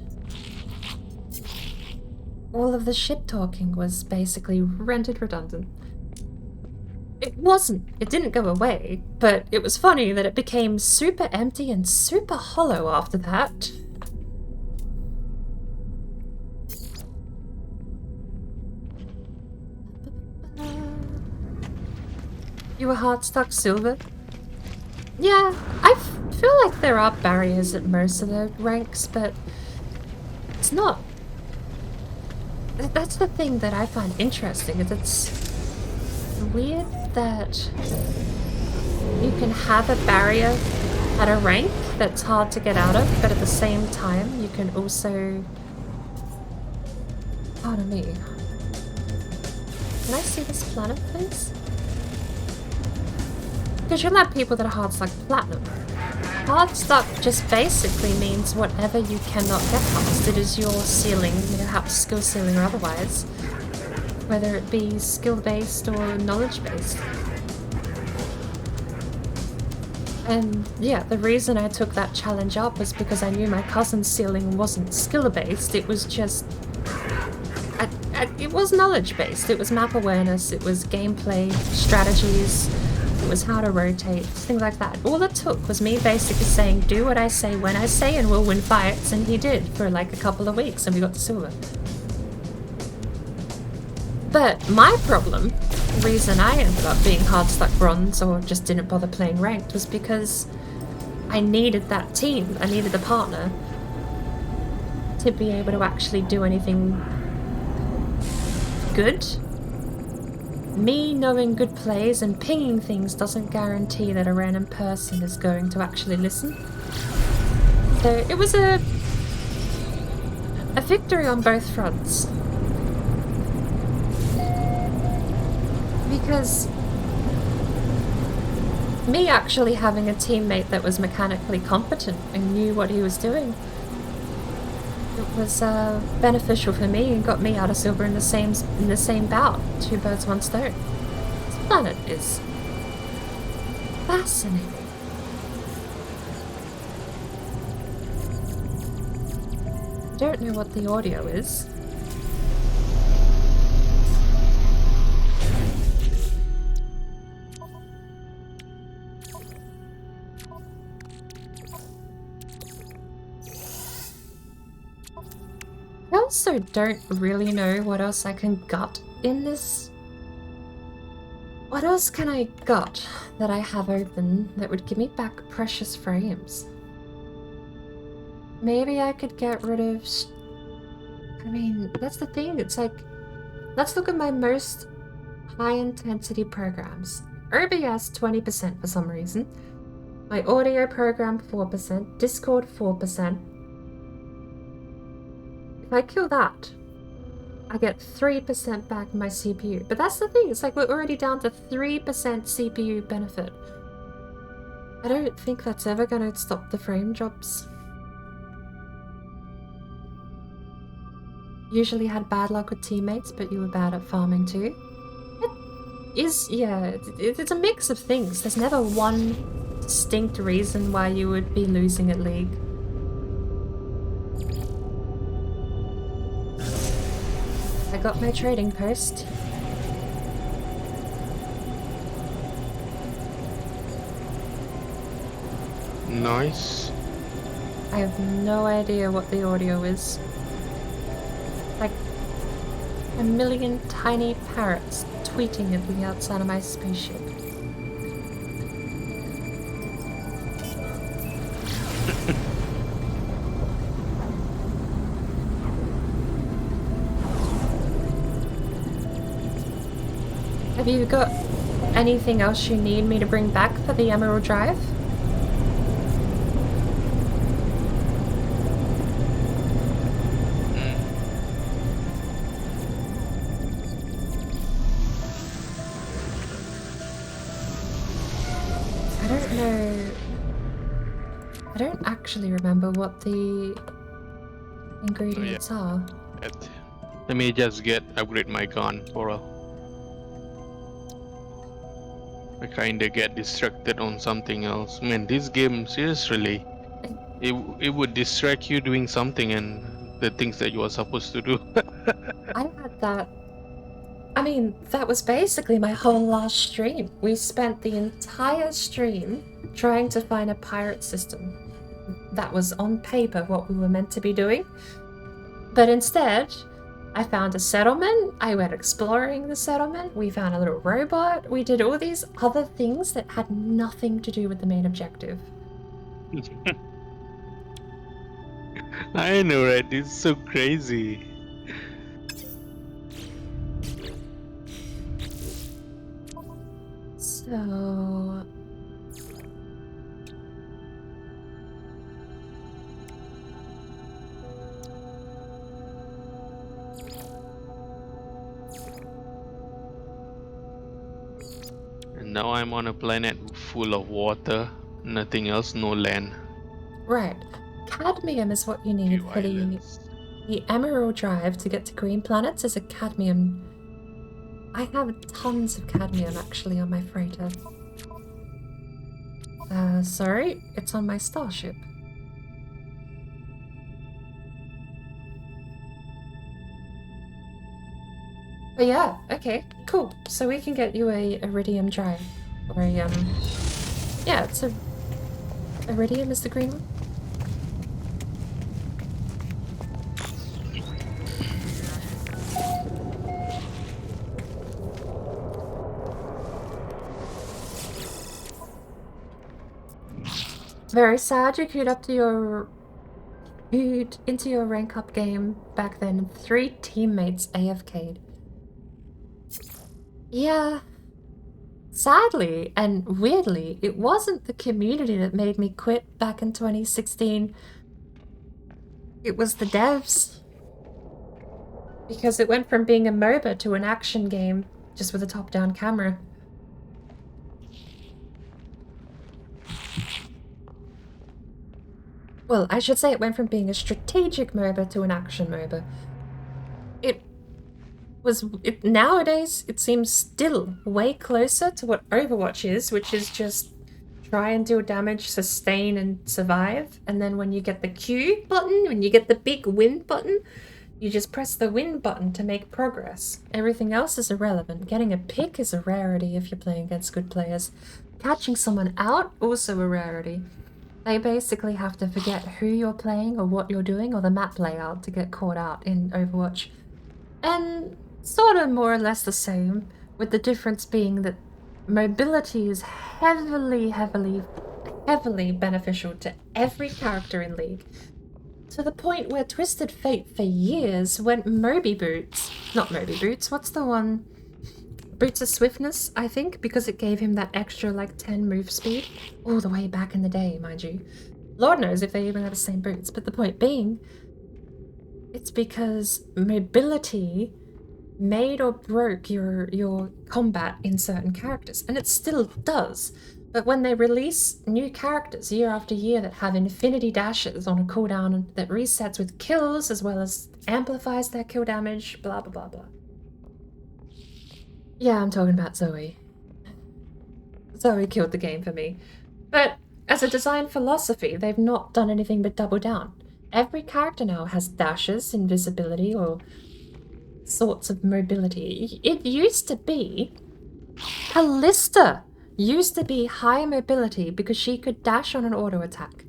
all of the shit talking was basically rendered redundant. It wasn't. It didn't go away, but it was funny that it became super empty and super hollow after that. You were hard stuck silver? Yeah, I feel like there are barriers at most of the ranks, but it's not. That's the thing that I find interesting, is it's weird that you can have a barrier at a rank that's hard to get out of, but at the same time you can also... Pardon me. Can I see this planet, please? Because you'll have people that are hard stuck platinum. Hard stuck just basically means whatever you cannot get past. It is your ceiling, skill ceiling or otherwise. Whether it be skill-based or knowledge-based. And yeah, the reason I took that challenge up was because I knew my cousin's ceiling wasn't skill-based, it was just... it was knowledge based. It was map awareness. It was gameplay strategies. It was how to rotate, things like that. All it took was me basically saying, do what I say when I say, and we'll win fights. And he did for like a couple of weeks, and we got to silver. But my problem, the reason I ended up being hard stuck bronze or just didn't bother playing ranked, was because I needed that team. I needed a partner to be able to actually do anything good. Me knowing good plays and pinging things doesn't guarantee that a random person is going to actually listen. So it was a victory on both fronts. Because me actually having a teammate that was mechanically competent and knew what he was doing, it was beneficial for me and got me out of silver in the same bout. 2 birds, 1 stone. This planet is fascinating. I don't know what the audio is. I also don't really know what else I can gut in this. What else can I gut that I have open that would give me back precious frames? Maybe I could get rid of... I mean, that's the thing. It's like, let's look at my most high-intensity programs. OBS 20% for some reason. My audio program 4%. Discord 4%. If I kill that, I get 3% back in my CPU. But that's the thing, it's like we're already down to 3% CPU benefit. I don't think that's ever gonna stop the frame drops. Usually had bad luck with teammates, but you were bad at farming too. It's a mix of things. There's never one distinct reason why you would be losing at League. I got my trading post. Nice. I have no idea what the audio is. Like a million tiny parrots tweeting at the outside of my spaceship. Have you got anything else you need me to bring back for the Emerald Drive? I don't know. I don't actually remember what the ingredients are. Let me just upgrade my gun for a... I kinda get distracted on something else. Man, this game, seriously, it would distract you doing something and the things that you are supposed to do. I had that. I mean, that was basically my whole last stream. We spent the entire stream trying to find a pirate system. That was on paper what we were meant to be doing. But instead, I found a settlement, I went exploring the settlement, we found a little robot, we did all these other things that had nothing to do with the main objective. I know, right? It's so crazy. So... And now I'm on a planet full of water, nothing else, no land. Right. Cadmium is what you need Few for islands. the Emerald Drive to get to green planets is a cadmium. I have tons of cadmium actually on my freighter. Sorry, it's on my starship. But yeah, okay, cool. So we can get you a iridium drive. Or a, yeah, it's a... Iridium is the green one? Very sad you queued into your rank up game back then and 3 teammates AFK'd. Yeah. Sadly and weirdly, it wasn't the community that made me quit back in 2016. It was the devs. Because it went from being a MOBA to an action game, just with a top-down camera. Well, I should say it went from being a strategic MOBA to an action MOBA. Nowadays, it seems still way closer to what Overwatch is, which is just try and deal damage, sustain, and survive. And then when you get the Q button, when you get the big win button, you just press the win button to make progress. Everything else is irrelevant. Getting a pick is a rarity if you're playing against good players. Catching someone out, also a rarity. They basically have to forget who you're playing or what you're doing or the map layout to get caught out in Overwatch. And sort of more or less the same, with the difference being that mobility is heavily beneficial to every character in League. To the point where Twisted Fate for years went Moby Boots. Not Moby Boots, what's the one? Boots of Swiftness, I think, because it gave him that extra, like, 10 move speed. All the way back in the day, mind you. Lord knows if they even have the same boots, but the point being, it's because mobility made or broke your combat in certain characters, and it still does. But when they release new characters year after year that have infinity dashes on a cooldown and that resets with kills as well as amplifies their kill damage, blah blah blah blah. Yeah, I'm talking about Zoe. Zoe killed the game for me. But as a design philosophy, they've not done anything but double down. Every character now has dashes, invisibility, or sorts of mobility. It used to be... Callista used to be high mobility because she could dash on an auto attack.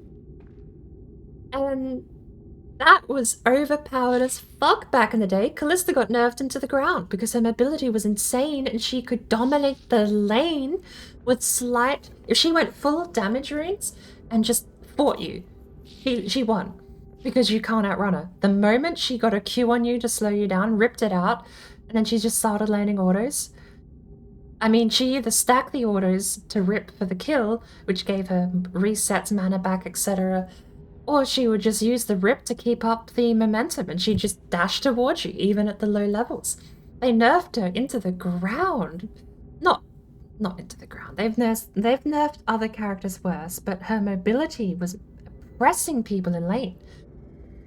And that was overpowered as fuck back in the day. Callista got nerfed into the ground because her mobility was insane and she could dominate the lane with slight... If she went full damage rates and just fought you, she won. Because you can't outrun her. The moment she got a Q on you to slow you down, ripped it out, and then she just started landing autos. I mean, she either stacked the autos to rip for the kill, which gave her resets, mana back, etc., or she would just use the rip to keep up the momentum, and she'd just dash towards you, even at the low levels. They nerfed her into the ground. Not into the ground. They've nerfed other characters worse, but her mobility was pressing people in lane.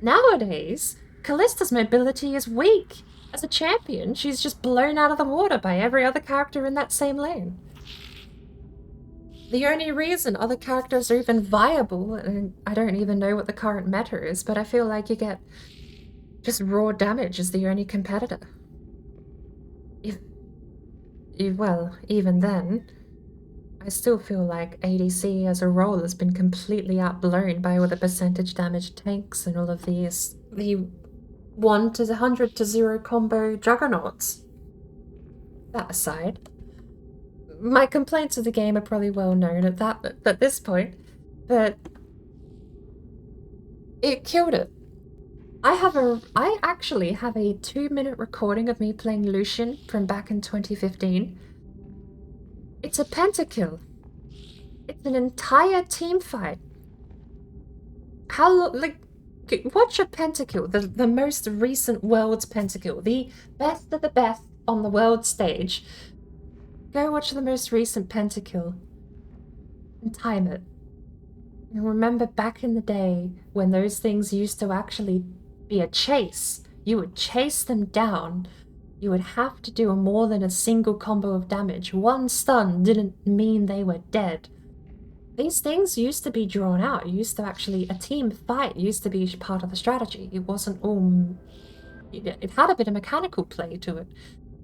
Nowadays, Callista's mobility is weak. As a champion, she's just blown out of the water by every other character in that same lane. The only reason other characters are even viable, and I don't even know what the current meta is, but I feel like you get just raw damage as the only competitor. Well, even then, I still feel like ADC as a role has been completely outblown by all the percentage damage tanks and all of these, the 1 to 100 to 0 combo juggernauts. That aside, my complaints of the game are probably well known at this point, but it killed it. I actually have a 2-minute recording of me playing Lucian from back in 2015. It's a pentakill. It's an entire team fight. Watch a pentakill, the most recent world's pentakill, the best of the best on the world stage. Go watch the most recent pentakill and time it. And remember back in the day when those things used to actually be a chase. You would chase them down. You would have to do more than a single combo of damage. One stun didn't mean they were dead. These things used to be drawn out. A team fight used to be part of the strategy. It wasn't all... It had a bit of mechanical play to it.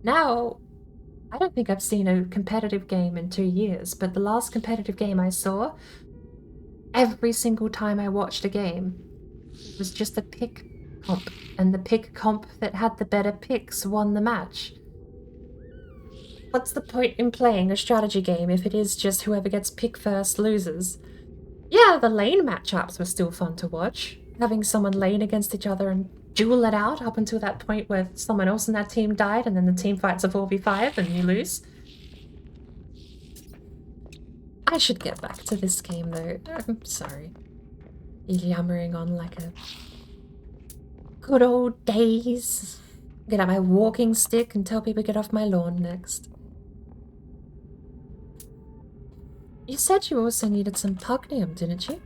Now, I don't think I've seen a competitive game in 2 years, but the last competitive game I saw, every single time I watched a game, it was just a pick comp, and the pick comp that had the better picks won the match. What's the point in playing a strategy game if it is just whoever gets pick first loses? Yeah, the lane matchups were still fun to watch. Having someone lane against each other and duel it out up until that point where someone else in that team died and then the team fights a 4v5 and you lose. I should get back to this game though. I'm sorry. Yammering on like a good old days. Get out my walking stick and tell people to get off my lawn next. You said you also needed some pugnium, didn't you?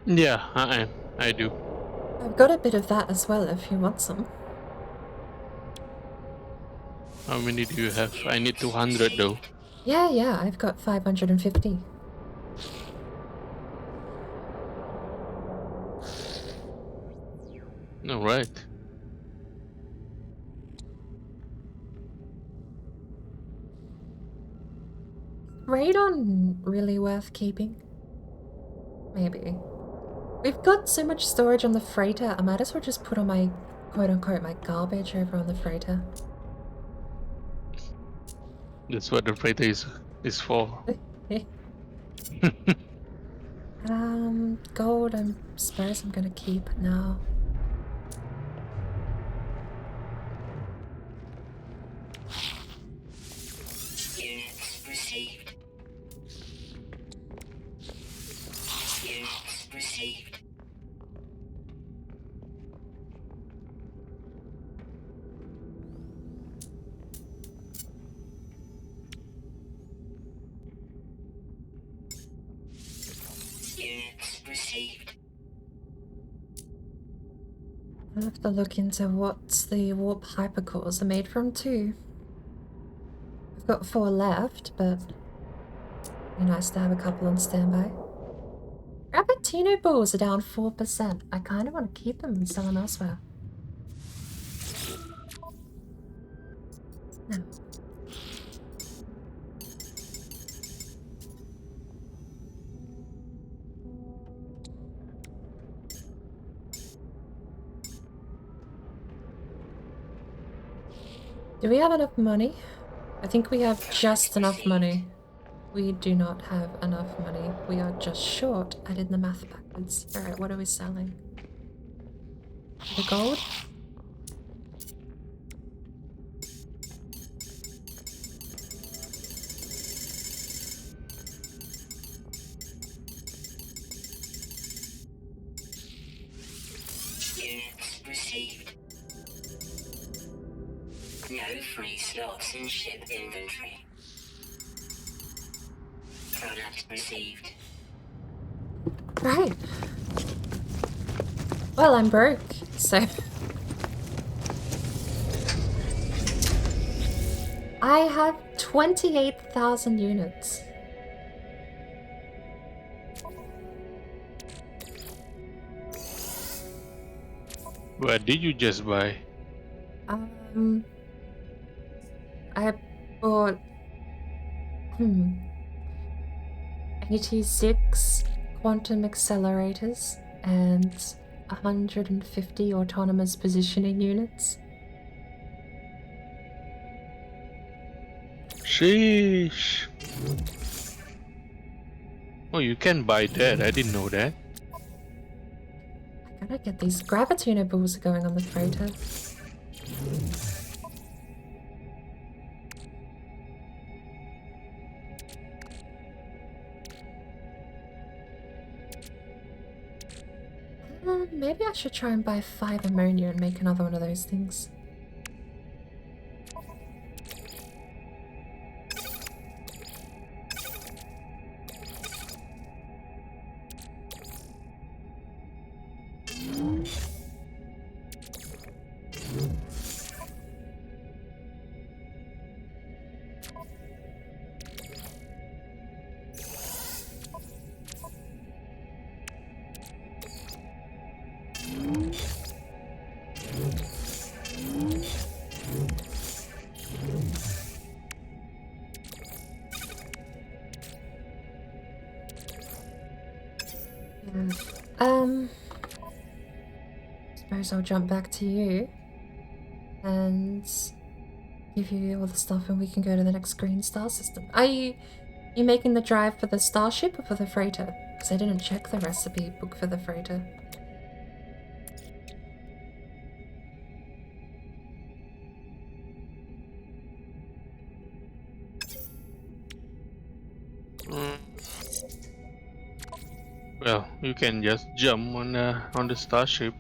Yeah, I do. I've got a bit of that as well if you want some. How many do you have? I need 200 though. Yeah, I've got 550. Alright. Radon really worth keeping? Maybe. We've got so much storage on the freighter, I might as well just put all my quote-unquote my garbage over on the freighter. That's what the freighter is for. Gold I suppose I'm gonna keep now. Units received. Units received. Units received. I'll have to look into what the warp hypercores are made from too. I've got 4 left, but it'd be nice to have a couple on standby. Rabatino balls are down 4%. I kind of want to keep them and sell them elsewhere. No. Do we have enough money? I think we have just enough money. We do not have enough money. We are just short. I did the math backwards. Alright, what are we selling? The gold? Units received. No free slots in ship inventory. Product received. Right. Well, I'm broke, so... I have 28,000 units. What did you just buy? I bought 86 quantum accelerators and 150 autonomous positioning units. Sheesh. Oh, you can buy that. I didn't know that. I gotta get these gravitino balls going on the freighter. Maybe I should try and buy 5 ammonia and make another one of those things. Suppose I'll jump back to you and give you all the stuff and we can go to the next green star system. Are you making the drive for the starship or for the freighter? Because I didn't check the recipe book for the freighter. Well, you can just jump on the starship.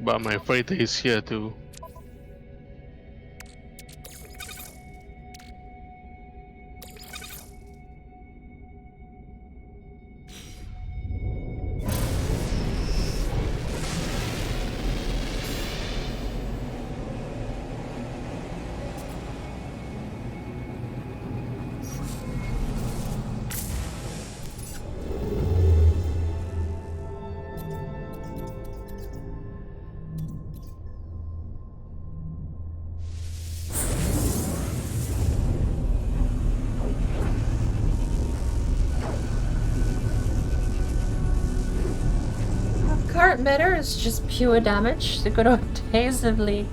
But my freighter is here too. Current meta is just pure damage. The good old days of League.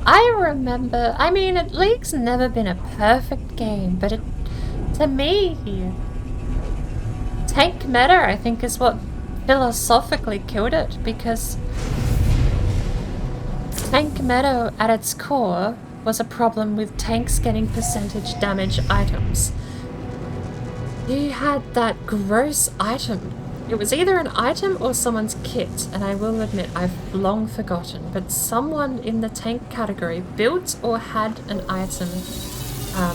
I remember, I mean, League's never been a perfect game, but to me, tank meta, I think, is what philosophically killed it, because tank meta at its core was a problem with tanks getting percentage damage items. You had that gross item. It was either an item or someone's kit, and I will admit I've long forgotten, but someone in the tank category built or had an item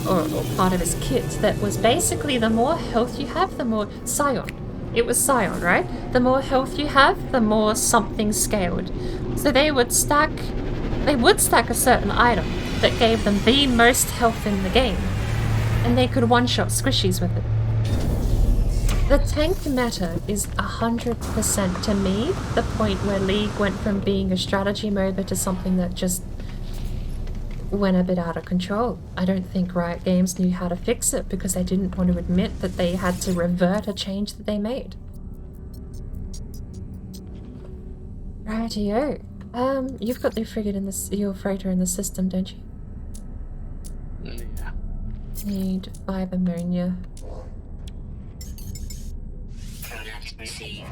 or part of his kit that was basically the more health you have, the more Scion. It was Scion, right? The more health you have, the more something scaled. So they would stack a certain item that gave them the most health in the game, and they could one-shot squishies with it. The tank meta is 100% to me the point where League went from being a strategy MOBA to something that just went a bit out of control. I don't think Riot Games knew how to fix it because they didn't want to admit that they had to revert a change that they made. Rightio. You've got your frigate in this, your freighter in the system, don't you? Yeah. Need 5 ammonia. Product received.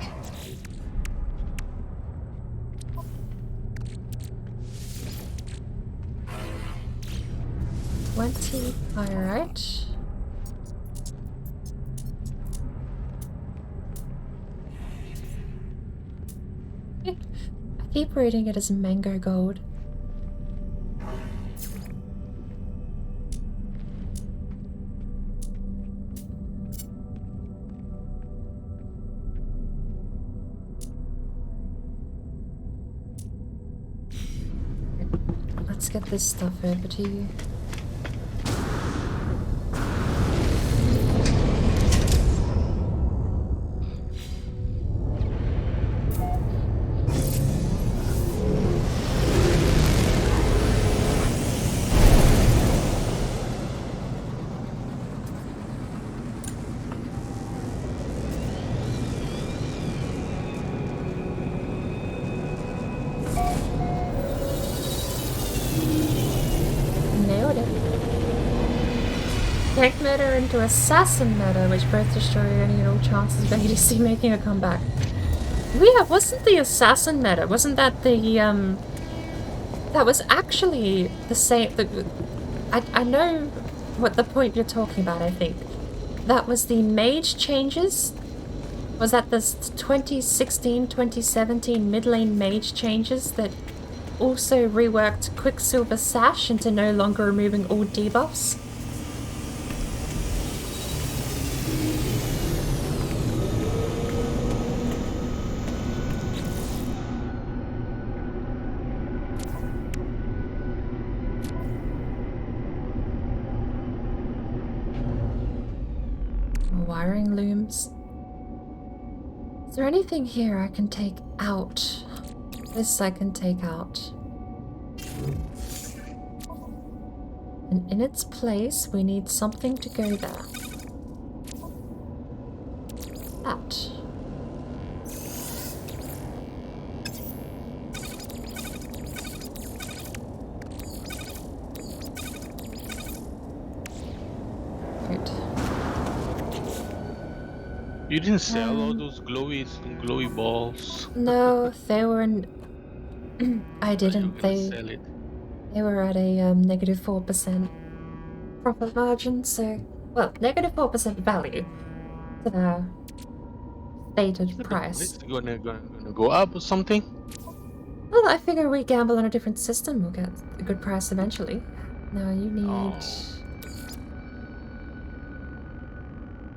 Pyrite. I keep reading it as mango gold. Let's get this stuff over to you. Tank meta into assassin meta, which both destroy any and all chances of ADC making a comeback. Yeah, wasn't the assassin meta? Wasn't that the that was actually the same. I know what the point you're talking about. I think that was the mage changes. Was that the 2016-2017 mid lane mage changes that also reworked Quicksilver Sash into no longer removing all debuffs? Wiring looms. Is there anything here I can take out? This I can take out. And in its place, we need something to go there. That. Right. You didn't sell all those glowy balls. No, they were in... I Are you didn't. gonna sell it? They were at a negative 4% profit margin, so... Well, negative 4% value to the stated So the price. price gonna go up or something? Well, I figure we gamble on a different system, we'll get a good price eventually. Now you need... Oh.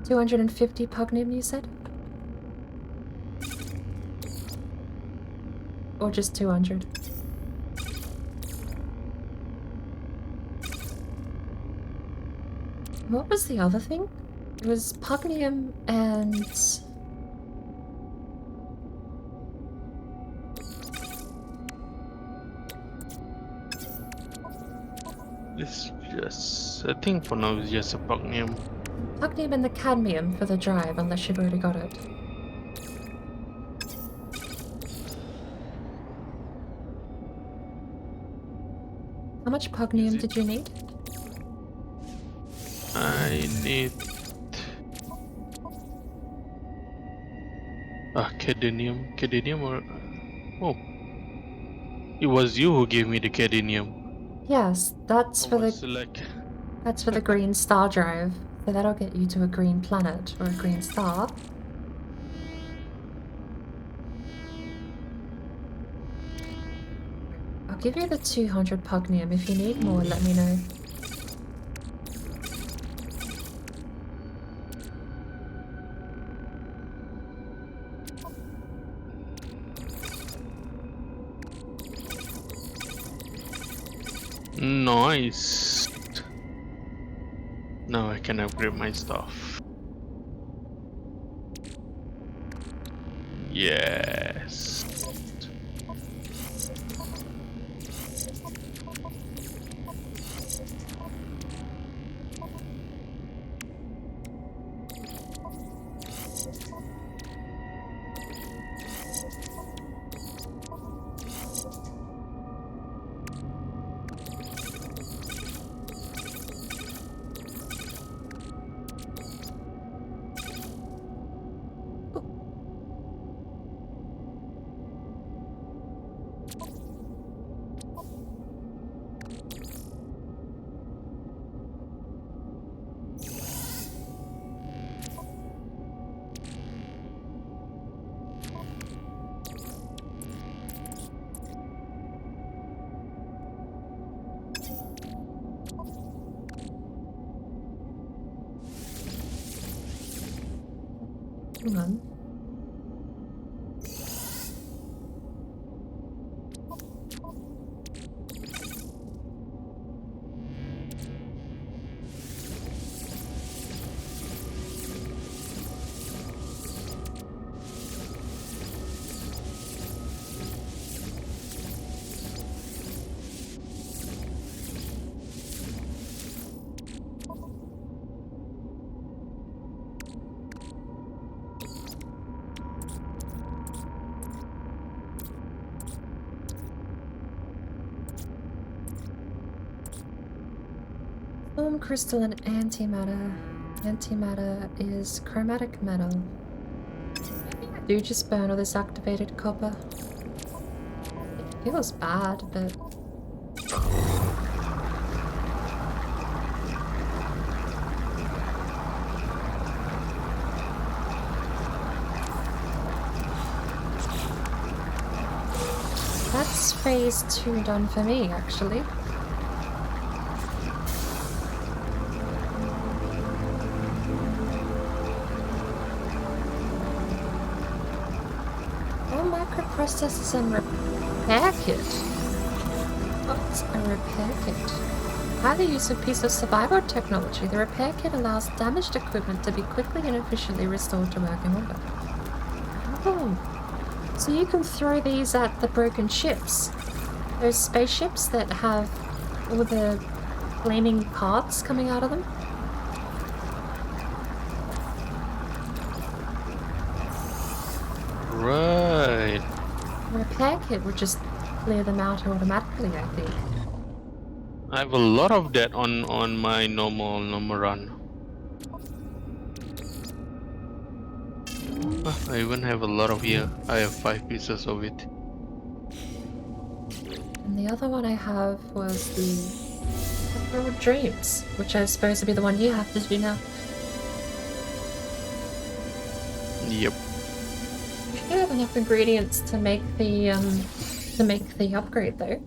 250 pugnium, you said? Or just 200? What was the other thing? It was pugnium and... It's just, I think for now it's just a pugnium. Pugnium and the cadmium for the drive, unless you've already got it. How much pugnium did you need? I need cadmium. Cadmium or oh, it was you who gave me the cadmium. Yes, that's I for was the like, that's for the green star drive. So that'll get you to a green planet or a green star. I'll give you the 200 pugnium. If you need more, let me know. nice. Now I can upgrade my stuff. Yes. Hang on. Foam crystal and antimatter. Antimatter is chromatic metal. Maybe I do just burn all this activated copper. It feels bad, but... That's phase 2 done for me, actually. Microprocessors and repair kit. What's a repair kit? Highly useful piece of survival technology. The repair kit allows damaged equipment to be quickly and efficiently restored to working order. Oh, so you can throw these at the broken ships. those spaceships that have all the flaming parts coming out of them? Right. A repair kit would just clear them out automatically, I think. I have a lot of that on my normal run. I even have a lot of here. I have 5 pieces of it. And the other one I have was the World Dreams, which is supposed to be the one you have to do now. Yep. You should have enough ingredients to make the upgrade though.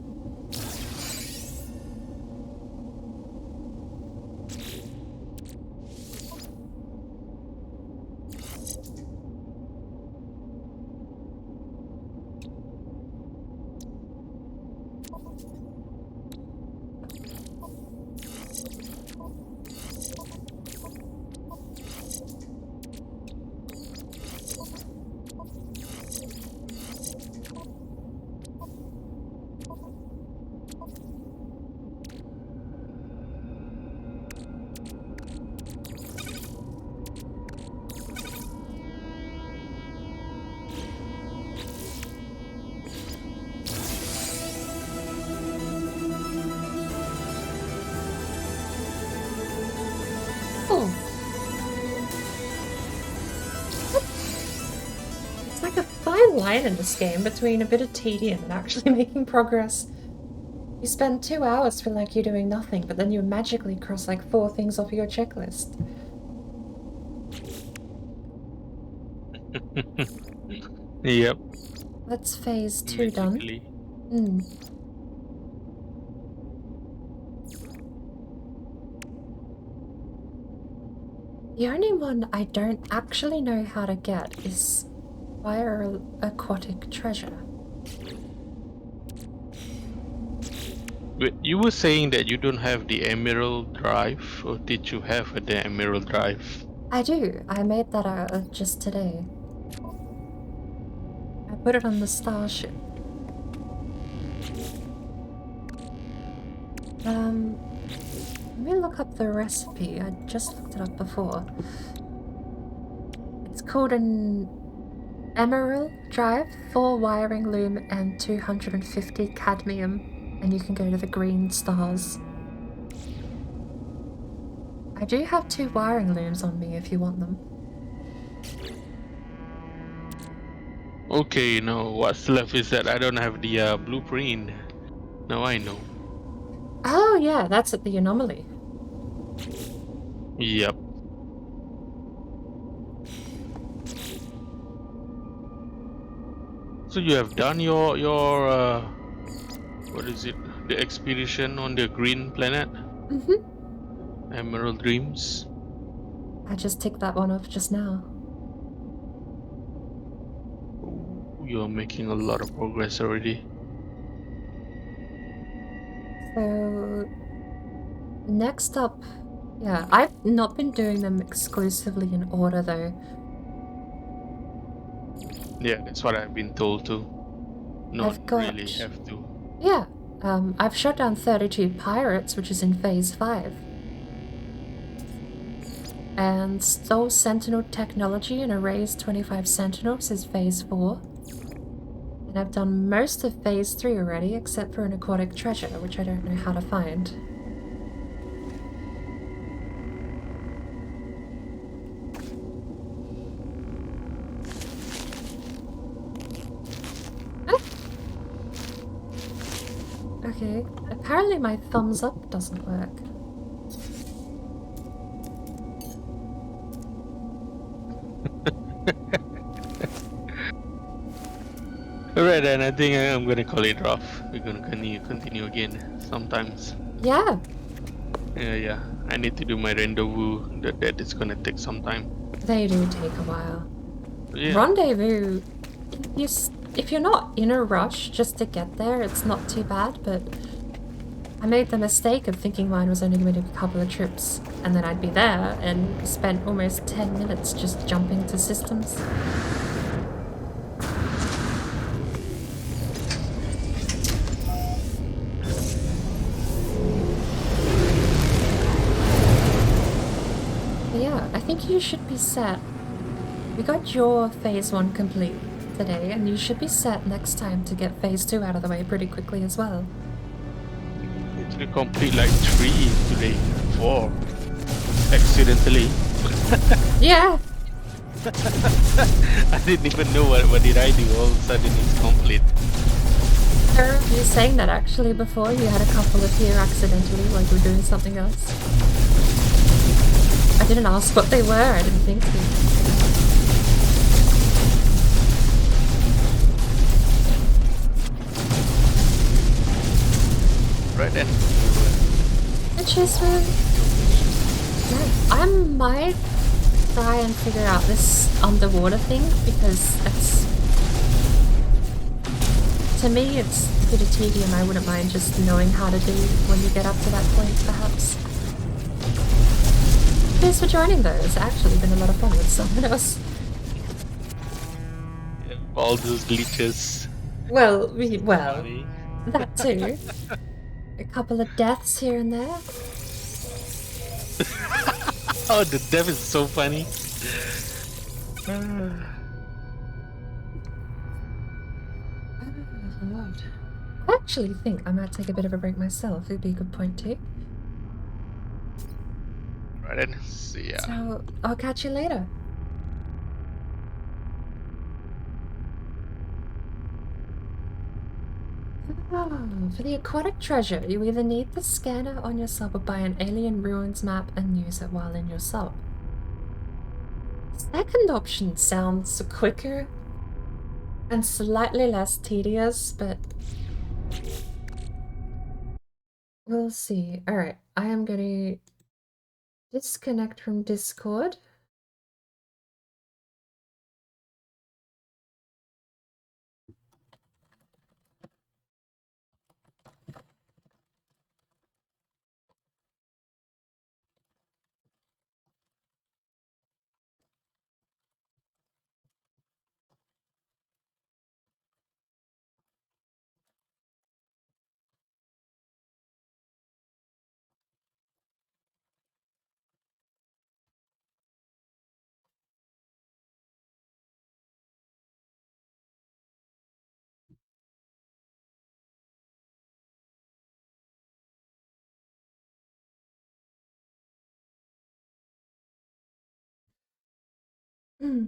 Oh. It's like a fine line in this game between a bit of tedium and actually making progress. You spend 2 hours feeling like you're doing nothing, but then you magically cross like 4 things off your checklist. Yep. That's phase 2 done. Magically. The only one I don't actually know how to get is Fire Aquatic Treasure. Wait, you were saying that you don't have the Emerald Drive, or did you have the Emerald Drive? I do. I made that out just today. I put it on the Starship. Let me look up the recipe. I just looked it up before. It's called an Emerald Drive, 4 wiring loom and 250 cadmium, and you can go to the green stars. I do have 2 wiring looms on me if you want them. Okay, now what's left is that I don't have the blueprint. Now I know. Oh yeah, that's at the anomaly. Yep. So you have done your what is it? The expedition on the green planet? Mm-hmm. Emerald Dreams. I just ticked that one off just now. You're making a lot of progress already. So next up, yeah, I've not been doing them exclusively in order though. Yeah, that's what I've been told to. Not I've got- really have to. Yeah, I've shot down 32 pirates, which is in phase 5. And stole Sentinel technology and erased 25 Sentinels is phase 4. And I've done most of phase 3 already, except for an aquatic treasure, which I don't know how to find. Okay, apparently my thumbs up doesn't work. Alright then, I think I'm gonna call it off. We're gonna continue again sometimes. Yeah, Yeah. I need to do my rendezvous. That is gonna take some time. they do take a while. Yeah. Rendezvous, if you're not in a rush just to get there, it's not too bad, but I made the mistake of thinking mine was only going to be a couple of trips, and then I'd be there and spent almost 10 minutes just jumping to systems. think you should be set. We got your phase 1 complete today, and you should be set next time to get phase 2 out of the way pretty quickly as well. Actually complete like 3 today, 4. Accidentally. Yeah! I didn't even know what did I do. All of a sudden it's complete. I remember you saying that actually before. You had a couple appear accidentally while you were doing something else. I didn't ask what they were, I didn't think to. Right then. Which is I might try and figure out this underwater thing, because it's, to me it's a bit of tedium. I wouldn't mind just knowing how to do when you get up to that point, perhaps. Thanks for joining though, it's actually been a lot of fun with someone else. Yeah, all those glitches. Well, Funny. that too. A couple of deaths here and there. Oh, the death is so funny. Oh, Lord. I actually think I might take a bit of a break myself. It'd be a good point too. Right then. See ya. So, I'll catch you later. Oh, for the aquatic treasure, you either need the scanner on your sub or buy an alien ruins map and use it while in your sub. Second option sounds quicker and slightly less tedious, but we'll see. Alright, I am gonna disconnect from Discord. Hmm.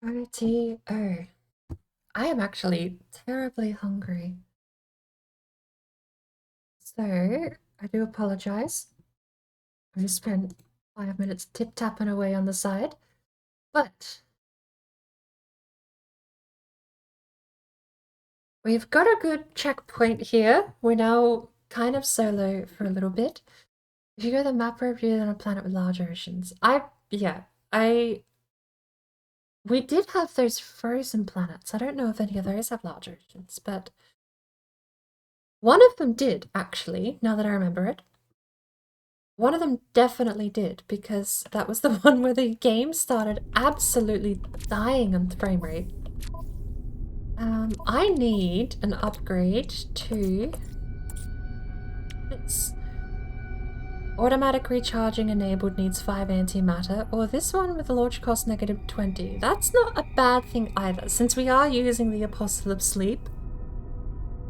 Righty-o. I am actually terribly hungry. So, I do apologize. I just spent 5 minutes tip-tapping away on the side. But we've got a good checkpoint here. We're now kind of solo for a little bit. If you go to the map review on a planet with large oceans, we did have those frozen planets. I don't know if any of those have large oceans, but one of them did, actually, now that I remember it. One of them definitely did, because that was the one where the game started absolutely dying on frame rate. I need an upgrade to this. Automatic recharging enabled needs 5 antimatter, or this one with a launch cost -20. That's not a bad thing either, since we are using the Apostle of Sleep.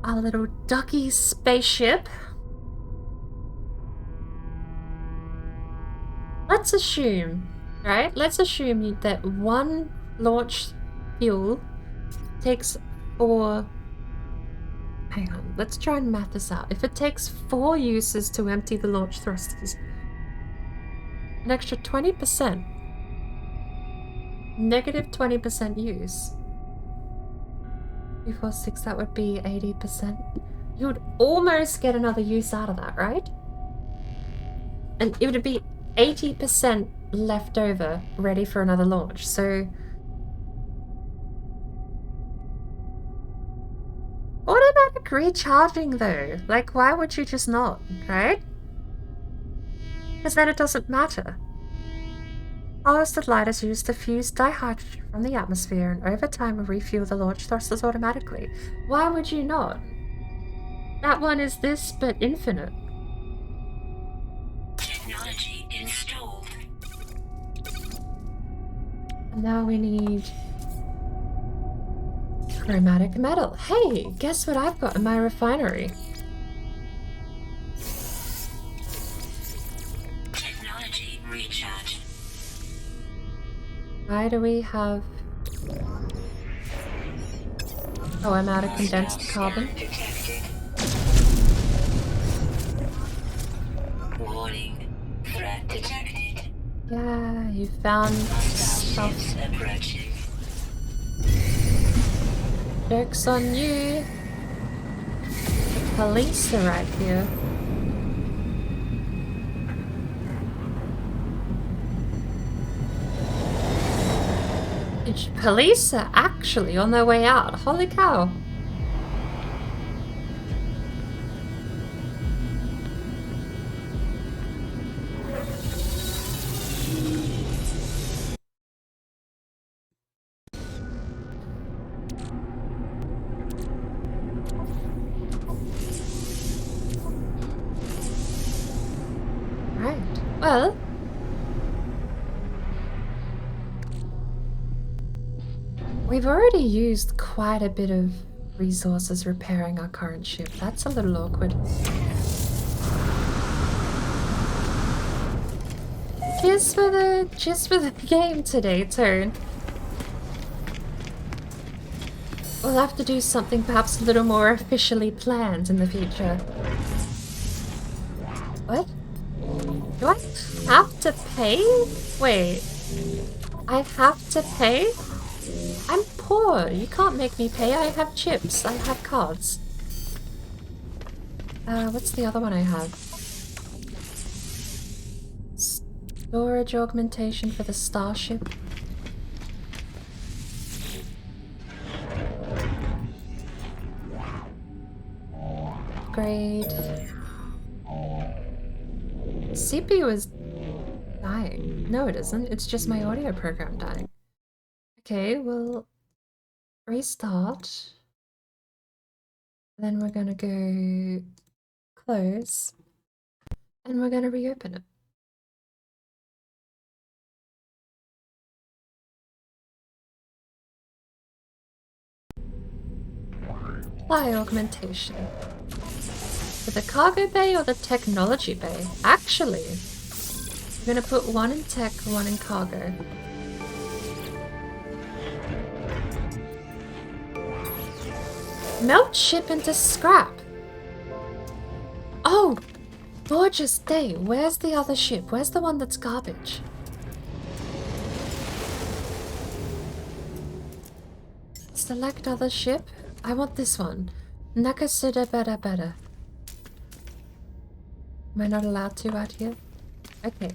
Our little ducky spaceship. Let's assume, right? Let's assume that one launch fuel takes 4... Hang on, let's try and math this out. If it takes 4 uses to empty the launch thrusters, an extra 20%. -20% use. 3, 4, 6, that would be 80%. You would almost get another use out of that, right? And it would be 80% left over, ready for another launch. So automatic recharging though, like why would you just not, right? Because then it doesn't matter. Harvested light is used to fuse dihydrogen from the atmosphere and over time will refuel the launch thrusters automatically. Why would you not? That one is this, but infinite. Technology installed. And now we need chromatic metal. Hey, guess what I've got in my refinery? Technology recharge. Why do we have... Oh, I'm out of condensed carbon. Detected. Warning. Threat detected. Yeah, you found stuff. Ships approaching. Joke's on you. The police are right here. Police are actually on their way out. Holy cow. Right. Well, we've already used quite a bit of resources repairing our current ship. That's a little awkward. Cheers for the game today, Tone. We'll have to do something perhaps a little more officially planned in the future. What? Do I have to pay? Wait. I have to pay? I'm poor. You can't make me pay. I have chips. I have cards. What's the other one I have? Storage augmentation for the starship. Upgrade. CPU is dying. No, it isn't. It's just my audio program dying. Okay, we'll restart. Then we're gonna go close. And we're gonna reopen it. Apply augmentation. For the cargo bay or the technology bay? Actually, we're gonna put one in tech, one in cargo. Melt ship into scrap. Oh, gorgeous day. Where's the other ship? Where's the one that's garbage? Select other ship. I want this one. Nakasuda Bada Bada. Am I not allowed to out here? Okay.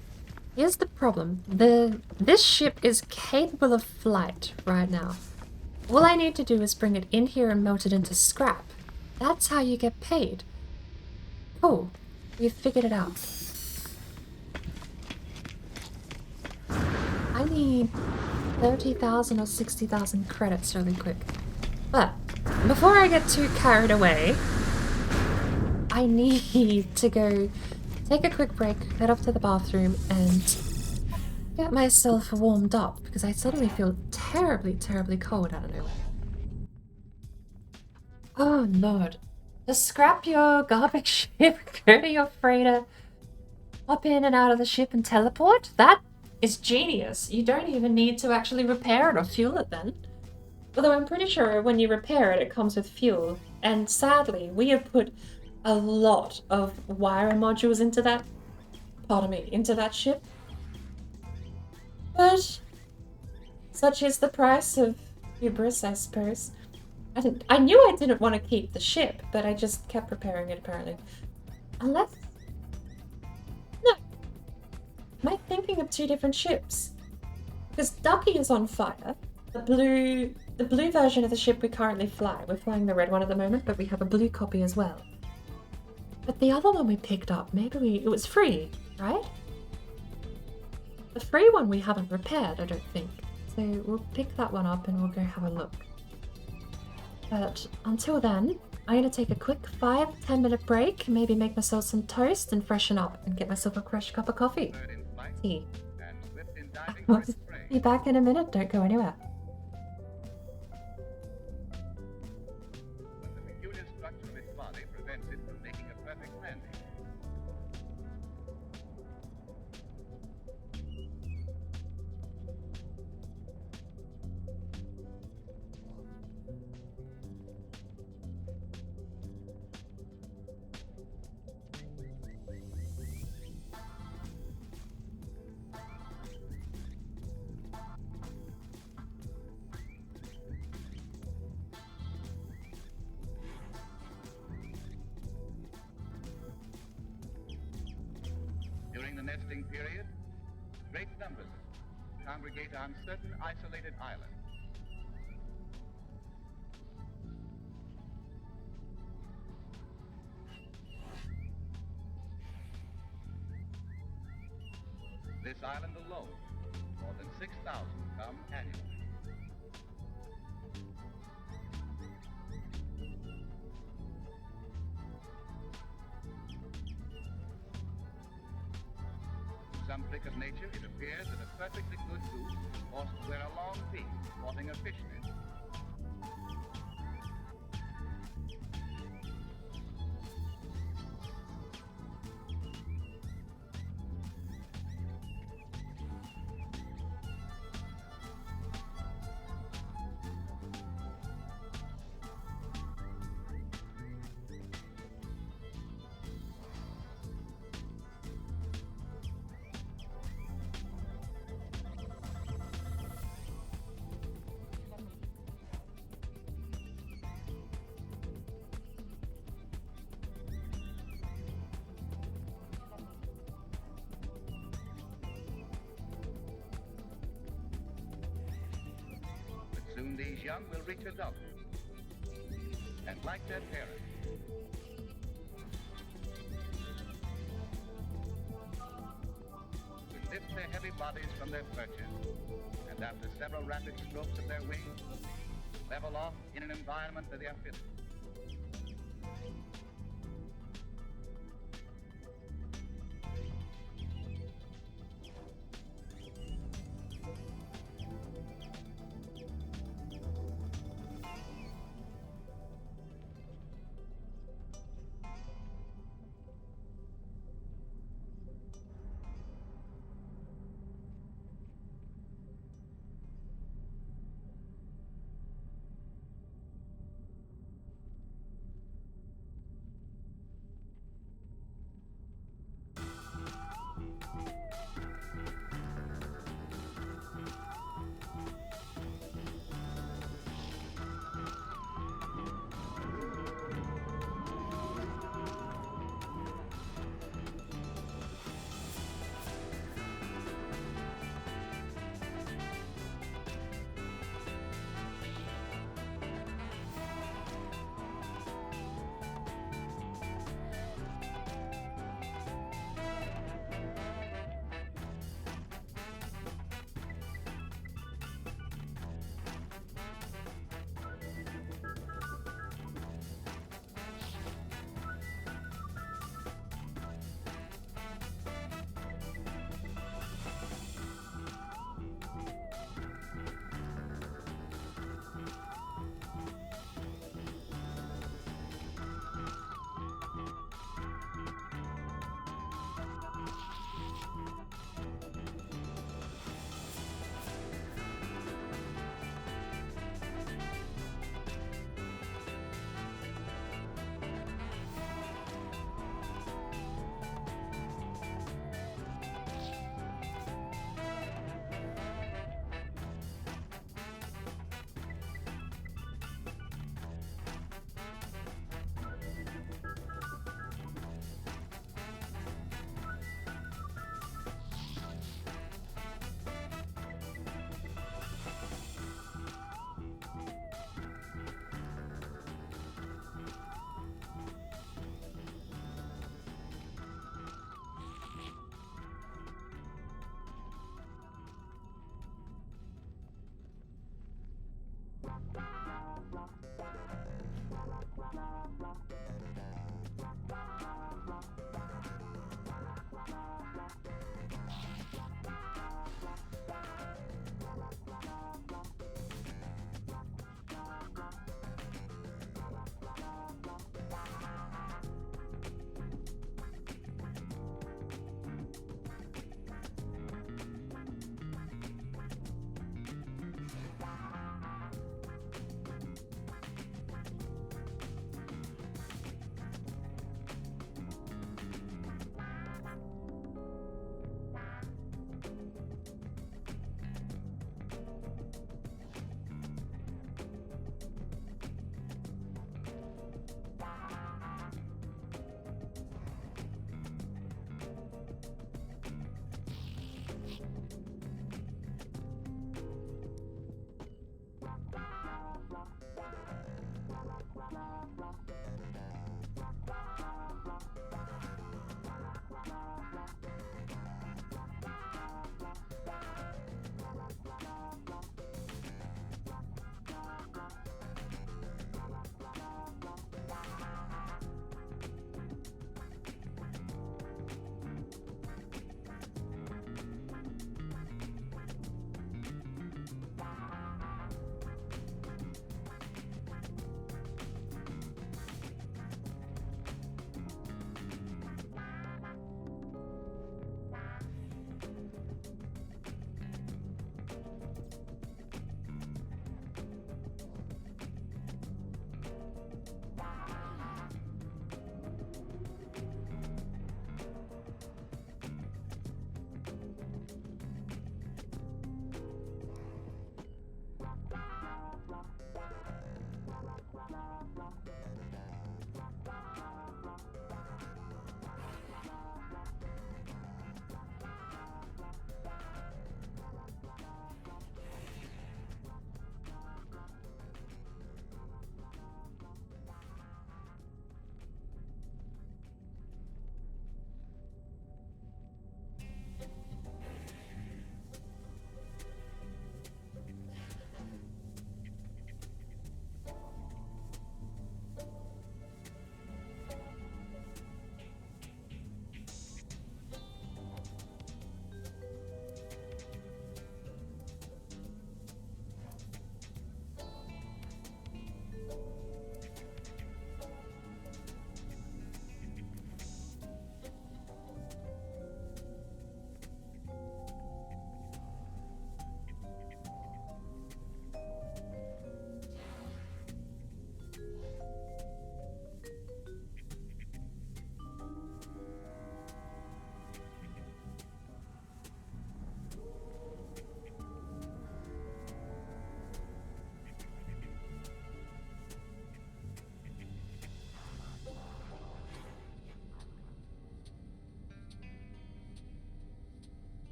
Here's the problem. This ship is capable of flight right now. All I need to do is bring it in here and melt it into scrap. That's how you get paid. Cool. We've figured it out. I need 30,000 or 60,000 credits really quick. But before I get too carried away, I need to go take a quick break, head up to the bathroom, and get myself warmed up because I suddenly feel terribly, terribly cold out of nowhere. Oh lord. Just scrap your garbage ship, go to your freighter, hop in and out of the ship and teleport? That is genius. You don't even need to actually repair it or fuel it then. Although I'm pretty sure when you repair it, it comes with fuel. And sadly, we have put a lot of wire modules into that, into that ship. But such is the price of hubris, I suppose. I knew I didn't want to keep the ship, but I just kept repairing it apparently. Unless... No. Am I thinking of two different ships? Because Ducky is on fire. The blue version of the ship we currently fly. We're flying the red one at the moment, but we have a blue copy as well. But the other one we picked up, it was free, right? The free one we haven't repaired, I don't think. So we'll pick that one up and we'll go have a look. But until then, I'm gonna take a quick 5-10 minute break, maybe make myself some toast and freshen up and get myself a fresh cup of coffee. Tea. I'll be back in a minute, don't go anywhere. The peculiar structure of its body prevents it from making a perfect landing. During the nesting period, great numbers congregate on certain isolated islands. This island alone, more than 6,000 come annually. Some trick of nature, it appears that a perfectly good goose is forced to wear a long beak, sporting a fishnet. Soon these young will reach adulthood. And like their parents, will lift their heavy bodies from their perches, and after several rapid strokes of their wings, level off in an environment that they are fitted.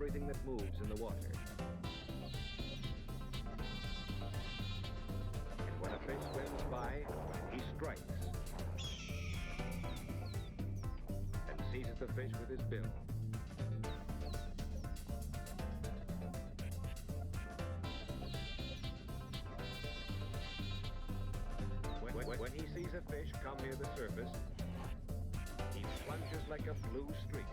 everything that moves in the water. And when a fish swims by, he strikes and seizes the fish with his bill. When he sees a fish come near the surface, he plunges like a blue streak.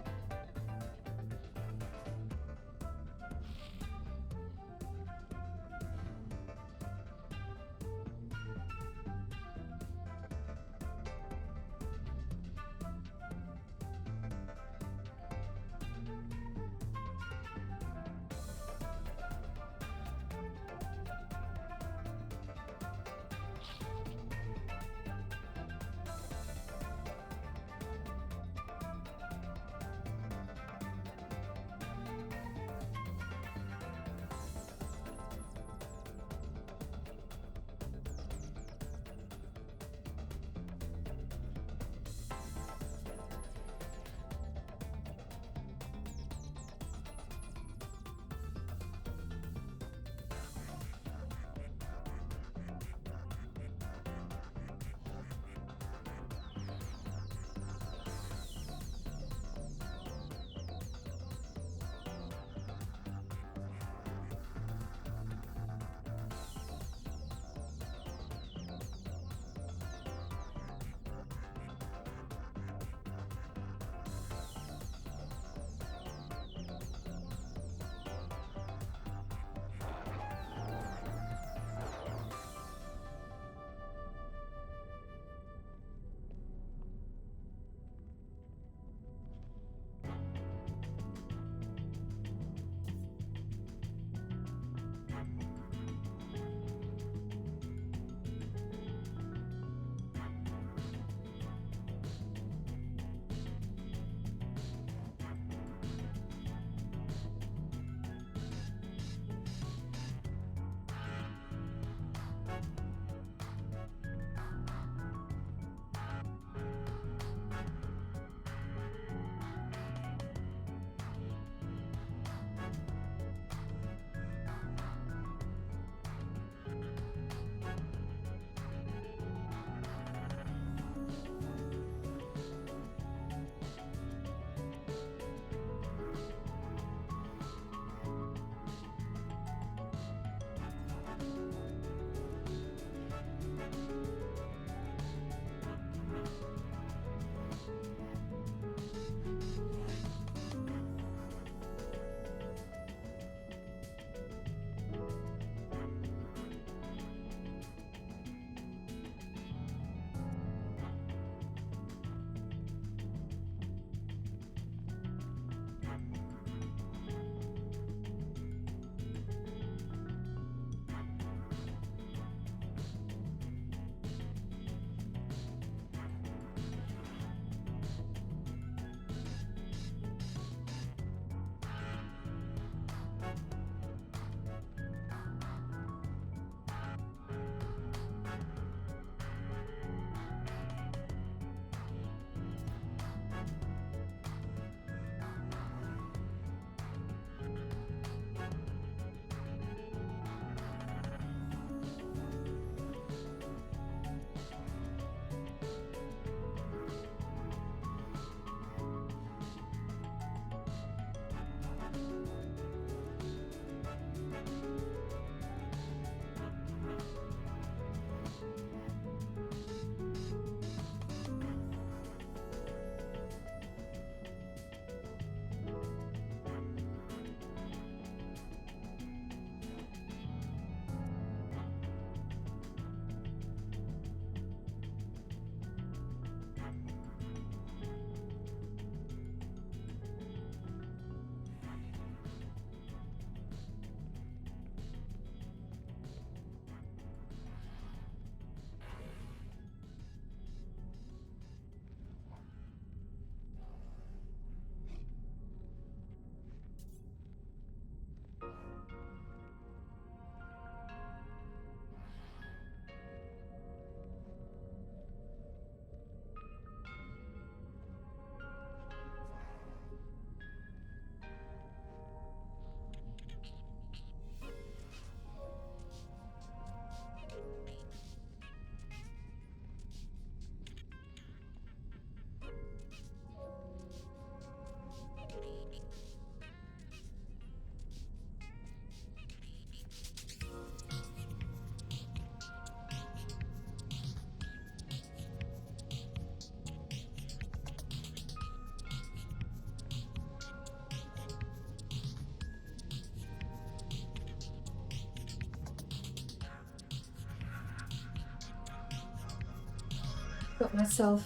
got myself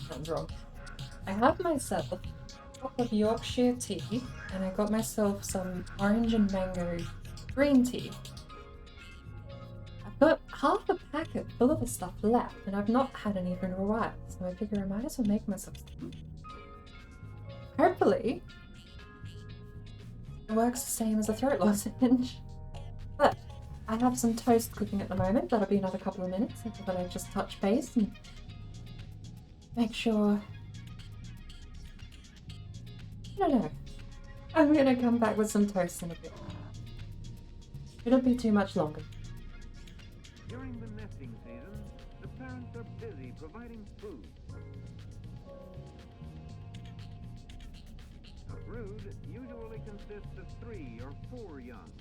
sounds wrong. I have myself a cup of Yorkshire tea, and I got myself some orange and mango green tea. I've got half a packet full of the stuff left, and I've not had any for a while, so I figure I might as well make myself some. Hopefully, it works the same as a throat lozenge. But I have some toast cooking at the moment. That'll be another couple of minutes. I thought I'd just touch base and make sure. I don't know. I'm gonna come back with some toast in a bit. It'll be too much longer. During the nesting season, the parents are busy providing food. A brood usually consists of 3 or 4 young.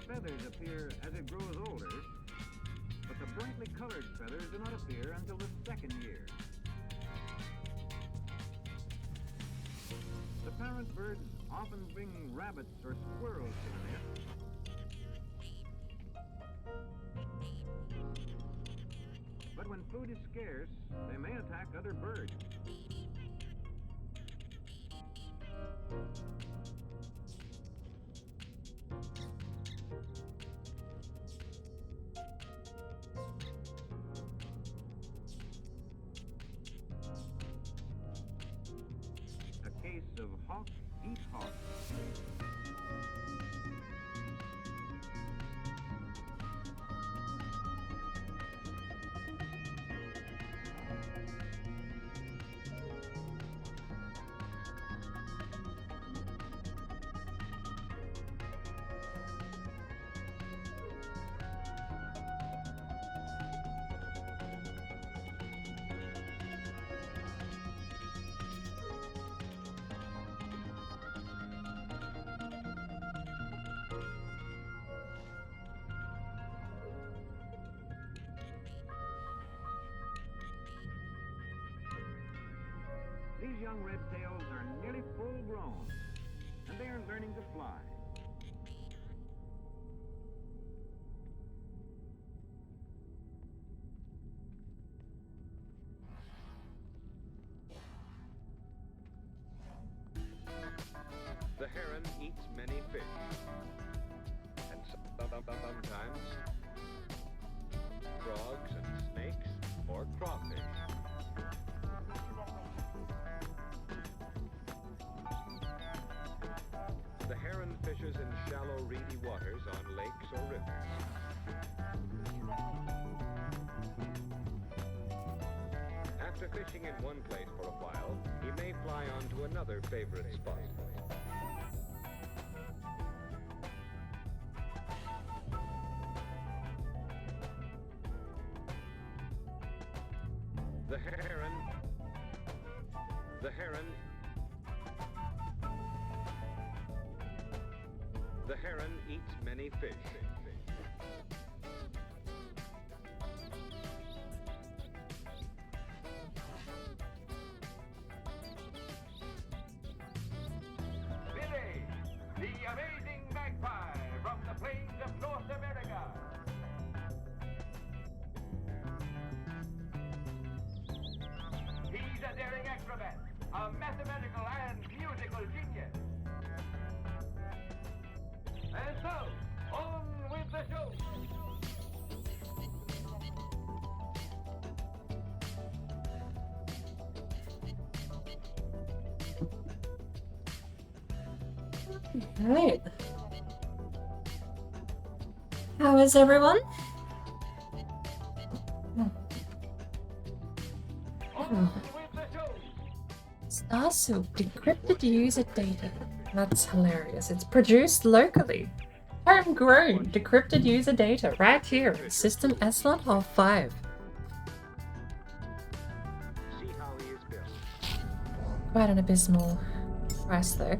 Feathers appear as it grows older, but the brightly colored feathers do not appear until the 2nd year. The parent birds often bring rabbits or squirrels to the nest. But when food is scarce, they may attack other birds. A case of hawk eat hawk. These young red tails are nearly full grown, and they are learning to fly. The heron eats many fish, and sometimes frogs and snakes or crawfish. The heron fishes in shallow, reedy waters on lakes or rivers. After fishing in one place for a while, he may fly on to another favorite spot. The heron eats many fish. Billy, the amazing magpie from the plains of North America. He's a daring acrobat, a mathematical and musical genius. And so, on with the show. Alright. How is everyone? On with the show. Starsoap decrypted user data. That's hilarious. It's produced locally. Homegrown decrypted user data right here. System S-Lot of 5. See how he is built. Quite an abysmal price, though.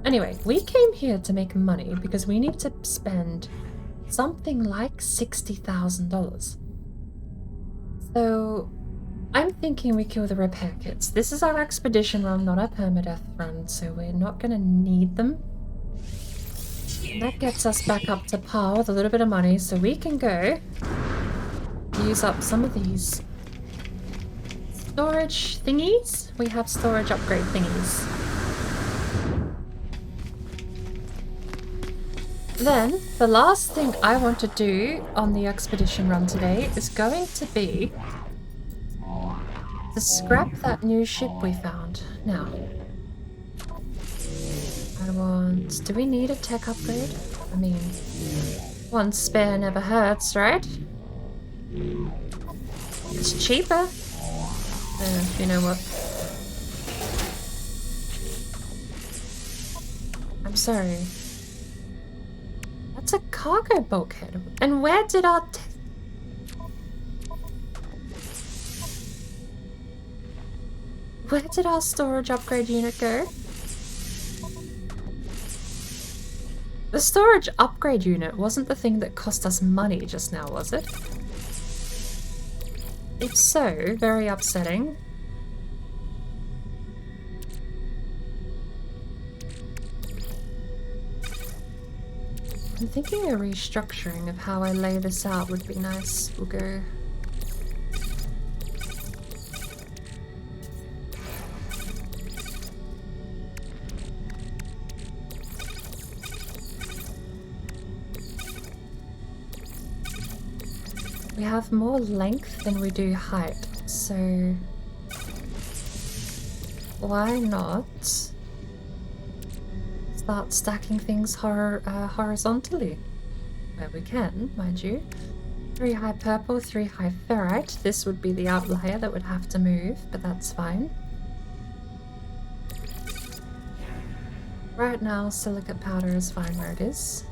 Anyway, we came here to make money because we need to spend something like $60,000. So I'm thinking we kill the repair kits. This is our expedition run, not our permadeath run, so we're not going to need them. And that gets us back up to par with a little bit of money, so we can go use up some of these storage thingies. We have storage upgrade thingies. Then, the last thing I want to do on the expedition run today is going to be to scrap that new ship we found. Now, I want... Do we need a tech upgrade? I mean, one spare never hurts, right? It's cheaper. You know what? I'm sorry. That's a cargo bulkhead. And where did our... Where did our storage upgrade unit go? The storage upgrade unit wasn't the thing that cost us money just now, was it? If so, very upsetting. I'm thinking a restructuring of how I lay this out would be nice. We'll go... We have more length than we do height, so why not start stacking things horizontally? Where we can, mind you. 3 high purple, 3 high ferrite. This would be the outlier that would have to move, but that's fine. Right now, silicate powder is fine where it is.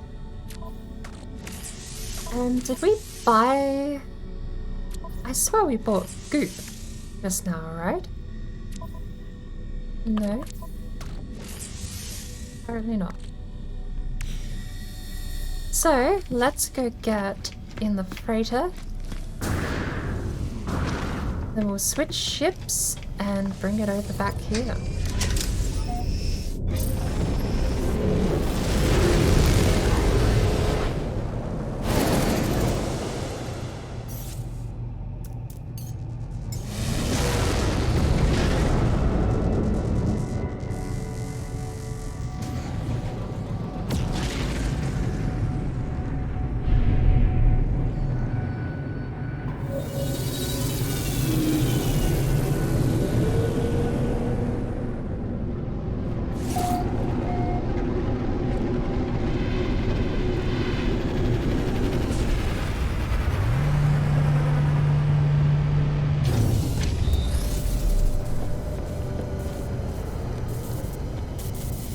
And did we buy... I swear we bought goop just now, right? No? Apparently not. So, let's go get in the freighter. Then we'll switch ships and bring it over back here.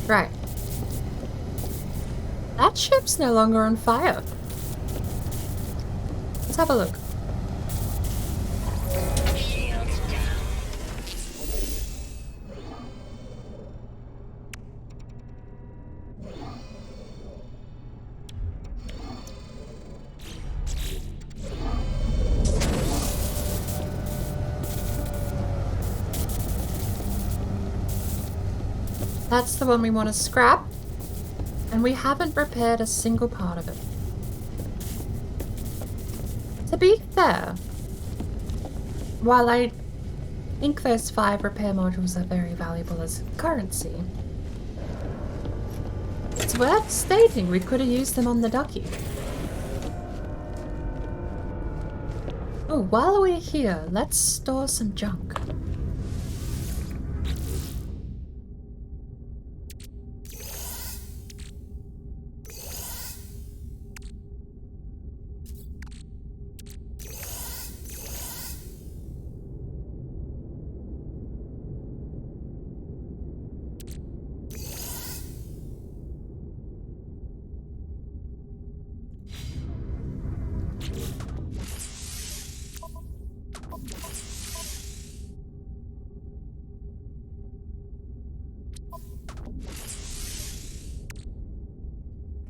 Right. That ship's no longer on fire. Let's have a look. Shields down. That's the one we want to scrap, and we haven't repaired a single part of it. To be fair, while I think those 5 repair modules are very valuable as currency, it's worth stating we could have used them on the Ducky. Oh, while we're here, let's store some junk.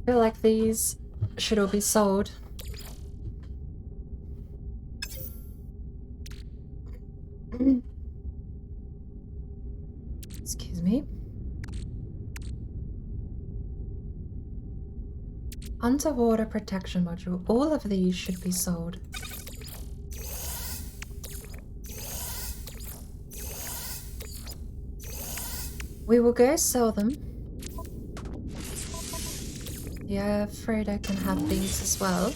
feel like these should all be sold. Excuse me. Underwater protection module. All of these should be sold. We will go sell them. Yeah, afraid I can have these as well.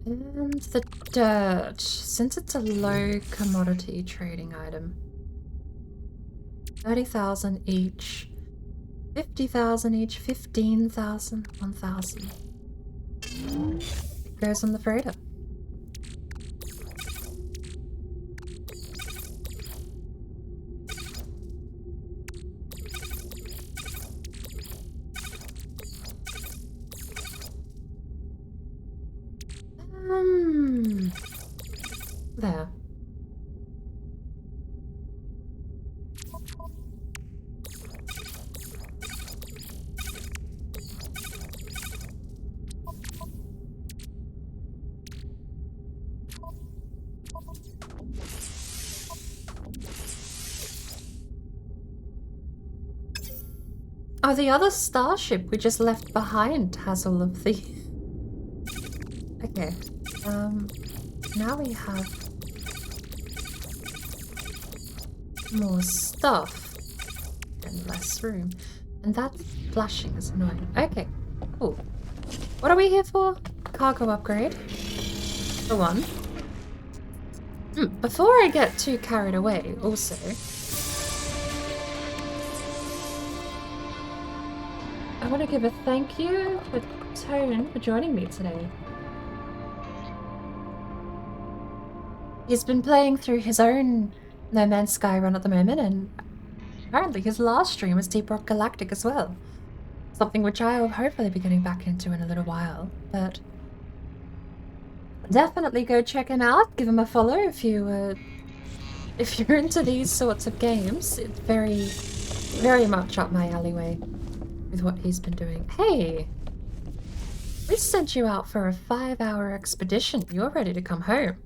And the dirt, since it's a low commodity trading item. 30,000 each, 50,000 each, 15,000, 1,000. It goes on the freighter. There. Oh, the other starship we just left behind has all of the... Okay. Now we have more stuff and less room. And that flashing is annoying. Okay, cool. What are we here for? Cargo upgrade. For one. Before I get too carried away, also... I want to give a thank you for Tone for joining me today. He's been playing through his own No Man's Sky run at the moment, and apparently his last stream was Deep Rock Galactic as well. Something which I will hopefully be getting back into in a little while, but definitely go check him out, give him a follow if you're into these sorts of games. It's very, very much up my alleyway with what he's been doing. Hey! We sent you out for a 5-hour expedition. You're ready to come home.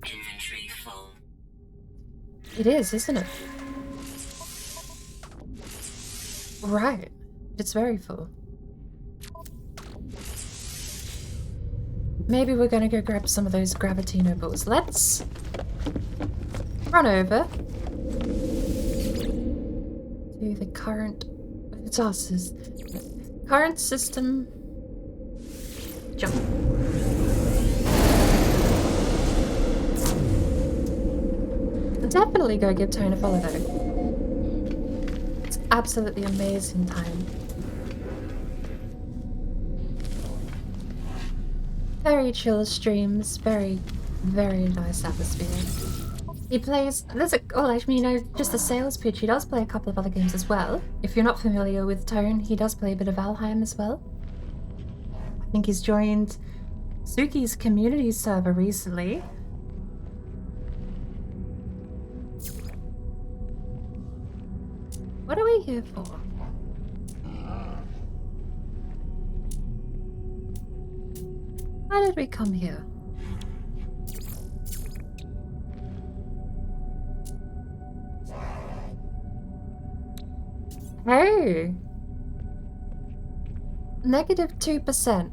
Inventory full. It is, isn't it? Right. It's very full. Maybe we're gonna go grab some of those Gravitino balls. Let's run over to the current current system. Jump. Definitely go give Tone a follow though. It's absolutely amazing time. Very chill streams, very, very nice atmosphere. He plays, just a sales pitch, he does play a couple of other games as well. If you're not familiar with Tone, he does play a bit of Valheim as well. I think he's joined Suki's community server recently. What are we here for? Why did we come here? Hey! -2%.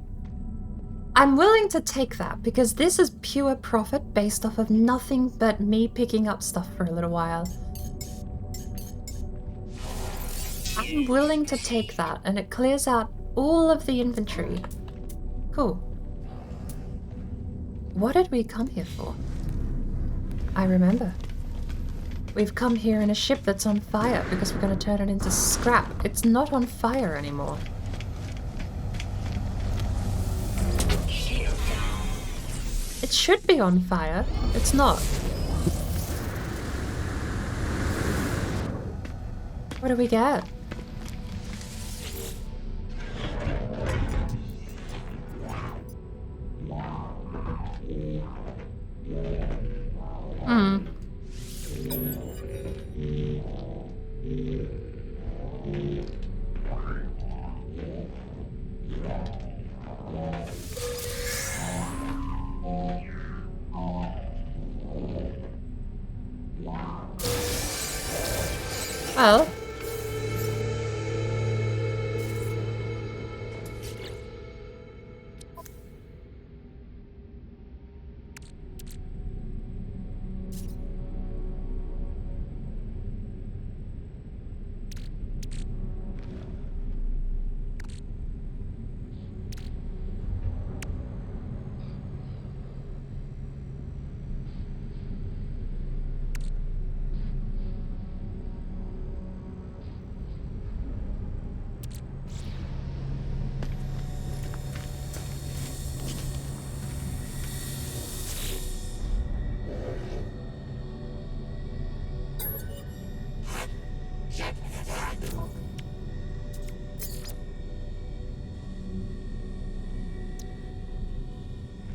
I'm willing to take that because this is pure profit based off of nothing but me picking up stuff for a little while. I'm willing to take that, and it clears out all of the inventory. Cool. What did we come here for? I remember. We've come here in a ship that's on fire because we're going to turn it into scrap. It's not on fire anymore. It should be on fire. It's not. What do we get? Well.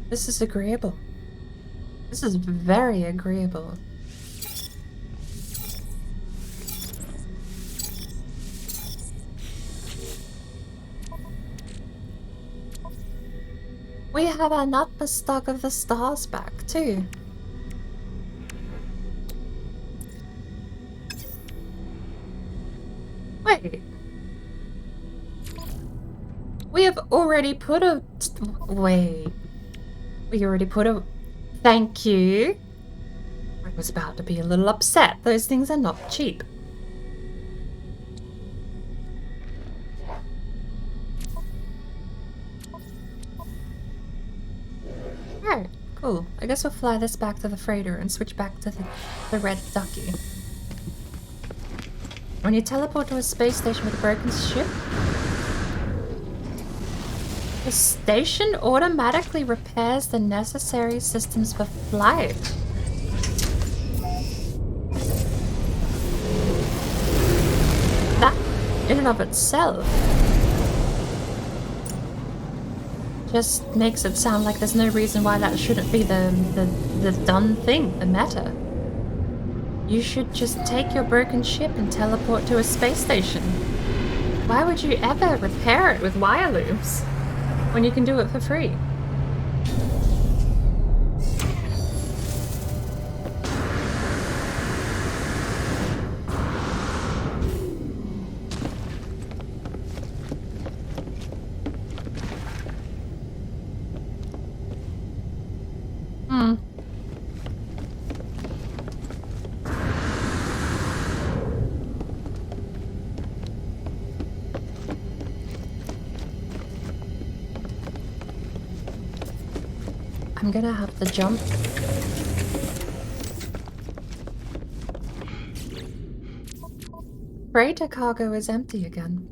This is agreeable. This is very agreeable. We have our nut stock of the stars back too. Wait. We have already put a... Wait. We already put a... Thank you. I was about to be a little upset. Those things are not cheap. Alright, cool. I guess we'll fly this back to the freighter and switch back to the red ducky. When you teleport to a space station with a broken ship, the station automatically repairs the necessary systems for flight. That, in and of itself, just makes it sound like there's no reason why that shouldn't be the done thing, the meta. You should just take your broken ship and teleport to a space station. Why would you ever repair it with wire loops when you can do it for free? I'm gonna have to jump. Freighter cargo is empty again.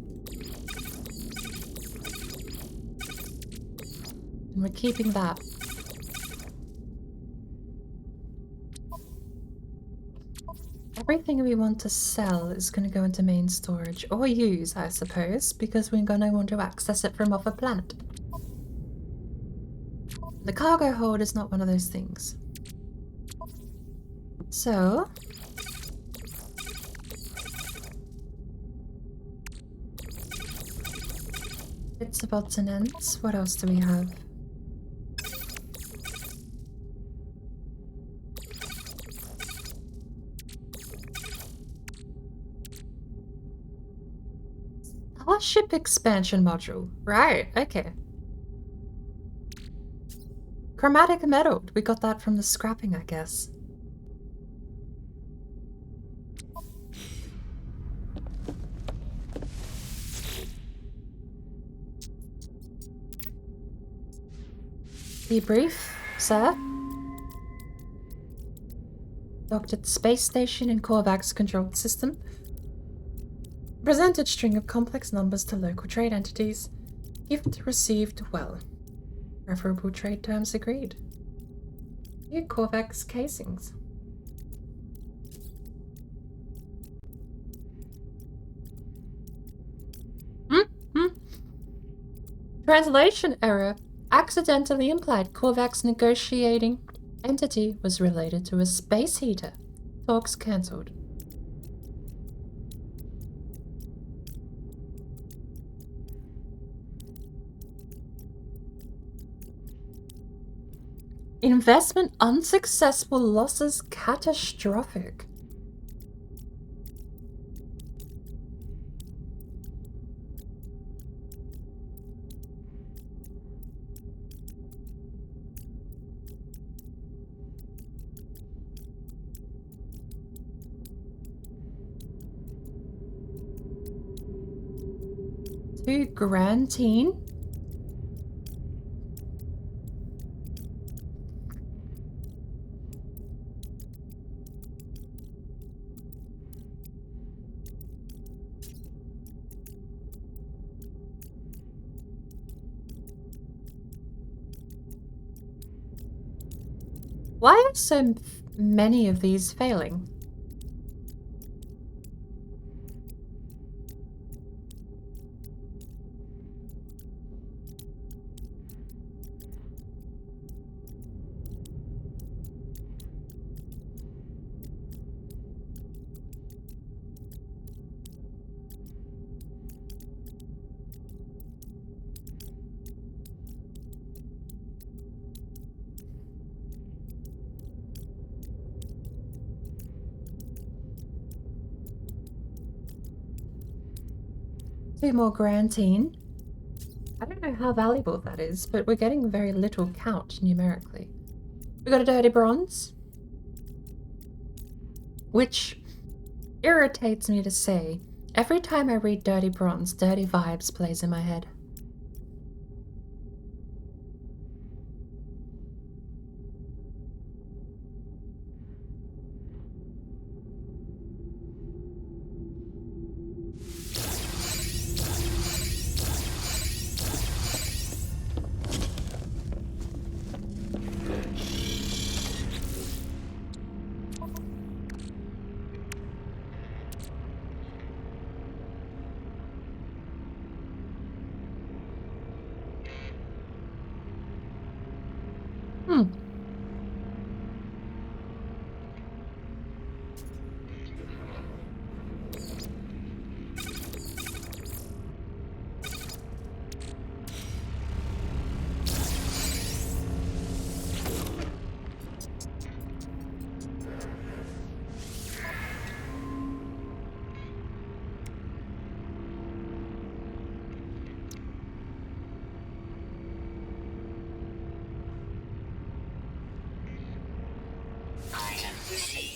And we're keeping that. Everything we want to sell is going to go into main storage, or use, I suppose, because we're going to want to access it from off a planet. The cargo hold is not one of those things. So... bits of odds and ends. What else do we have? Starship expansion module. Right, okay. Chromatic metal. We got that from the scrapping, I guess. Debrief, sir. Docked at the space station in Korvac's controlled system. Presented string of complex numbers to local trade entities. Gift received well. Preferable trade terms agreed. New Korvac's casings. Translation error. Accidentally implied Korvac's negotiating entity was related to a space heater. Talks cancelled. Investment unsuccessful, losses catastrophic. 2 Grantine. Why are so many of these failing? Two more Grantine. I don't know how valuable that is, but we're getting very little count numerically. We got a dirty bronze, which irritates me to say. Every time I read dirty bronze, dirty vibes plays in my head. Item received.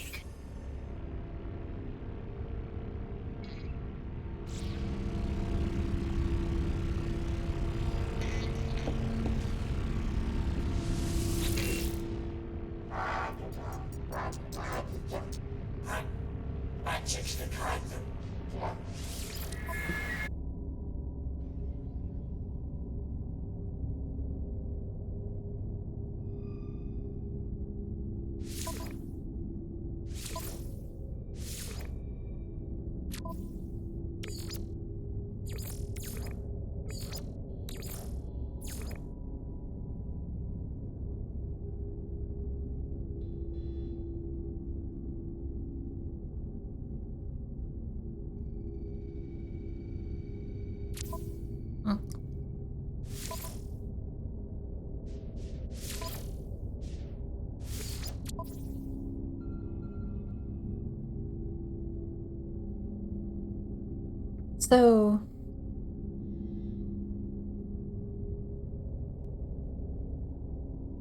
So,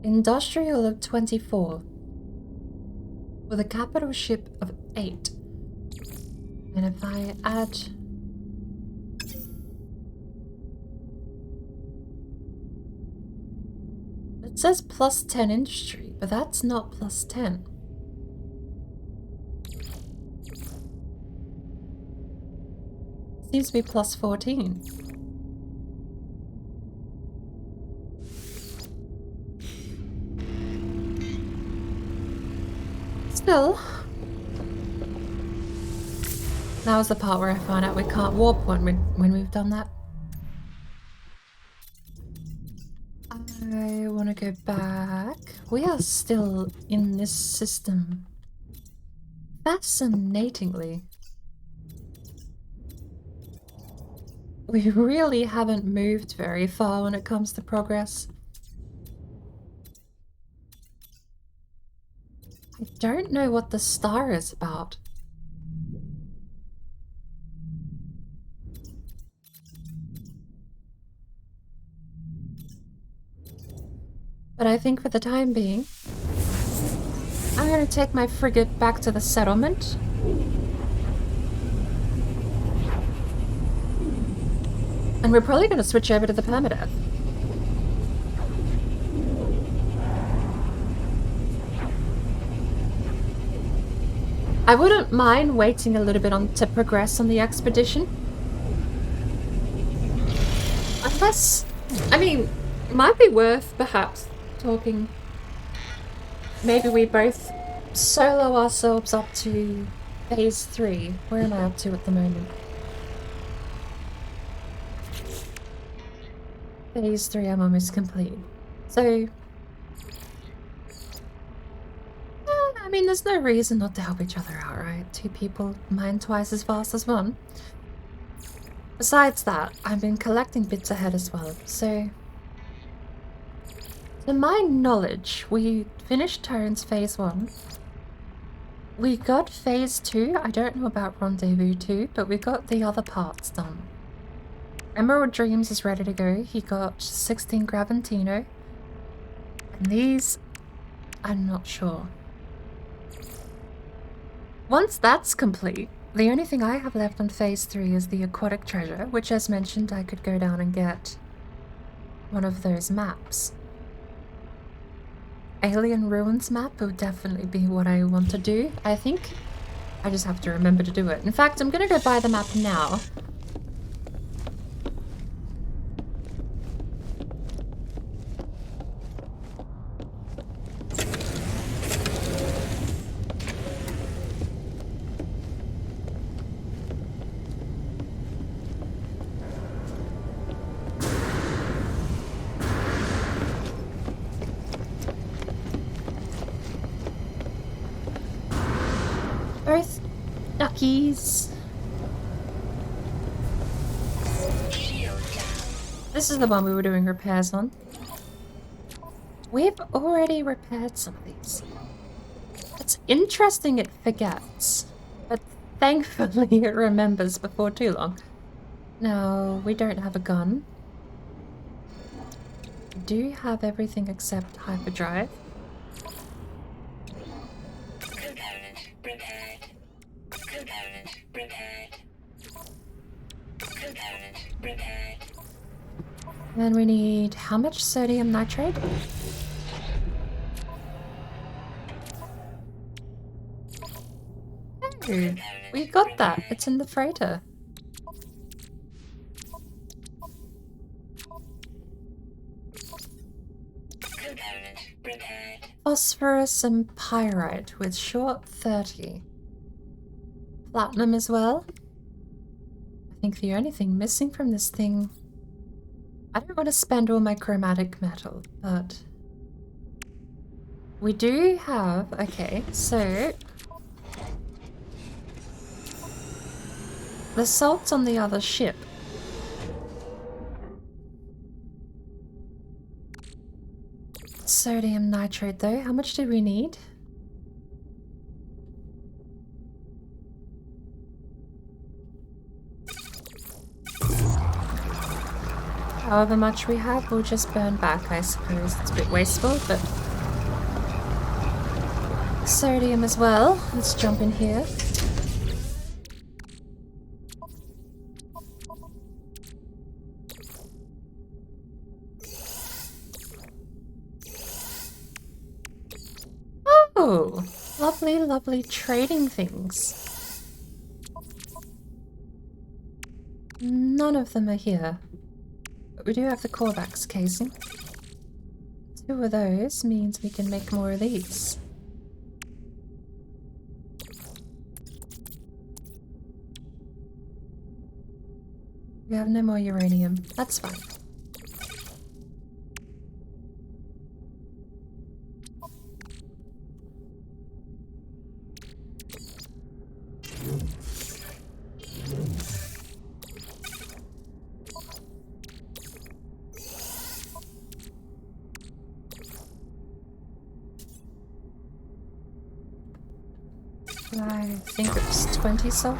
industrial of 24 with a capital ship of 8. And if I add it says plus 10 industry, but that's not plus 10. Seems to be plus 14. Still, now's the part where I find out we can't warp when we've done that. I want to go back. We are still in this system. Fascinatingly. We really haven't moved very far when it comes to progress. I don't know what the star is about. But I think for the time being, I'm going to take my frigate back to the settlement. And we're probably going to switch over to the permadeath. I wouldn't mind waiting a little bit to progress on the expedition. Unless, I mean, it might be worth perhaps talking. Maybe we both solo ourselves up to phase 3. Where am I up to at the moment? Phase 3, I'm almost complete. So, I mean, there's no reason not to help each other out, right? 2 people mine twice as fast as 1. Besides that, I've been collecting bits ahead as well, so... To my knowledge, we finished Terran's phase 1. We got phase 2, I don't know about Rendezvous 2, but we got the other parts done. Emerald Dreams is ready to go, he got 16 Gravantino. And these, I'm not sure. Once that's complete, the only thing I have left on phase 3 is the aquatic treasure, which as mentioned I could go down and get one of those maps. Alien Ruins map would definitely be what I want to do, I think. I just have to remember to do it. In fact, I'm gonna go buy the map now. Both duckies. This is the one we were doing repairs on. We've already repaired some of these. It's interesting it forgets, but thankfully it remembers before too long. No, we don't have a gun. We do have everything except hyperdrive. Then we need how much sodium nitrate? Oh, we got that. It's in the freighter. Phosphorus and pyrite with short 30. Platinum as well. I think the only thing missing from this thing... I don't want to spend all my chromatic metal, but... We do have... Okay, so... The salt's on the other ship. Sodium nitrate though, how much do we need? However much we have, we'll just burn back, I suppose. It's a bit wasteful, but... Sodium as well. Let's jump in here. Oh! Lovely, lovely trading things. None of them are here. But we do have the Corvax casing. 2 of those means we can make more of these. We have no more uranium. That's fine. I think it's 20 salt.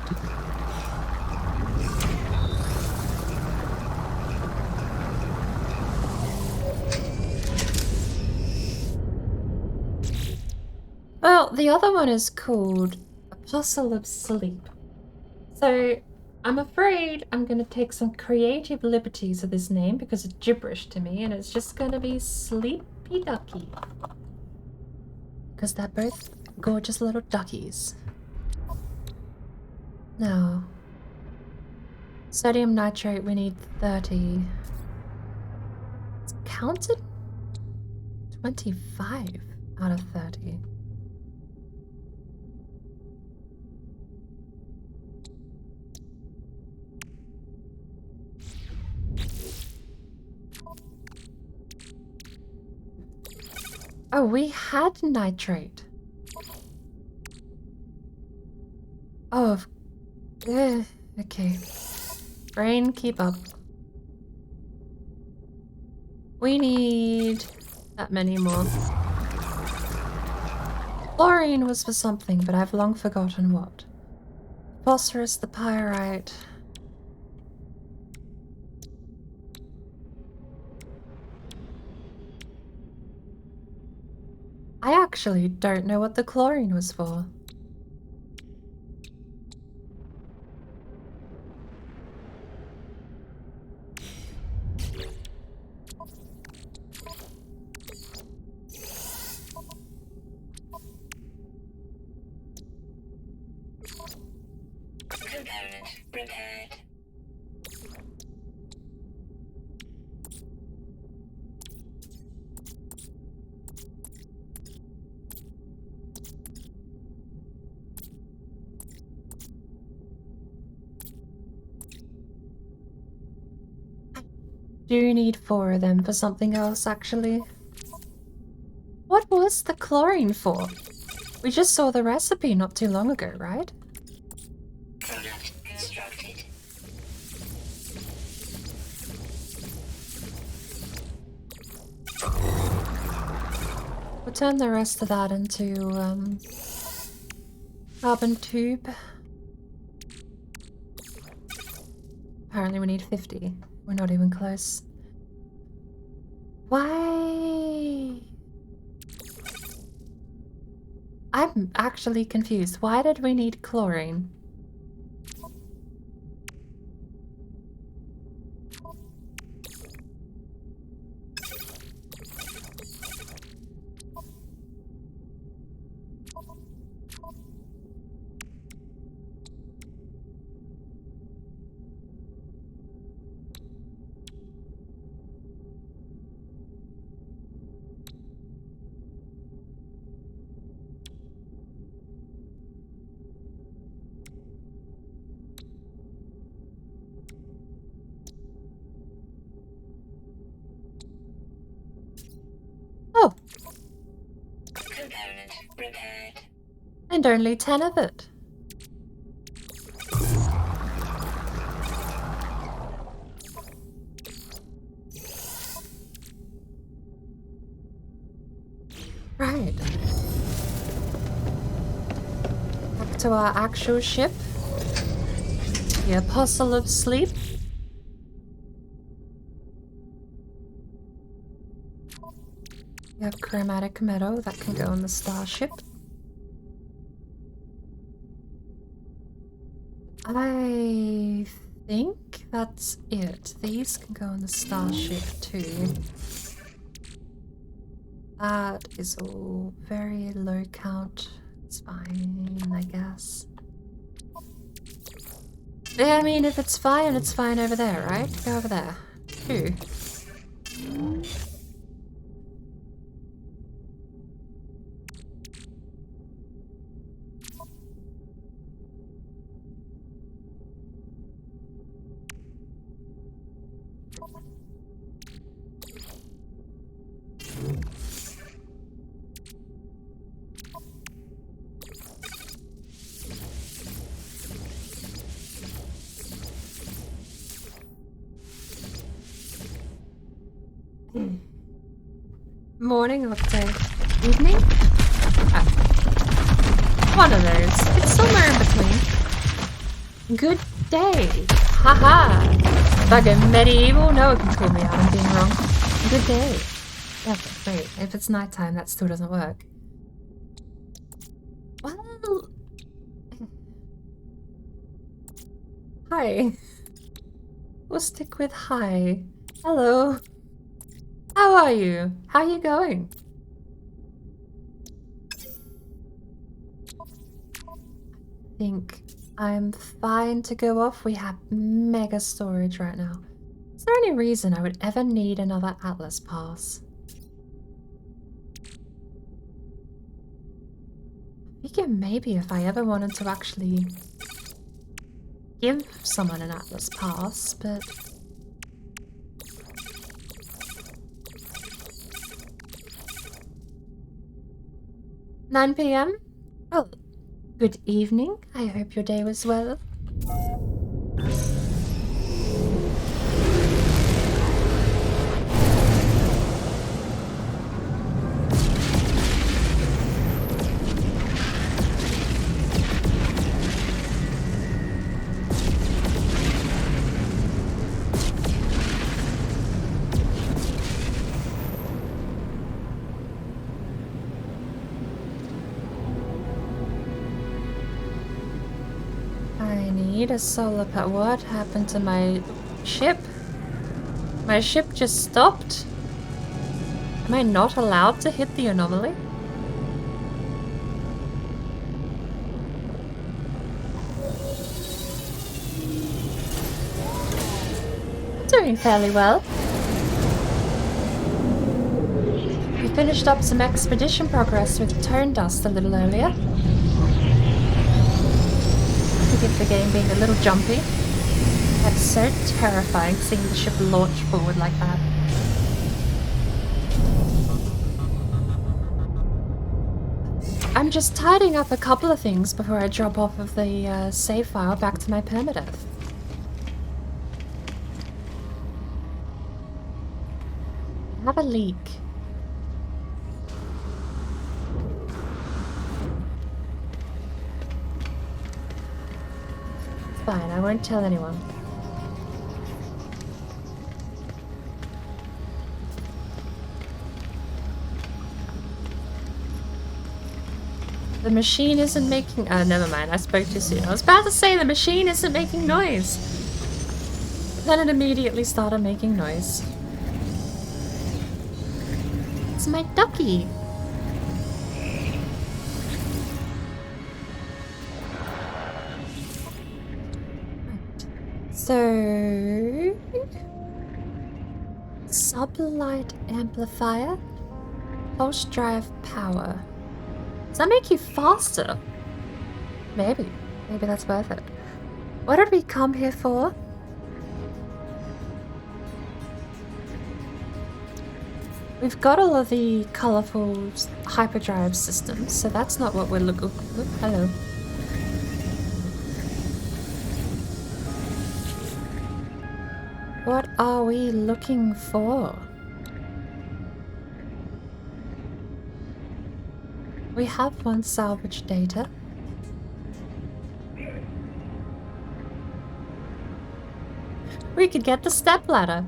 Well, the other one is called Apostle of Sleep. So, I'm afraid I'm gonna take some creative liberties with this name because it's gibberish to me, and it's just gonna be Sleepy Ducky. Because they're both gorgeous little duckies. Now, sodium nitrate, we need 30. It's counted 25 out of 30. Oh, we had nitrate. Oh, okay. Brain, keep up. We need that many more. Chlorine was for something, but I've long forgotten what. Phosphorus, the pyrite. I actually don't know what the chlorine was for. Component repaired. Do need 4 of them for something else, actually. What was the chlorine for? We just saw the recipe not too long ago, right? Product constructed. We'll turn the rest of that into, carbon tube. Apparently we need 50. We're not even close. Why? I'm actually confused. Why did we need chlorine? Oh, Component repaired. and only 10 of it. Right. Back to our actual ship. The Apostle of Sleep. We have chromatic metal that can go on the starship. I think that's it. These can go on the starship too. That is all very low count. It's fine, I guess. Yeah, I mean, if it's fine over there, right? Go over there. 2. Morning or evening? One of those. It's somewhere in between. Good day. Haha. Fucking medieval. No one can call me out on being wrong. Good day. Yeah, wait. If it's nighttime, that still doesn't work. Well, Hi. We'll stick with hi. Hello. How are you? How are you going? I think I'm fine to go off. We have mega storage right now. Is there any reason I would ever need another Atlas pass? I figure maybe if I ever wanted to actually give someone an Atlas pass, but... 9 p.m? Oh, good evening. I hope your day was well. I need a solar power. What happened to my ship? My ship just stopped. Am I not allowed to hit the anomaly? I'm doing fairly well. We finished up some expedition progress with Tonedust a little earlier. Forgive the game being a little jumpy. That's so terrifying seeing the ship launch forward like that. I'm just tidying up a couple of things before I drop off of the save file back to my permadeath. I have a leak. It's fine, I won't tell anyone. The machine isn't making... Oh, never mind. I spoke too soon. I was about to say the machine isn't making noise. Then it immediately started making noise. It's my ducky. So... Sublight amplifier. Pulse drive power. Does that make you faster? Maybe. Maybe that's worth it. What did we come here for? We've got all of the colourful hyperdrive systems, so that's not what we're looking for. Hello. What are we looking for? We have one salvage data. We could get the step ladder.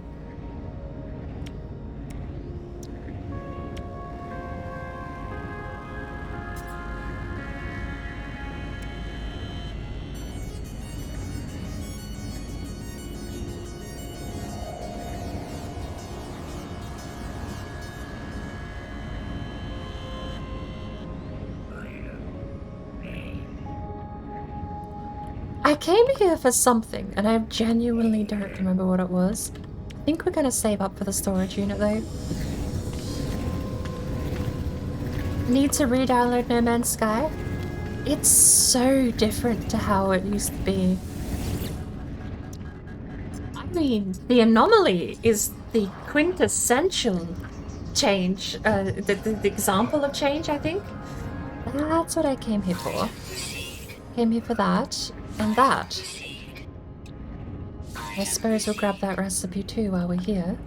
I came here for something, and I genuinely don't remember what it was. I think we're gonna save up for the storage unit, though. Need to re-download No Man's Sky? It's so different to how it used to be. I mean, the anomaly is the quintessential change, the example of change, I think. That's what I came here for. Came here for that. And that. I suppose we'll grab that recipe too while we're here.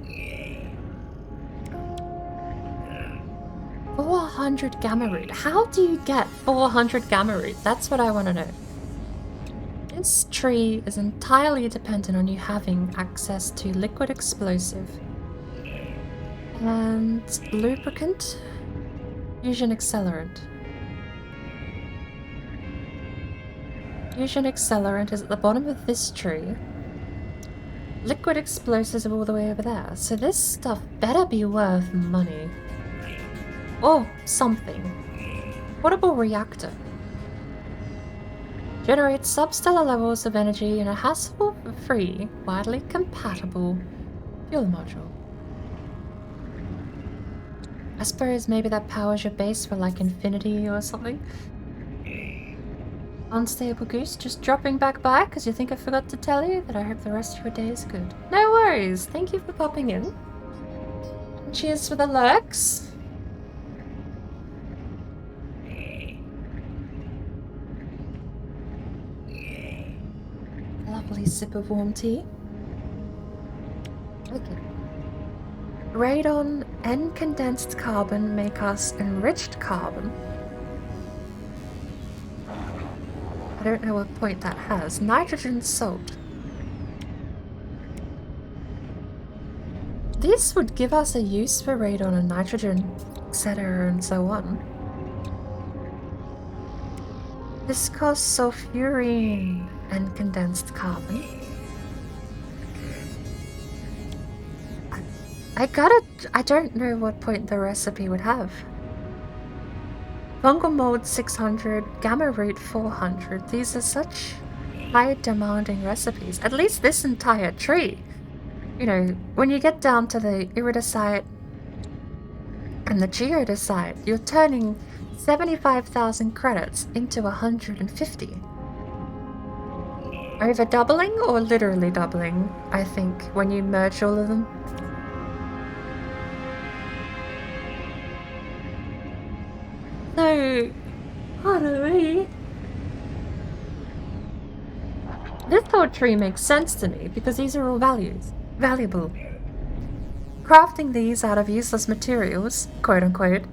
400 gamma root. How do you get 400 gamma root? That's what I want to know. This tree is entirely dependent on you having access to liquid explosive and lubricant, fusion accelerant. Fusion accelerant is at the bottom of this tree. Liquid explosives are all the way over there. So this stuff better be worth money. Or something. Portable reactor. Generates substellar levels of energy in a hassle-free, widely compatible fuel module. I suppose maybe that powers your base for like infinity or something. Unstable goose, just dropping back by because you think I forgot to tell you that I hope the rest of your day is good. No worries, thank you for popping in. Cheers for the lurks. Lovely sip of warm tea. Okay. Radon and condensed carbon make us enriched carbon. I don't know what point that has. Nitrogen salt. This would give us a use for radon and nitrogen, etc. and so on. Viscose sulfurine and condensed carbon. I don't know what point the recipe would have. Fungal mold 600, gamma root 400. These are such high demanding recipes. At least this entire tree. You know, when you get down to the iridesite and the geodesite, you're turning 75,000 credits into 150. Over doubling or literally doubling, I think, when you merge all of them. So, pardon me. This whole tree makes sense to me because these are all valuable. Crafting these out of useless materials, quote unquote,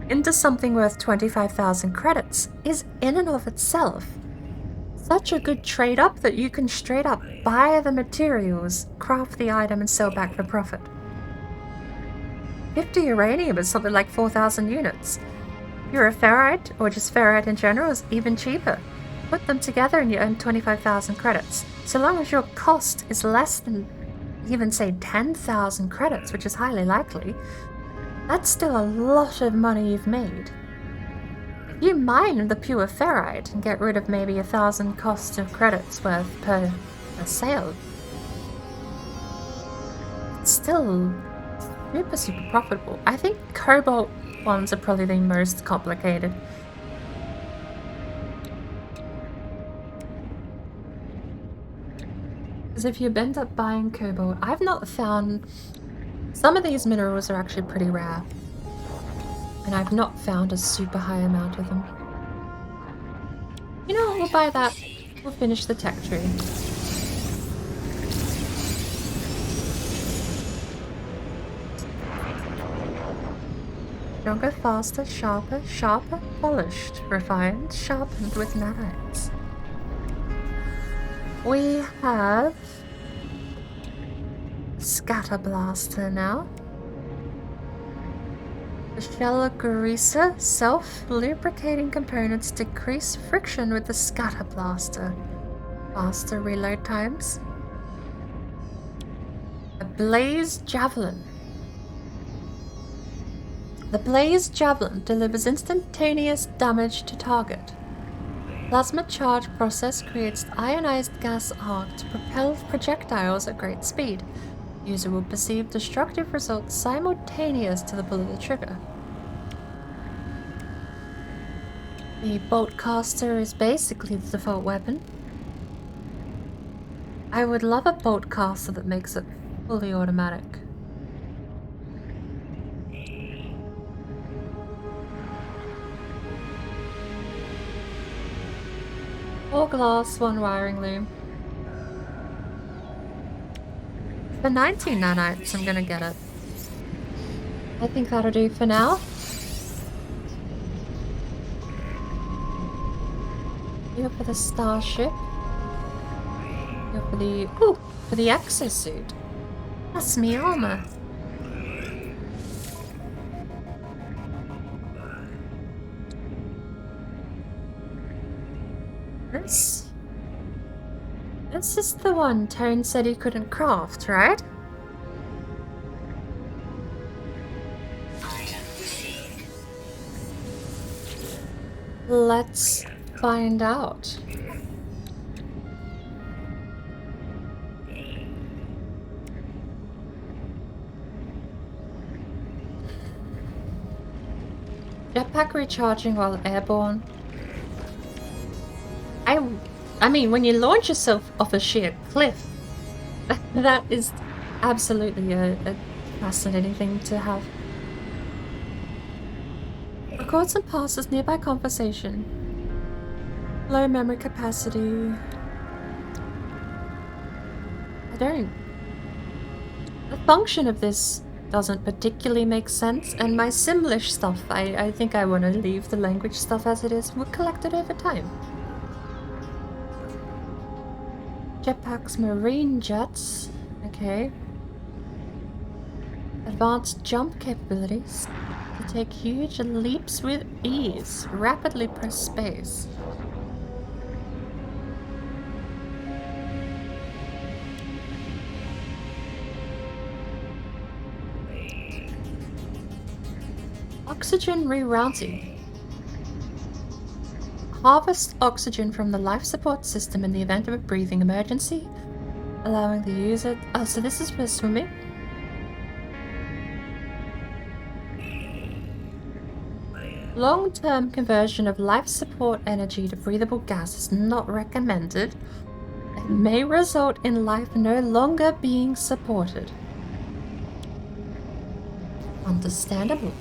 into something worth 25,000 credits is in and of itself such a good trade up that you can straight up buy the materials, craft the item, and sell back for profit. 50 uranium is something like 4,000 units. You're a ferrite, or just ferrite in general, is even cheaper. Put them together and you earn 25,000 credits. So long as your cost is less than even say 10,000 credits, which is highly likely, that's still a lot of money you've made. If you mine the pure ferrite and get rid of maybe 1,000 cost of credits worth per sale, it's still super profitable. I think cobalt ones are probably the most complicated. Because if you end up buying cobalt, I've not found... Some of these minerals are actually pretty rare. And I've not found a super high amount of them. You know what, we'll buy that. We'll finish the tech tree. Stronger, faster, sharper, polished, refined, sharpened with nanites. We have Scatter Blaster now. The Shell Greaser self-lubricating components decrease friction with the Scatter Blaster. Faster reload times. A Blaze Javelin. The Blaze Javelin delivers instantaneous damage to target. Plasma charge process creates ionized gas arc to propel projectiles at great speed. User will perceive destructive results simultaneous to the pull of the trigger. The bolt caster is basically the default weapon. I would love a bolt caster that makes it fully automatic. All glass, one wiring loom. For 19 nanites, I'm gonna get it. I think that'll do for now. Here for the starship. Here for the... ooh! For the exosuit. That's me armor. This is the one Tone said he couldn't craft, right? Item received. Let's find out. Jetpack recharging while airborne. I mean, when you launch yourself off a sheer cliff, that is absolutely a fascinating thing to have. Record some passes nearby conversation. Low memory capacity. The function of this doesn't particularly make sense, and my Simlish stuff, I think I want to leave the language stuff as it is. We'll collect it over time. Jetpacks, marine jets. Okay. Advanced jump capabilities. To take huge leaps with ease. Rapidly press space. Oxygen rerouting. Harvest oxygen from the life support system in the event of a breathing emergency, allowing the user... Oh, so this is for swimming? Long-term conversion of life support energy to breathable gas is not recommended and may result in life no longer being supported. Understandable.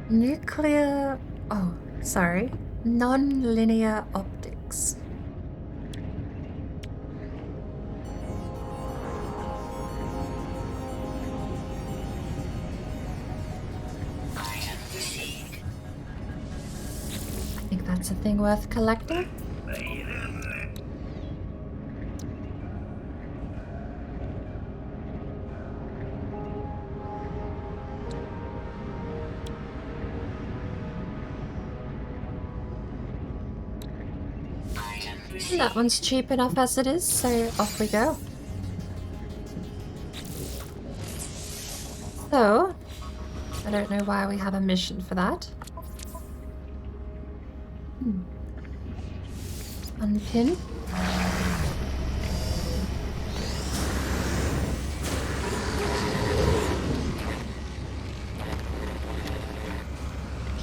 Nuclear... Oh, sorry. Non-linear optics. Item received. I think that's a thing worth collecting. Item received. That one's cheap enough as it is, so off we go. So, I don't know why we have a mission for that. Unpin.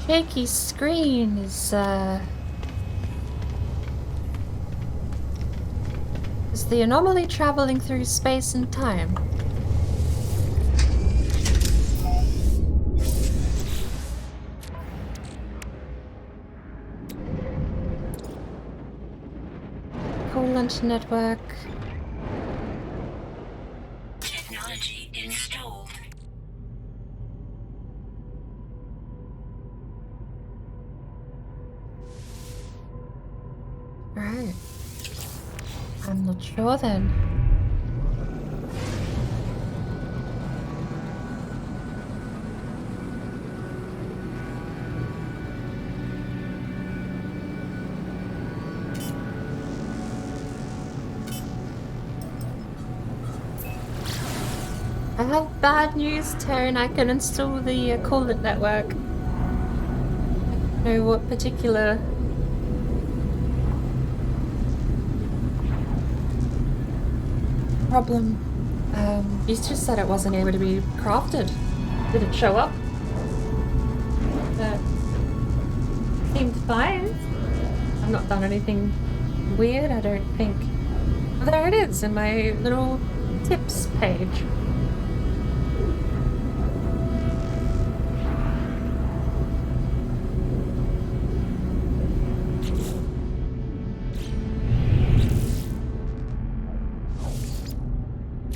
Shaky screen is the anomaly traveling through space and time. Coolant network. Technology installed. Right. I'm not sure then. I have bad news, Taryn. I can install the coolant network. I don't know what particular problem. You just said it wasn't able to be crafted. Did it show up? Seemed fine. I've not done anything weird, I don't think. Oh, there it is in my little tips page.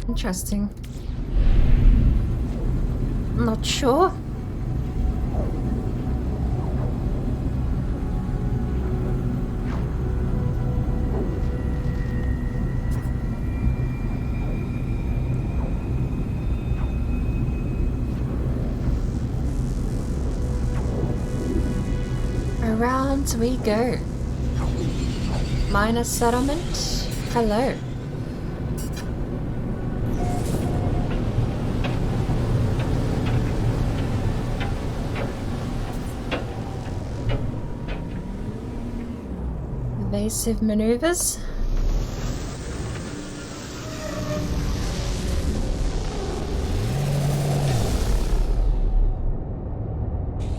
Interesting. I'm not sure. around we go. Minor settlement. Hello. Evasive maneuvers.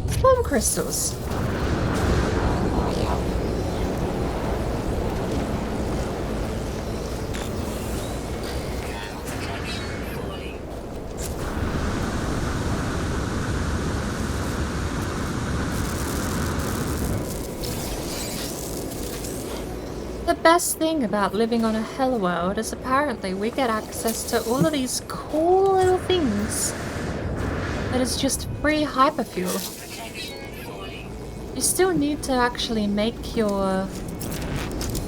Storm crystals. The best thing about living on a hell world is apparently we get access to all of these cool little things that is just free hyperfuel. You still need to actually make your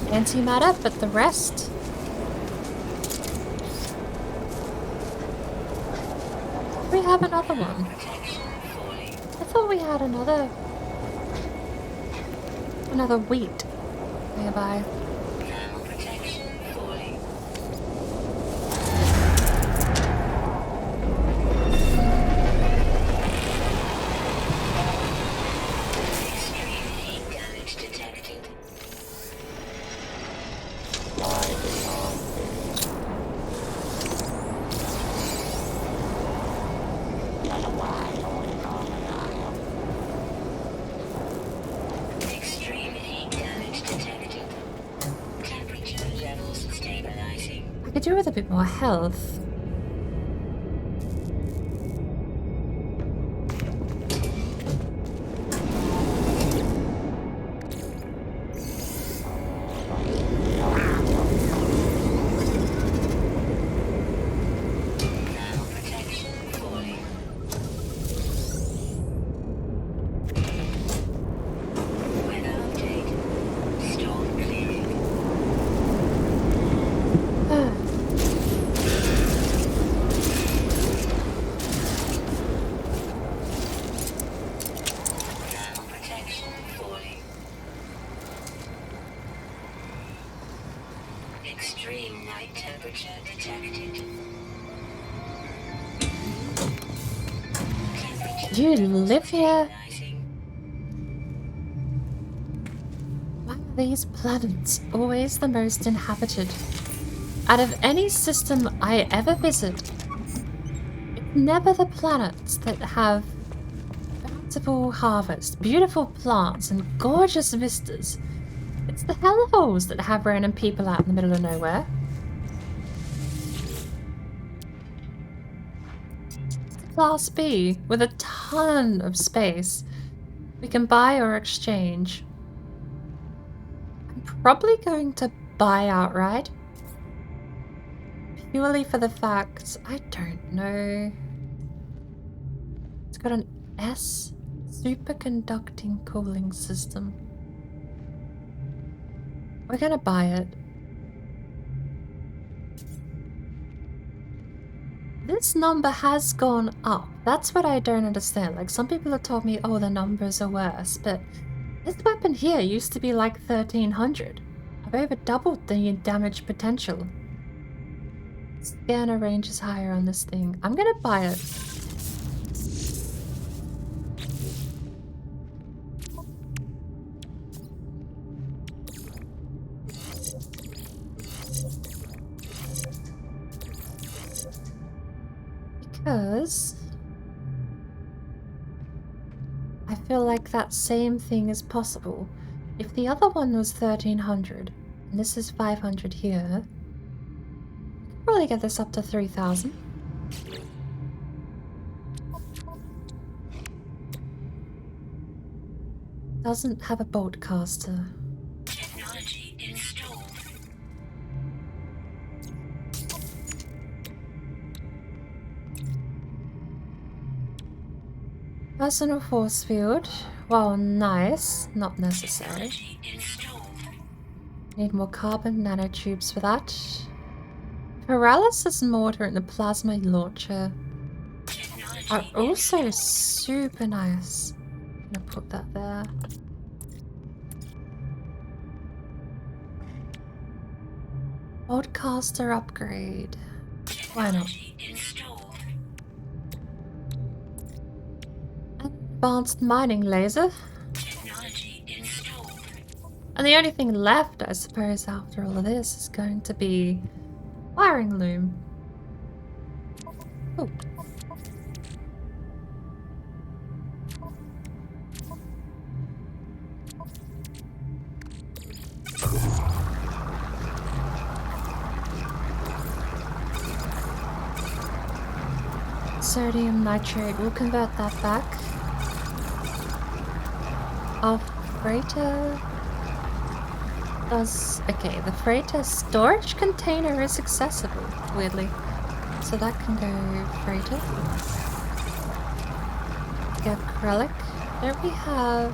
antimatter, but the rest... We have another one. I thought we had another wheat nearby. I could do with a bit more health. Extreme night temperature detected. You live here? Why are these planets always the most inhabited? Out of any system I ever visit, it's never the planets that have bountiful harvest, beautiful plants, and gorgeous vistas. It's the hellholes that have random people out in the middle of nowhere. Class B, with a ton of space we can buy or exchange. I'm probably going to buy outright. Purely for the fact, I don't know. It's got an S superconducting cooling system. We're gonna buy it. This number has gone up. That's what I don't understand. Like, some people have told me, oh, the numbers are worse, but this weapon here used to be like 1300. I've over doubled the damage potential. Scanner range is higher on this thing. I'm gonna buy it. Because I feel like that same thing is possible. If the other one was 1300 and this is 500 here, I could probably get this up to 3000. Doesn't have a bolt caster. Technology installed. Personal force field. While nice, not necessary. Technology installed. Need more carbon nanotubes for that. Paralysis mortar and the plasma launcher are also super nice. I'm gonna put that there. Broadcaster upgrade. Why not? Installed. Advanced mining laser. Technology installed. And the only thing left, I suppose, after all of this is going to be wiring loom. Oh. Sodium nitrate, we'll convert that back. Our freighter does... Okay, the freighter storage container is accessible, weirdly. So that can go freighter. Get acrylic. Don't we have...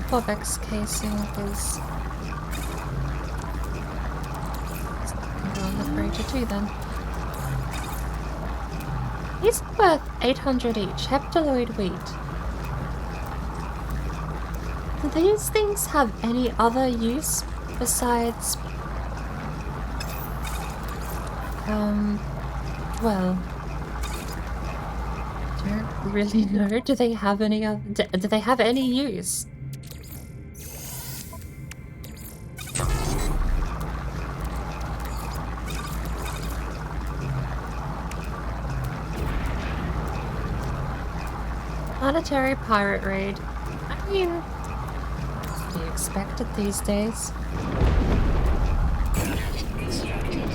Corvex casing is... Can go on the freighter too then. These are worth 800 each. Heptaloid wheat. Do these things have any other use besides... well... I don't really know. Do they have any other... Do they have any use? Planetary pirate raid. I mean, to be expected these days. Constructed.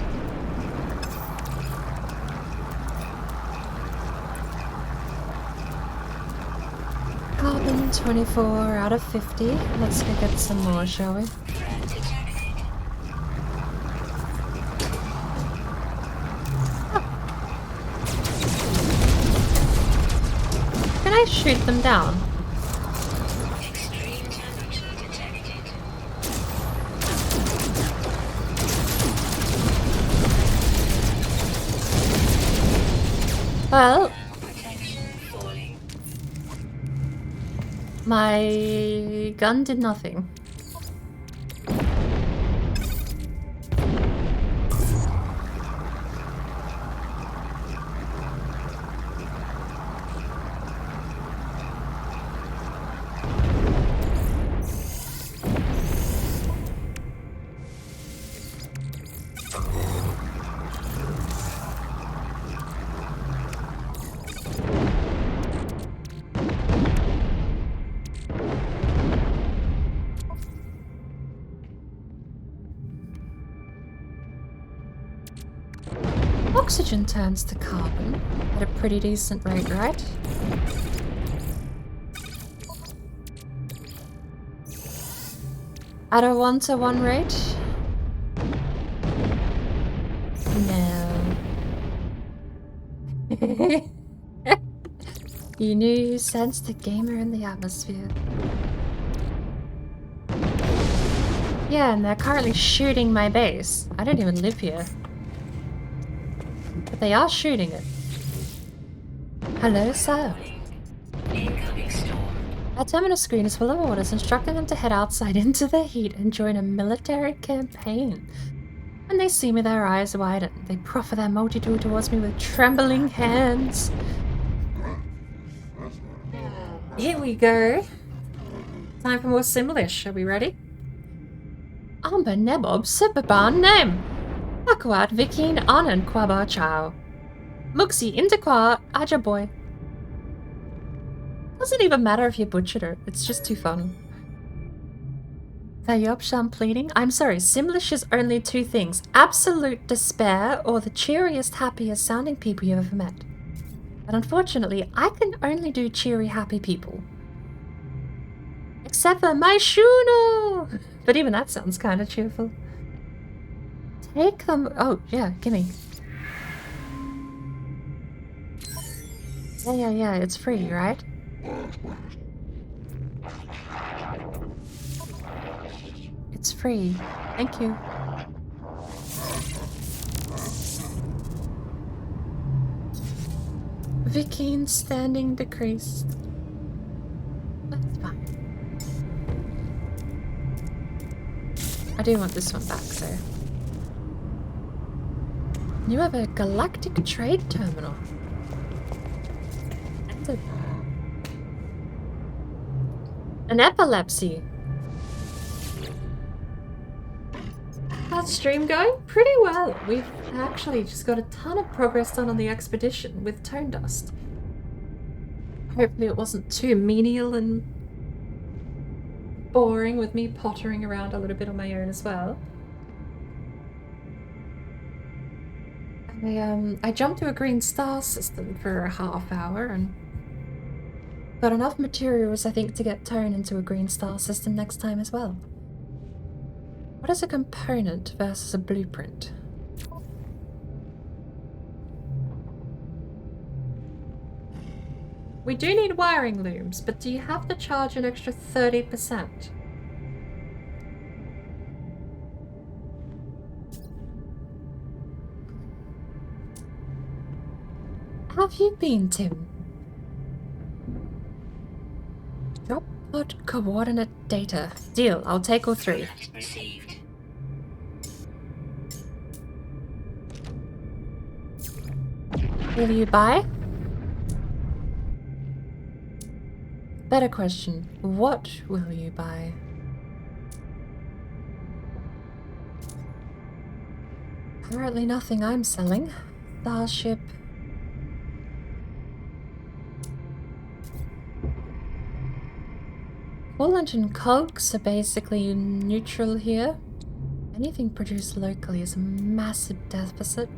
Carbon 24 out of 50. Let's go get some more, shall we? Threat detected. Can I shoot them down? Extreme temperature detected. Well, Protection falling. my gun did nothing. Oxygen turns to carbon at a pretty decent rate, right? At a 1-to-1 rate? No. You knew you sensed a gamer in the atmosphere. Yeah, and they're currently shooting my base. I don't even live here. But they are shooting it. Hello, sir. Incoming storm. Our terminal screen is full of orders instructing them to head outside into the heat and join a military campaign. When they see me, their eyes widen. They proffer their multitude towards me with trembling hands. Here we go. Time for more Simlish. Are we ready? Amber Nebob Sipaban Nem. Akwat Vikin Anan Kwaba Chow. Muxi Indakwa Ajaboy. Doesn't even matter if you butchered it, it's just too fun. Thayopsham pleading? I'm sorry, Simlish is only two things. Absolute despair or the cheeriest, happiest sounding people you've ever met. But unfortunately, I can only do cheery, happy people. Except for my Shuno! But even that sounds kind of cheerful. Take them. Oh, yeah, gimme. Yeah, it's free, right? It's free. Thank you. Viking standing decreased. That's fine. I do want this one back, so. You have a galactic trade terminal. And an epilepsy. How's stream going? Pretty well. We've actually just got a ton of progress done on the expedition with Tonedust. Hopefully it wasn't too menial and boring with me pottering around a little bit on my own as well. I jumped to a green star system for a half hour and got enough materials, I think, to get Tone into a green star system next time as well. What is a component versus a blueprint? We do need wiring looms, but do you have to charge an extra 30%? How have you been, Tim? Drop pod coordinate data. Deal, I'll take all three. Received. Will you buy? Better question. What will you buy? Apparently nothing I'm selling. Starship. Coolant and cogs are basically neutral here. Anything produced locally is a massive deficit.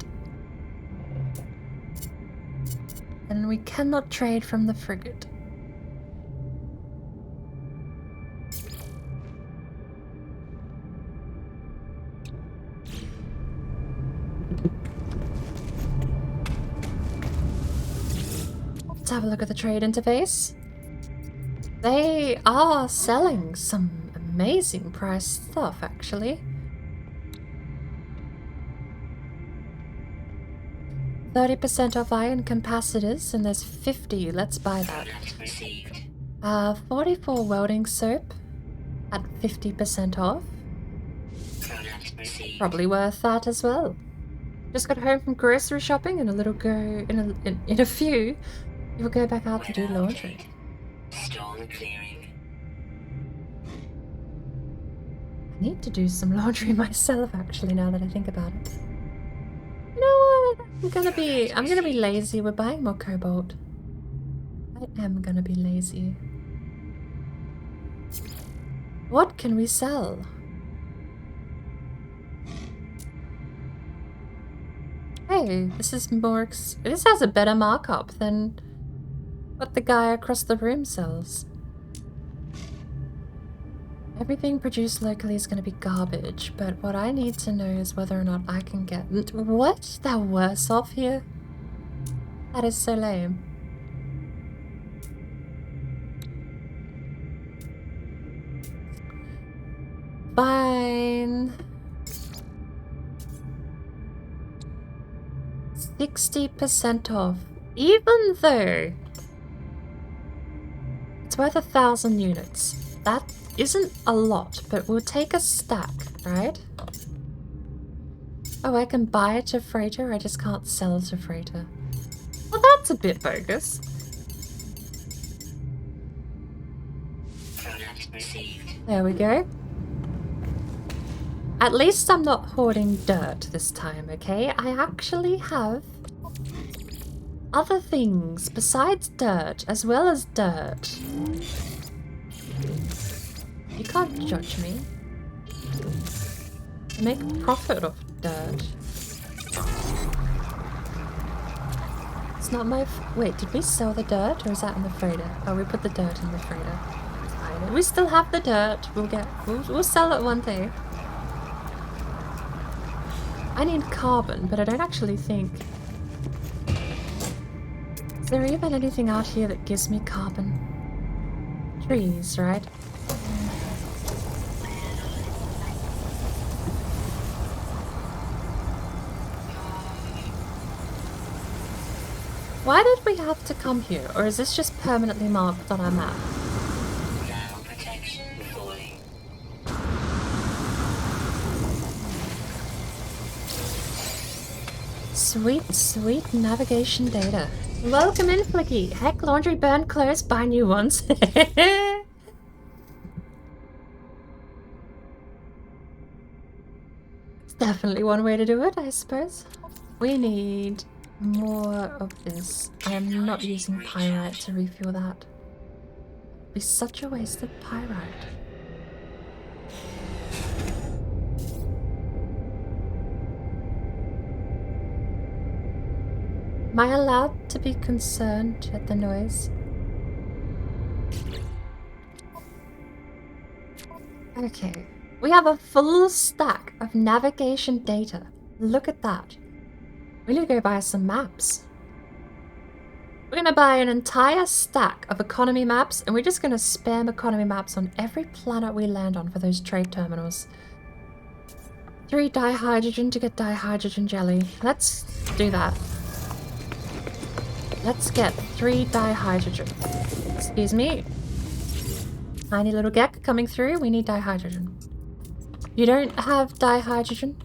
And we cannot trade from the frigate. Let's have a look at the trade interface. They are selling some amazing price stuff, actually. 30% off iron capacitors, and there's 50. Let's buy that. 44 welding soap at 50% off. Probably worth that as well. Just got home from grocery shopping, and a little go in a few. We'll go back out to do laundry. Storm clearing. I need to do some laundry myself, actually, now that I think about it. You know what? I'm gonna be lazy. We're buying more cobalt. I am gonna be lazy. What can we sell? Hey, this is more. This has a better markup than what the guy across the room sells. Everything produced locally is going to be garbage, but what I need to know is whether or not I can get... What? They're worse off here? That is so lame. Fine. 60% off. Even though it's worth 1,000 units. That isn't a lot, but we'll take a stack, right? Oh, I can buy it to freighter, I just can't sell it to freighter. Well, that's a bit bogus. There we go. At least I'm not hoarding dirt this time, okay? I actually have other things besides dirt, as well as dirt. You can't judge me. I make a profit off dirt. It's not my... Wait, did we sell the dirt, or is that in the freighter? Oh, we put the dirt in the freighter. It's fine. We still have the dirt. We'll sell it one day. I need carbon, but I don't actually think... Is there even anything out here that gives me carbon? Trees, right? Why did we have to come here? Or is this just permanently marked on our map? Sweet, sweet navigation data. Welcome in, Flicky. Heck, laundry, burn clothes, buy new ones. It's definitely one way to do it, I suppose. We need more of this. I am not using pyrite to refuel that. It'd be such a waste of pyrite. Am I allowed to be concerned at the noise? Okay. We have a full stack of navigation data. Look at that. We need to go buy some maps. We're gonna buy an entire stack of economy maps, and we're just gonna spam economy maps on every planet we land on for those trade terminals. 3 dihydrogen to get dihydrogen jelly. Let's do that. Let's get 3 dihydrogen. Excuse me. Tiny little Gek coming through. We need dihydrogen. You don't have dihydrogen?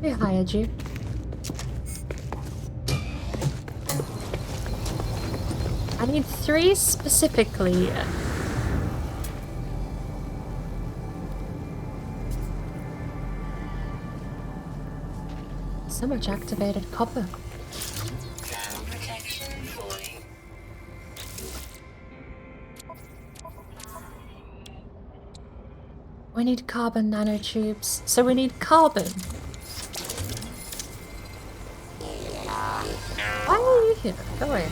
Who hired you? I need 3 specifically. So much activated copper. Ground protection falling. We need carbon nanotubes. So we need carbon. Why are you here? Go away.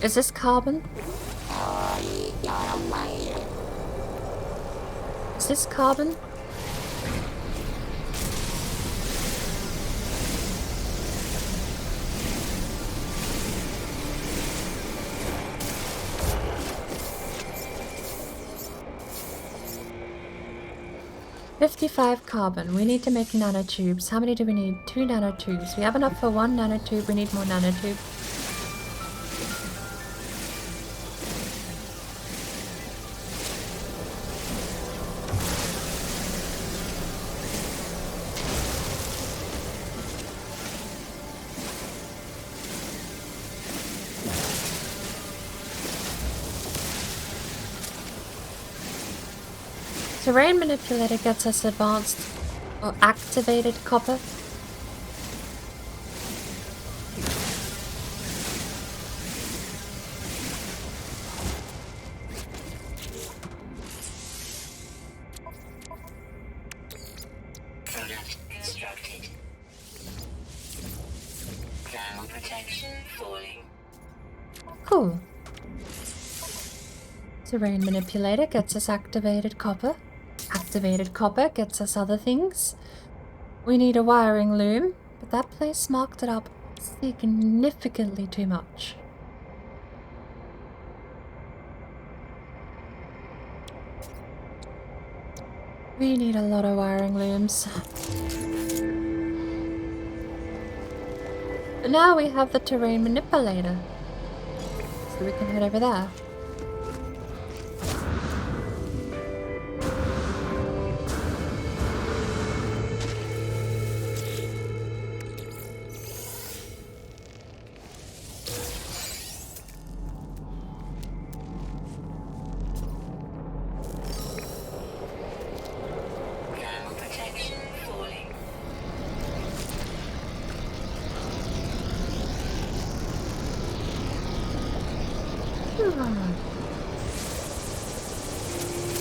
Is this carbon? Is this carbon? $55 carbon. We need to make nanotubes. How many do we need? 2 nanotubes. We have enough for 1 nanotube. We need more nanotube. Terrain manipulator gets us advanced or activated copper. Product constructed. Ground protection falling. Cool. Terrain manipulator gets us activated copper. Activated copper gets us other things. We need a wiring loom, but that place marked it up significantly too much. We need a lot of wiring looms. But now we have the terrain manipulator, so we can head over there. Ground protection falling.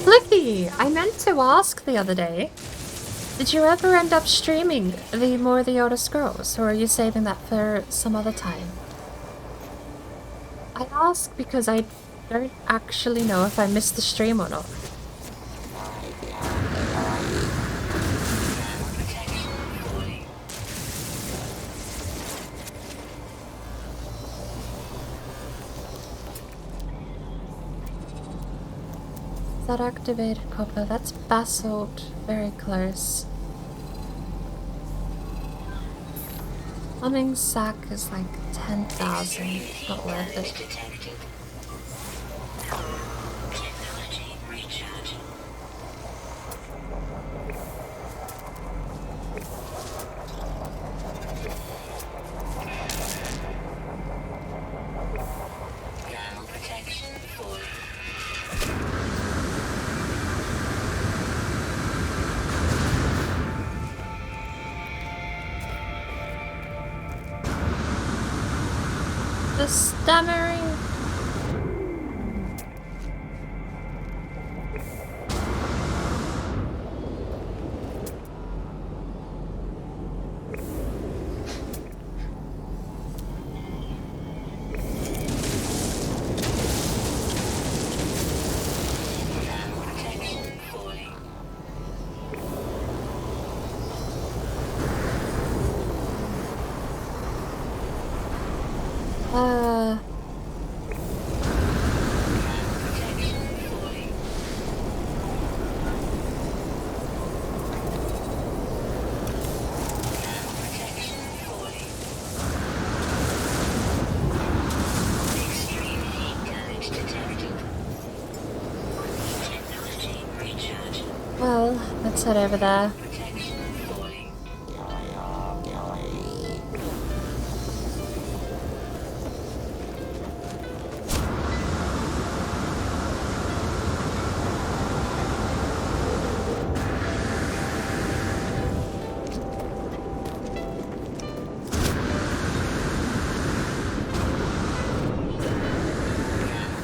Flicky, I meant to ask the other day, did you ever end up streaming the More of the Elder Scrolls, or are you saving that for some other time? I ask because I don't actually know if I missed the stream or not. Ground protection falling. Is that activated copper? That's basalt. Very close. Humming sack is like 10,000. Not worth it. Detected. Technology recharging. Dammery! Protection falling. Protection falling. Protection falling. Extreme heat damage detected. Technology recharge. Well, let's head over there. Protection falling.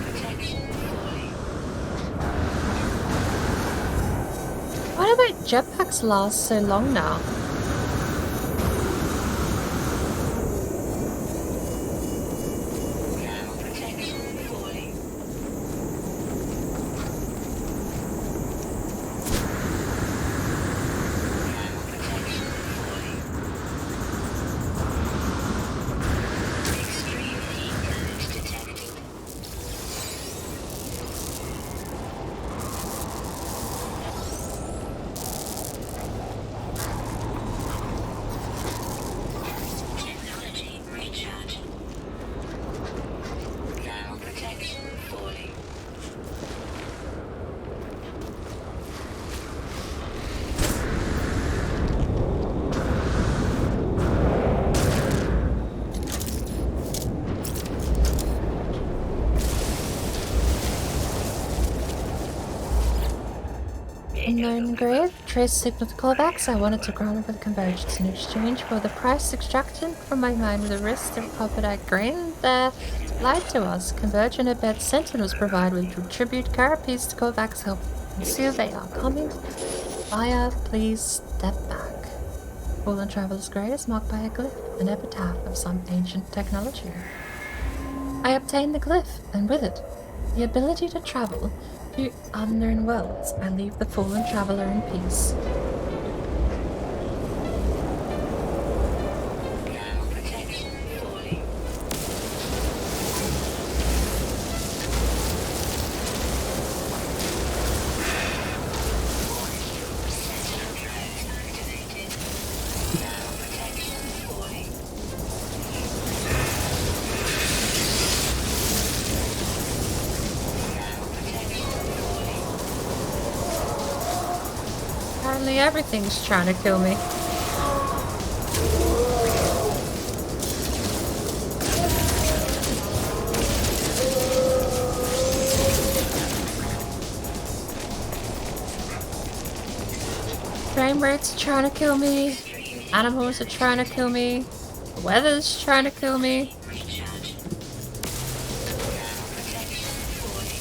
Protection falling. Why do my jetpacks last so long now? Protection falling. Protection falling. Extreme heat damage detected. Technology recharge. Now protection falling. Unknown grave, trace signal to callbacks. I wanted to ground over the convergence in exchange for the price extracted from my mind with the risk of copper grain that lied to us. Converge and embed sentinels provide with tribute carapace to callbacks help conceal they are coming. Fire, please step back. Fallen Traveler's Grave is marked by a glyph, an epitaph of some ancient technology. I obtained the glyph, and with it, the ability to travel to unknown worlds. I leave the fallen traveler in peace. Now protection falling. Sentinel drones activated. Now protection falling. Now protection falling. Apparently everything's trying to kill me. Frame rates are trying to kill me. Animals are trying to kill me. The weather's trying to kill me. Recharge. Now protection falling.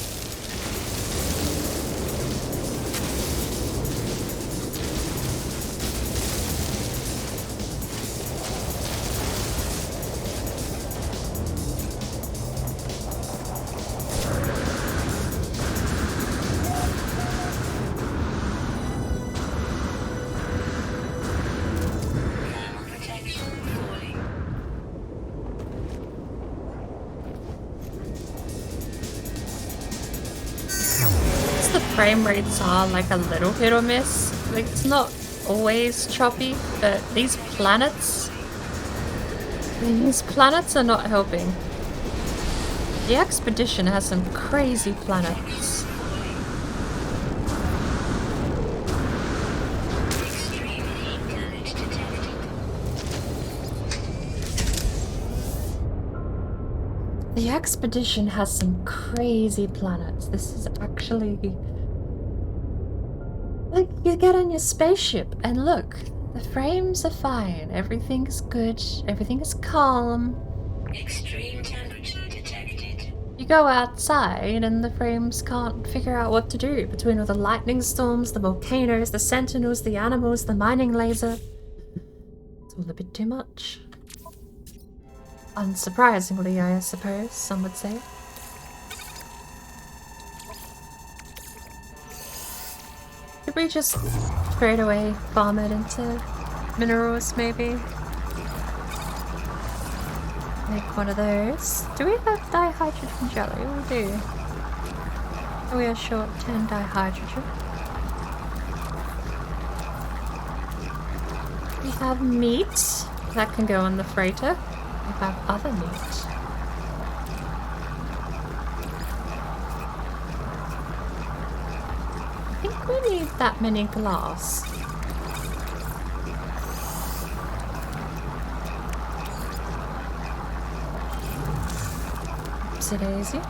Now protection falling. The frame rates are like a little hit or miss. Like it's not always choppy, but these planets are not helping. The expedition has some crazy planets. Extreme heat damage detected. The expedition has some crazy planets. This is actually like you get on your spaceship and look, the frames are fine, everything is good, everything is calm. Extreme temperature detected. You go outside and the frames can't figure out what to do between all the lightning storms, the volcanoes, the sentinels, the animals, the mining laser. It's all a bit too much. Unsurprisingly, I suppose, some would say. Could we just straight away farm it into minerals, maybe? Make one of those. Do we have dihydrogen jelly? We do. Oh, we are short 10 dihydrogen. We have meat. That can go on the freighter. We have other meat. I think we need that many glass. Oopsie daisy.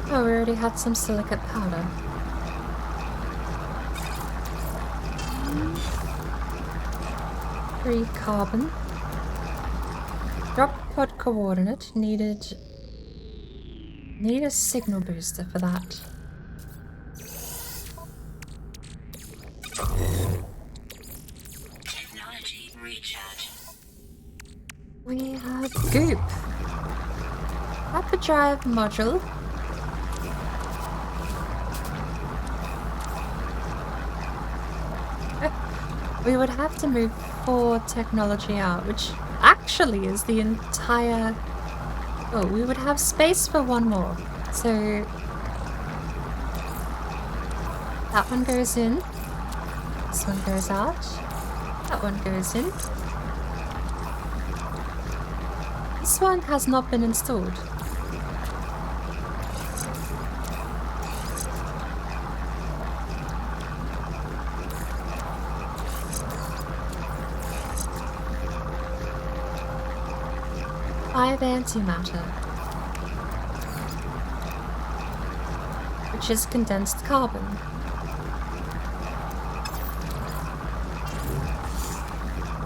Oh, we already had some silicate powder. Free carbon. Drop pod coordinate. Need a signal booster for that. Technology recharge. We have goop. Hyperdrive module. We would have to move 4 technology out, which actually is the entire... Oh, we would have space for one more. So... that one goes in. This one goes out. That one goes in. This one has not been installed. Antimatter, which is condensed carbon.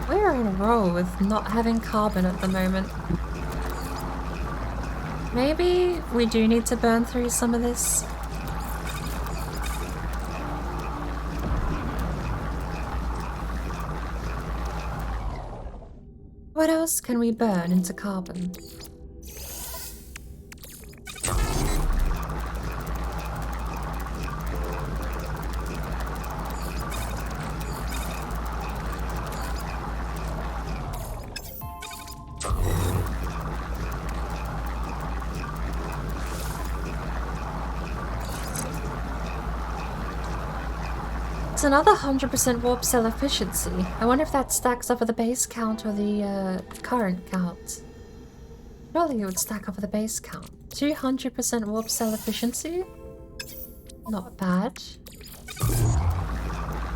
We're in a roll with not having carbon at the moment. Maybe we do need to burn through some of this. What else can we burn into carbon? It's another 100% warp cell efficiency. I wonder if that stacks up with the base count or the current count. Surely it would stack up with the base count. 200% warp cell efficiency? Not bad.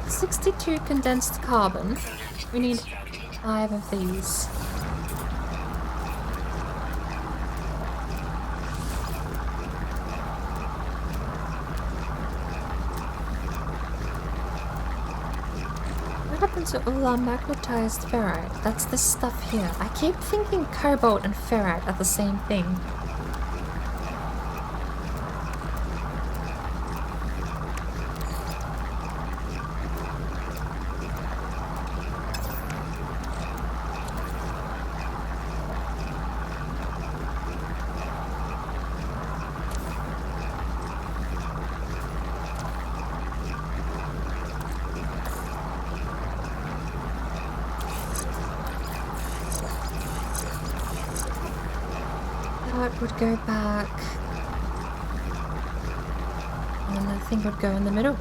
62 condensed carbon. We need 5 of these. What happened to all our magnetized ferrite? That's this stuff here. I keep thinking cobalt and ferrite are the same thing. Would go back, and the thing would go in the middle.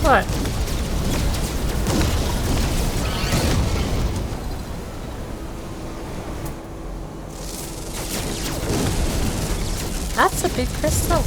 What? That's a big crystal.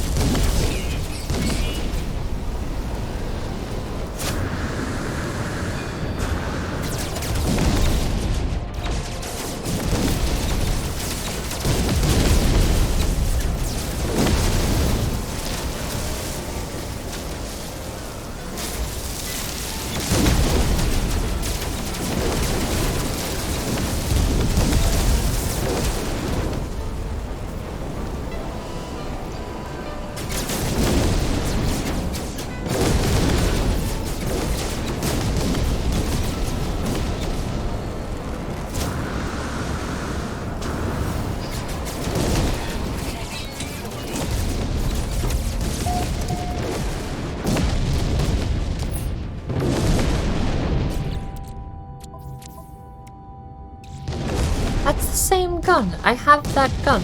That's the same gun. I have that gun.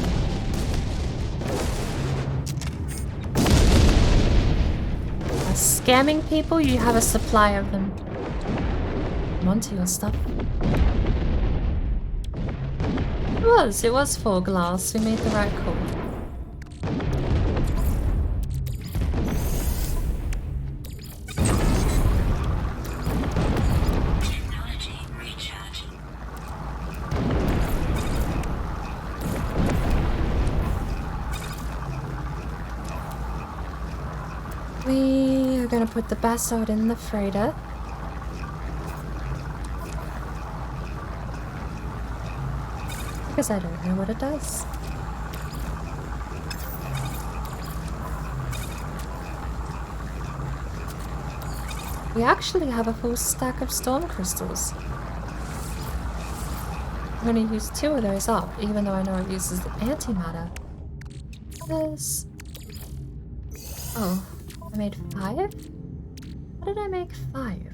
Scamming people, you have a supply of them. I'm onto your stuff. It was full glass. We made the right call. Technology recharge. We are gonna put the basalt in the freighter. Because I don't know what it does. We actually have a full stack of storm crystals. I'm gonna use 2 of those up, even though I know it uses antimatter. Yes. Oh, I made 5? How did I make 5?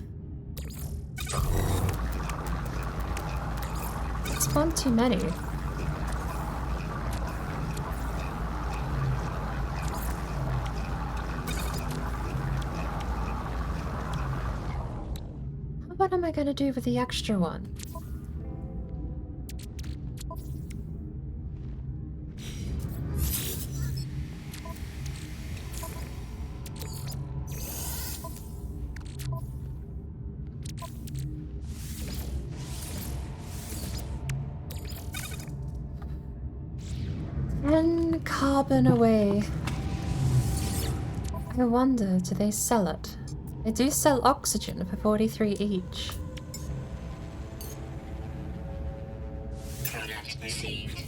It's one too many. What am I gonna do with the extra one? And carbon away. I wonder, do they sell it? They do sell oxygen for 43 each. Product received.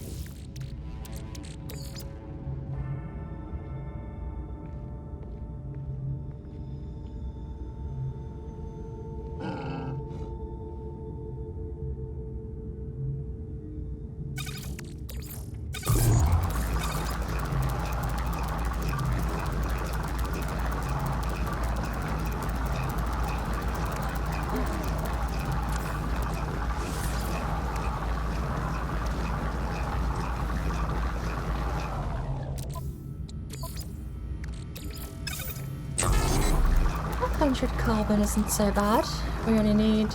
Carbon isn't so bad. We only need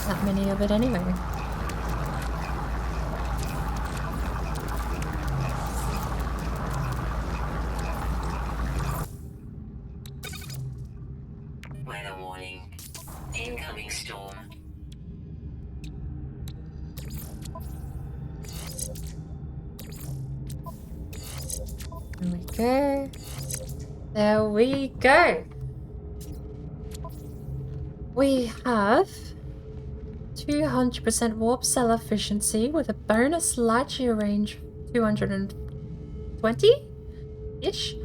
that many of it anyway. Weather warning. Incoming storm. There we go. There we go. We have 200% warp cell efficiency with a bonus light year range 220-ish.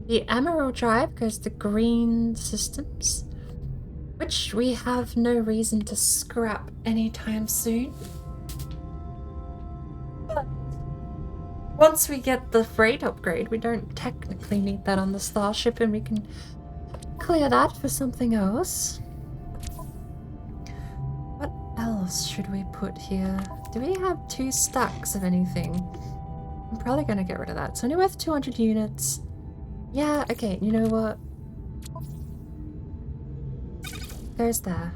The emerald drive goes to green systems, which we have no reason to scrap anytime soon. But once we get the freight upgrade, we don't technically need that on the starship, and we can clear that for something else. What else should we put here? Do we have 2 stacks of anything? I'm probably gonna get rid of that. It's only worth 200 units. Yeah, okay, you know what? goes there.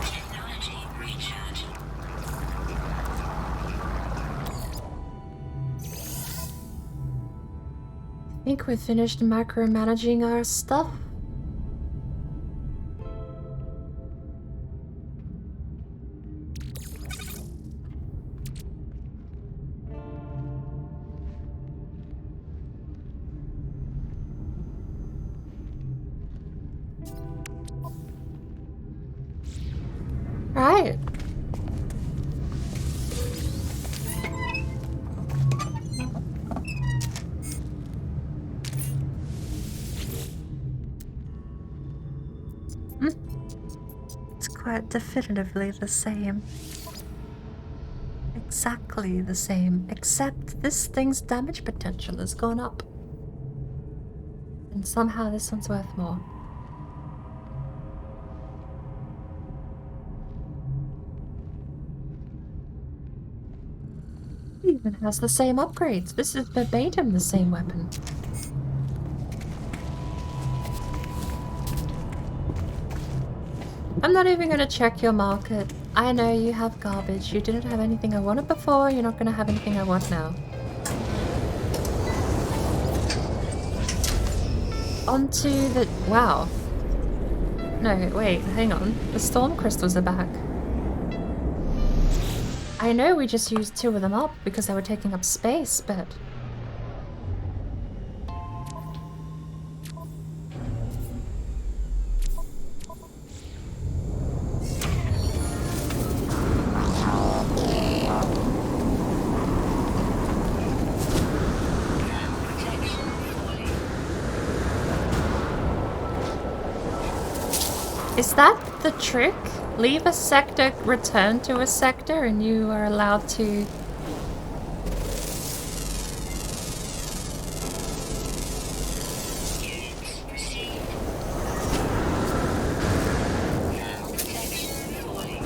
Technology recharge. I think we finished micromanaging our stuff. Right. It's quite definitively the same. Exactly the same, except this thing's damage potential has gone up. And somehow this one's worth more. It even has the same upgrades. This is verbatim the same weapon. I'm not even gonna check your market. I know you have garbage. You didn't have anything I wanted before. You're not gonna have anything I want now. Onto the... Wow. No, wait, hang on. The storm crystals are back. I know we just used 2 of them up because they were taking up space, but... Is that the trick? Leave a sector, return to a sector, and you are allowed to... Units received. Thermal protection falling.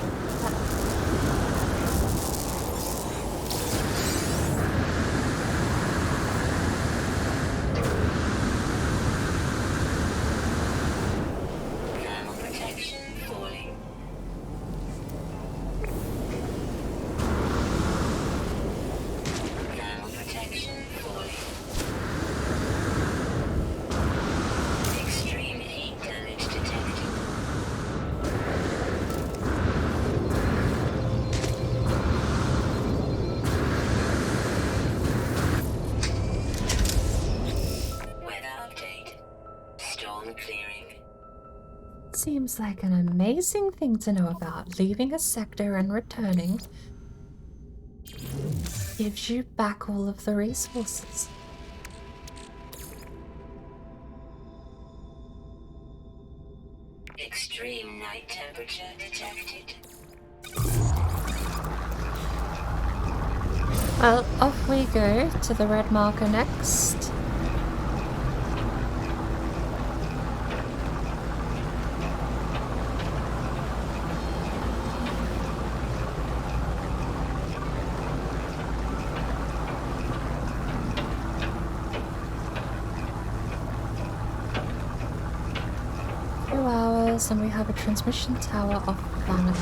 Thermal protection falling. Thermal protection falling. Extreme heat damage detected. Weather update. Storm clearing. Seems like an amazing thing to know about. Leaving a sector and returning gives you back all of the resources. Extreme night temperature detected. Well, off we go to the red marker next. And we have a transmission tower off planet.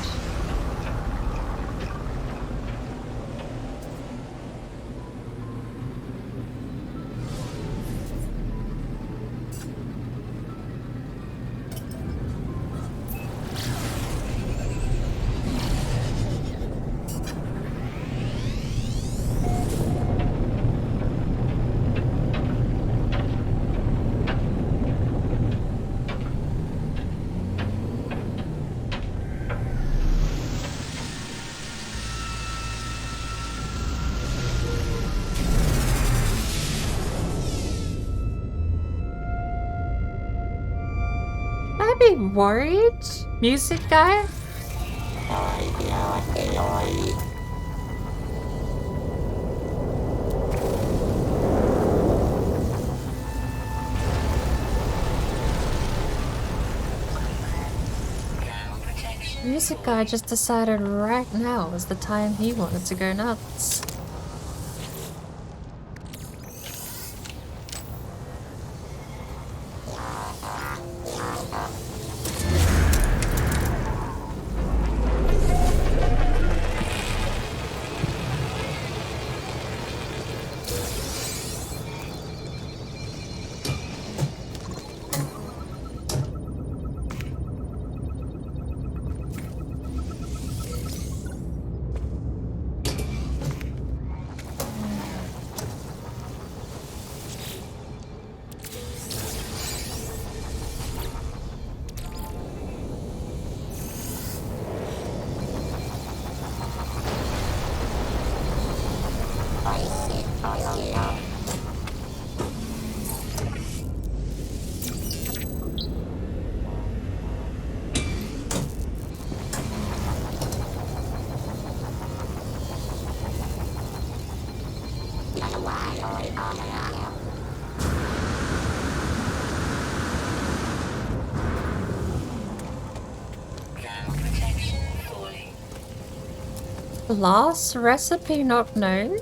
I'd be worried. Music guy? Thermal protection Music guy just decided right now was the time he wanted to go nuts. Thermal protection falling. Glass recipe not known?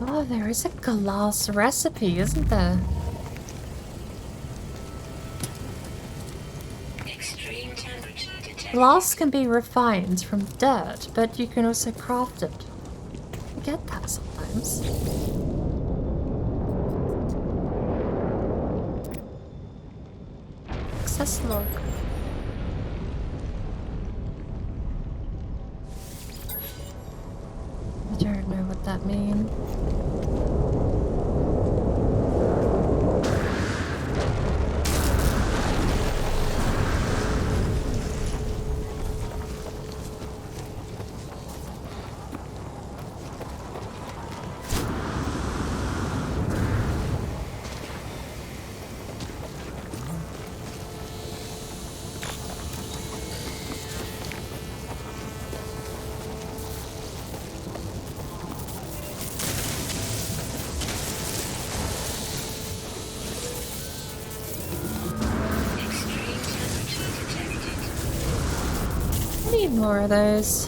Oh, there is a glass recipe, isn't there? Extreme temperature detected. Glass can be refined from dirt, but you can also craft it. I get that sometimes. Access log. I don't know what that means. Extreme temperature detected. Need more of those.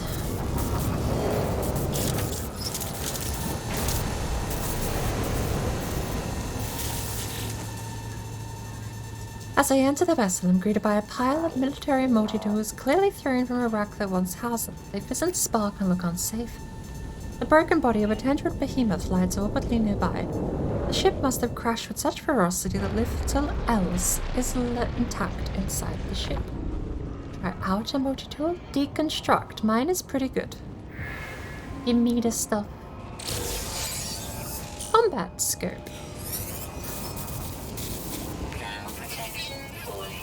As I enter the vessel, I'm greeted by a pile of military multi-tools clearly thrown from a rack that once housed them. They fizz and spark and look unsafe. The broken body of a tendril behemoth lies awkwardly nearby. The ship must have crashed with such ferocity that little else is intact inside the ship. Try out a multi-tool? Deconstruct. Mine is pretty good. Give me the stuff. Combat scope. Thermal protection falling.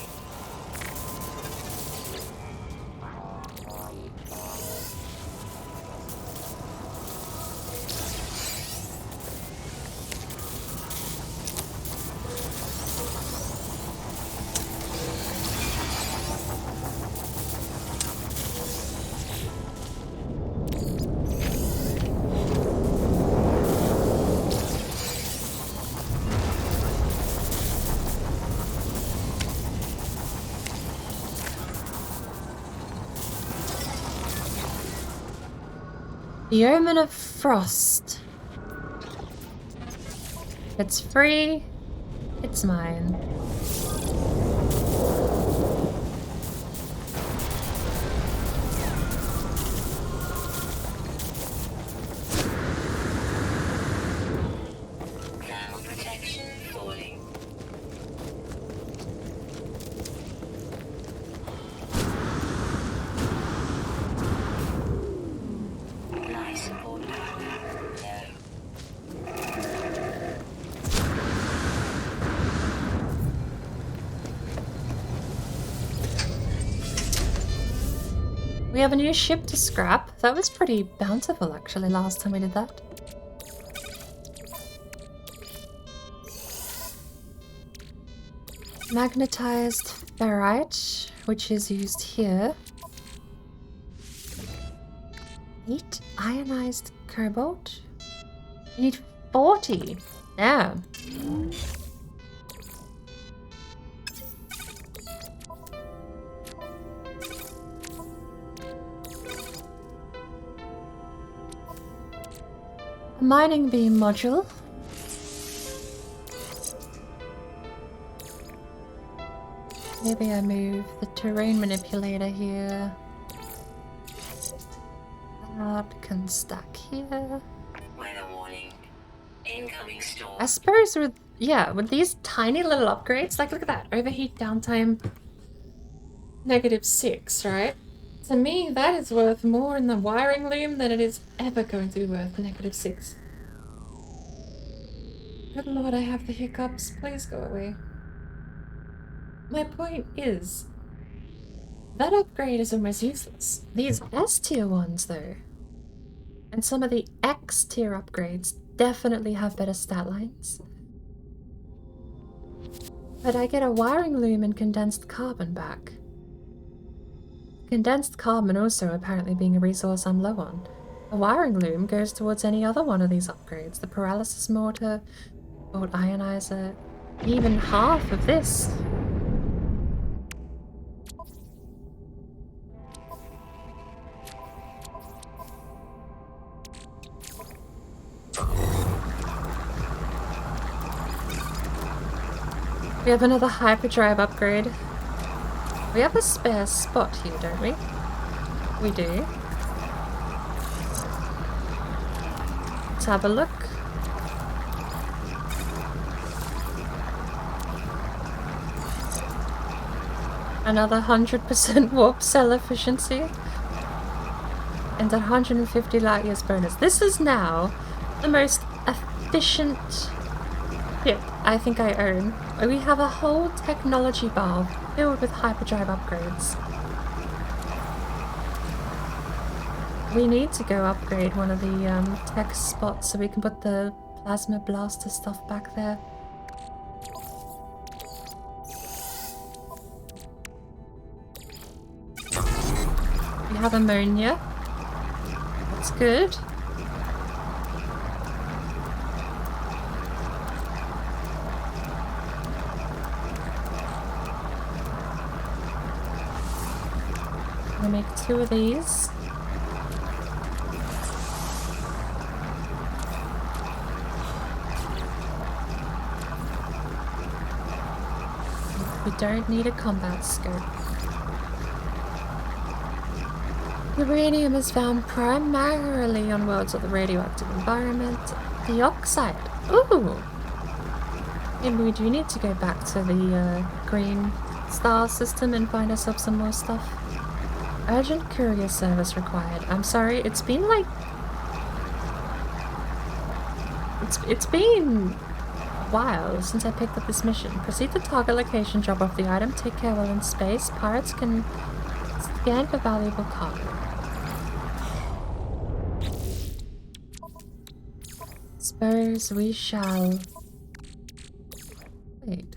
The Omen of Frost. It's free. It's mine. Thermal protection falling. Life support power low. We have a new ship to scrap. That was pretty bountiful actually last time we did that. Magnetized ferrite, which is used here. 8 ionized cobalt. You need 40. Damn. Mining beam module. Maybe I move the terrain manipulator here. That can stack here. Weather warning. Incoming storm. I suppose with, yeah, with these tiny little upgrades, like look at that, overheat downtime -6, right? To me, that is worth more in the wiring loom than it is ever going to be worth -6. Good lord, I have the hiccups. Please go away. My point is, that upgrade is almost useless. These S tier ones, though, and some of the X tier upgrades definitely have better stat lines. But I get a wiring loom and condensed carbon back. Condensed carbon also apparently being a resource I'm low on. A wiring loom goes towards any other one of these upgrades. The paralysis mortar, volt ionizer, even half of this. We have another hyperdrive upgrade. We have a spare spot here, don't we? We do. Let's have a look. Another 100% warp cell efficiency. And 150 light years bonus. This is now the most efficient ship I think I own. We have a whole technology bar filled with hyperdrive upgrades. We need to go upgrade one of the tech spots so we can put the plasma blaster stuff back there. We have ammonia. That's good. I'm gonna make 2 of these. We don't need a combat scope. Uranium is found primarily on worlds of the radioactive environment. The oxide. Ooh! Maybe we do need to go back to the green star system and find ourselves some more stuff. Urgent courier service required. I'm sorry, it's been like... It's been a while since I picked up this mission. Proceed to target location, drop off the item, take care while in space. Pirates can scan for valuable cargo. Suppose we shall... Wait.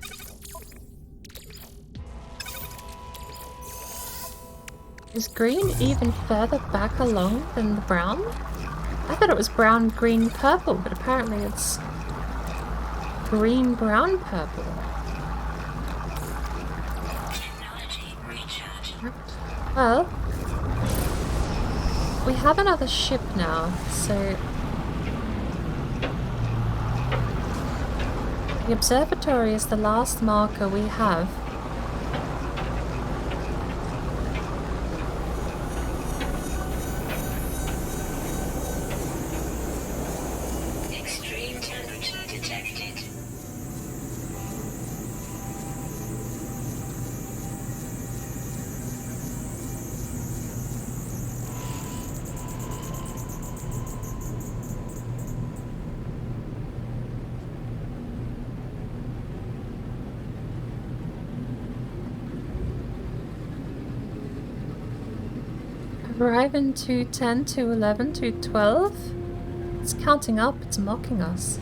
Is green even further back along than the brown? I thought it was brown, green, purple, but apparently it's green, brown, purple. Well, we have another ship now, so the observatory is the last marker we have. Extreme temperature detected. Arrive in 210, 211, 212. It's counting up, it's mocking us.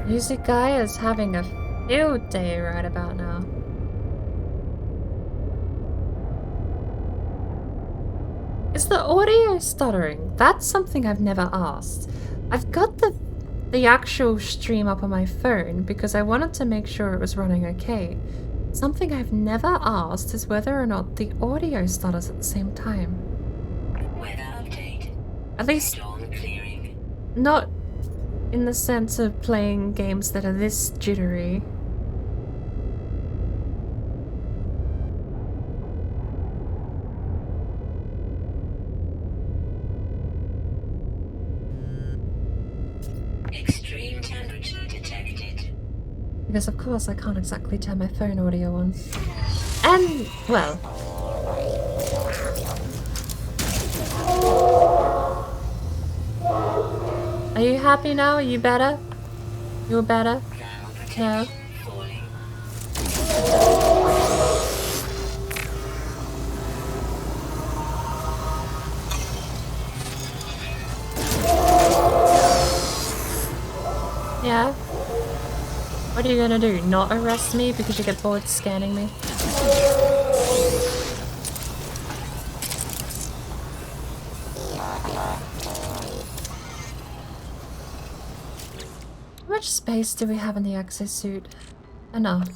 Music guy is having a field day right about now. Is the audio stuttering? That's something I've never asked. I've got the actual stream up on my phone because I wanted to make sure it was running okay. Something I've never asked is whether or not the audio stutters at the same time. Weather update. At least Storm clearing. not in the sense of playing games that are this jittery. Extreme temperature detected. Because of course I can't exactly turn my phone audio on. And, well... Are you happy now? Are you better? You're better? No? Falling. Yeah? What are you gonna do? Not arrest me because you get bored scanning me? How much space do we have in the exosuit? Enough.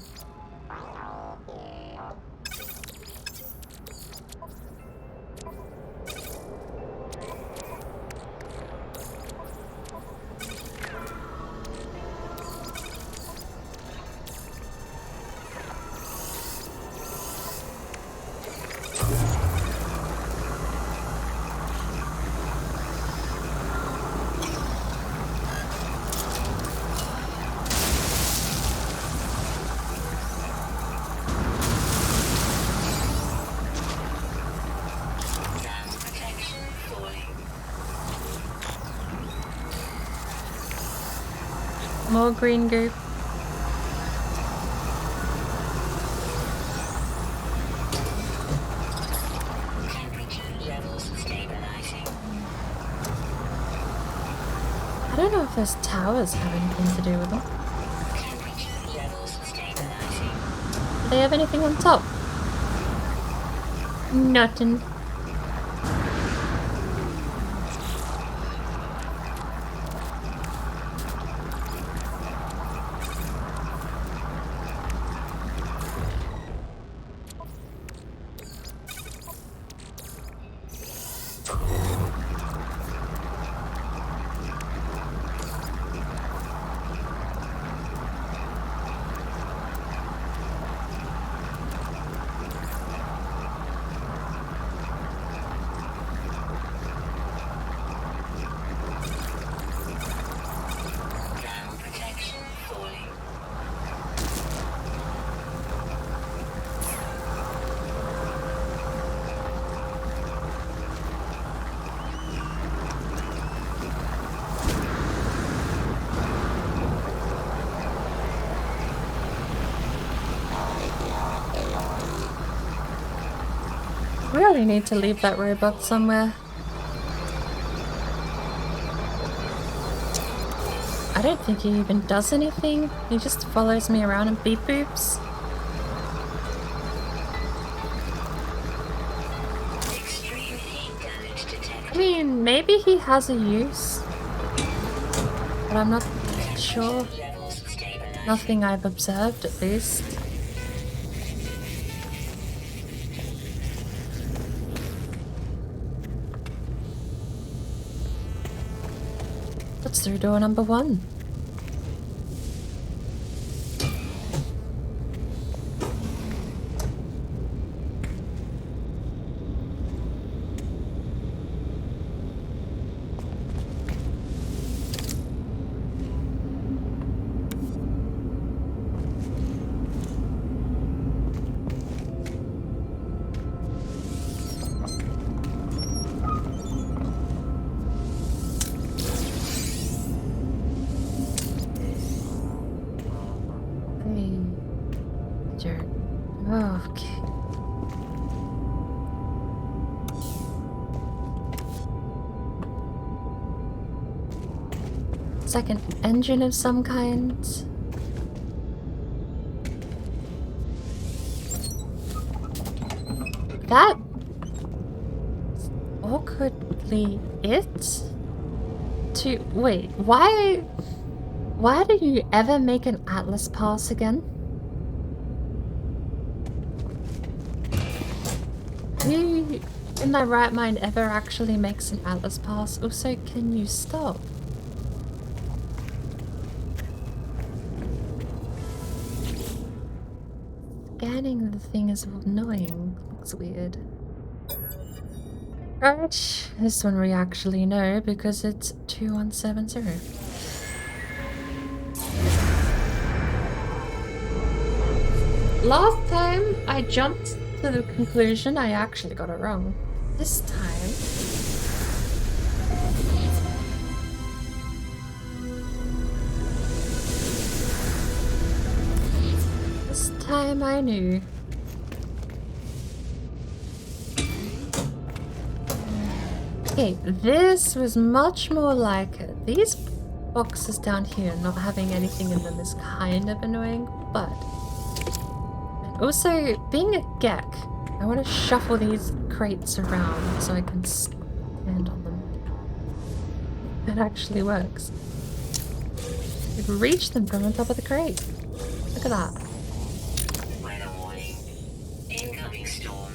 Ground protection falling. More green goop. Temperature levels stabilizing. I don't know if those towers have anything to do with them. Temperature levels stabilizing. Do they have anything on top? Nothing. Ground protection falling. Really need to leave that robot somewhere. I don't think he even does anything. He just follows me around and beep boops. Extreme heat damage detected. I mean, maybe he has a use. But I'm not sure. Levels stabilizing. Nothing I've observed, at least. That's through door number 1. It's like an engine of some kind. That awkwardly it? Wait, why do you ever make an Atlas pass again? Who in their right mind ever actually makes an Atlas pass? Also, can you stop? Scanning the thing is annoying. Looks weird. Right, this one we actually know because it's 2170. Last time I jumped to the conclusion, I actually got it wrong. This time... This time I knew. Okay, this was much more like it. These boxes down here not having anything in them is kind of annoying, but... And also, being a geck, I want to shuffle these crates around so I can stand on them. It actually works. You can reach them from on top of the crate. Look at that. Weather warning. Incoming storm.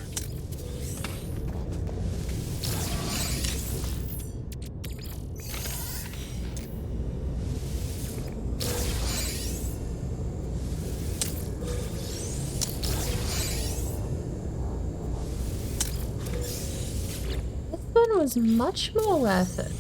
This one was much more worth it.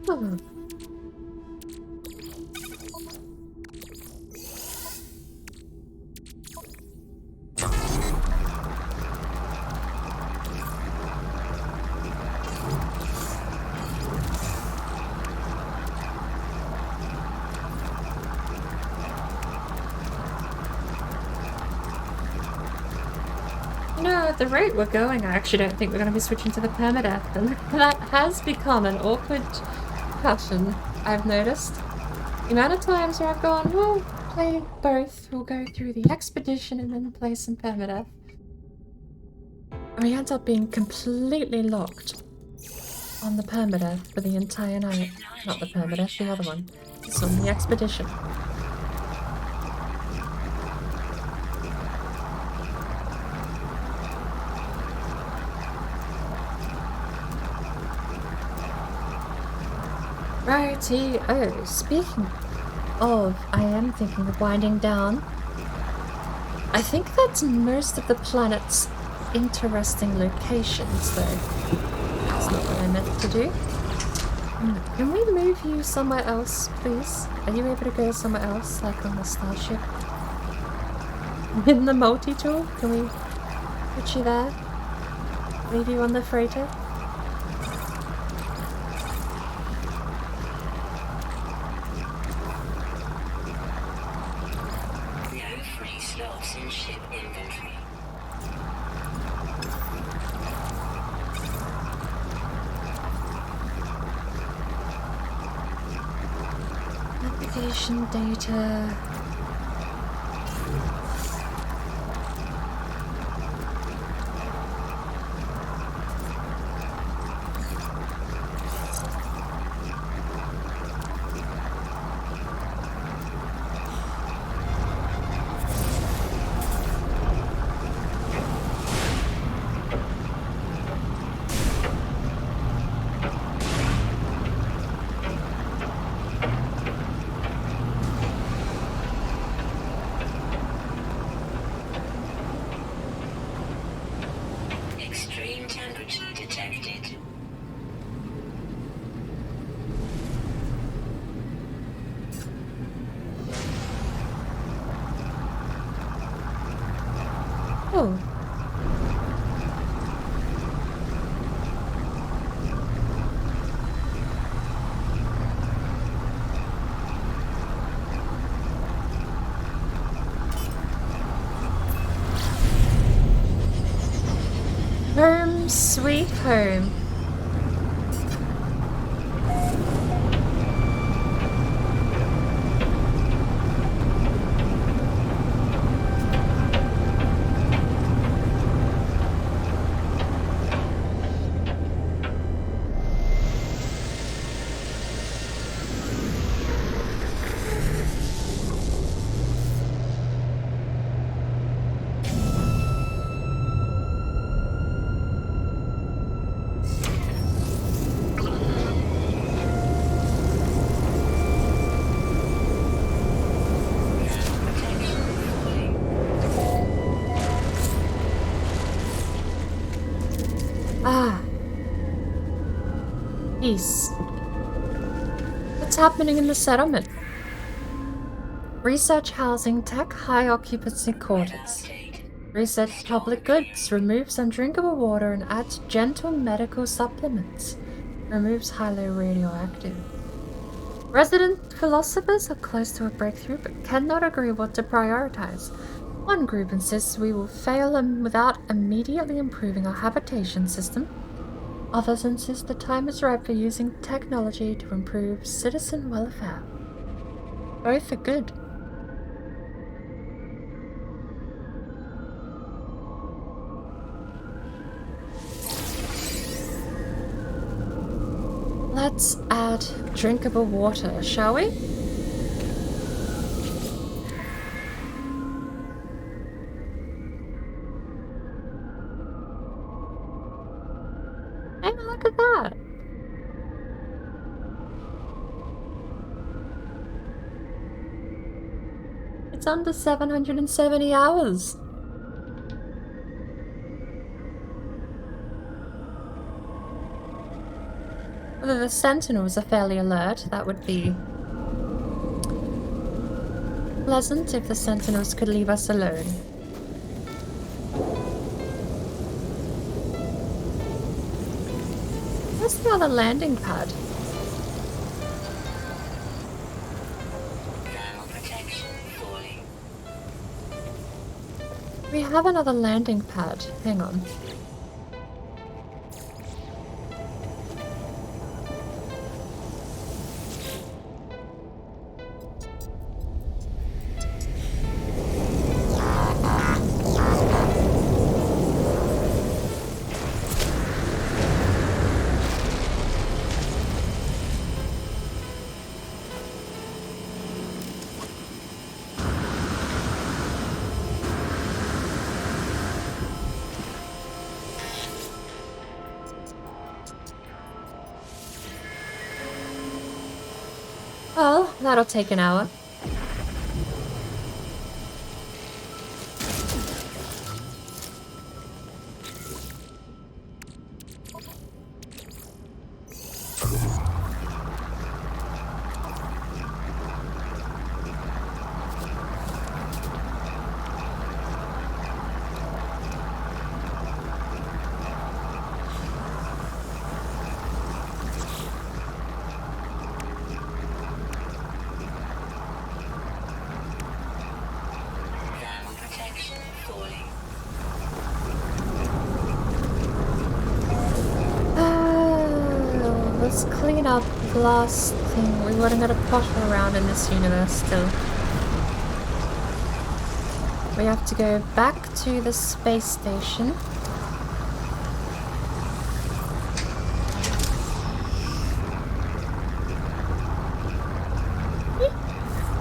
Hmm. You know, at the rate we're going, I actually don't think we're going to be switching to the permadeath, and that has become an awkward passion, I've noticed. The amount of times where I've gone, we'll play both, we'll go through the expedition and then play some permadeath. And we end up being completely locked on the permadeath for the entire night. Not the permadeath, the other one. It's on the expedition. Righty. Oh, speaking of, I am thinking of winding down. I think that's most of the planet's interesting locations, though. That's not what I meant to do. Can we move you somewhere else, please? Are you able to go somewhere else, like on the starship? In the multi-tool? Can we put you there? Leave you on the freighter? Location data. Extreme temperature detected. Oh. Home sweet home. Ah. Peace. What's happening in the settlement? Research housing tech high occupancy quarters. Research public goods. Removes undrinkable water and adds gentle medical supplements. Removes highly radioactive. Resident philosophers are close to a breakthrough but cannot agree what to prioritize. One group insists we will fail them without immediately improving our habitation system. Others insist the time is right for using technology to improve citizen welfare. Both are good. Let's add drinkable water, shall we? Hey, look at that! It's under 770 hours. Whether the sentinels are fairly alert, that would be pleasant if the sentinels could leave us alone. Where's the other landing pad? Thermal protection falling. We have another landing pad. Hang on. Well, that'll take an hour. Thermal protection falling. Let's clean up the last anything, we wouldn't gotta potter around in this universe still. We have to go back to the space station.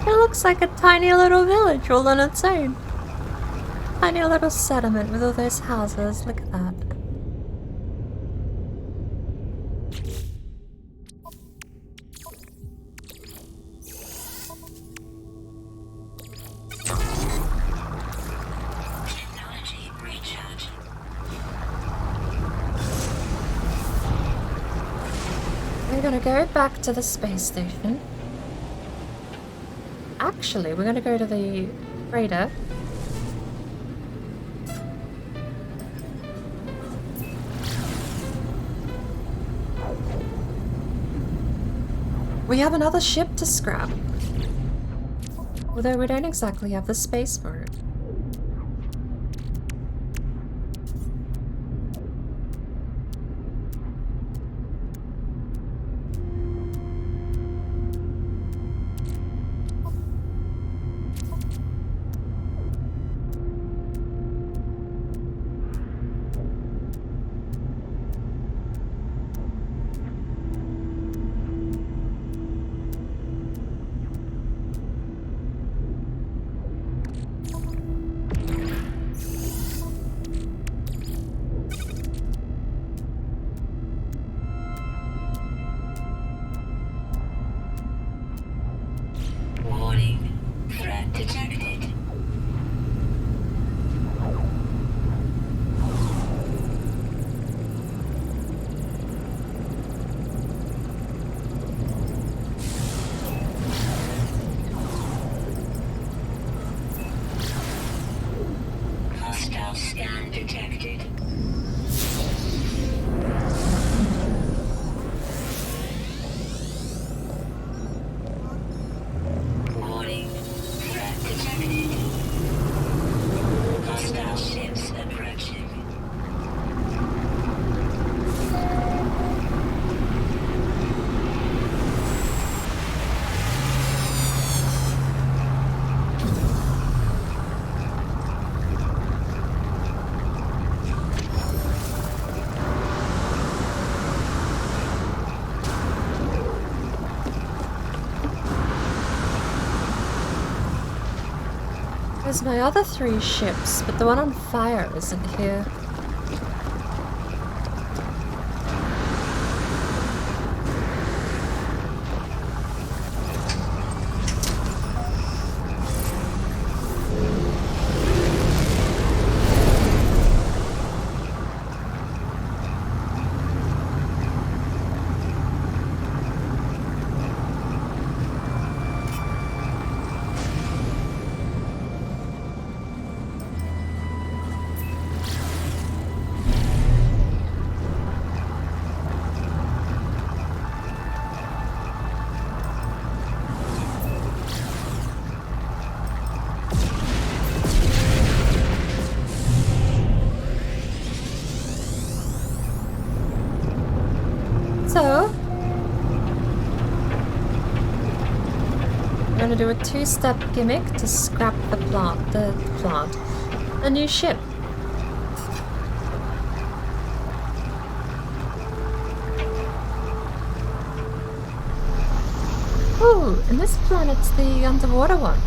It looks like a tiny little village all on its own. Tiny little settlement with all those houses. Look at that. Technology recharge. We're gonna go back to the space station. Actually, we're gonna go to the freighter. We have another ship to scrap. Although we don't exactly have the space for it. Warning. Threat detected. Hostile scan detected. Warning. Threat detected. Hostile ships approaching. There's my other 3 ships, but the one on fire isn't here. So, we're gonna do a 2-step gimmick to scrap the new ship. Ooh, and this planet's the underwater one.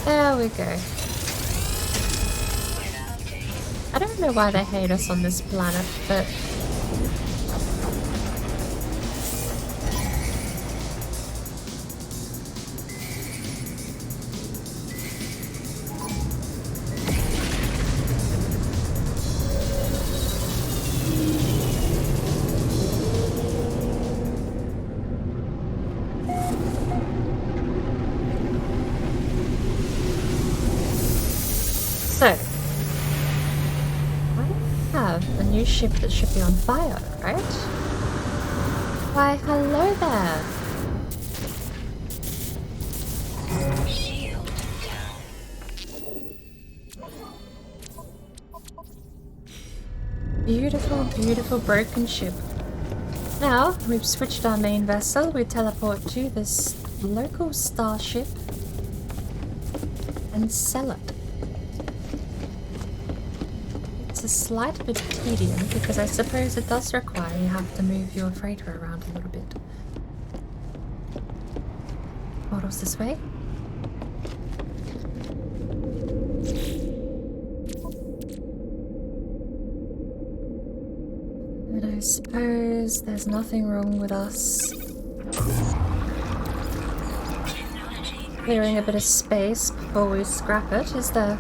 There we go. I don't know why they hate us on this planet, but... So, I have a new ship that should be on fire, right? Why, hello there. Shield down. Beautiful, beautiful broken ship. Now, we've switched our main vessel, we teleport to this local starship and sell it. It's a slight bit tedium because I suppose it does require you have to move your freighter around a little bit. Portals this way. And I suppose there's nothing wrong with us clearing a bit of space before we scrap it, is there?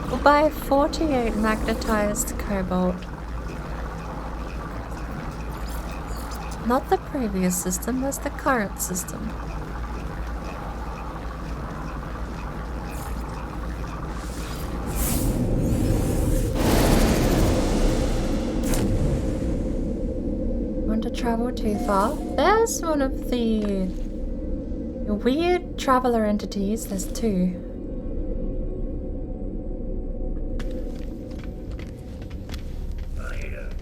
We'll buy 48 magnetized cobalt. Not the previous system, that's the current system. Want to travel too far? There's one of the weird traveler entities. There's two.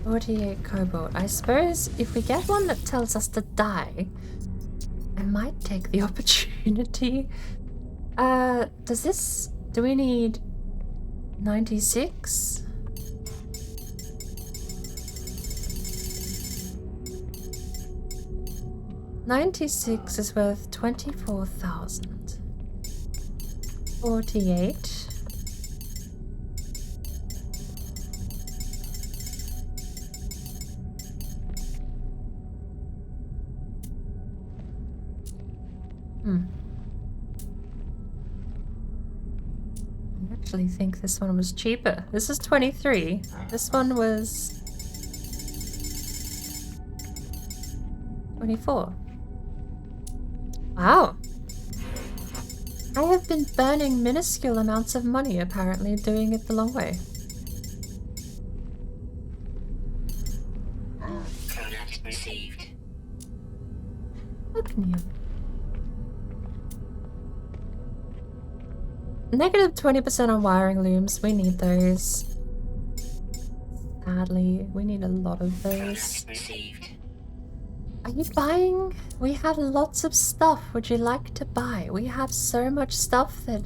$48 cobalt. I suppose if we get one that tells us to die, I might take the opportunity. Do we need 96? $96 is worth 24,000. 48. I actually think this one was cheaper. This is 23. This one was 24. Wow. I have been burning minuscule amounts of money, apparently, doing it the long way. Product received. Look, Neil. Negative 20% on wiring looms. We need those. Sadly, we need a lot of those. Product received. Are you buying? We have lots of stuff. Would you like to buy? We have so much stuff that...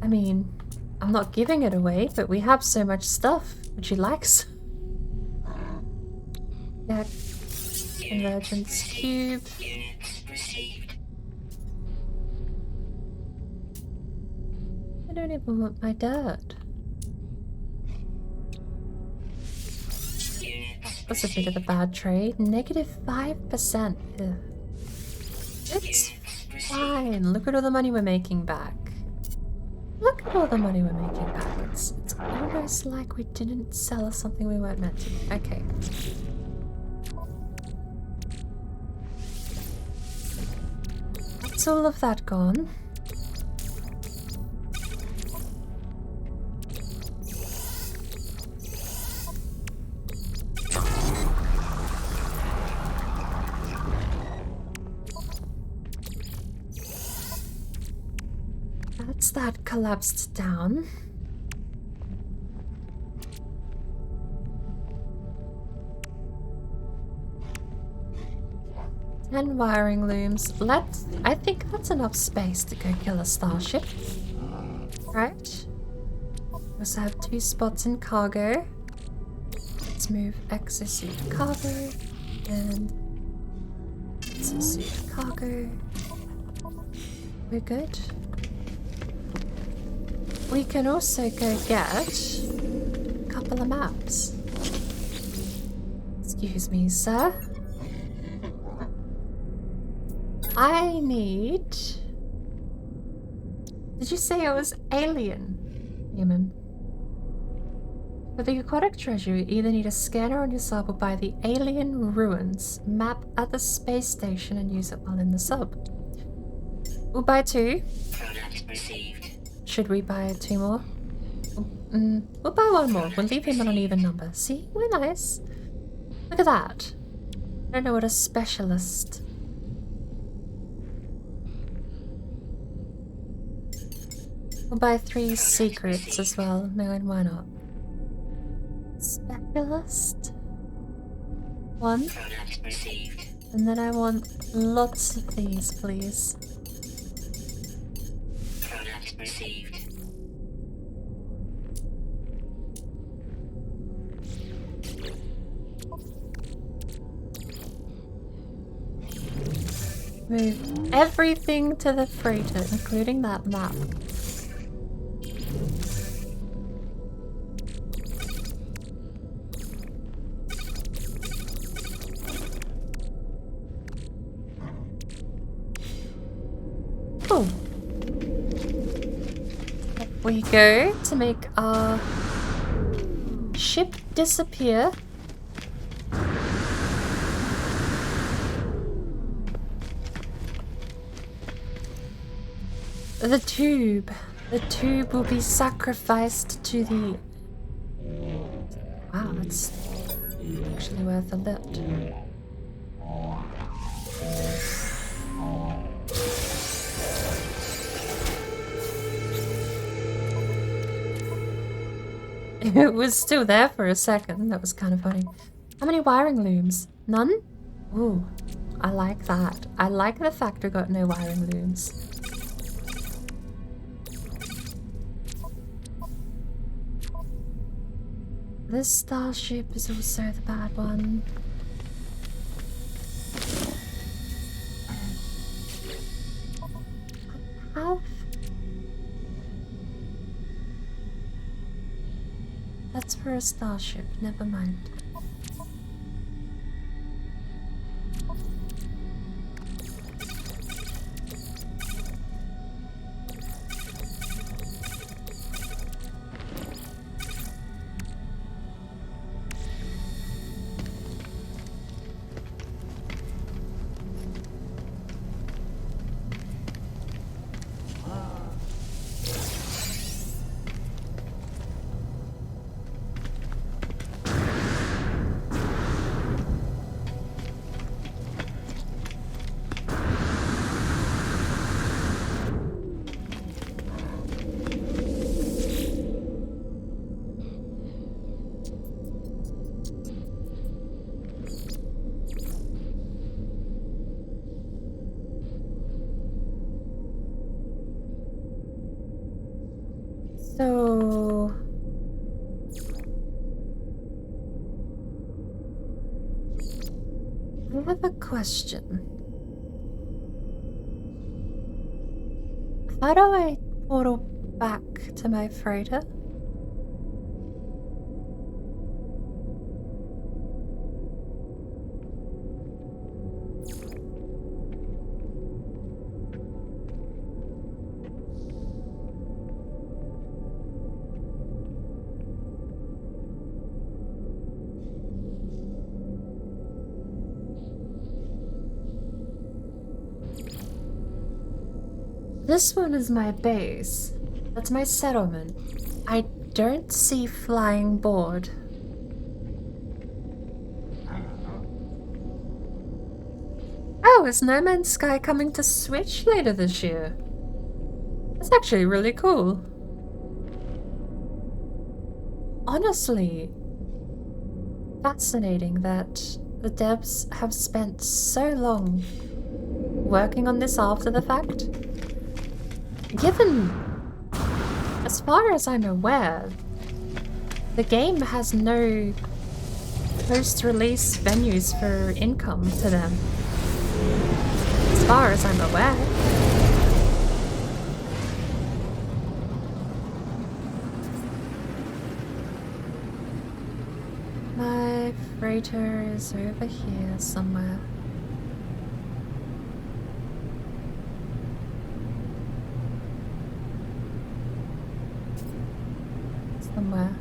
I mean, I'm not giving it away, but we have so much stuff. Would you like some? Yeah. Convergence cube. Units received. I don't even want my dirt. That's a bit of a bad trade. Negative 5%. Ugh. It's fine. Look at all the money we're making back. Look at all the money we're making back. It's almost like we didn't sell something we weren't meant to. Okay. That's all of that gone. That's that collapsed down. And wiring looms. I think that's enough space to go kill a starship. Right? We also have 2 spots in cargo. Let's move exosuit cargo and exosuit cargo. We're good. We can also go get a couple of maps. Excuse me, sir. I need... Did you say it was alien? Human. For the aquatic treasure, you either need a scanner on your sub or buy the Alien Ruins map at the space station and use it while in the sub. We'll buy 2. Product received. should we buy 2 more? We'll buy 1 more. We'll leave him on an even number. See? We're nice. Look at that. I don't know what a specialist. We'll buy 3 secrets as well. No, and why not? Specialist. 1. Product received. And then I want lots of these, please. Product received. Move everything to the freighter, including that map. Cool. Here we go to make our ship disappear. The tube. The tube will be sacrificed to the... Wow, that's actually worth a lift. It was still there for a second. That was kind of funny. How many wiring looms? None? Ooh, I like that. I like the fact we got no wiring looms. This starship is also the bad one. That's for a starship, never mind. So... I have a question. How do I portal back to my freighter? This one is my base. That's my settlement. I don't see flying board. Oh, is No Man's Sky coming to Switch later this year? That's actually really cool. Honestly, fascinating that the devs have spent so long working on this after the fact. Given, as far as I'm aware, the game has no post-release venues for income to them. As far as I'm aware. My freighter is over here somewhere. Somewhere.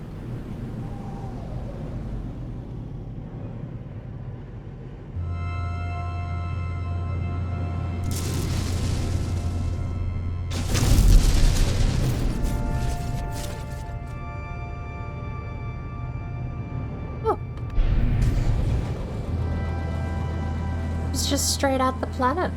it's just straight out the planet.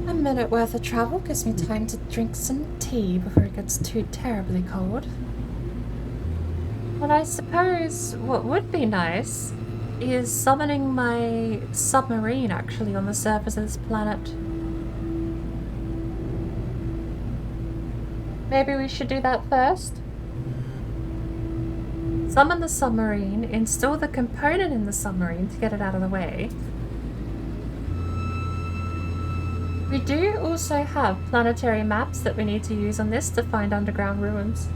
A minute worth of travel gives me time to drink some tea before it gets too terribly cold. But I suppose what would be nice is summoning my submarine actually on the surface of this planet. Maybe we should do that first? Summon the submarine, install the component in the submarine to get it out of the way. We do also have planetary maps that we need to use on this to find underground ruins.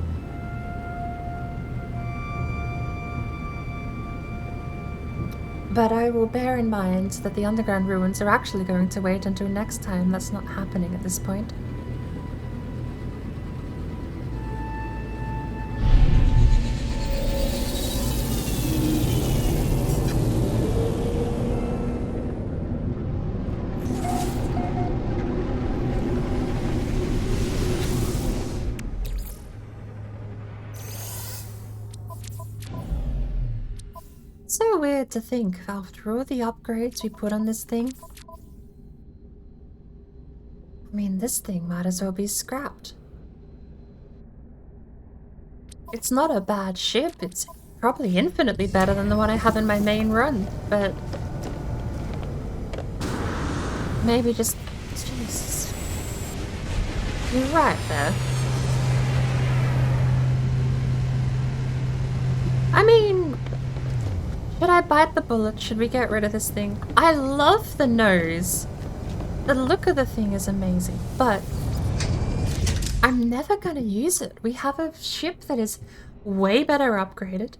But I will bear in mind that the underground ruins are actually going to wait until next time. That's not happening at this point. So weird to think, after all the upgrades we put on this thing. I mean, this thing might as well be scrapped. It's not a bad ship, it's probably infinitely better than the one I have in my main run, but... maybe just... Jesus. You're right there. I mean... should I bite the bullet? Should we get rid of this thing? I love the nose. The look of the thing is amazing, but I'm never gonna use it. We have a ship that is way better upgraded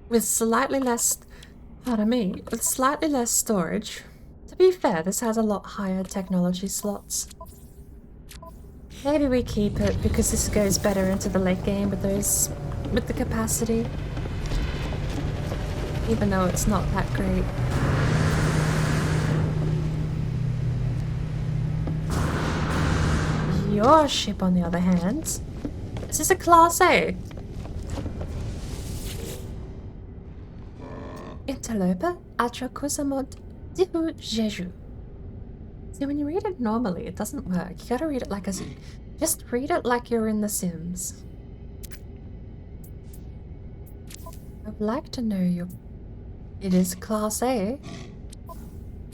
with slightly less, pardon me, with slightly less storage. To be fair, this has a lot higher technology slots. Maybe we keep it because this goes better into the late game with the capacity. Even though it's not that great. Your ship, on the other hand, this is a Class A. Interloper Atracosamot Dibu Jeju. See, when you read it normally, it doesn't work. You gotta read it like just read it like you're in The Sims. I'd like to know your... It is Class A.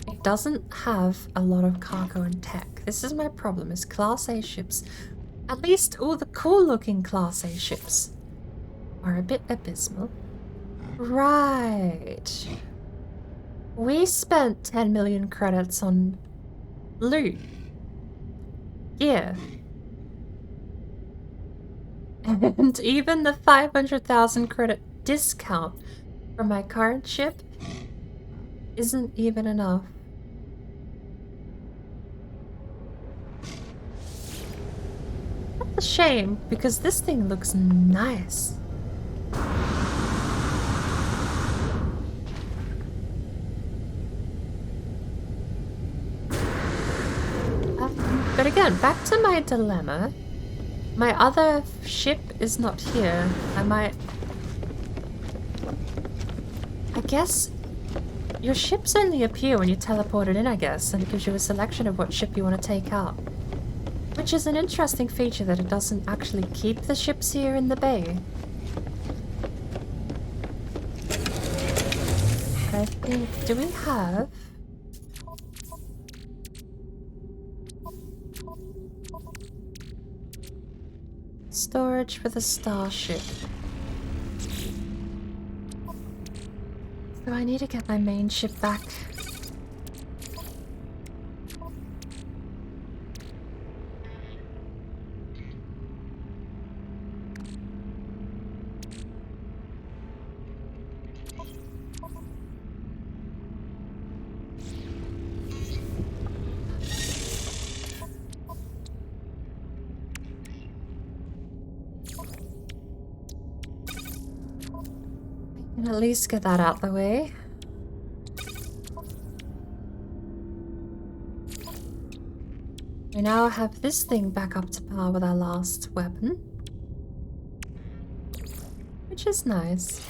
It doesn't have a lot of cargo and tech. This is my problem, is Class A ships, at least all the cool looking Class A ships, are a bit abysmal. Right. We spent 10 million credits on loot. Yeah. And even the 500,000 credit discount for my current ship isn't even enough. That's a shame, because this thing looks nice. But again, back to my dilemma. My other ship is not here. I guess your ships only appear when you teleport it in, I guess, and it gives you a selection of what ship you want to take out. Which is an interesting feature, that it doesn't actually keep the ships here in the bay. I think, do we have... storage for the starship? So I need to get my main ship back. At least get that out the way. We now have this thing back up to par with our last weapon, which is nice.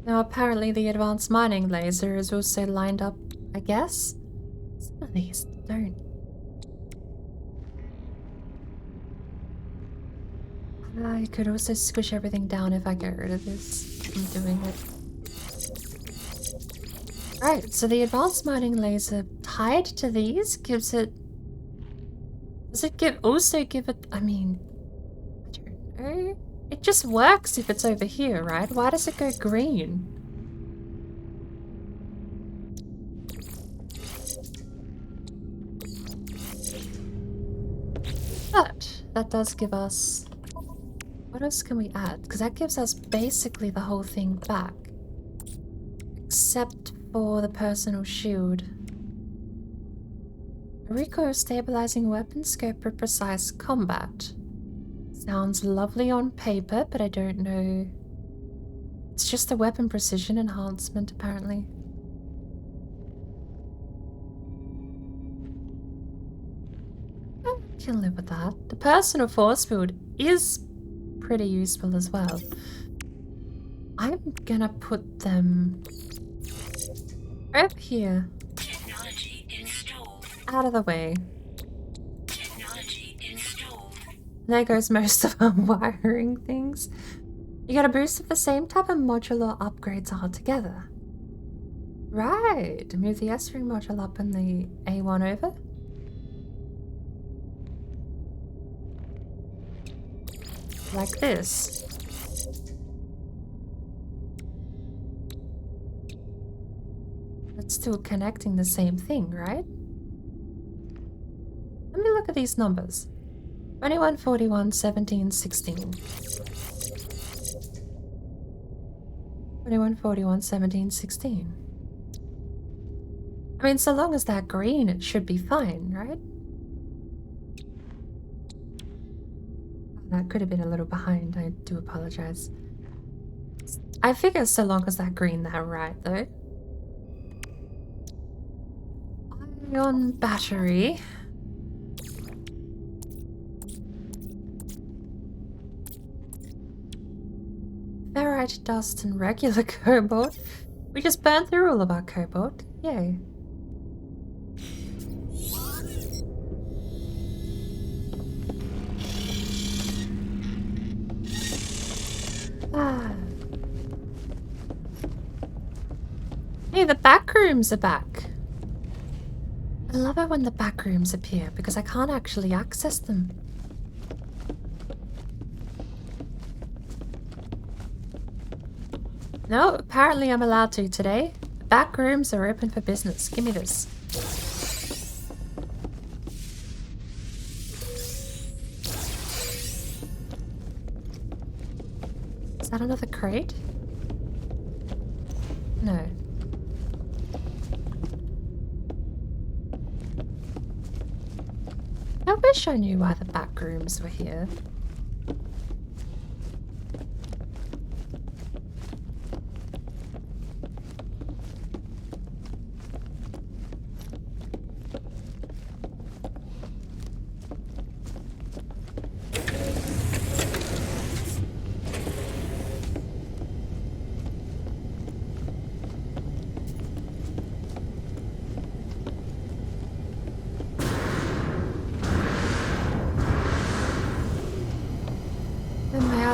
Now apparently the advanced mining laser is also lined up, I guess? Some of these don't. I could also squish everything down if I get rid of this. I'm doing it. Right, so the advanced mining laser tied to these gives it... Does it also give it... I mean... I don't know. It just works if it's over here, right? Why does it go green? But that does give us... What else can we add? Because that gives us basically the whole thing back. Except for the personal shield. A recoil stabilizing weapon scope for precise combat. Sounds lovely on paper, but I don't know. It's just a weapon precision enhancement, apparently. I can live with that. The personal force field is pretty useful as well. I'm gonna put them over here. Technology installed. Out of the way. Technology installed. There goes most of our wiring things. You get a boost of the same type of modular upgrades altogether. Right. Move the S-ring module up and the A1 over. Like this. It's still connecting the same thing, right? Let me look at these numbers. 21, 41, 17, 16. 21, 41, 17, 16. I mean, so long as they're green, it should be fine, right? That could have been a little behind, I do apologize. I figure so long as they're green, they're right, though. Ion battery. Ferrite dust and regular cobalt. We just burned through all of our cobalt. Yay. Ah. Hey, the back rooms are back. I love it when the back rooms appear because I can't actually access them. No, apparently I'm allowed to today. The back rooms are open for business. Give me this. Is that another crate? No. I wish I knew why the back rooms were here.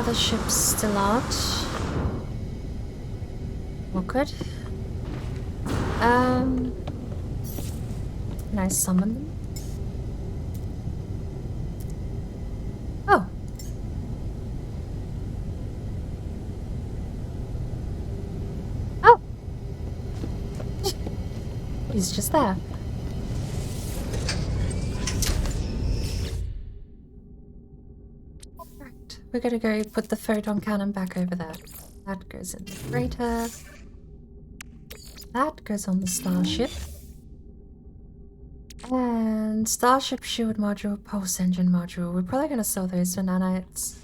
The ships still aren't. Awkward. Can I summon them? Oh. Oh. He's just there. we're gonna go put the photon cannon back over there. That goes in the freighter. That goes on the starship. And starship shield module, pulse engine module. We're probably gonna sell those for nanites.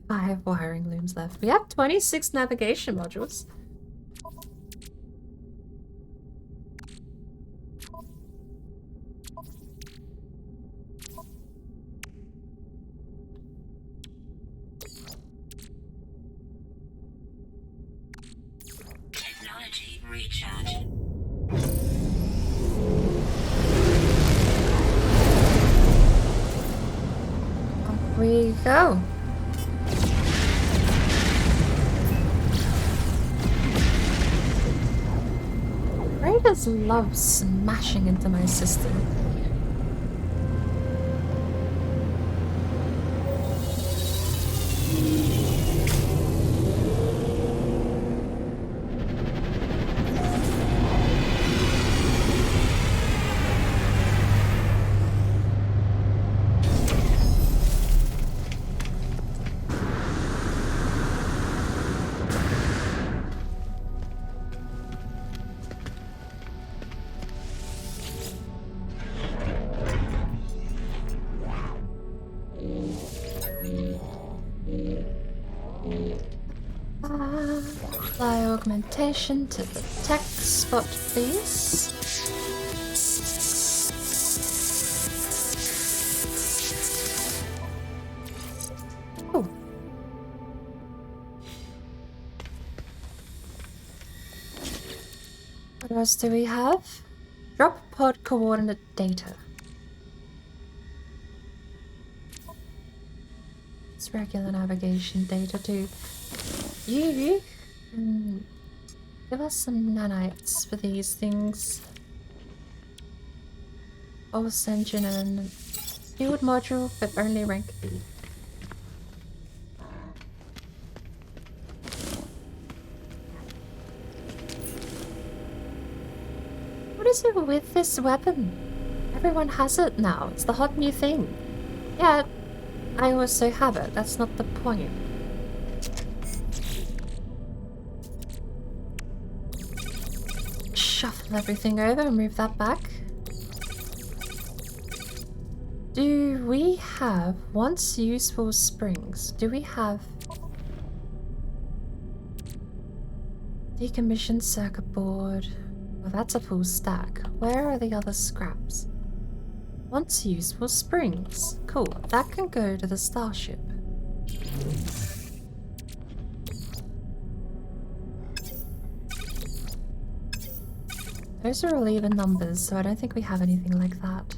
5 wiring looms left. We have 26 navigation modules. Technology recharge. Off we go. Raiders love smashing into my system. Fly augmentation to the tech spot, please. Oh. What else do we have? Drop pod coordinate data. It's regular navigation data too. You can give us some nanites for these things. Pulse engine and shield module, but only rank B. What is it with this weapon? Everyone has it now. It's the hot new thing. Yeah, I also have it. That's not the point. Shuffle everything over and move that back. Do we have once useful springs? Do we have decommissioned circuit board? Well, that's a full stack. Where are the other scraps? Once useful springs. Cool. That can go to the starship. Those are all even numbers, so I don't think we have anything like that.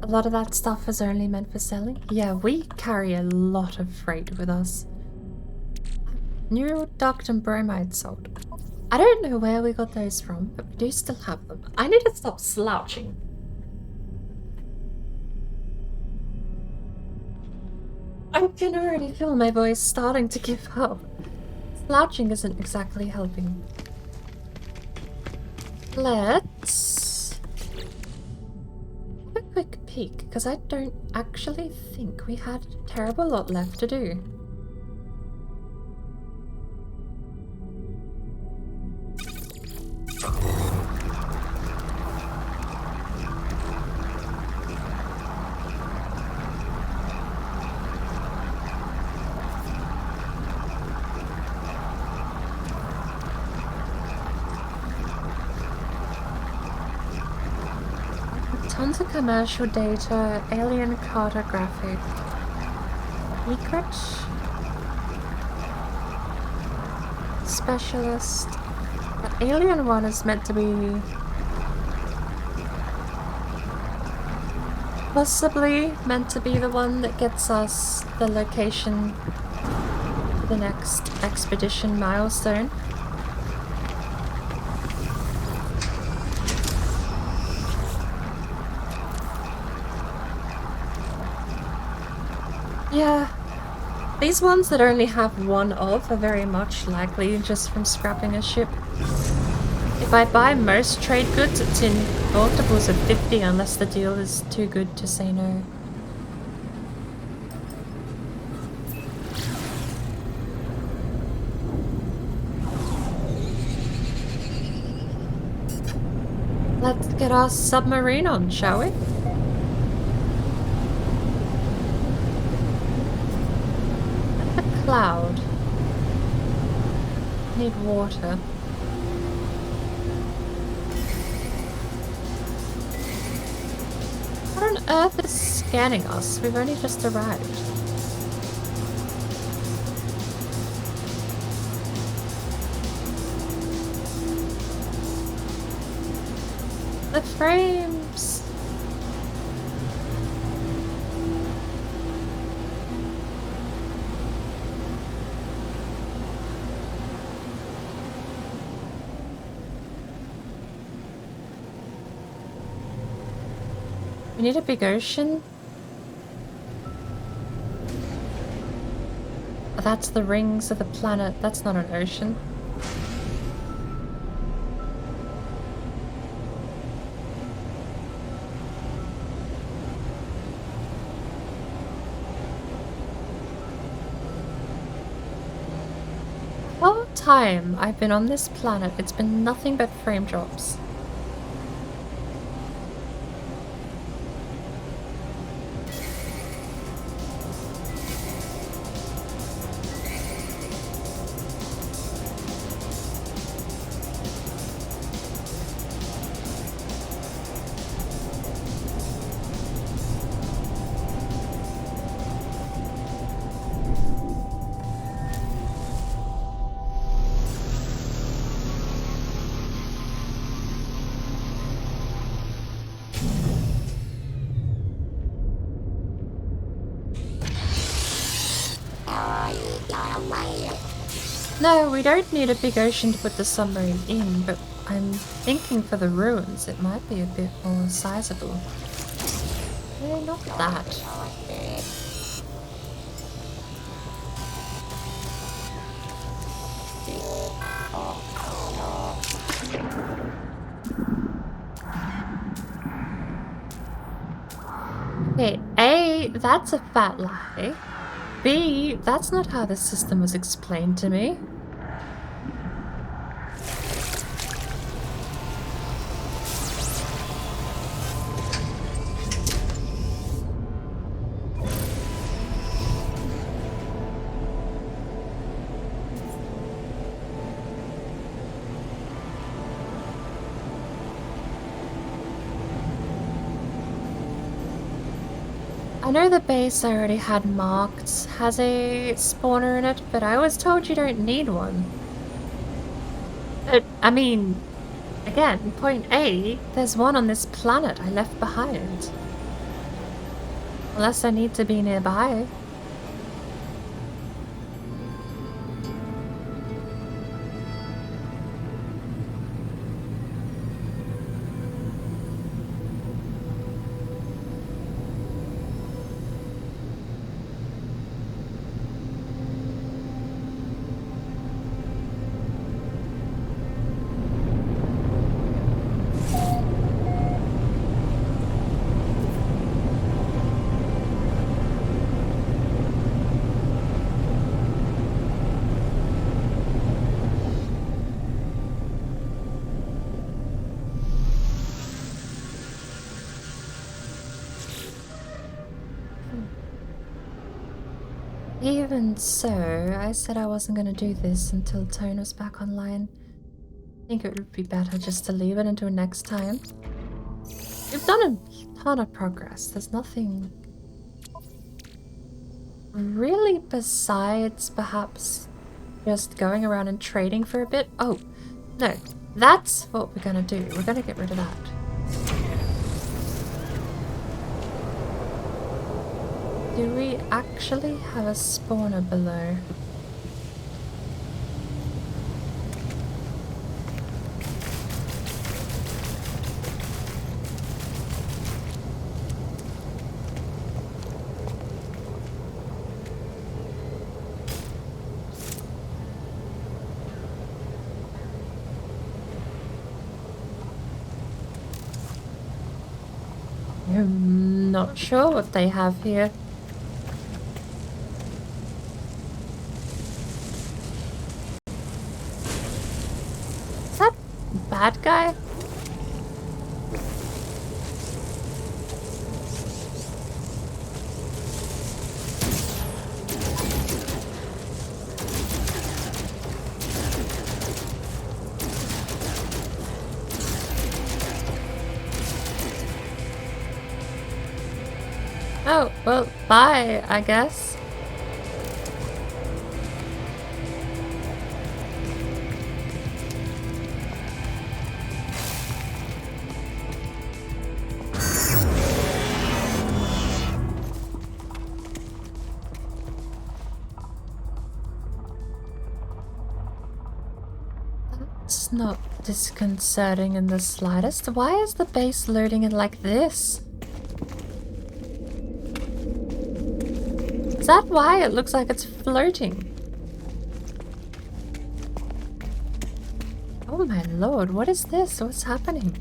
A lot of that stuff is only meant for selling. Yeah, we carry a lot of freight with us. Neural duct and bromide sold. I don't know where we got those from, but we do still have them. I need to stop slouching. I can already feel my voice starting to give up. Slouching isn't exactly helping. Let's have a quick peek, because I don't actually think we had a terrible lot left to do. Tons of commercial data, alien cartographic, secret, specialist. The alien one is meant to be possibly meant to be the one that gets us the location for the next expedition milestone. Yeah, These ones that only have one of are very much likely just from scrapping a ship. If I buy most trade goods, it's in multiples of 50 unless the deal is too good to say no. Let's get our submarine on, shall we? A cloud. Need water. What on earth is scanning us? We've only just arrived. The frames! We need a big ocean. Oh, that's the rings of the planet. That's not an ocean. The whole time I've been on this planet, it's been nothing but frame drops. No, we don't need a big ocean to put the submarine in, but I'm thinking for the ruins it might be a bit more sizable. Not that. Okay, A, that's a fat lie. B, that's not how the system was explained to me. I know the base I already had marked has a spawner in it, but I was told you don't need one. I mean, again, point A, there's one on this planet I left behind. Unless I need to be nearby. Even so, I said I wasn't going to do this until Tone was back online. I think it would be better just to leave it until next time. We've done a ton of progress. There's nothing really besides perhaps just going around and trading for a bit. Oh, no. That's what we're going to do. We're going to get rid of that. Do we actually have a spawner below? I'm not sure what they have here. Is that bad guy? Oh, well, bye, I guess. That's not disconcerting in the slightest. Why is the base loading it like this? Is that why it looks like it's floating? Oh my lord, what is this? What's happening?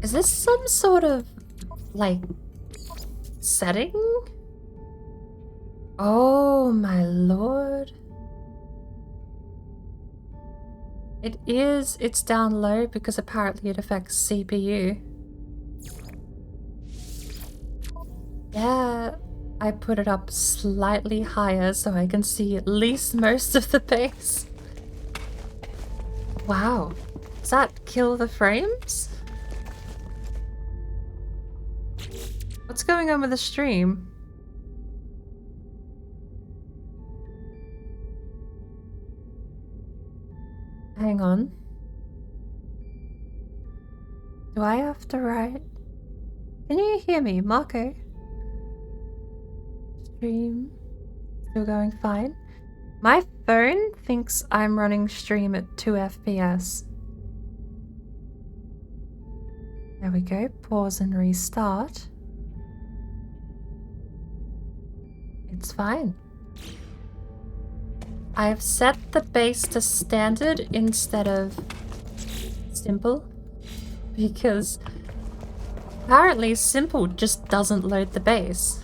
Is this some sort of, like, setting? Oh my lord. It is, it's down low because apparently it affects CPU. Yeah, I put it up slightly higher so I can see at least most of the base. Wow, does that kill the frames? What's going on with the stream? Hang on. Do I have to write? Can you hear me, Marco? Stream still going fine. My phone thinks I'm running stream at 2 FPS. There we go. Pause and restart. It's fine. I've set the base to standard instead of simple because apparently simple just doesn't load the base.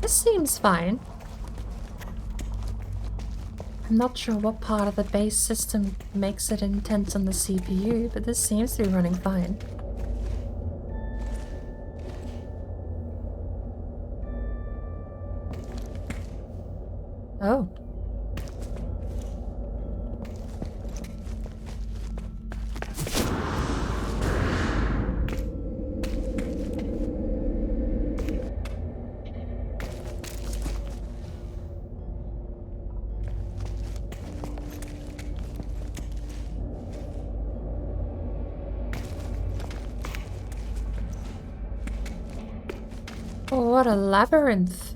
This seems fine. I'm not sure what part of the base system makes it intense on the CPU, but this seems to be running fine. Oh. Oh, what a labyrinth.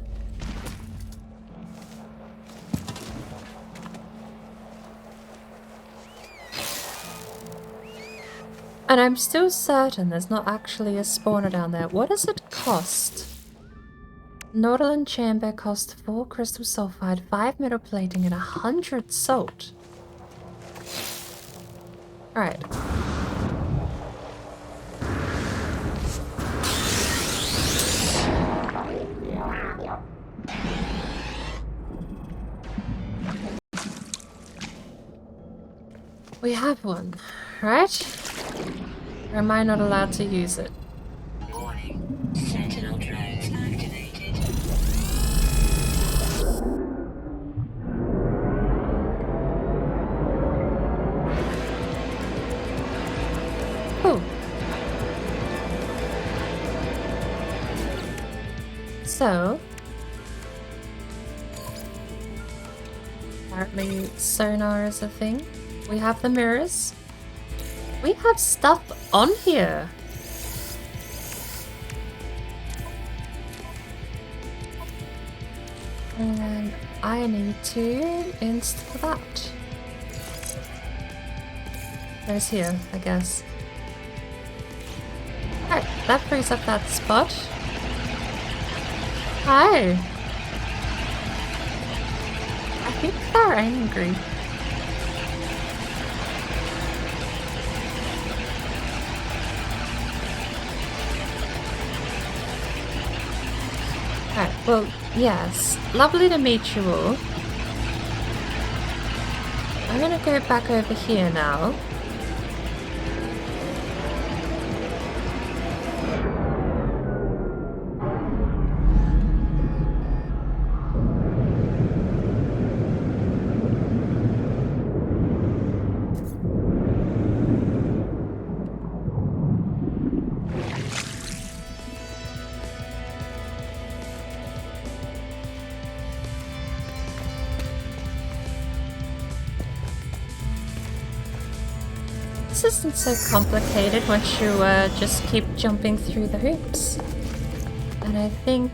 And I'm still certain there's not actually a spawner down there. What does it cost? Nautilin chamber costs 4 crystal sulfide, 5 metal plating, and 100 salt. Alright. We have one, right? Or am I not allowed to use it? Warning. Sentinel drones activated. Cool. So, apparently sonar is a thing. We have the mirrors. We have stuff on here. And I need to install that. There's here, I guess. Alright, that frees up that spot. Hi. I think they're angry. Alright, well, yes. Lovely to meet you all. I'm gonna go back over here now. This isn't so complicated once you just keep jumping through the hoops. And I think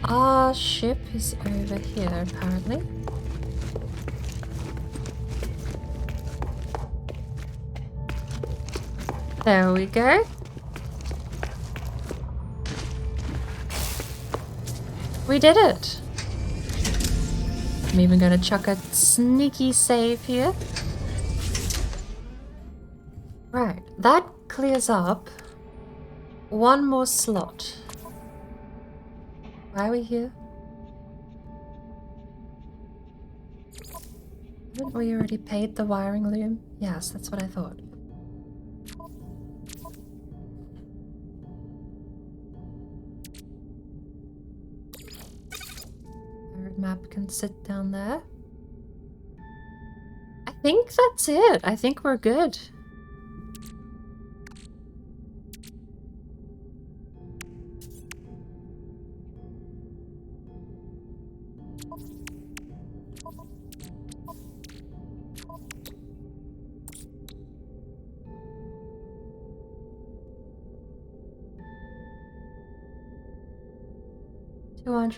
our ship is over here, apparently. There we go. We did it! I'm even gonna chuck a sneaky save here. Right, that clears up one more slot. Why are we here? Haven't we already paid the wiring loom? Yes, that's what I thought. Pirate map can sit down there. I think that's it. I think we're good.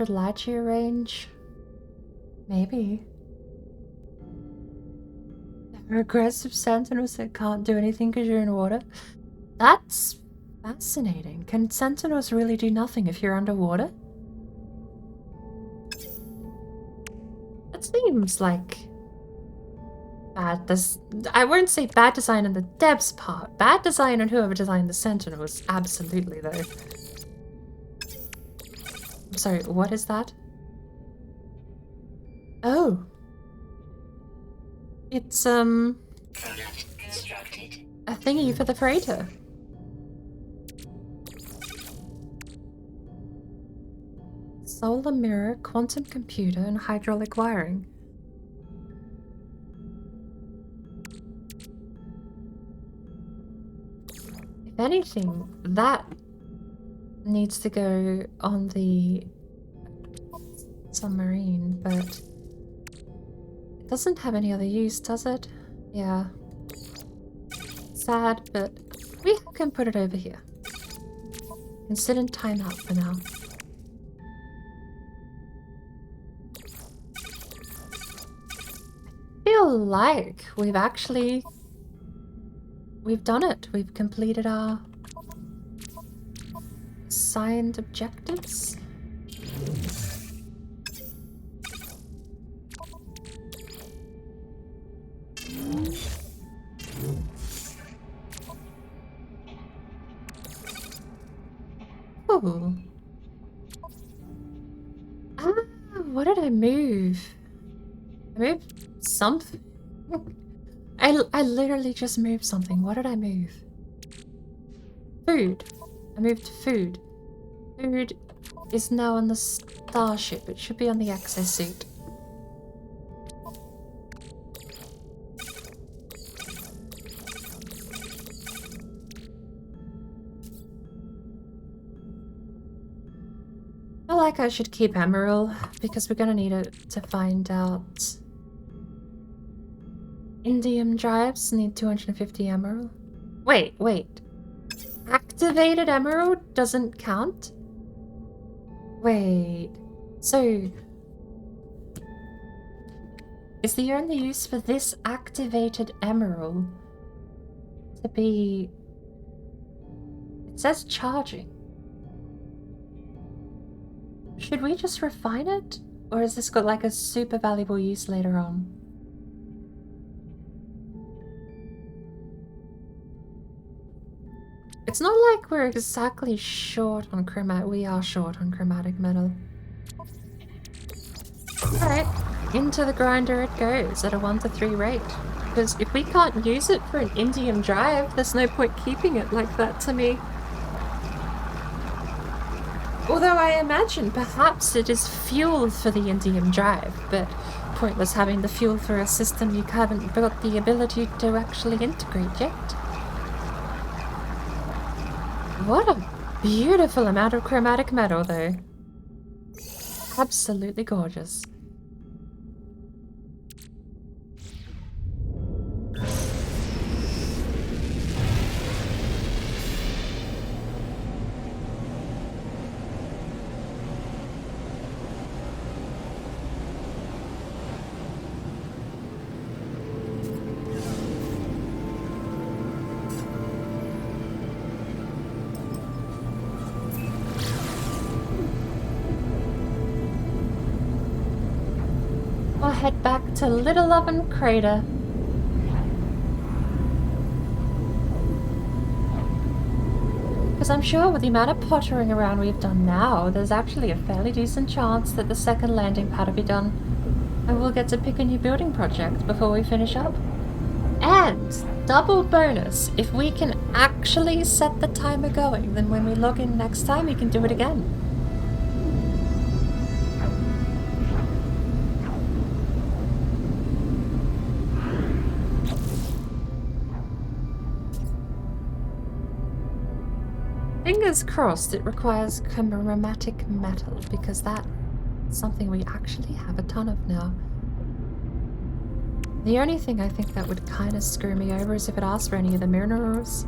Light year range? Maybe. Aggressive sentinels that can't do anything because you're in water? That's fascinating. Can sentinels really do nothing if you're underwater? That seems like bad. I won't say bad design on the devs part. Bad design on whoever designed the sentinels. Absolutely, though. I'm sorry, what is that? Oh. It's, Constructed. a thingy for the freighter. Solar mirror, quantum computer, and hydraulic wiring. If anything, that needs to go on the submarine, but it doesn't have any other use, does it? Yeah. Sad, but we can put it over here. And sit in timeout for now. I feel like we've done it. We've completed our assigned objectives. Oh. Ah, what did I move? I moved something. I literally just moved something. What did I move? Food. I moved food. Food is now on the starship. It should be on the exosuit. I feel like I should keep Emerald because we're gonna need it to find out. Indium drives need 250 emerald. Wait. Activated emerald doesn't count? Wait. So is the only use for this activated emerald to be... It says charging. Should we just refine it? Or has this got like a super valuable use later on? It's not like we're exactly short on chromatic. We are short on chromatic metal. Alright, into the grinder it goes at a 1 to 3 rate. Because if we can't use it for an indium drive, there's no point keeping it like that to me. Although I imagine perhaps it is fuel for the indium drive, but pointless having the fuel for a system you haven't got the ability to actually integrate yet. What a beautiful amount of chromatic metal, though. Absolutely gorgeous. We'll head back to Little Oven Crater. Because I'm sure with the amount of pottering around we've done now, there's actually a fairly decent chance that the second landing pad will be done. And we'll get to pick a new building project before we finish up. And double bonus, if we can actually set the timer going, then when we log in next time we can do it again. Fingers crossed it requires chromatic metal, because that's something we actually have a ton of now. The only thing I think that would kind of screw me over is if it asked for any of the minerals.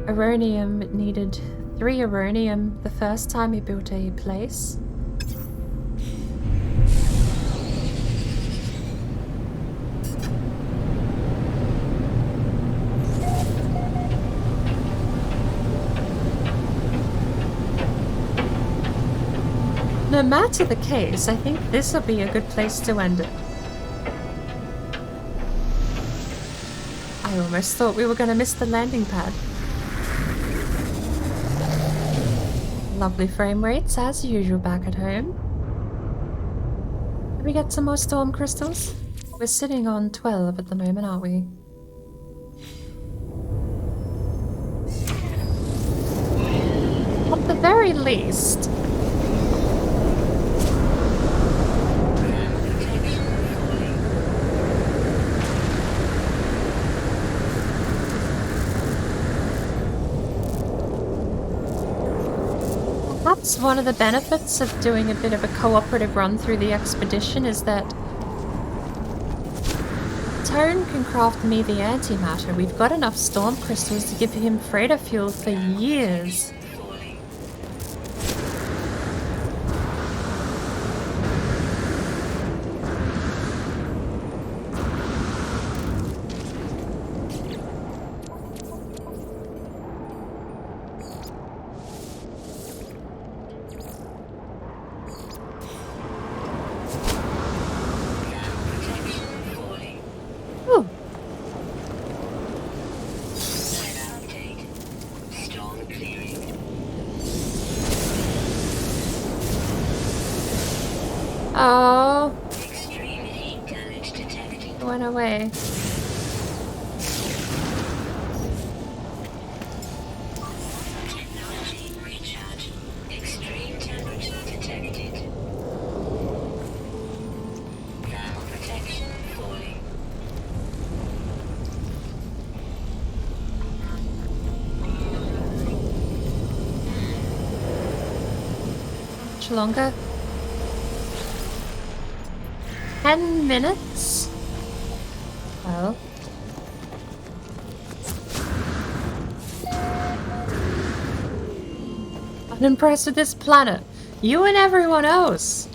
Uranium needed 3 uranium the first time we built a place. No matter the case, I think this will be a good place to end it. I almost thought we were going to miss the landing pad. Lovely frame rates as usual back at home. Did we get some more storm crystals? We're sitting on 12 at the moment, aren't we? At the very least, perhaps one of the benefits of doing a bit of a cooperative run through the expedition is that Tone can craft me the antimatter. We've got enough storm crystals to give him freighter fuel for years. Oh, it went away. Technology recharge. Extreme temperature detected. Thermal protection falling. Much longer. 10 minutes? Well. I'm impressed with this planet. You and everyone else.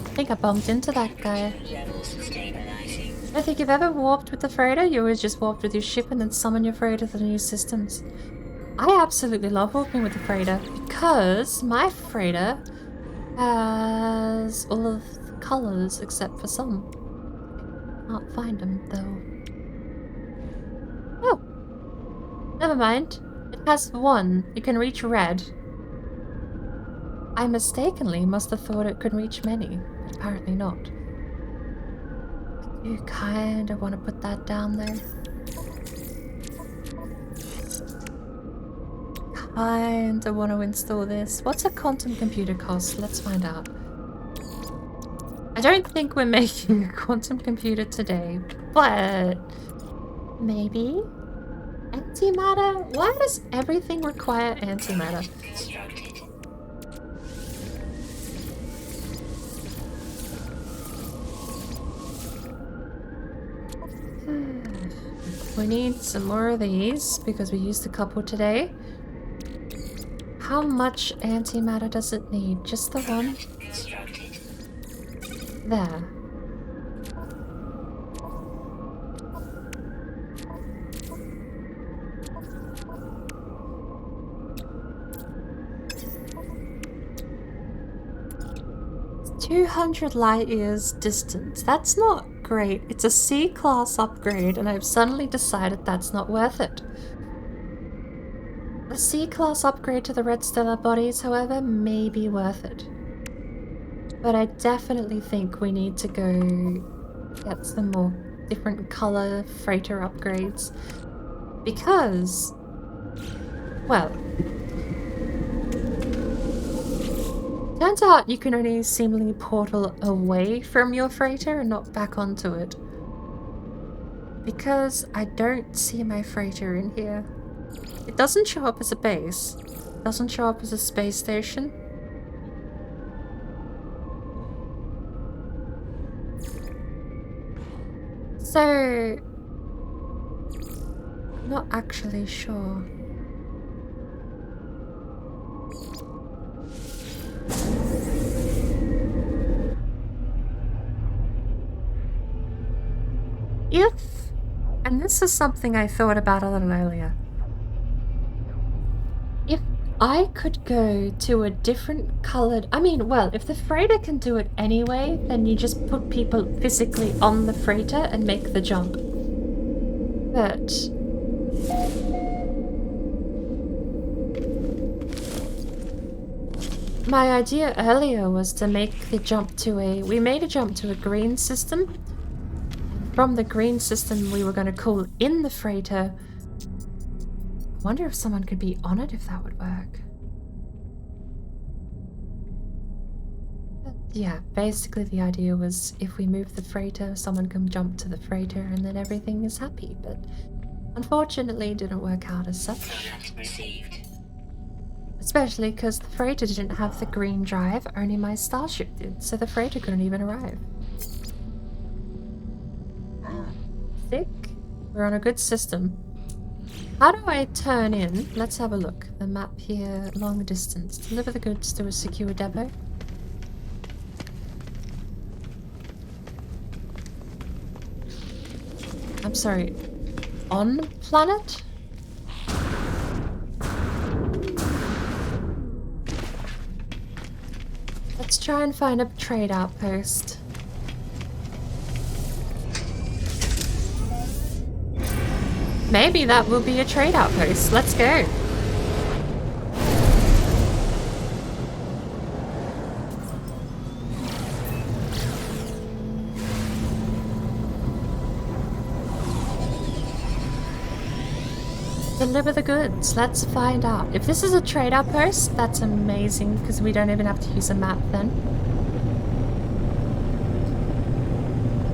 I think I bumped into that guy. Levels stabilizing. I think you've ever warped with the freighter, you always just warped with your ship and then summon your freighter to the new systems. I absolutely love warping with the freighter because my freighter has all of the colours except for some. Can't find them though. Oh! Never mind. It has one. It can reach red. I mistakenly must have thought it could reach many, but apparently not. You kinda want to put that down there. Kinda want to install this. What's a quantum computer cost? Let's find out. I don't think we're making a quantum computer today, but maybe? Antimatter? Why does everything require antimatter? Constructed. We need some more of these because we used a couple today. How much antimatter does it need? Just the one? Constructed. There. It's 200 light years distance. That's not great. It's a C-class upgrade and I've suddenly decided that's not worth it. The C-class upgrade to the red stellar bodies, however, may be worth it. But I definitely think we need to go get some more different color freighter upgrades. Because, well, turns out you can only seemingly portal away from your freighter and not back onto it. Because I don't see my freighter in here. It doesn't show up as a base. It doesn't show up as a space station. So, I'm not actually sure. If, and this is something I thought about a little earlier, if I could go to a different colored, I mean, well, if the freighter can do it anyway, then you just put people physically on the freighter and make the jump. But my idea earlier was to make the jump to we made a jump to a green system. From the green system, we were going to call in the freighter. I wonder if someone could be on it, if that would work. But yeah, basically the idea was if we move the freighter, someone can jump to the freighter and then everything is happy. But unfortunately, it didn't work out as such. Product received. Especially because the freighter didn't have the green drive, only my starship did, so the freighter couldn't even arrive. Sick. We're on a good system. How do I turn in? Let's have a look. The map here, long distance. Deliver the goods to a secure depot. I'm sorry. On planet? Let's try and find a trade outpost. Maybe that will be a trade outpost. Let's go. Deliver the goods. Let's find out. If this is a trade outpost, that's amazing because we don't even have to use a map then.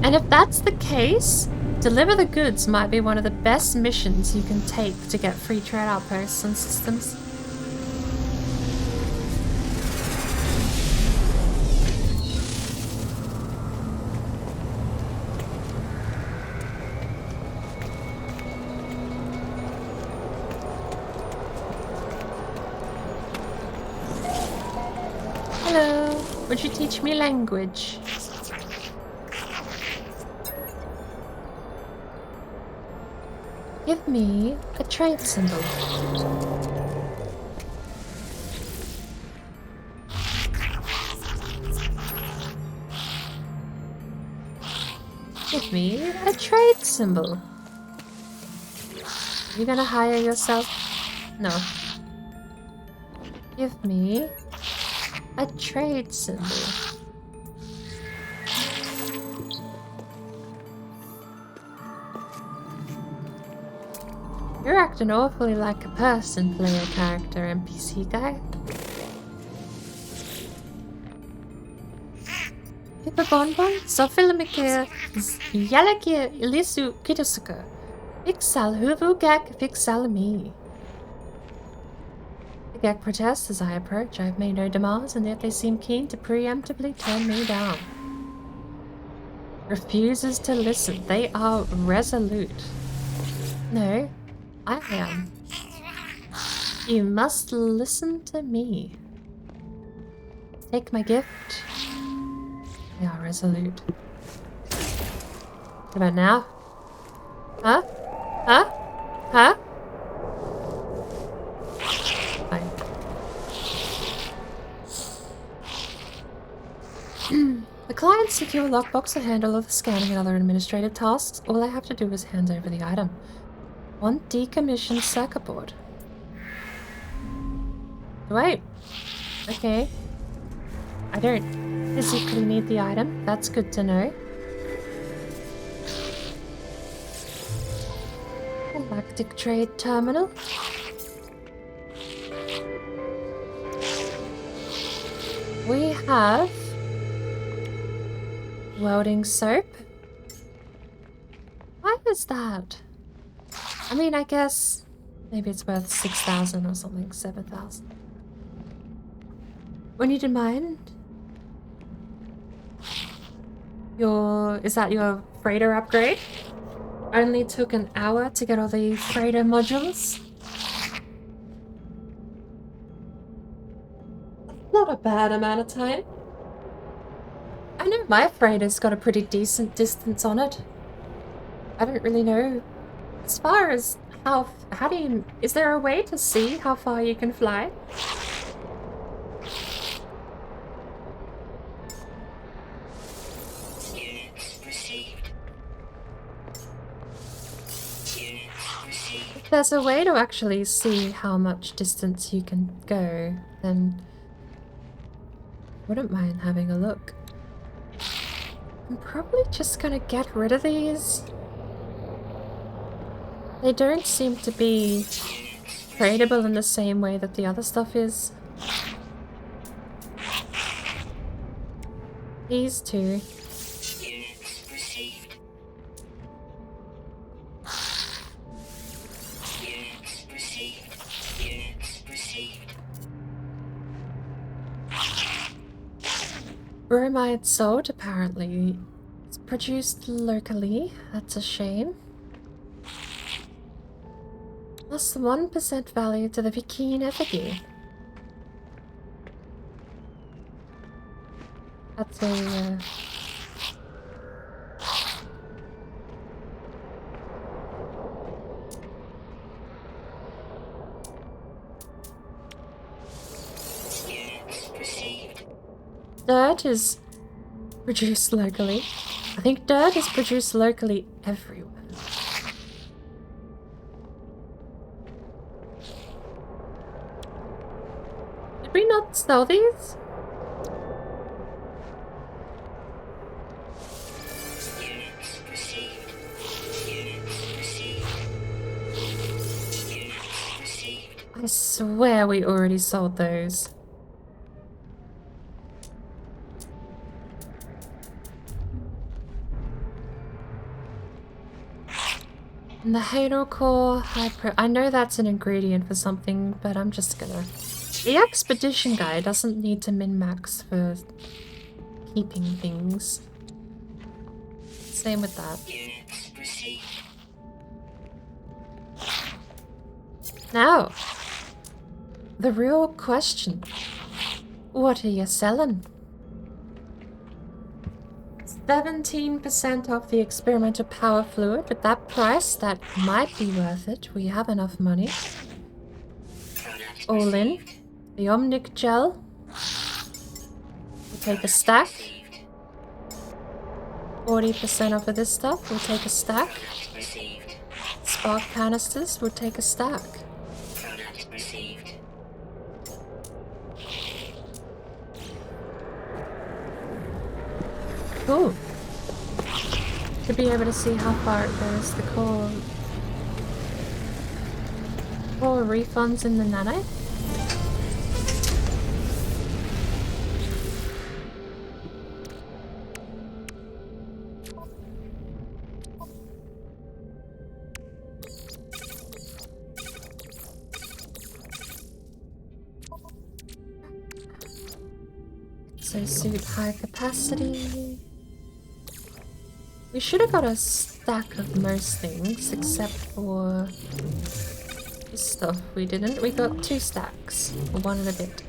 And if that's the case, deliver the goods might be one of the best missions you can take to get free trade outposts and systems. Hello, would you teach me language? Give me a trade symbol. Give me a trade symbol. You gonna hire yourself? No. Give me a trade symbol. You're acting awfully like a person, player character, NPC guy. Pippa Bonbon, Sofilimike, Yalaki Ilisu Kitosuka, Fixal Huvu Gak Fixal me. The Gak protests as I approach. I've made no demands, and yet they seem keen to preemptively turn me down. Refuses to listen. They are resolute. No. I am. You must listen to me. Take my gift. They are resolute. What about now? Huh? Huh? Huh? Fine. The client's secure lockbox will handle all the scanning and other administrative tasks. All I have to do is hand over the item. One decommissioned circuit board. Wait. Okay. I don't physically need the item. That's good to know. Galactic Trade Terminal. We have welding soap. Why is that? I mean, I guess maybe it's worth 6,000 or something, 7,000. When you did mine, is that your freighter upgrade? Only took an hour to get all the freighter modules. Not a bad amount of time. I know my freighter's got a pretty decent distance on it. I don't really know. As far as how do you... Is there a way to see how far you can fly? Units received. Units received. If there's a way to actually see how much distance you can go, then I wouldn't mind having a look. I'm probably just gonna get rid of these. They don't seem to be tradable in the same way that the other stuff is. These two. Units received. Units received. Units received. Bromide salt, apparently. It's produced locally. That's a shame. Plus 1% value to the Vikine effigy. That's a... Units received. Dirt is produced locally. I think dirt is produced locally everywhere. Did we not sell these? Units received. Units received. Units received. I swear we already sold those. And the Hadal Core I know that's an ingredient for something, but I'm just gonna... The Expedition guy doesn't need to min-max for keeping things. Same with that. Units received. Now, the real question. What are you selling? 17% off the experimental power fluid. With that price, that might be worth it. We have enough money. All in. The Omnic gel. We'll take a stack. 40% off of this stuff. We'll take a stack. Spark canisters. We'll take a stack. Cool. To be able to see how far it goes, the core refunds in the nanite. So suit high capacity. We should have got a stack of most things, except for this stuff. We didn't. We got 2 stacks. Or 1 and a bit.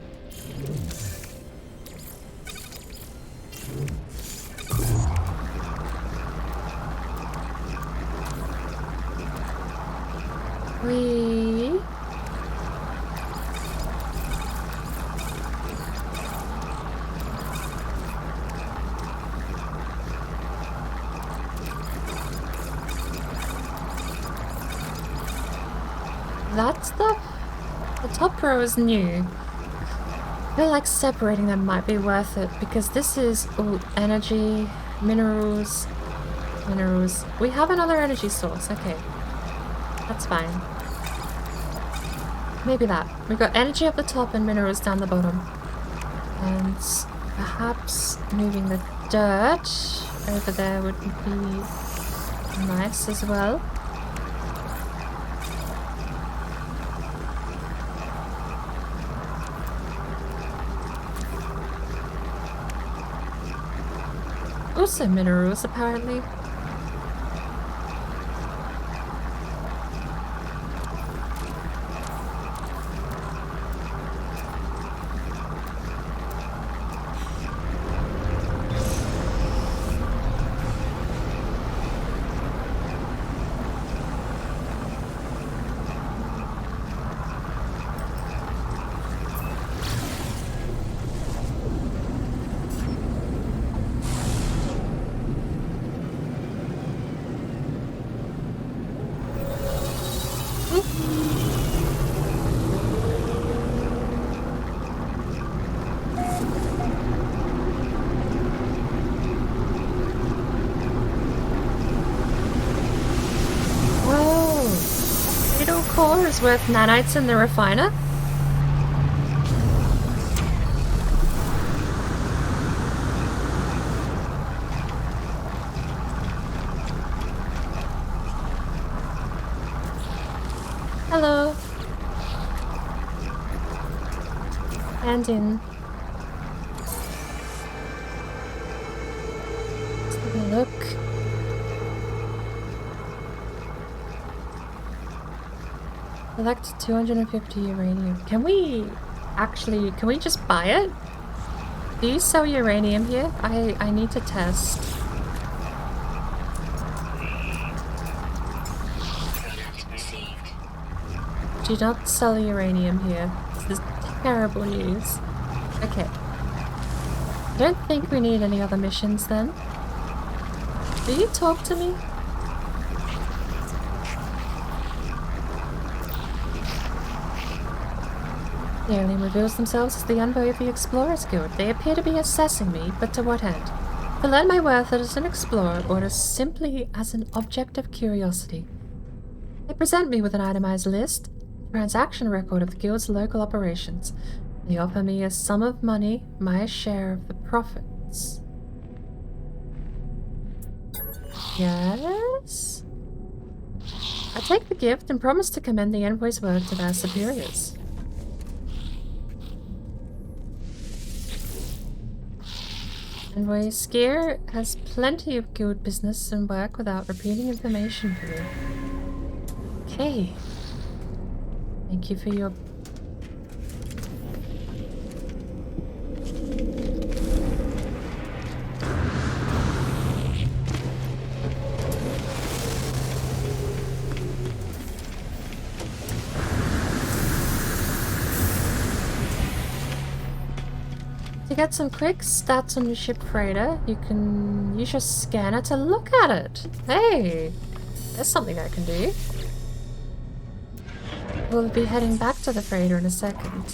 That stuff? The top row is new. I feel like separating them might be worth it because this is all energy, minerals. We have another energy source, okay. That's fine. Maybe that. We've got energy up the top and minerals down the bottom. And perhaps moving the dirt over there would be nice as well. Also minerals, apparently. Core is worth nanites in the refiner? Hello. And in. Let's have a look. Select 250 uranium. Can we just buy it? Do you sell uranium here? I need to test. Do not sell uranium here. This is terrible news. Okay. I don't think we need any other missions then. Do you talk to me? The alien reveals themselves as the envoy of the Explorers Guild. They appear to be assessing me, but to what end? To learn my worth as an explorer, or to simply as an object of curiosity. They present me with an itemized list, transaction record of the Guild's local operations. They offer me a sum of money, my share of the profits. Yes? I take the gift and promise to commend the envoy's work to their superiors. Envoy Skier has plenty of guild business and work without repeating information for me. Okay. Thank you for your... get some quick stats on your ship freighter, you can use your scanner to look at it. Hey, there's something I can do. We'll be heading back to the freighter in a second.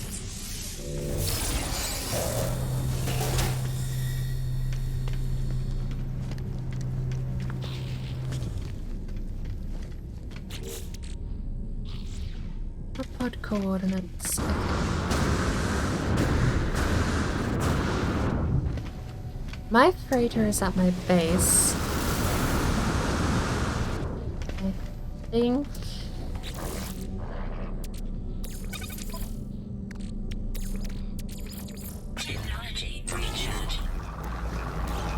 Pod coordinates. Okay. My freighter is at my base. I think. Technology recharge.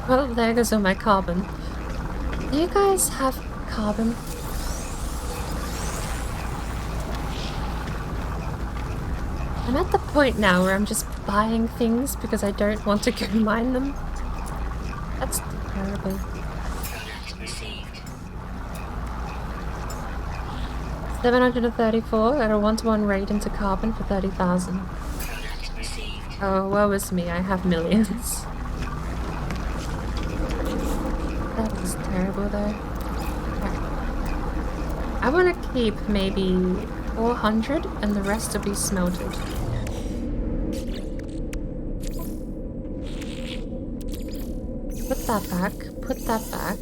Well, there goes all my carbon. Do you guys have carbon? I'm at the point now where I'm just buying things because I don't want to go mine them. That's terrible. Product received. 734 at a 1-to-1 rate into carbon for 30,000. Product received. Oh, woe is me, I have millions. That is terrible though. I want to keep maybe 400 and the rest will be smelted. Put that back, put that back.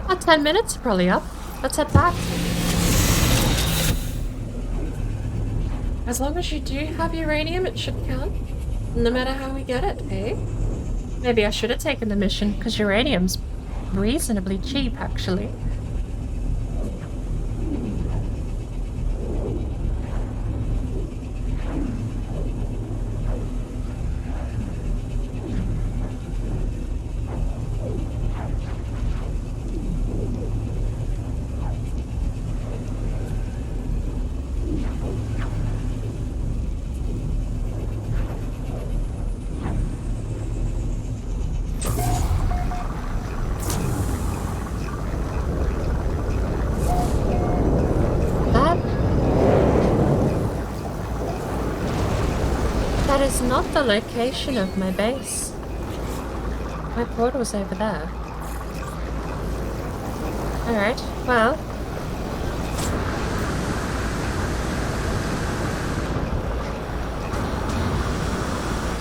About 10 minutes, probably up. Let's head back. As long as you do have uranium, it should count. No matter how we get it, eh? Maybe I should have taken the mission, because uranium's reasonably cheap, actually. That is not the location of my base. My portal's over there. Alright, well.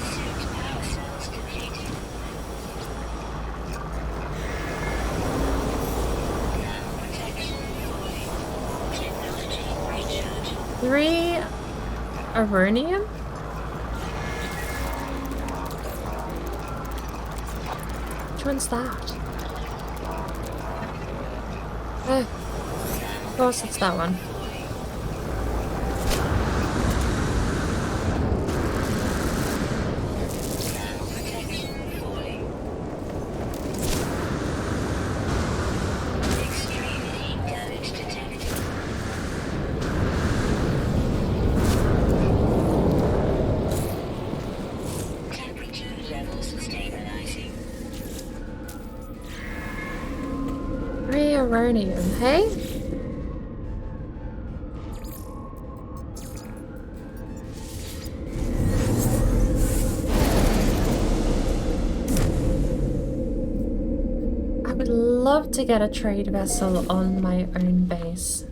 Suit power cells completed. Thermal protection falling. Technology recharge. 3 uranium? Which one's that? Oh, of course it's that one. Thermal protection falling. Extreme heat damage detected. Temperature levels stabilizing. 3 uranium, hey? I would love to get a trade vessel on my own base.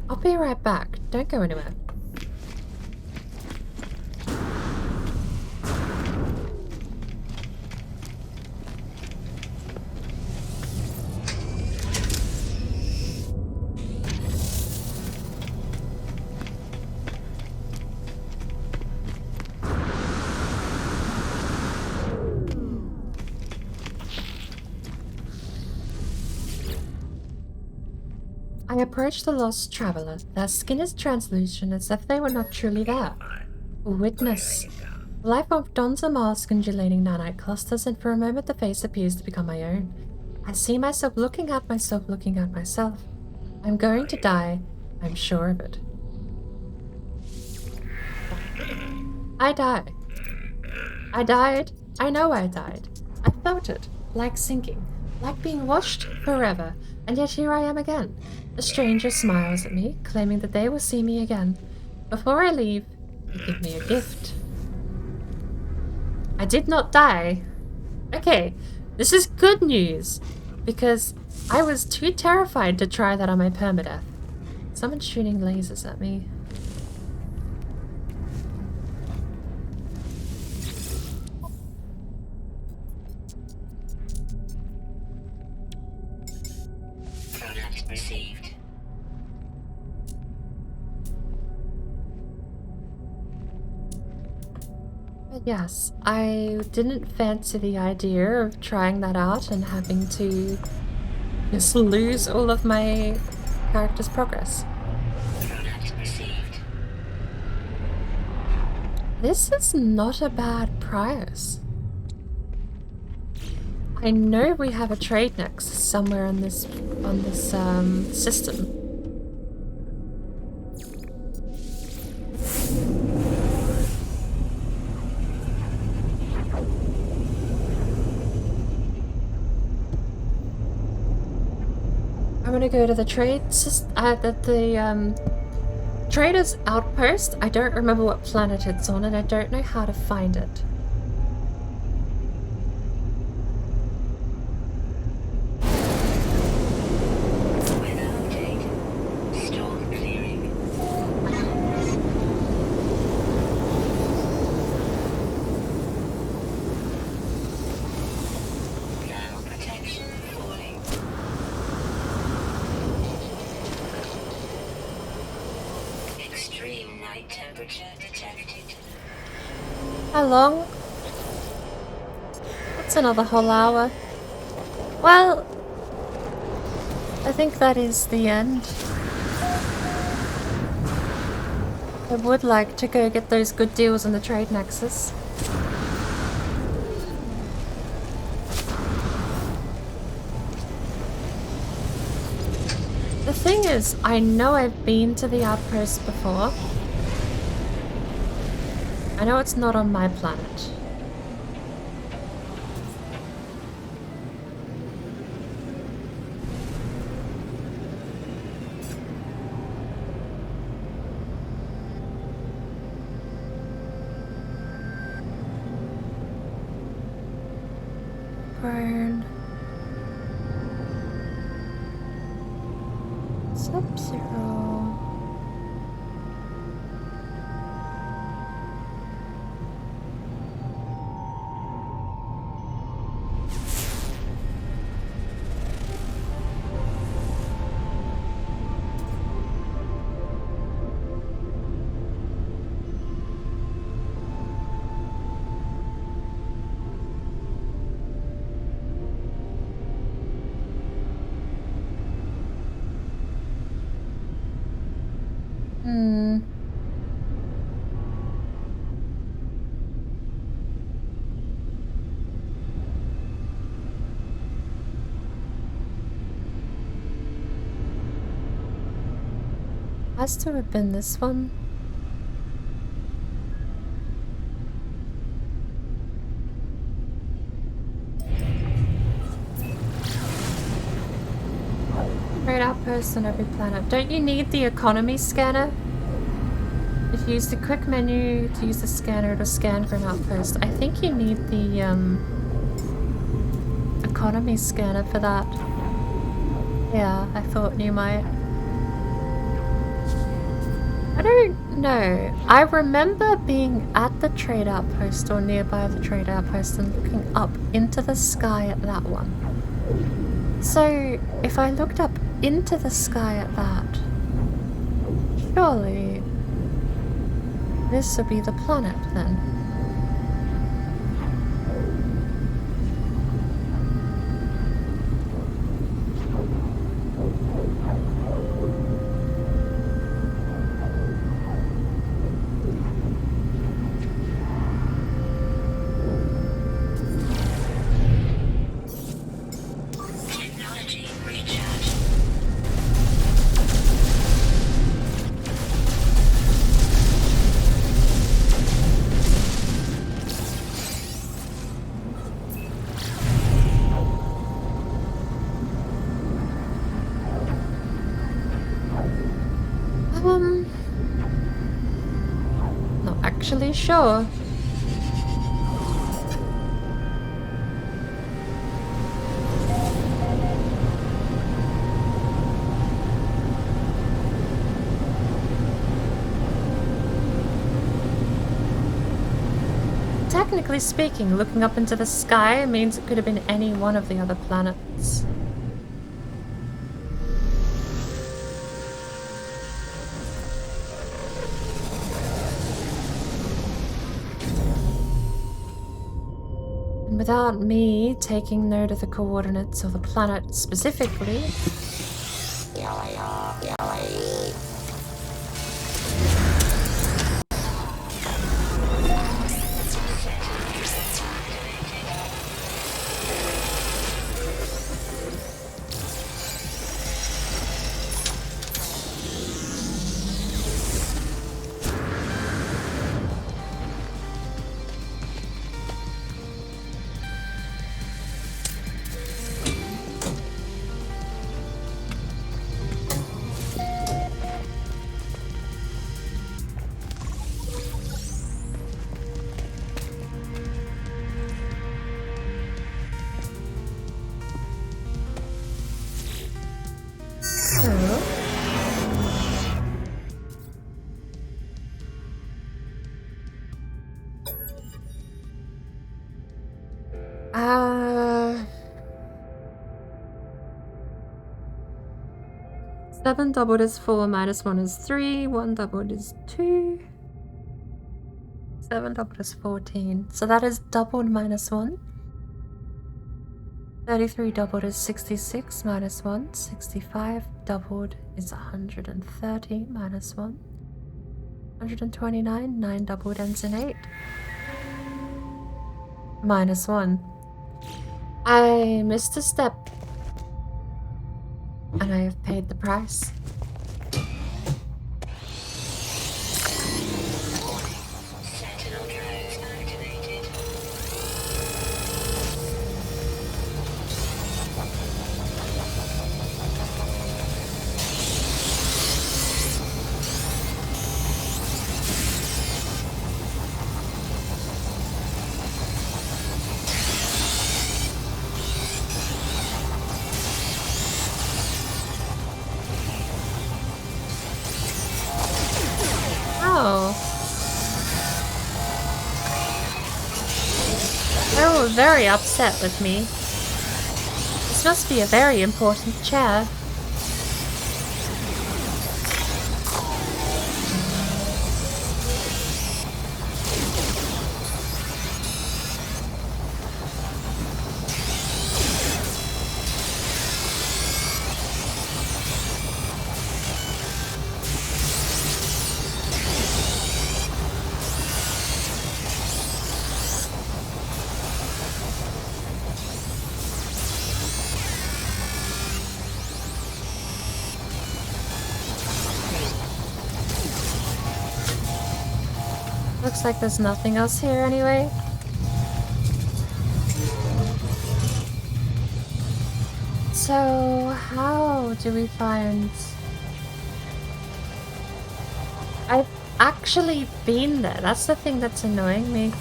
I'll be right back. Don't go anywhere. I approached the lost traveler. Their skin is translucent as if they were not truly there. Witness. The life form dons a mask undulating nanite clusters, and for a moment the face appears to become my own. I see myself looking at myself looking at myself. I'm going to die. I'm sure of it. I died. I died. I know I died. I felt it, like sinking, like being washed forever, and yet here I am again. A stranger smiles at me, claiming that they will see me again. Before I leave, they give me a gift. I did not die. Okay, this is good news, because I was too terrified to try that on my permadeath. Someone's shooting lasers at me. Product received. But yes, I didn't fancy the idea of trying that out and having to just lose all of my character's progress. Product received. This is not a bad price. I know we have a trade nexus somewhere on this system. I'm gonna go to the trader's outpost. I don't remember what planet it's on, and I don't know how to find it. Weather update. Storm clearing. Thermal protection falling. Extreme night temperature detected. How long? That's another whole hour. Well, I think that is the end. I would like to go get those good deals on the trade nexus. The thing is, I know I've been to the outpost before. I know it's not on my planet. Burn. Sub-Zero. Has to have been this one. Trade outposts on every planet. Don't you need the economy scanner? If you use the quick menu to use the scanner to scan for an outpost, I think you need the economy scanner for that. Yeah, I thought you might. I don't know. I remember being at the trade outpost or nearby the trade outpost and looking up into the sky at that one. So, if I looked up into the sky at that, surely this would be the planet then. Technology recharge. actually sure. Technically speaking, looking up into the sky means it could have been any one of the other planets. And without me taking note of the coordinates of the planet specifically, seven doubled is 4, minus 1 is 3, 1 doubled is 2, 7 doubled is 14. So that is doubled minus 1. 33 doubled is 66 minus 1. 65 doubled is 130 minus 1. 129, 9 doubled ends in 8. Minus 1. I missed a step. And I have paid the price. Sentinel drones activated. Oh. They're all very upset with me. This must be a very important chair. Looks like there's nothing else here anyway. So, how do we find... I've actually been there. That's the thing that's annoying me.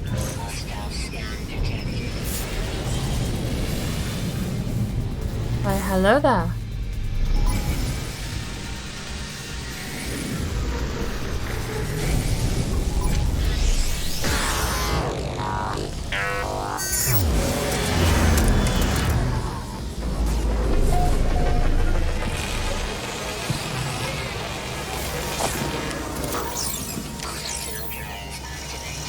Hostile scan detected. Why, hello there. Sentinel drones activated.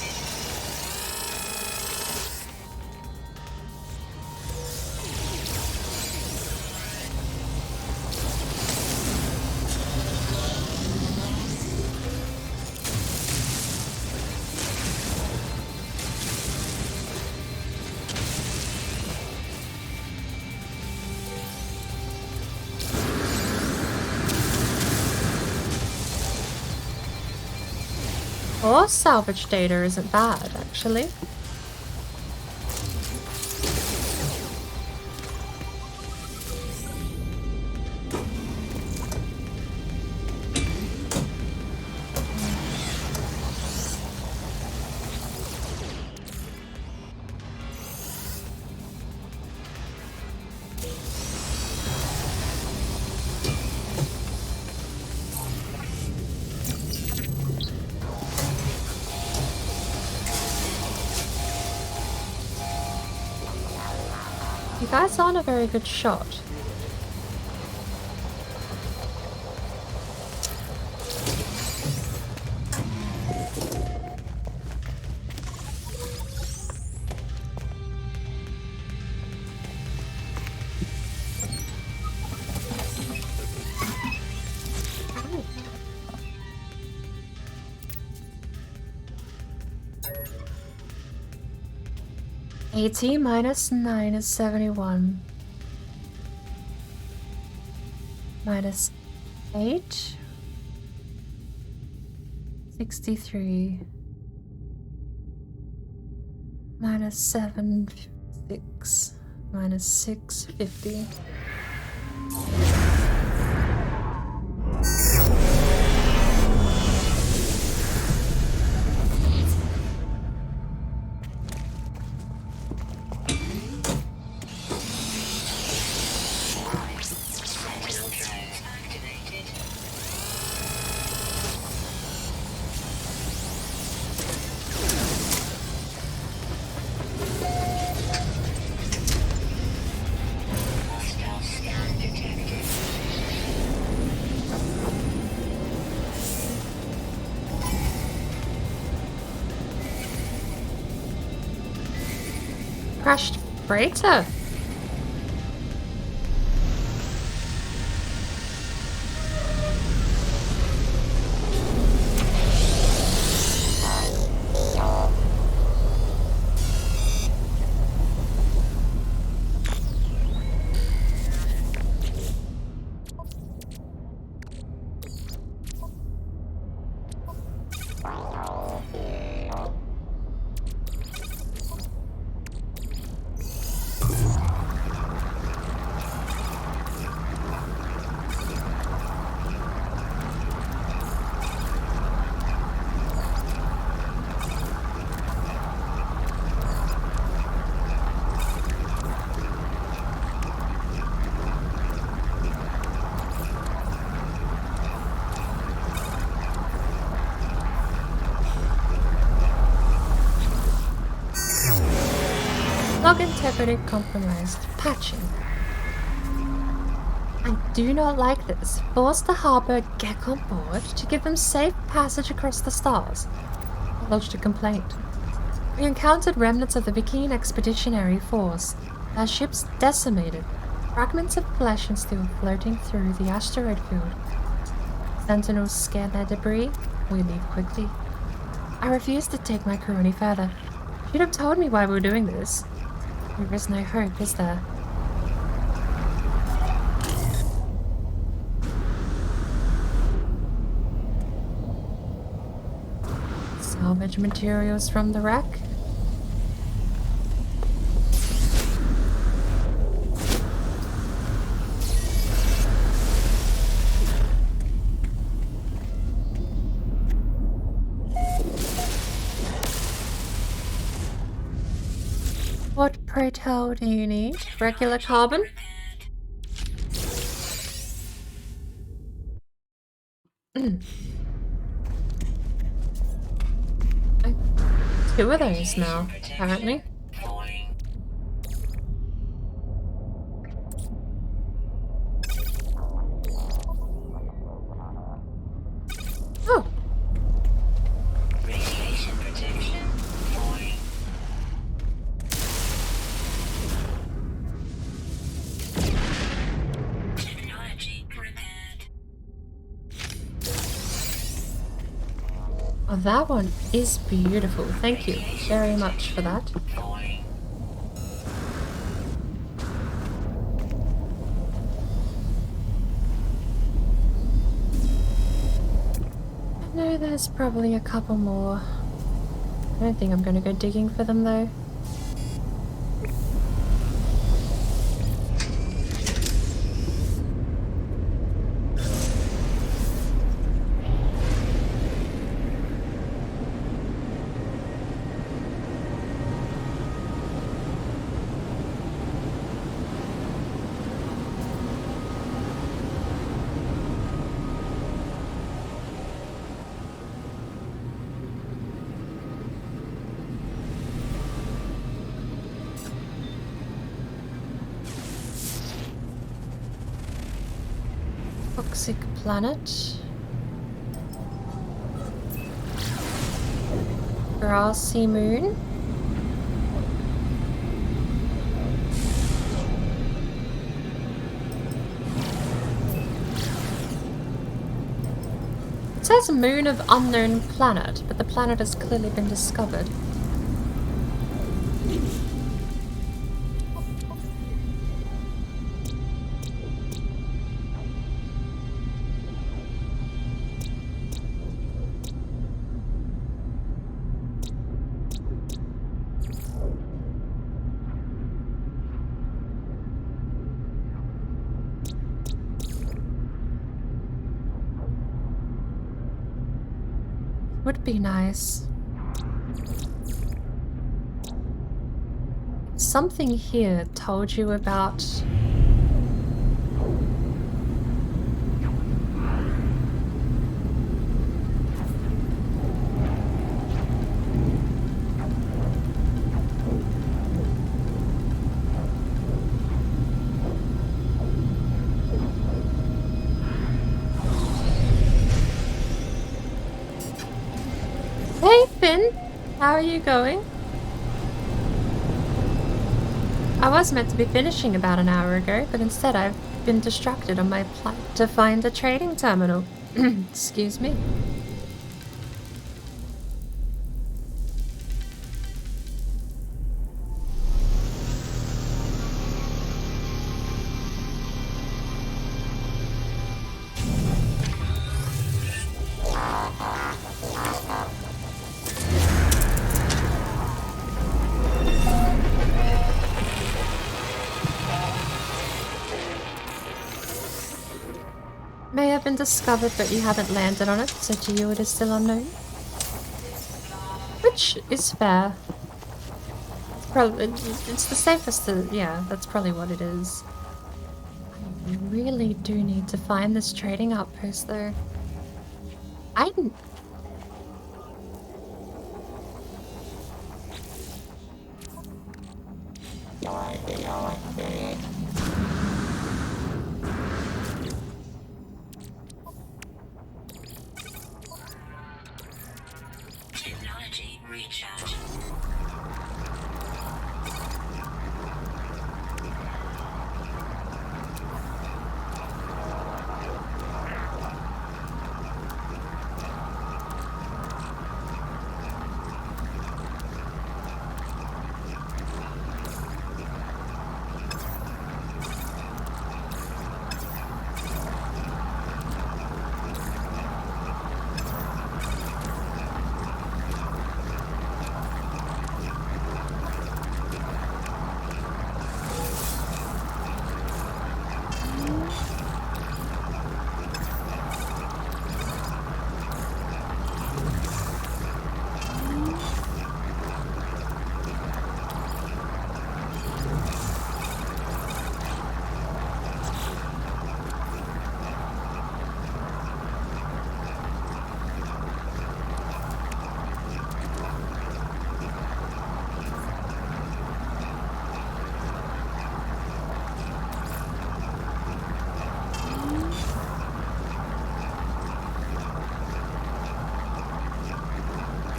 Or salvage data isn't bad, actually. guys aren't a very good shot. $80 minus 9 is 71. Minus 8. 63. Minus 7. 6. Minus 6. 50. Sentinel drones activated. Hostile scan detected. Crashed freighter. Log integrity compromised. Patching. I do not like this. Force the harbor Gek on board to give them safe passage across the stars. I lodged a complaint. We encountered remnants of the Viking Expeditionary Force. Our ships decimated. Fragments of flesh and steel floating through the asteroid field. Sentinels scan their debris. We leave quickly. I refuse to take my crew any further. You'd have told me why we were doing this. There is no hope, is there? Salvage materials from the wreck. What, pray tell, do you need? Regular carbon? Two of those now, apparently. Falling. Oh, Radiation protection. Falling. Technology repaired. oh, that one is beautiful. Thank you very much for that. Falling. No, there's probably a couple more. I don't think I'm gonna go digging for them though. toxic planet. Grassy moon. It says moon of unknown planet, but the planet has clearly been discovered. Would be nice. Something here told you about... Hey Finn, how are you going? I was meant to be finishing about an hour ago, but instead I've been distracted on my plan to find a trading terminal. Excuse me. May have been discovered, but you haven't landed on it, so to you it is still unknown. Which is fair. It's the safest to... yeah, that's probably what it is. I really do need to find this trading outpost, though. Technology recharge.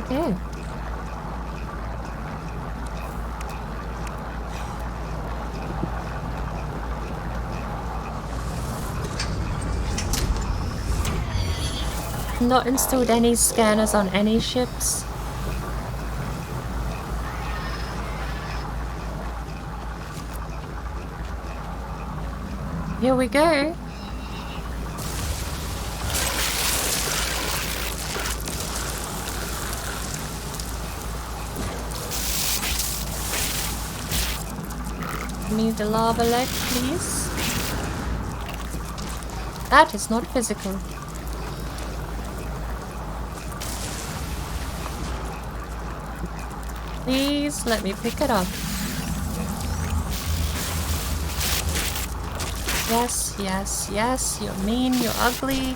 Okay. Not installed any scanners on any ships. Here we go. Need the lava leg, please. That is not physical. Please let me pick it up. Yes, yes, yes. You're mean, you're ugly. You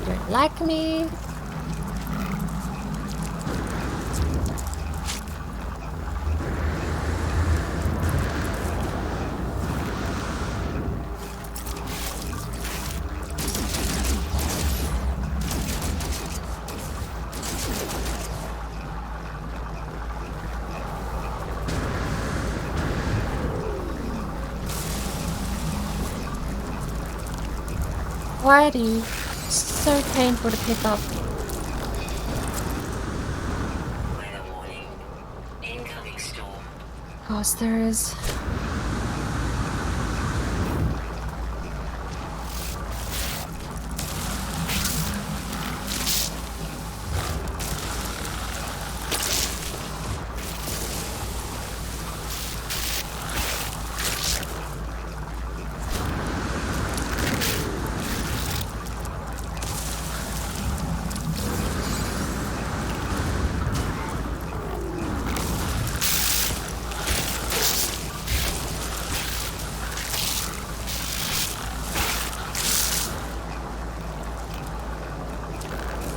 don't like me. Whitey. So painful to pick up. Weather warning. Incoming storm. Of course there is.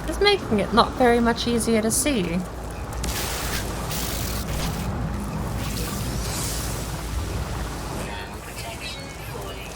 It's making it not very much easier to see. Thermal protection falling.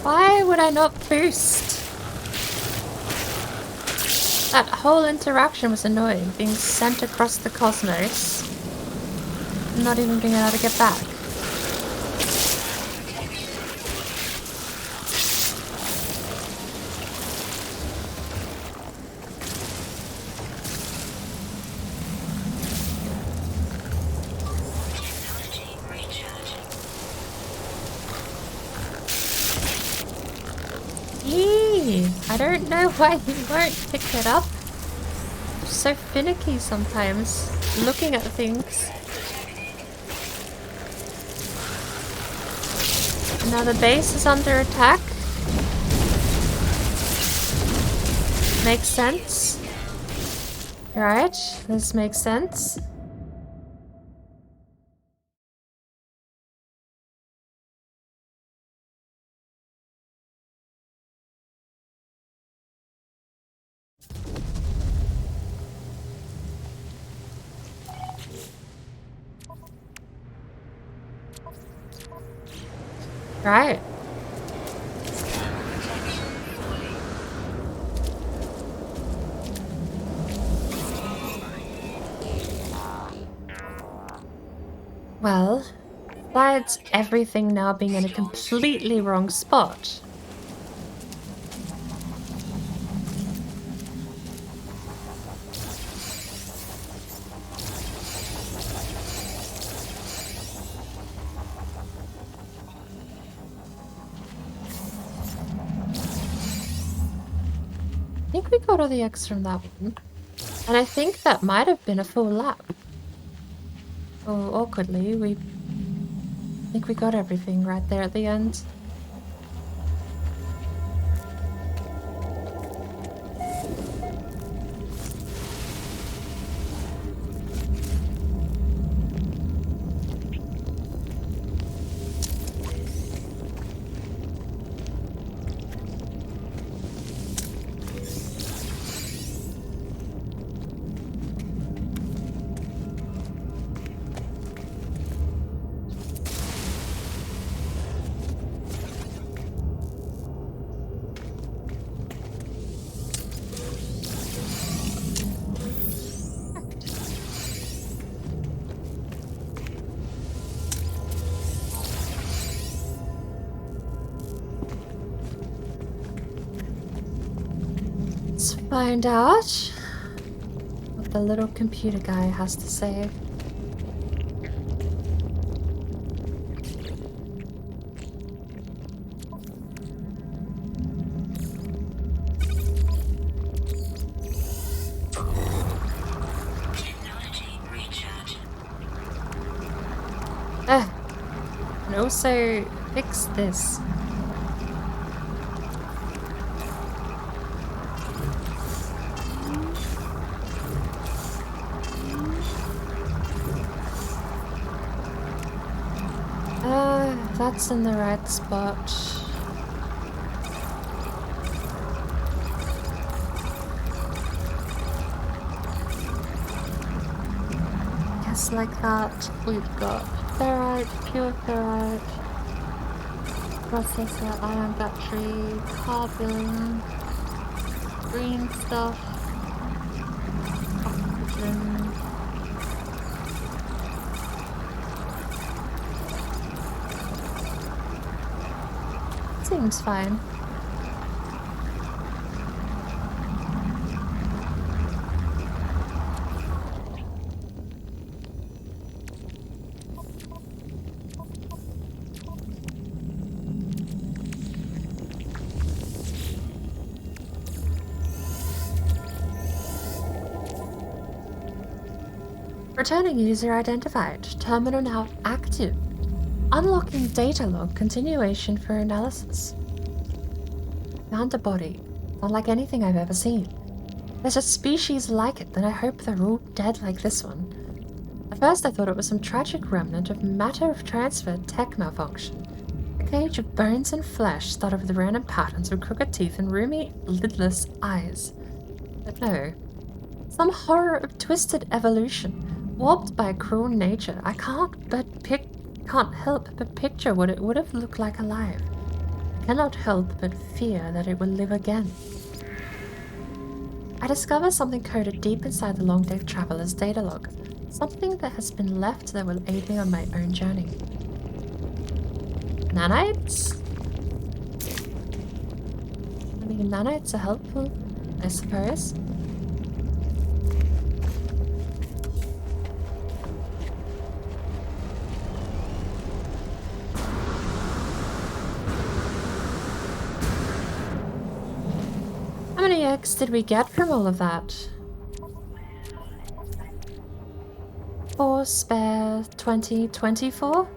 Why would I not boost? That whole interaction was annoying, being sent across the cosmos. Not even being able to get back. Technology recharging. Eee, I don't know why he won't pick it up. So finicky sometimes, looking at things. Now the base is under attack. Makes sense. Right, this makes sense. Right. Well, besides everything now being in a completely wrong spot. I think we got all the X from that one. And I think that might have been a full lap. Oh, awkwardly, I think we got everything right there at the end. Let's find out what the little computer guy has to say. also fix this. That's in the right spot. Yes, like that. We've got ferrite, pure ferrite, processor, ion battery, carbon, green stuff, oxygen. Seems fine. Returning user identified. Terminal now active. Unlocking data log continuation for analysis. Found a body. Not like anything I've ever seen. There's a species like it, then I hope they're all dead like this one. At first I thought it was some tragic remnant of matter of transfer tech malfunction. A cage of bones and flesh studded with random patterns of crooked teeth and roomy, lidless eyes. But no. Some horror of twisted evolution, warped by a cruel nature. I can't help but picture what it would have looked like alive. I cannot help but fear that it will live again. I discover something coded deep inside the Long Day Traveler's data log. Something that has been left that will aid me on my own journey. Nanites? I mean, nanites are helpful, I suppose. How many eggs did we get from all of that? 4 spare 20, 24?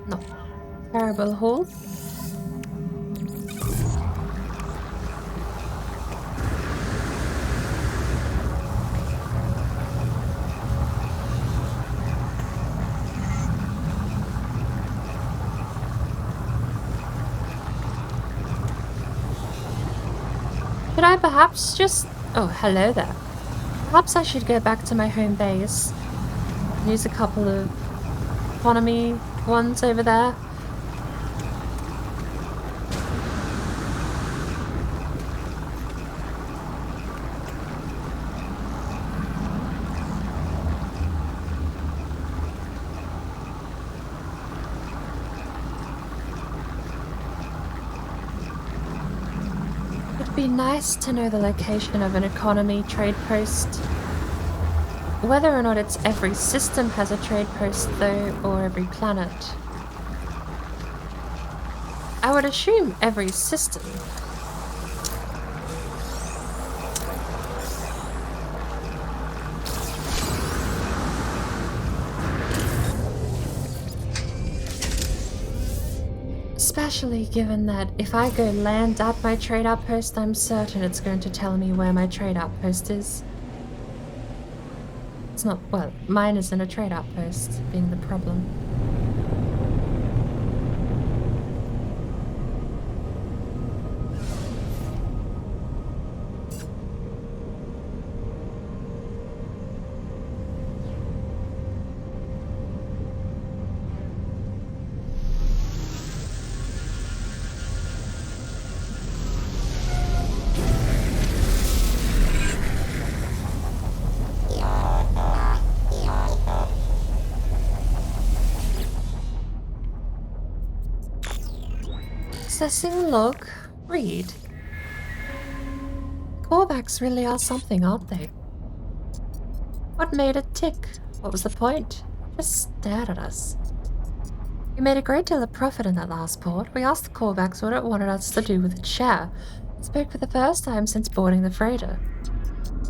No. Terrible haul. Could I perhaps just... Oh, hello there. Perhaps I should go back to my home base. Use a couple of economy ones over there. It'd be nice to know the location of an economy trade post. Whether or not it's every system has a trade post though, or every planet. I would assume every system. Especially given that if I go land at my trade outpost, I'm certain it's going to tell me where my trade outpost is. It's not, well, mine isn't a trade outpost, being the problem. Processing log. Read. Callbacks really are something, aren't they? What made it tick? What was the point? Just stared at us. We made a great deal of profit in that last port. We asked the callbacks what it wanted us to do with its share. It spoke for the first time since boarding the freighter.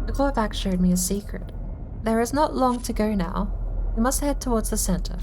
The callback showed me a secret. There is not long to go now. We must head towards the center.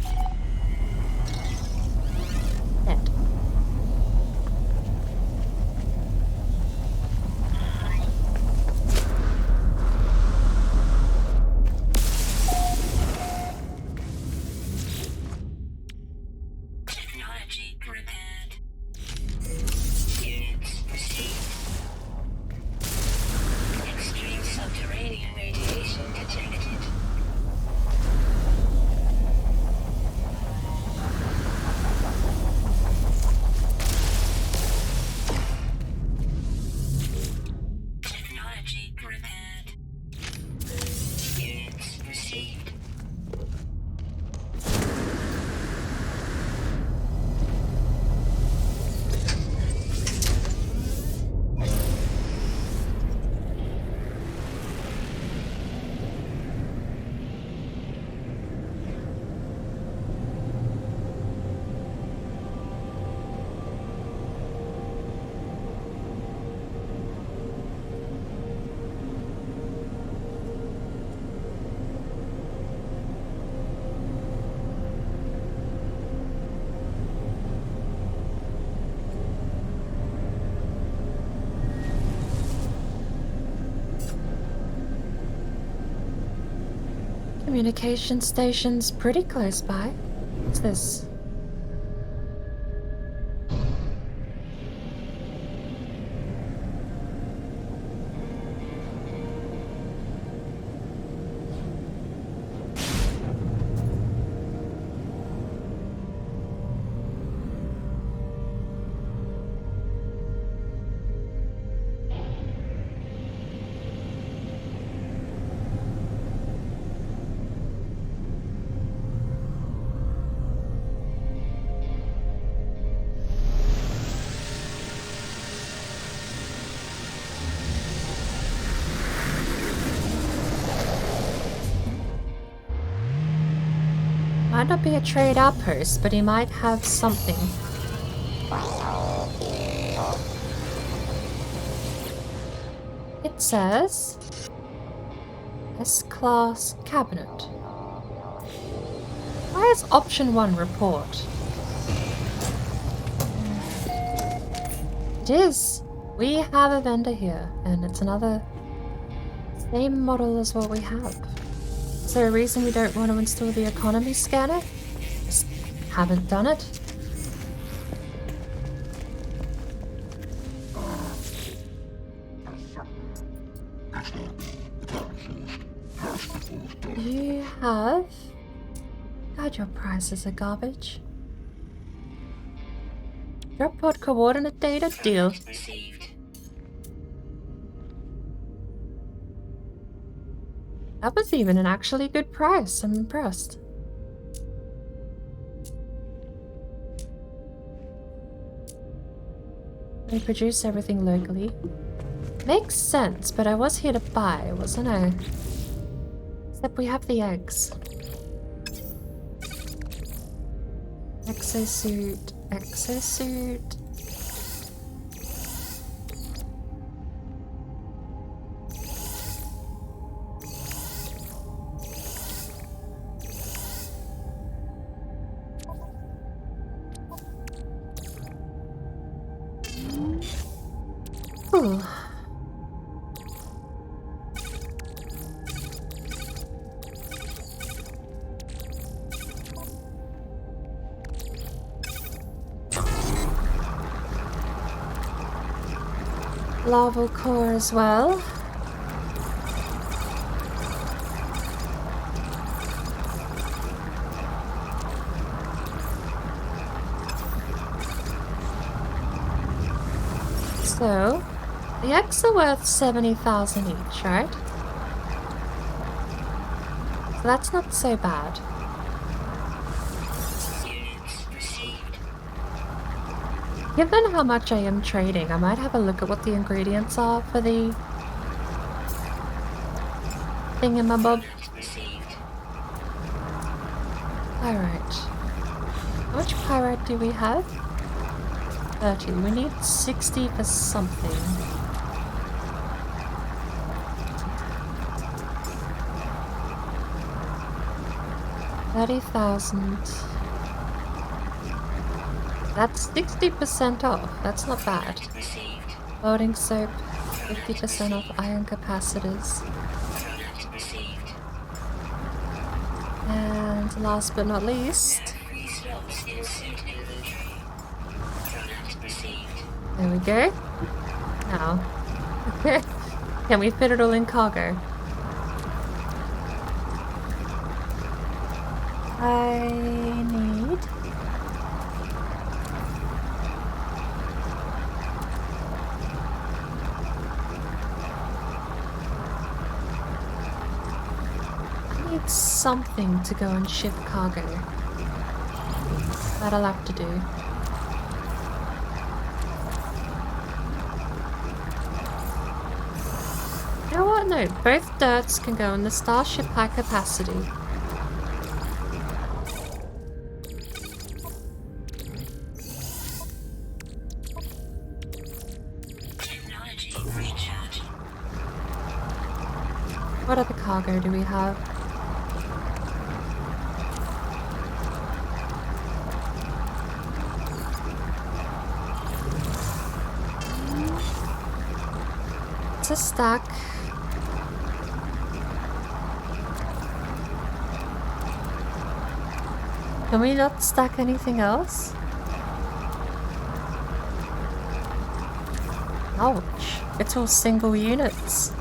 communication station's pretty close by. What's this? Might not be a trade outpost, but he might have something. It says S-Class Cabinet. Why is option 1 report? It is. We have a vendor here, and it's another same model as what we have. Is there a reason we don't want to install the economy scanner? Just haven't done it. You have... God, your prices are garbage. Drop pod coordinate data deal. Received. That was even an actually good price. I'm impressed. We produce everything locally. Makes sense, but I was here to buy, wasn't I? Except we have the eggs. Exosuit, exosuit. Ooh. Lava core as well. So, the eggs are worth 70,000 each, right? So that's not so bad. Units received. Given how much I am trading, I might have a look at what the ingredients are for the thingamabob. Received. Pyrite. How much pyrite do we have? 30. We need 60 for something. $30,000. That's 60% off. That's not bad. Received. Loading soap, 50% off iron capacitors. Product received. And last but not least, Free slots in suit inventory. Product received. there we go. Now, can we fit it all in cargo? I need... something to go and ship cargo. That'll have to do. You know what? No, both dirts can go in the Starship high capacity. Technology recharging. What other cargo do we have? It's a stack. Can we not stack anything else? Ouch. It's all single units.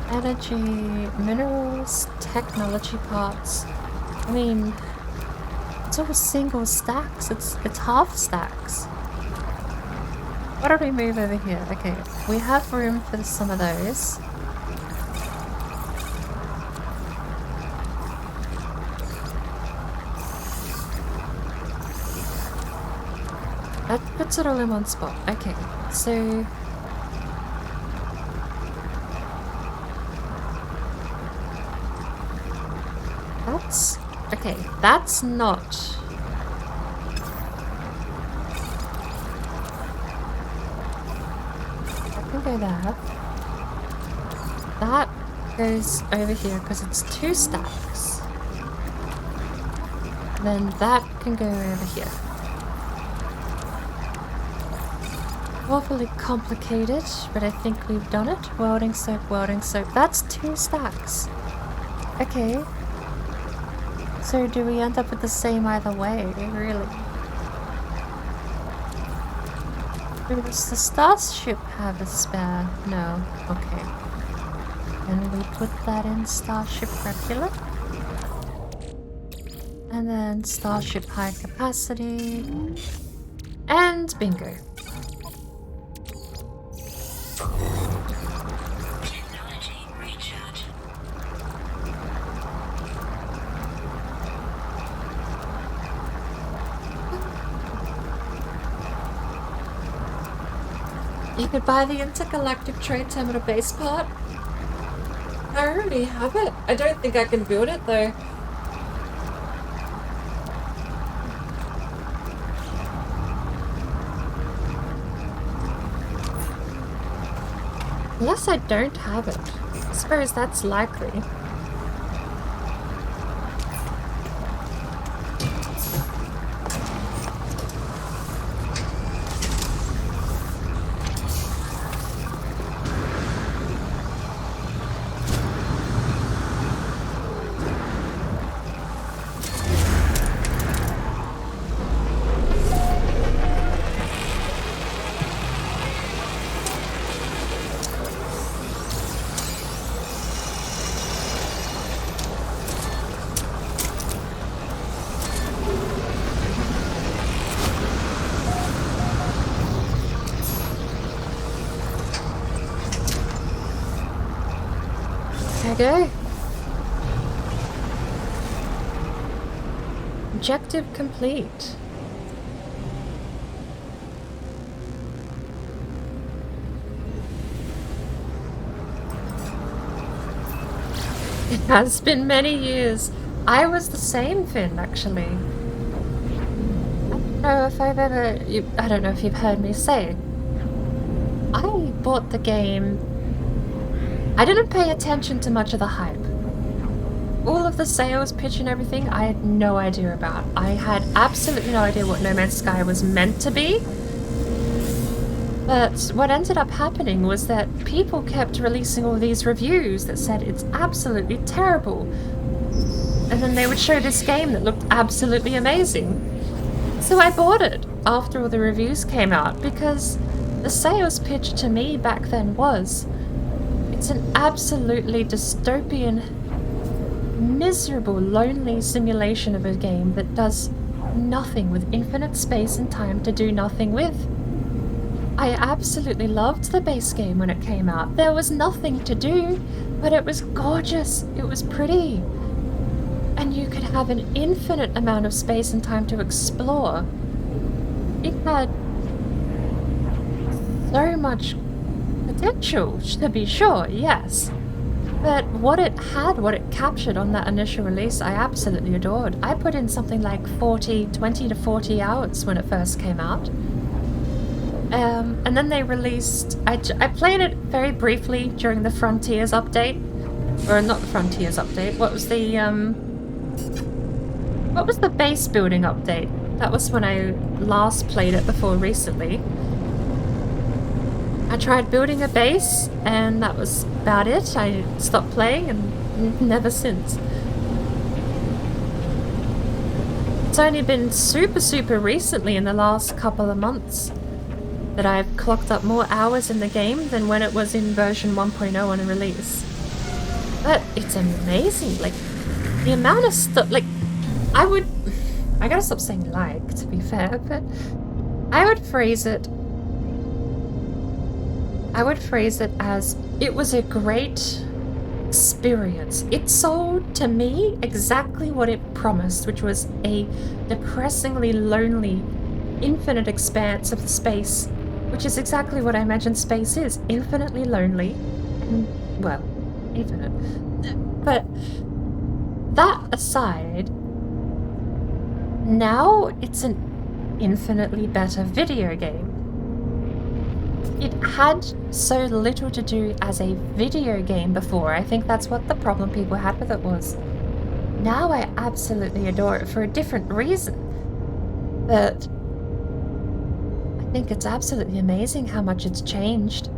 Energy, minerals, technology parts. I mean, it's all single stacks. It's half stacks. What do we move over here? Okay, we have room for some of those. That puts it all in one spot. Okay, so that's okay. That's not. I can go there. That goes over here because it's 2 stacks. Then that can go over here. Awfully complicated, but I think we've done it. Welding soap, that's 2 stacks. Okay. So do we end up with the same either way, really? Does the starship have a spare? No. Okay. And we put that in starship regular. And then starship high capacity. And bingo. Technology recharge. You could buy the intergalactic trade terminal base part. I already have it. I don't think I can build it though. Unless I don't have it. I suppose that's likely. Go. Objective complete. It has been many years. I was the same, Finn, actually. I don't know if you've heard me say. I bought the game. I didn't pay attention to much of the hype. All of the sales pitch and everything, I had no idea about. I had absolutely no idea what No Man's Sky was meant to be. But what ended up happening was that people kept releasing all these reviews that said it's absolutely terrible. And then they would show this game that looked absolutely amazing. So I bought it after all the reviews came out because the sales pitch to me back then was, it's an absolutely dystopian, miserable, lonely simulation of a game that does nothing with infinite space and time to do nothing with. I absolutely loved the base game when it came out. There was nothing to do, but it was gorgeous. It was pretty. And you could have an infinite amount of space and time to explore. It had so much potential, to be sure, yes. But what it had, what it captured on that initial release, I absolutely adored. I put in something like 20 to 40 hours when it first came out. And then they released... I played it very briefly during the Frontiers update. Or not the Frontiers update. What was the base building update? That was when I last played it before recently. I tried building a base, and that was about it. I stopped playing, and never since. It's only been super recently in the last couple of months that I've clocked up more hours in the game than when it was in version 1.0 on a release. But it's amazing, like, the amount of stuff, like, I gotta stop saying like, to be fair, but I would phrase it as it was a great experience. It sold to me exactly what it promised, which was a depressingly lonely, infinite expanse of space, which is exactly what I imagine space is. Infinitely lonely, and, well, infinite. But that aside, now it's an infinitely better video game. It had so little to do as a video game before. I think that's what the problem people had with it was. Now I absolutely adore it for a different reason. But I think it's absolutely amazing how much it's changed.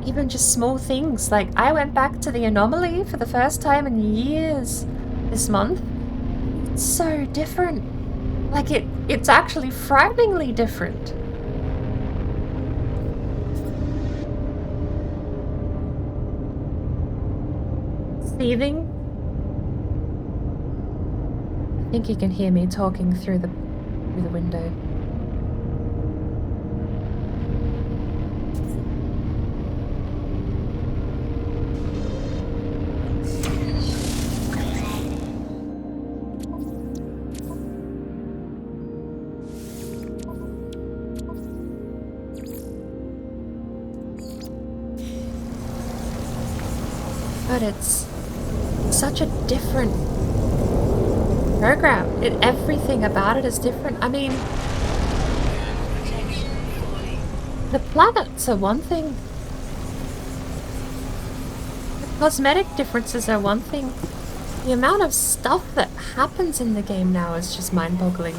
Even just small things, like I went back to the anomaly for the first time in years this month. It's so different. Like it's actually frighteningly different. Seething. I think you can hear me talking through the window. But it's such a different program. Everything about it is different. I mean, the planets are one thing. The cosmetic differences are one thing. The amount of stuff that happens in the game now is just mind-boggling.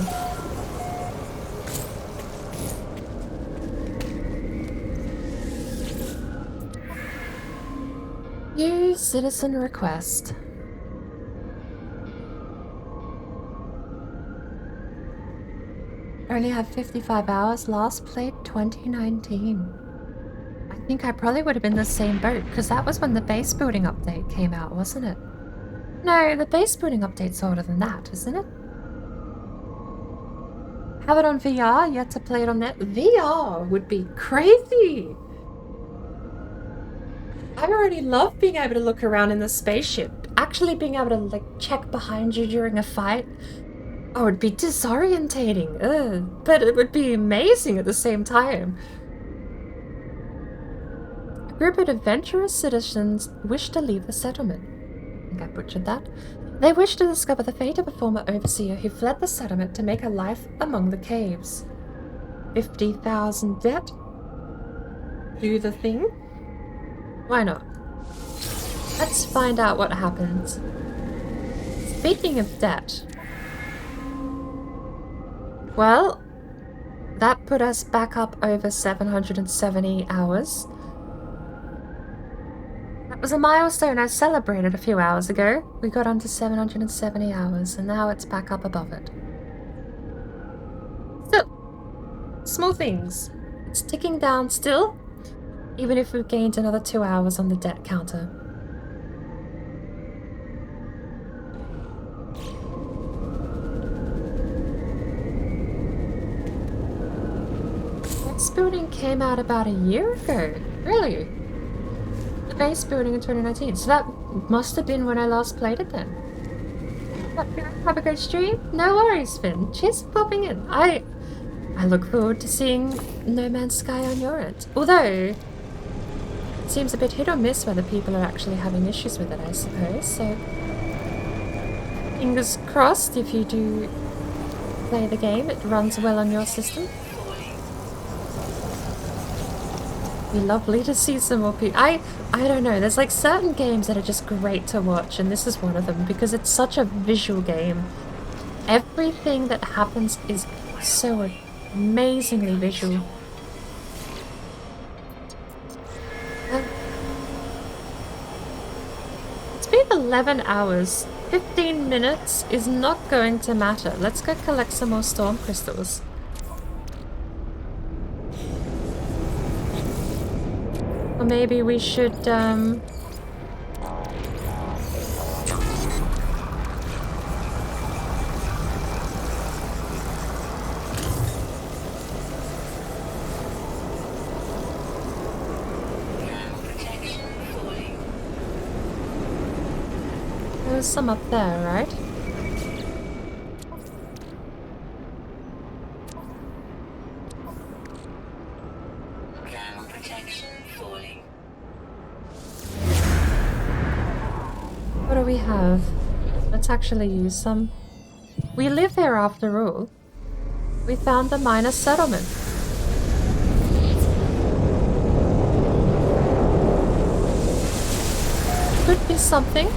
New citizen request. Only have 55 hours, last played 2019. I think I probably would have been the same boat, because that was when the base building update came out, wasn't it? No, the base building update's older than that, isn't it? Have it on VR, yet to play it on net. VR would be crazy! I already love being able to look around in the spaceship. Actually being able to, like, check behind you during a fight. Oh, it'd be disorientating. Ugh. But it would be amazing at the same time. A group of adventurous citizens wish to leave the settlement. I think I butchered that. They wish to discover the fate of a former overseer who fled the settlement to make a life among the caves. 50,000 debt? Do the thing? Why not? Let's find out what happens. Speaking of debt. Well, that put us back up over 770 hours. That was a milestone I celebrated a few hours ago. We got onto 770 hours, and now it's back up above it. Still, small things. It's ticking down still, even if we've gained another 2 hours on the debt counter. This building came out about a year ago. Really? The base building in 2019. So that must have been when I last played it then. Have a great stream? No worries, Finn. Cheers for popping in. I look forward to seeing No Man's Sky on your end. Although, it seems a bit hit or miss whether people are actually having issues with it, I suppose. So, fingers crossed if you do play the game, it runs well on your system. be lovely to see some more people. I don't know. There's like certain games that are just great to watch, and this is one of them because it's such a visual game. Everything that happens is so amazingly visual. It's been 11 hours. 15 minutes is not going to matter. Let's go collect some more storm crystals. Or maybe we should, There's some up there, right? What do we have? Let's actually use some. We live here after all. We found the minor settlement. Could be something.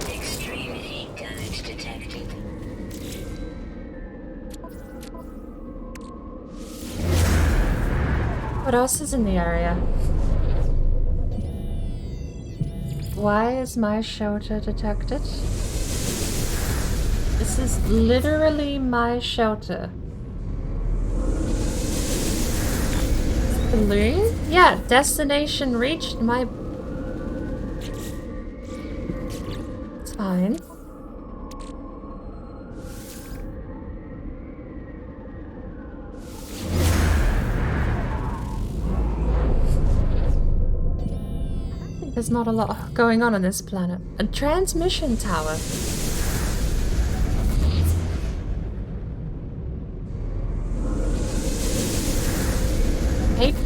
Extreme heat damage detected. What else is in the area? Why is my shelter detected? This is literally my shelter. Balloon? Yeah, destination reached. My... It's fine. There's not a lot going on this planet. A transmission tower.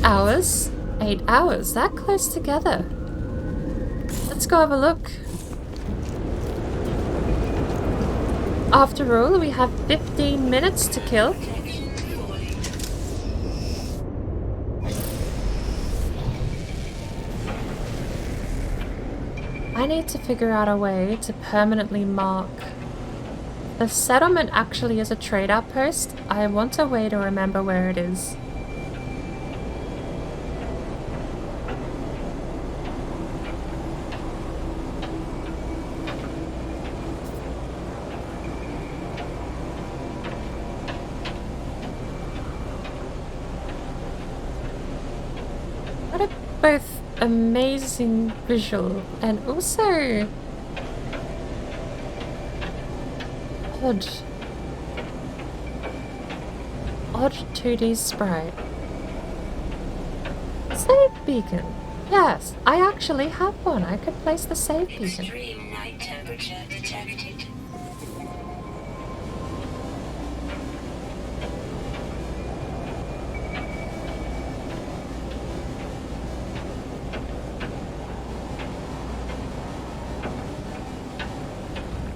Hours? 8 hours. That close together. Let's go have a look. After all, we have 15 minutes to kill. I need to figure out a way to permanently mark. The settlement actually is a trade outpost. I want a way to remember where it is. What a both amazing visual and also odd 2D sprite. Save beacon. Yes, I actually have one. I could place the save beacon. Extreme night temperature detected.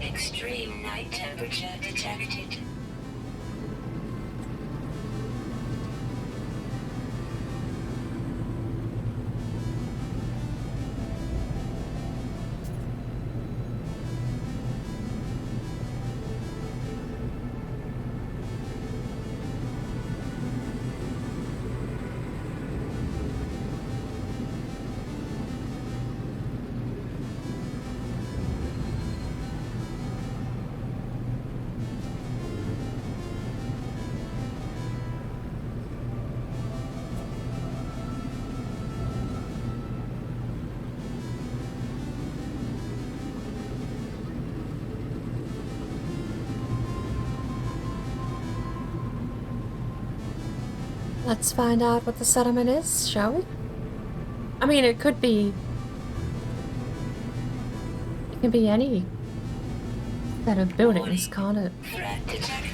Extreme night temperature detected. Let's find out what the settlement is, shall we? I mean, it could be... It can be any set of buildings, can't it? Threat detected.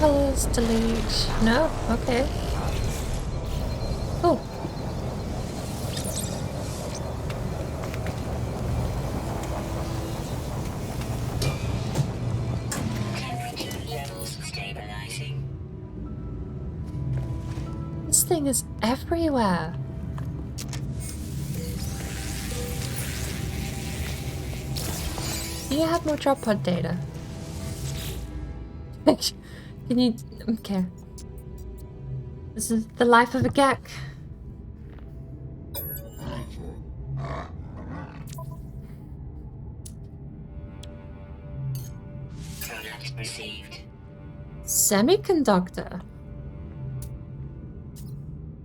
Colors, delete. No? Okay. Oh. Temperature levels stabilizing. This thing is everywhere. Do you have more drop pod data? Can you... Okay. This is the life of a gek. Product received. Semiconductor.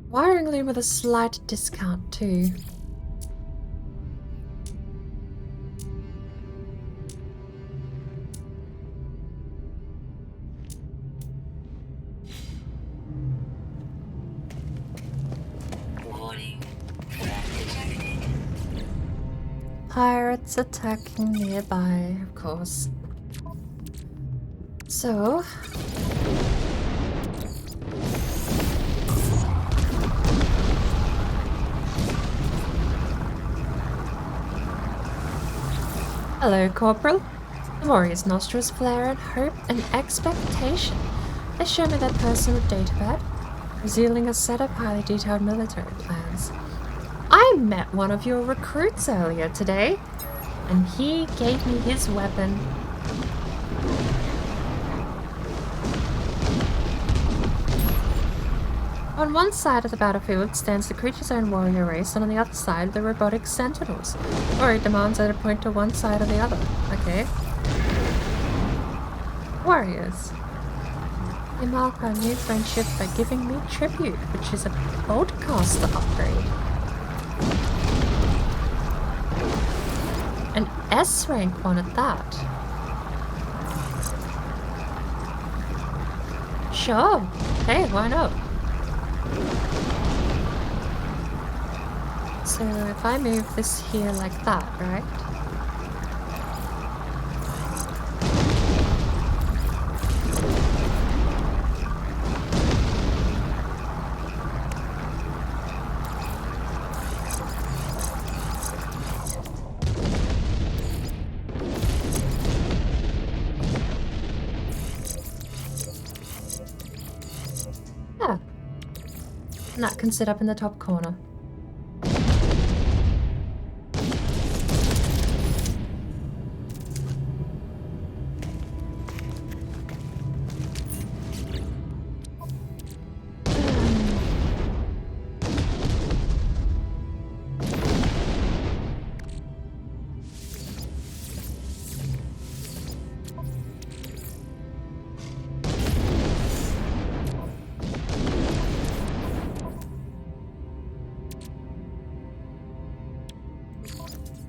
Wiring loom with a slight discount too. Warning. Threat detected. Pirates attacking nearby, of course. So... Hello, Corporal. The warrior's nostrils flare in hope and expectation. They show me that person with datapad, revealing a set of highly detailed military plans. I met one of your recruits earlier today, and he gave me his weapon. On one side of the battlefield stands the creature's own warrior race, and on the other side, the robotic sentinels. Warrior demands that I point to one side or the other. Okay. Warriors. They mark our new friendship by giving me tribute, which is a broadcaster upgrade. An S rank one at that. Sure. Hey, why not? So if I move this here like that, right? Yeah. And that can sit up in the top corner.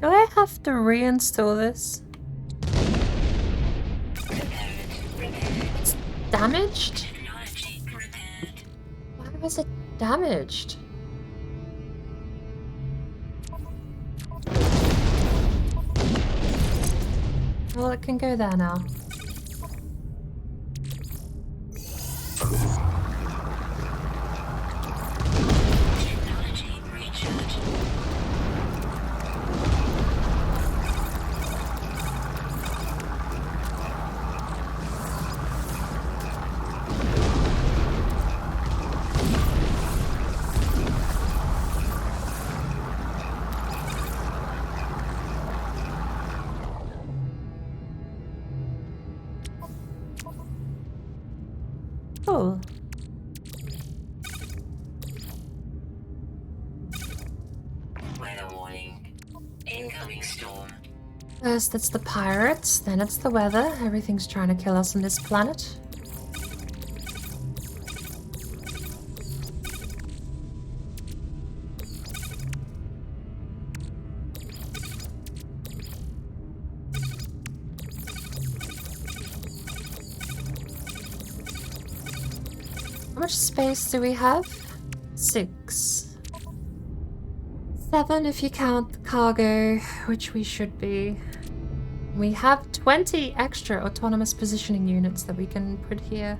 Do I have to reinstall this? It's damaged? Technology repaired. Why was it damaged? Well, it can go there now. Technology recharged. Cool. Weather warning. Incoming storm. First it's the pirates, then it's the weather. Everything's trying to kill us on this planet. How much space do we have? 6. 7 if you count the cargo, which we should be. We have 20 extra autonomous positioning units that we can put here.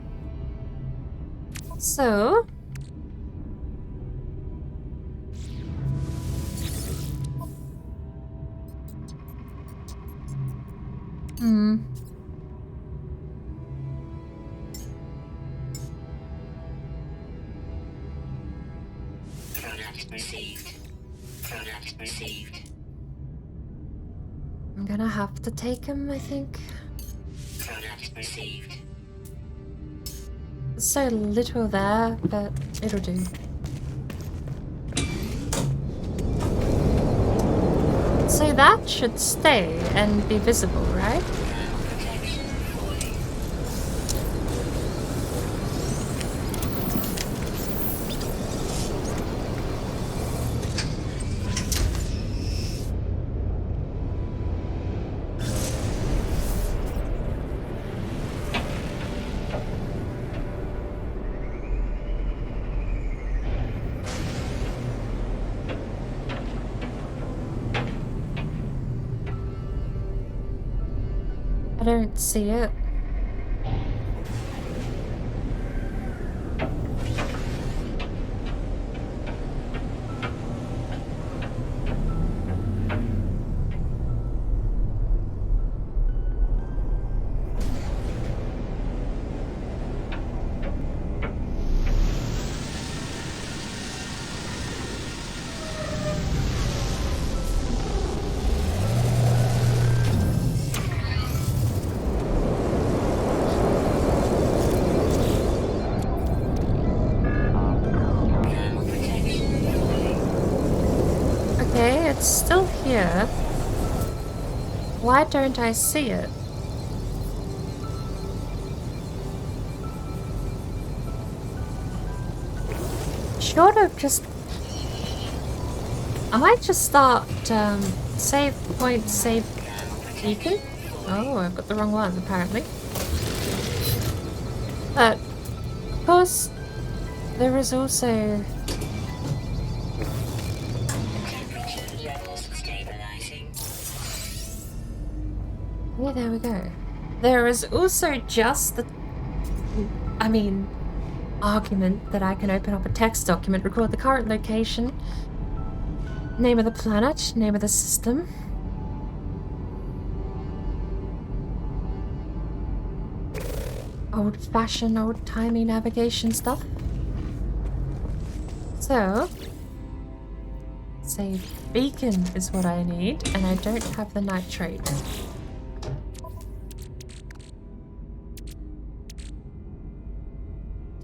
So... Product received. Product received. I'm gonna have to take him, I think. Product received. There's so little there, but it'll do. So that should stay and be visible, right? Protection falling. I don't see it. Thermal protection falling. Okay, it's still here. Why don't I see it? Short of just... I might just start, save point, save beacon? Oh, I've got the wrong one, apparently. But, of course, there is also... Temperature levels stabilizing. Yeah, there we go. There is also just the... I mean, argument that I can open up a text document, record the current location, name of the planet, name of the system. Old-fashioned, old-timey navigation stuff. So, say beacon is what I need, and I don't have the nitrate.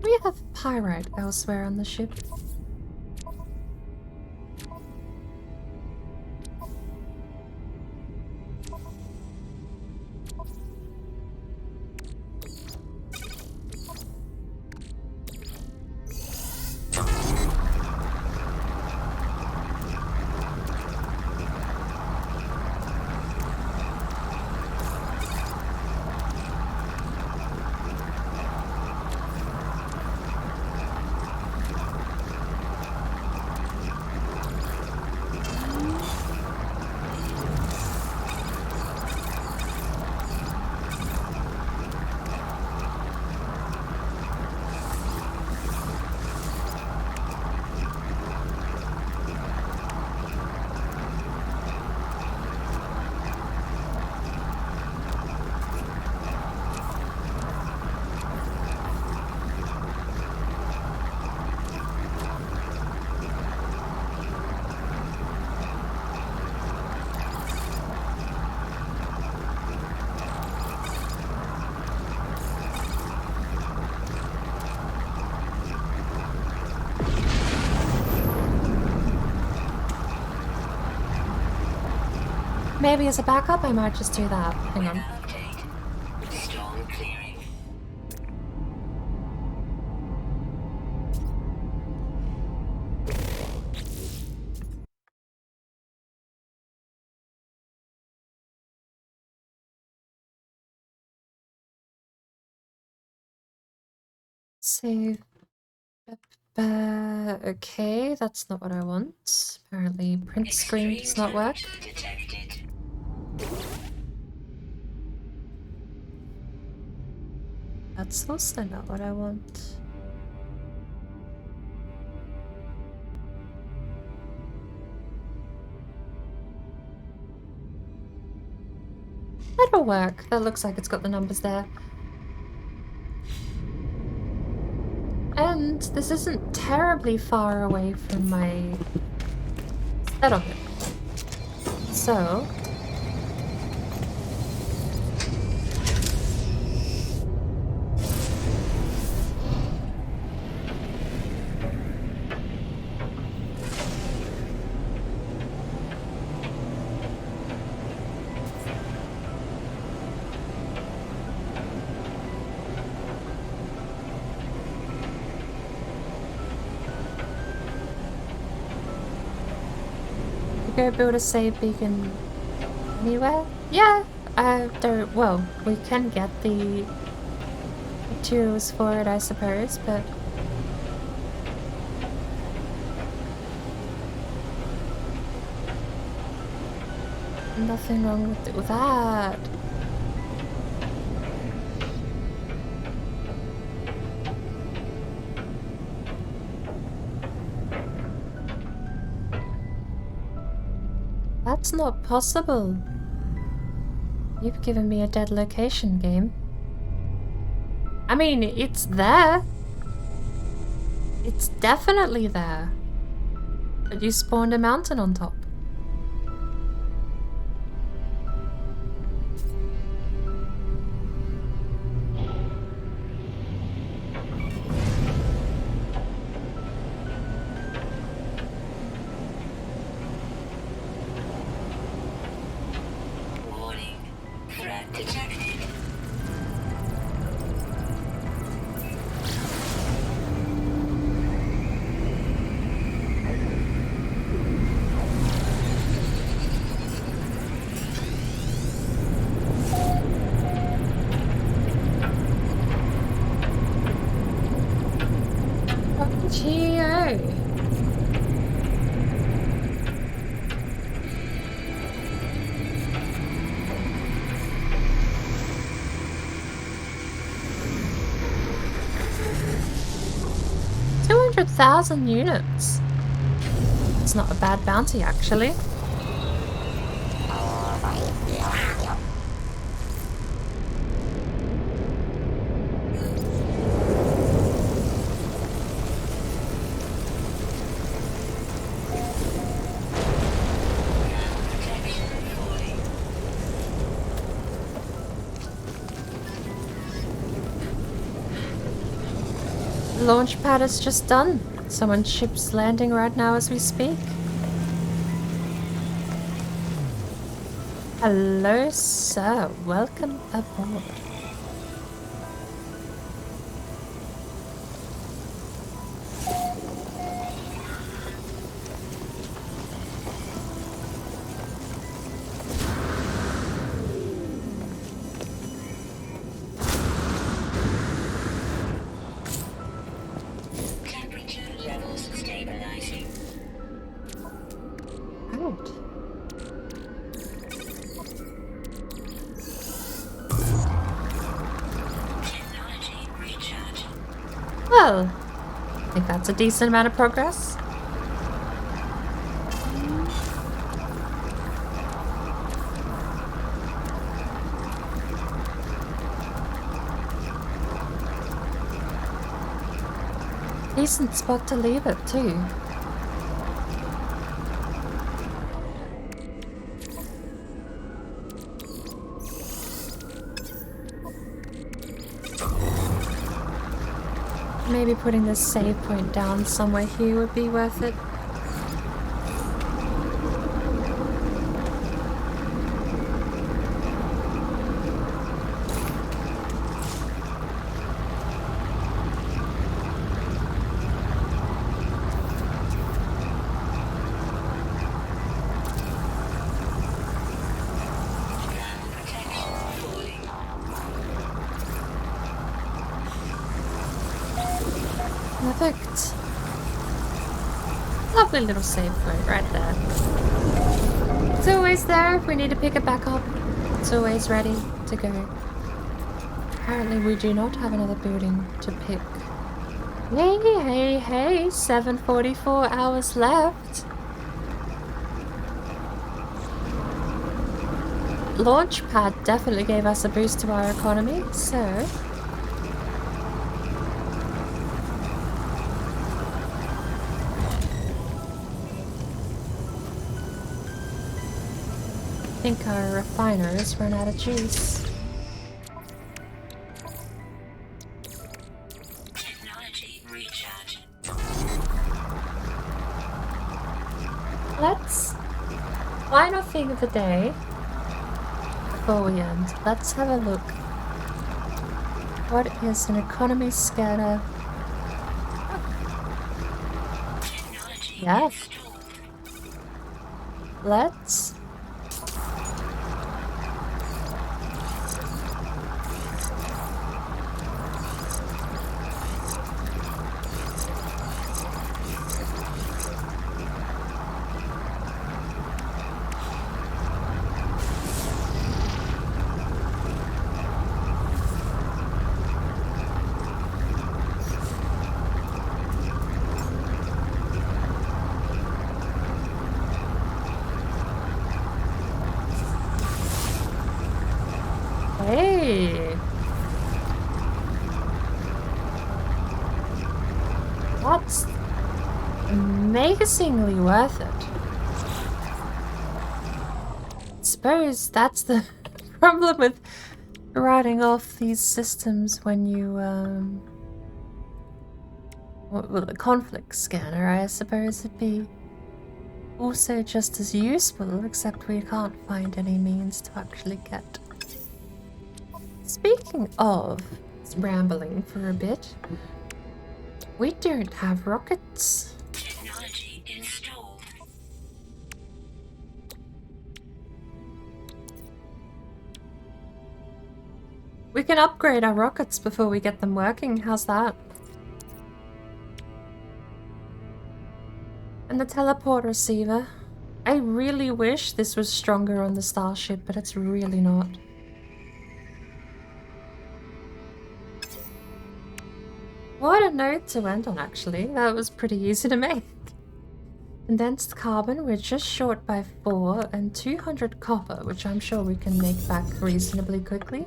Do we have pyrite elsewhere on the ship? Maybe as a backup, I might just do that. Hang on. Update. Storm clearing. Save. Okay, that's not what I want. Apparently, print screen does not work. Detected. That's also not what I want. That'll work. That looks like it's got the numbers there. And this isn't terribly far away from my settlement. So... go build a save beacon anywhere? Yeah, well, we can get the materials for it, I suppose, but... Nothing wrong with that. That's not possible. You've given me a dead location, game. I mean, it's there. It's definitely there. But you spawned a mountain on top. Warning. Threat detected. Geo. 200,000 units. It's not a bad bounty, actually. The launch pad is just done. Someone's ship's landing right now as we speak. Hello, sir. Welcome aboard. Well, I think that's a decent amount of progress. Decent spot to leave it, too. Maybe putting this save point down somewhere here would be worth it. Perfect. Lovely little save point right there. It's always there if we need to pick it back up. It's always ready to go. Apparently we do not have another building to pick. Hey, 7:44 hours left. launchpad definitely gave us a boost to our economy, so... I think our refiners run out of juice. Technology recharge. Let's... Final thing of the day. Before we end, let's have a look. What is an economy scanner? Technology Yeah. installed. Let's... Hey! That's amazingly worth it. Suppose that's the problem with writing off these systems when you, well, the conflict scanner, I suppose it'd be also just as useful, except we can't find any means to actually get. Speaking of rambling for a bit, we don't have rockets. Technology installed. We can upgrade our rockets before we get them working. How's that? And the teleport receiver. I really wish this was stronger on the starship, but it's really not. What a note to end on, actually. That was pretty easy to make. Condensed carbon, we're just short by 4, and 200 copper, which I'm sure we can make back reasonably quickly.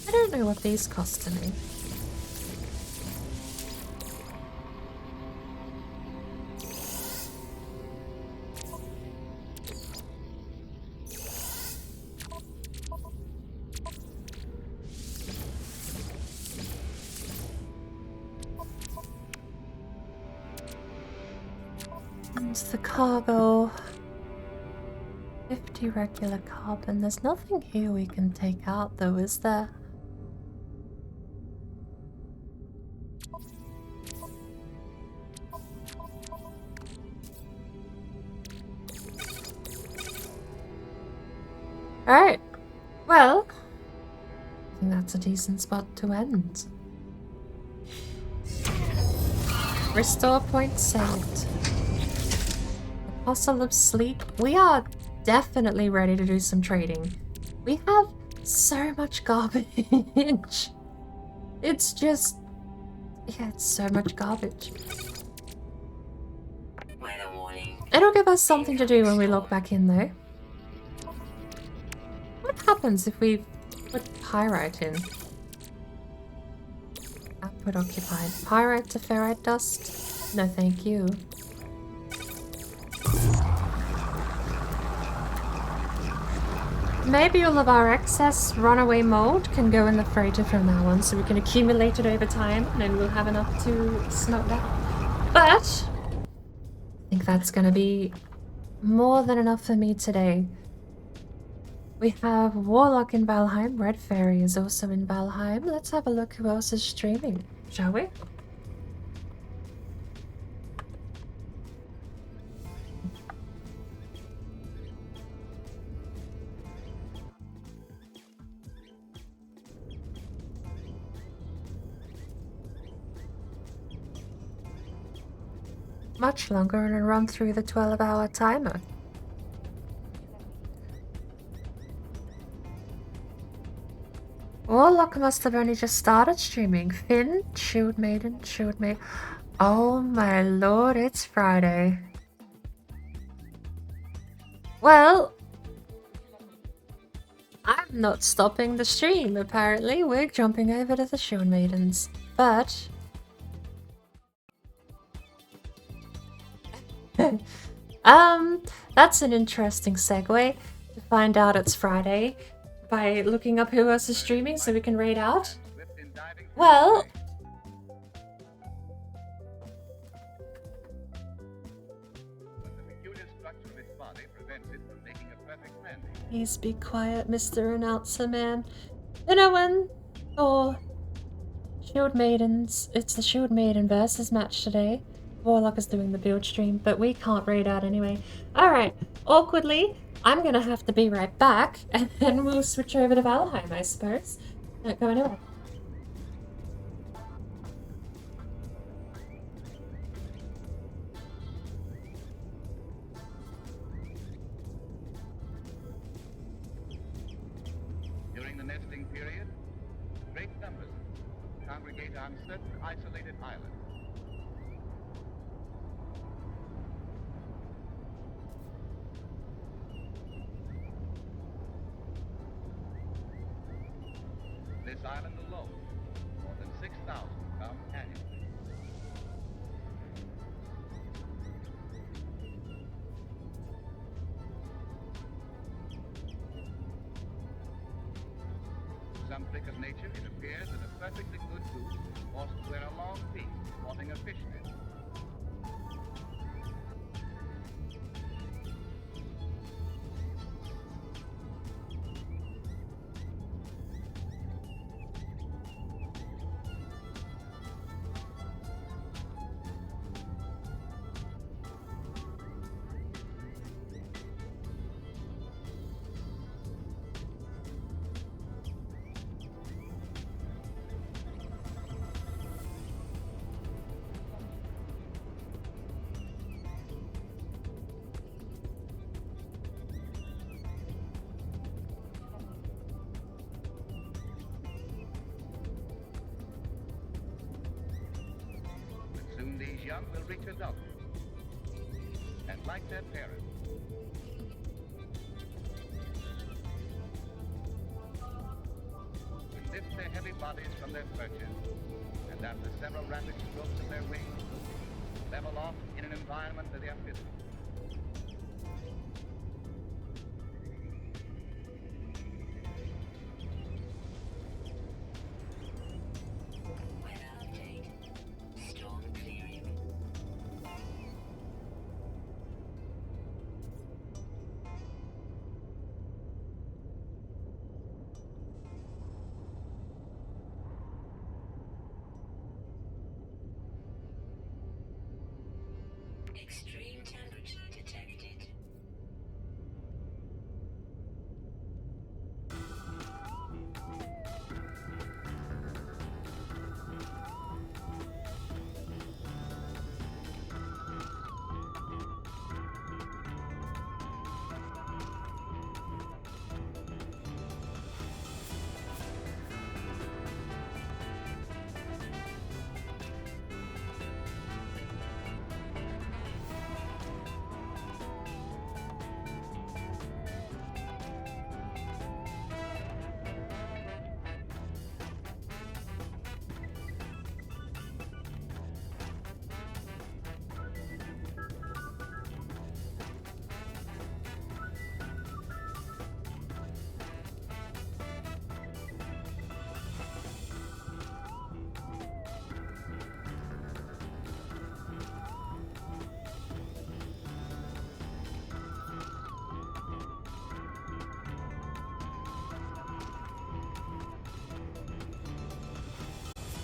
I don't know what these cost to me. The cargo, 50 regular carbon. There's nothing here we can take out though, is there? Alright, well, I think that's a decent spot to end. Restore point saved. Apostle of Sleep. We are definitely ready to do some trading. We have so much garbage. It's just... yeah, it's so much garbage. Weather warning. It'll give us something to do when we log back in though. What happens if we put pyrite in? Output occupied. Pyrite to ferrite dust? No thank you. Maybe all of our excess runaway mold can go in the freighter from now on, so we can accumulate it over time, and then we'll have enough to smelt that. But I think that's gonna be more than enough for me today. We have Warlock in Valheim. Red Fairy is also in Valheim. Let's have a look who else is streaming, shall we? Much longer and run through the 12-hour timer. Warlock must have only just started streaming. Finn, Shield Maiden, Shield Maiden. Oh my lord, it's Friday. Well, I'm not stopping the stream, apparently. We're jumping over to the Shield Maidens. But... that's an interesting segue to find out it's Friday by looking up who else is streaming so we can raid out. Well... Please be quiet, Mr. Announcer Man. You know when? Oh, Shield Maidens. It's the Shield Maiden versus match today. Warlock is doing the build stream, but we can't raid out anyway. Alright, awkwardly, I'm gonna have to be right back, and then we'll switch over to Valheim, I suppose. Don't go anywhere. During the nesting period, great numbers congregate on certain isolated islands. This island alone, more than 6,000 come annually. Some trick of nature, it appears that a perfectly good goose is forced to wear a long beak, causing a fish net. Soon these young will reach adulthood. And like their parents, will lift their heavy bodies from their perches, and after several rapid strokes of their wings, level off in an environment that they are fitted. Weather update. Storm clearing. Extreme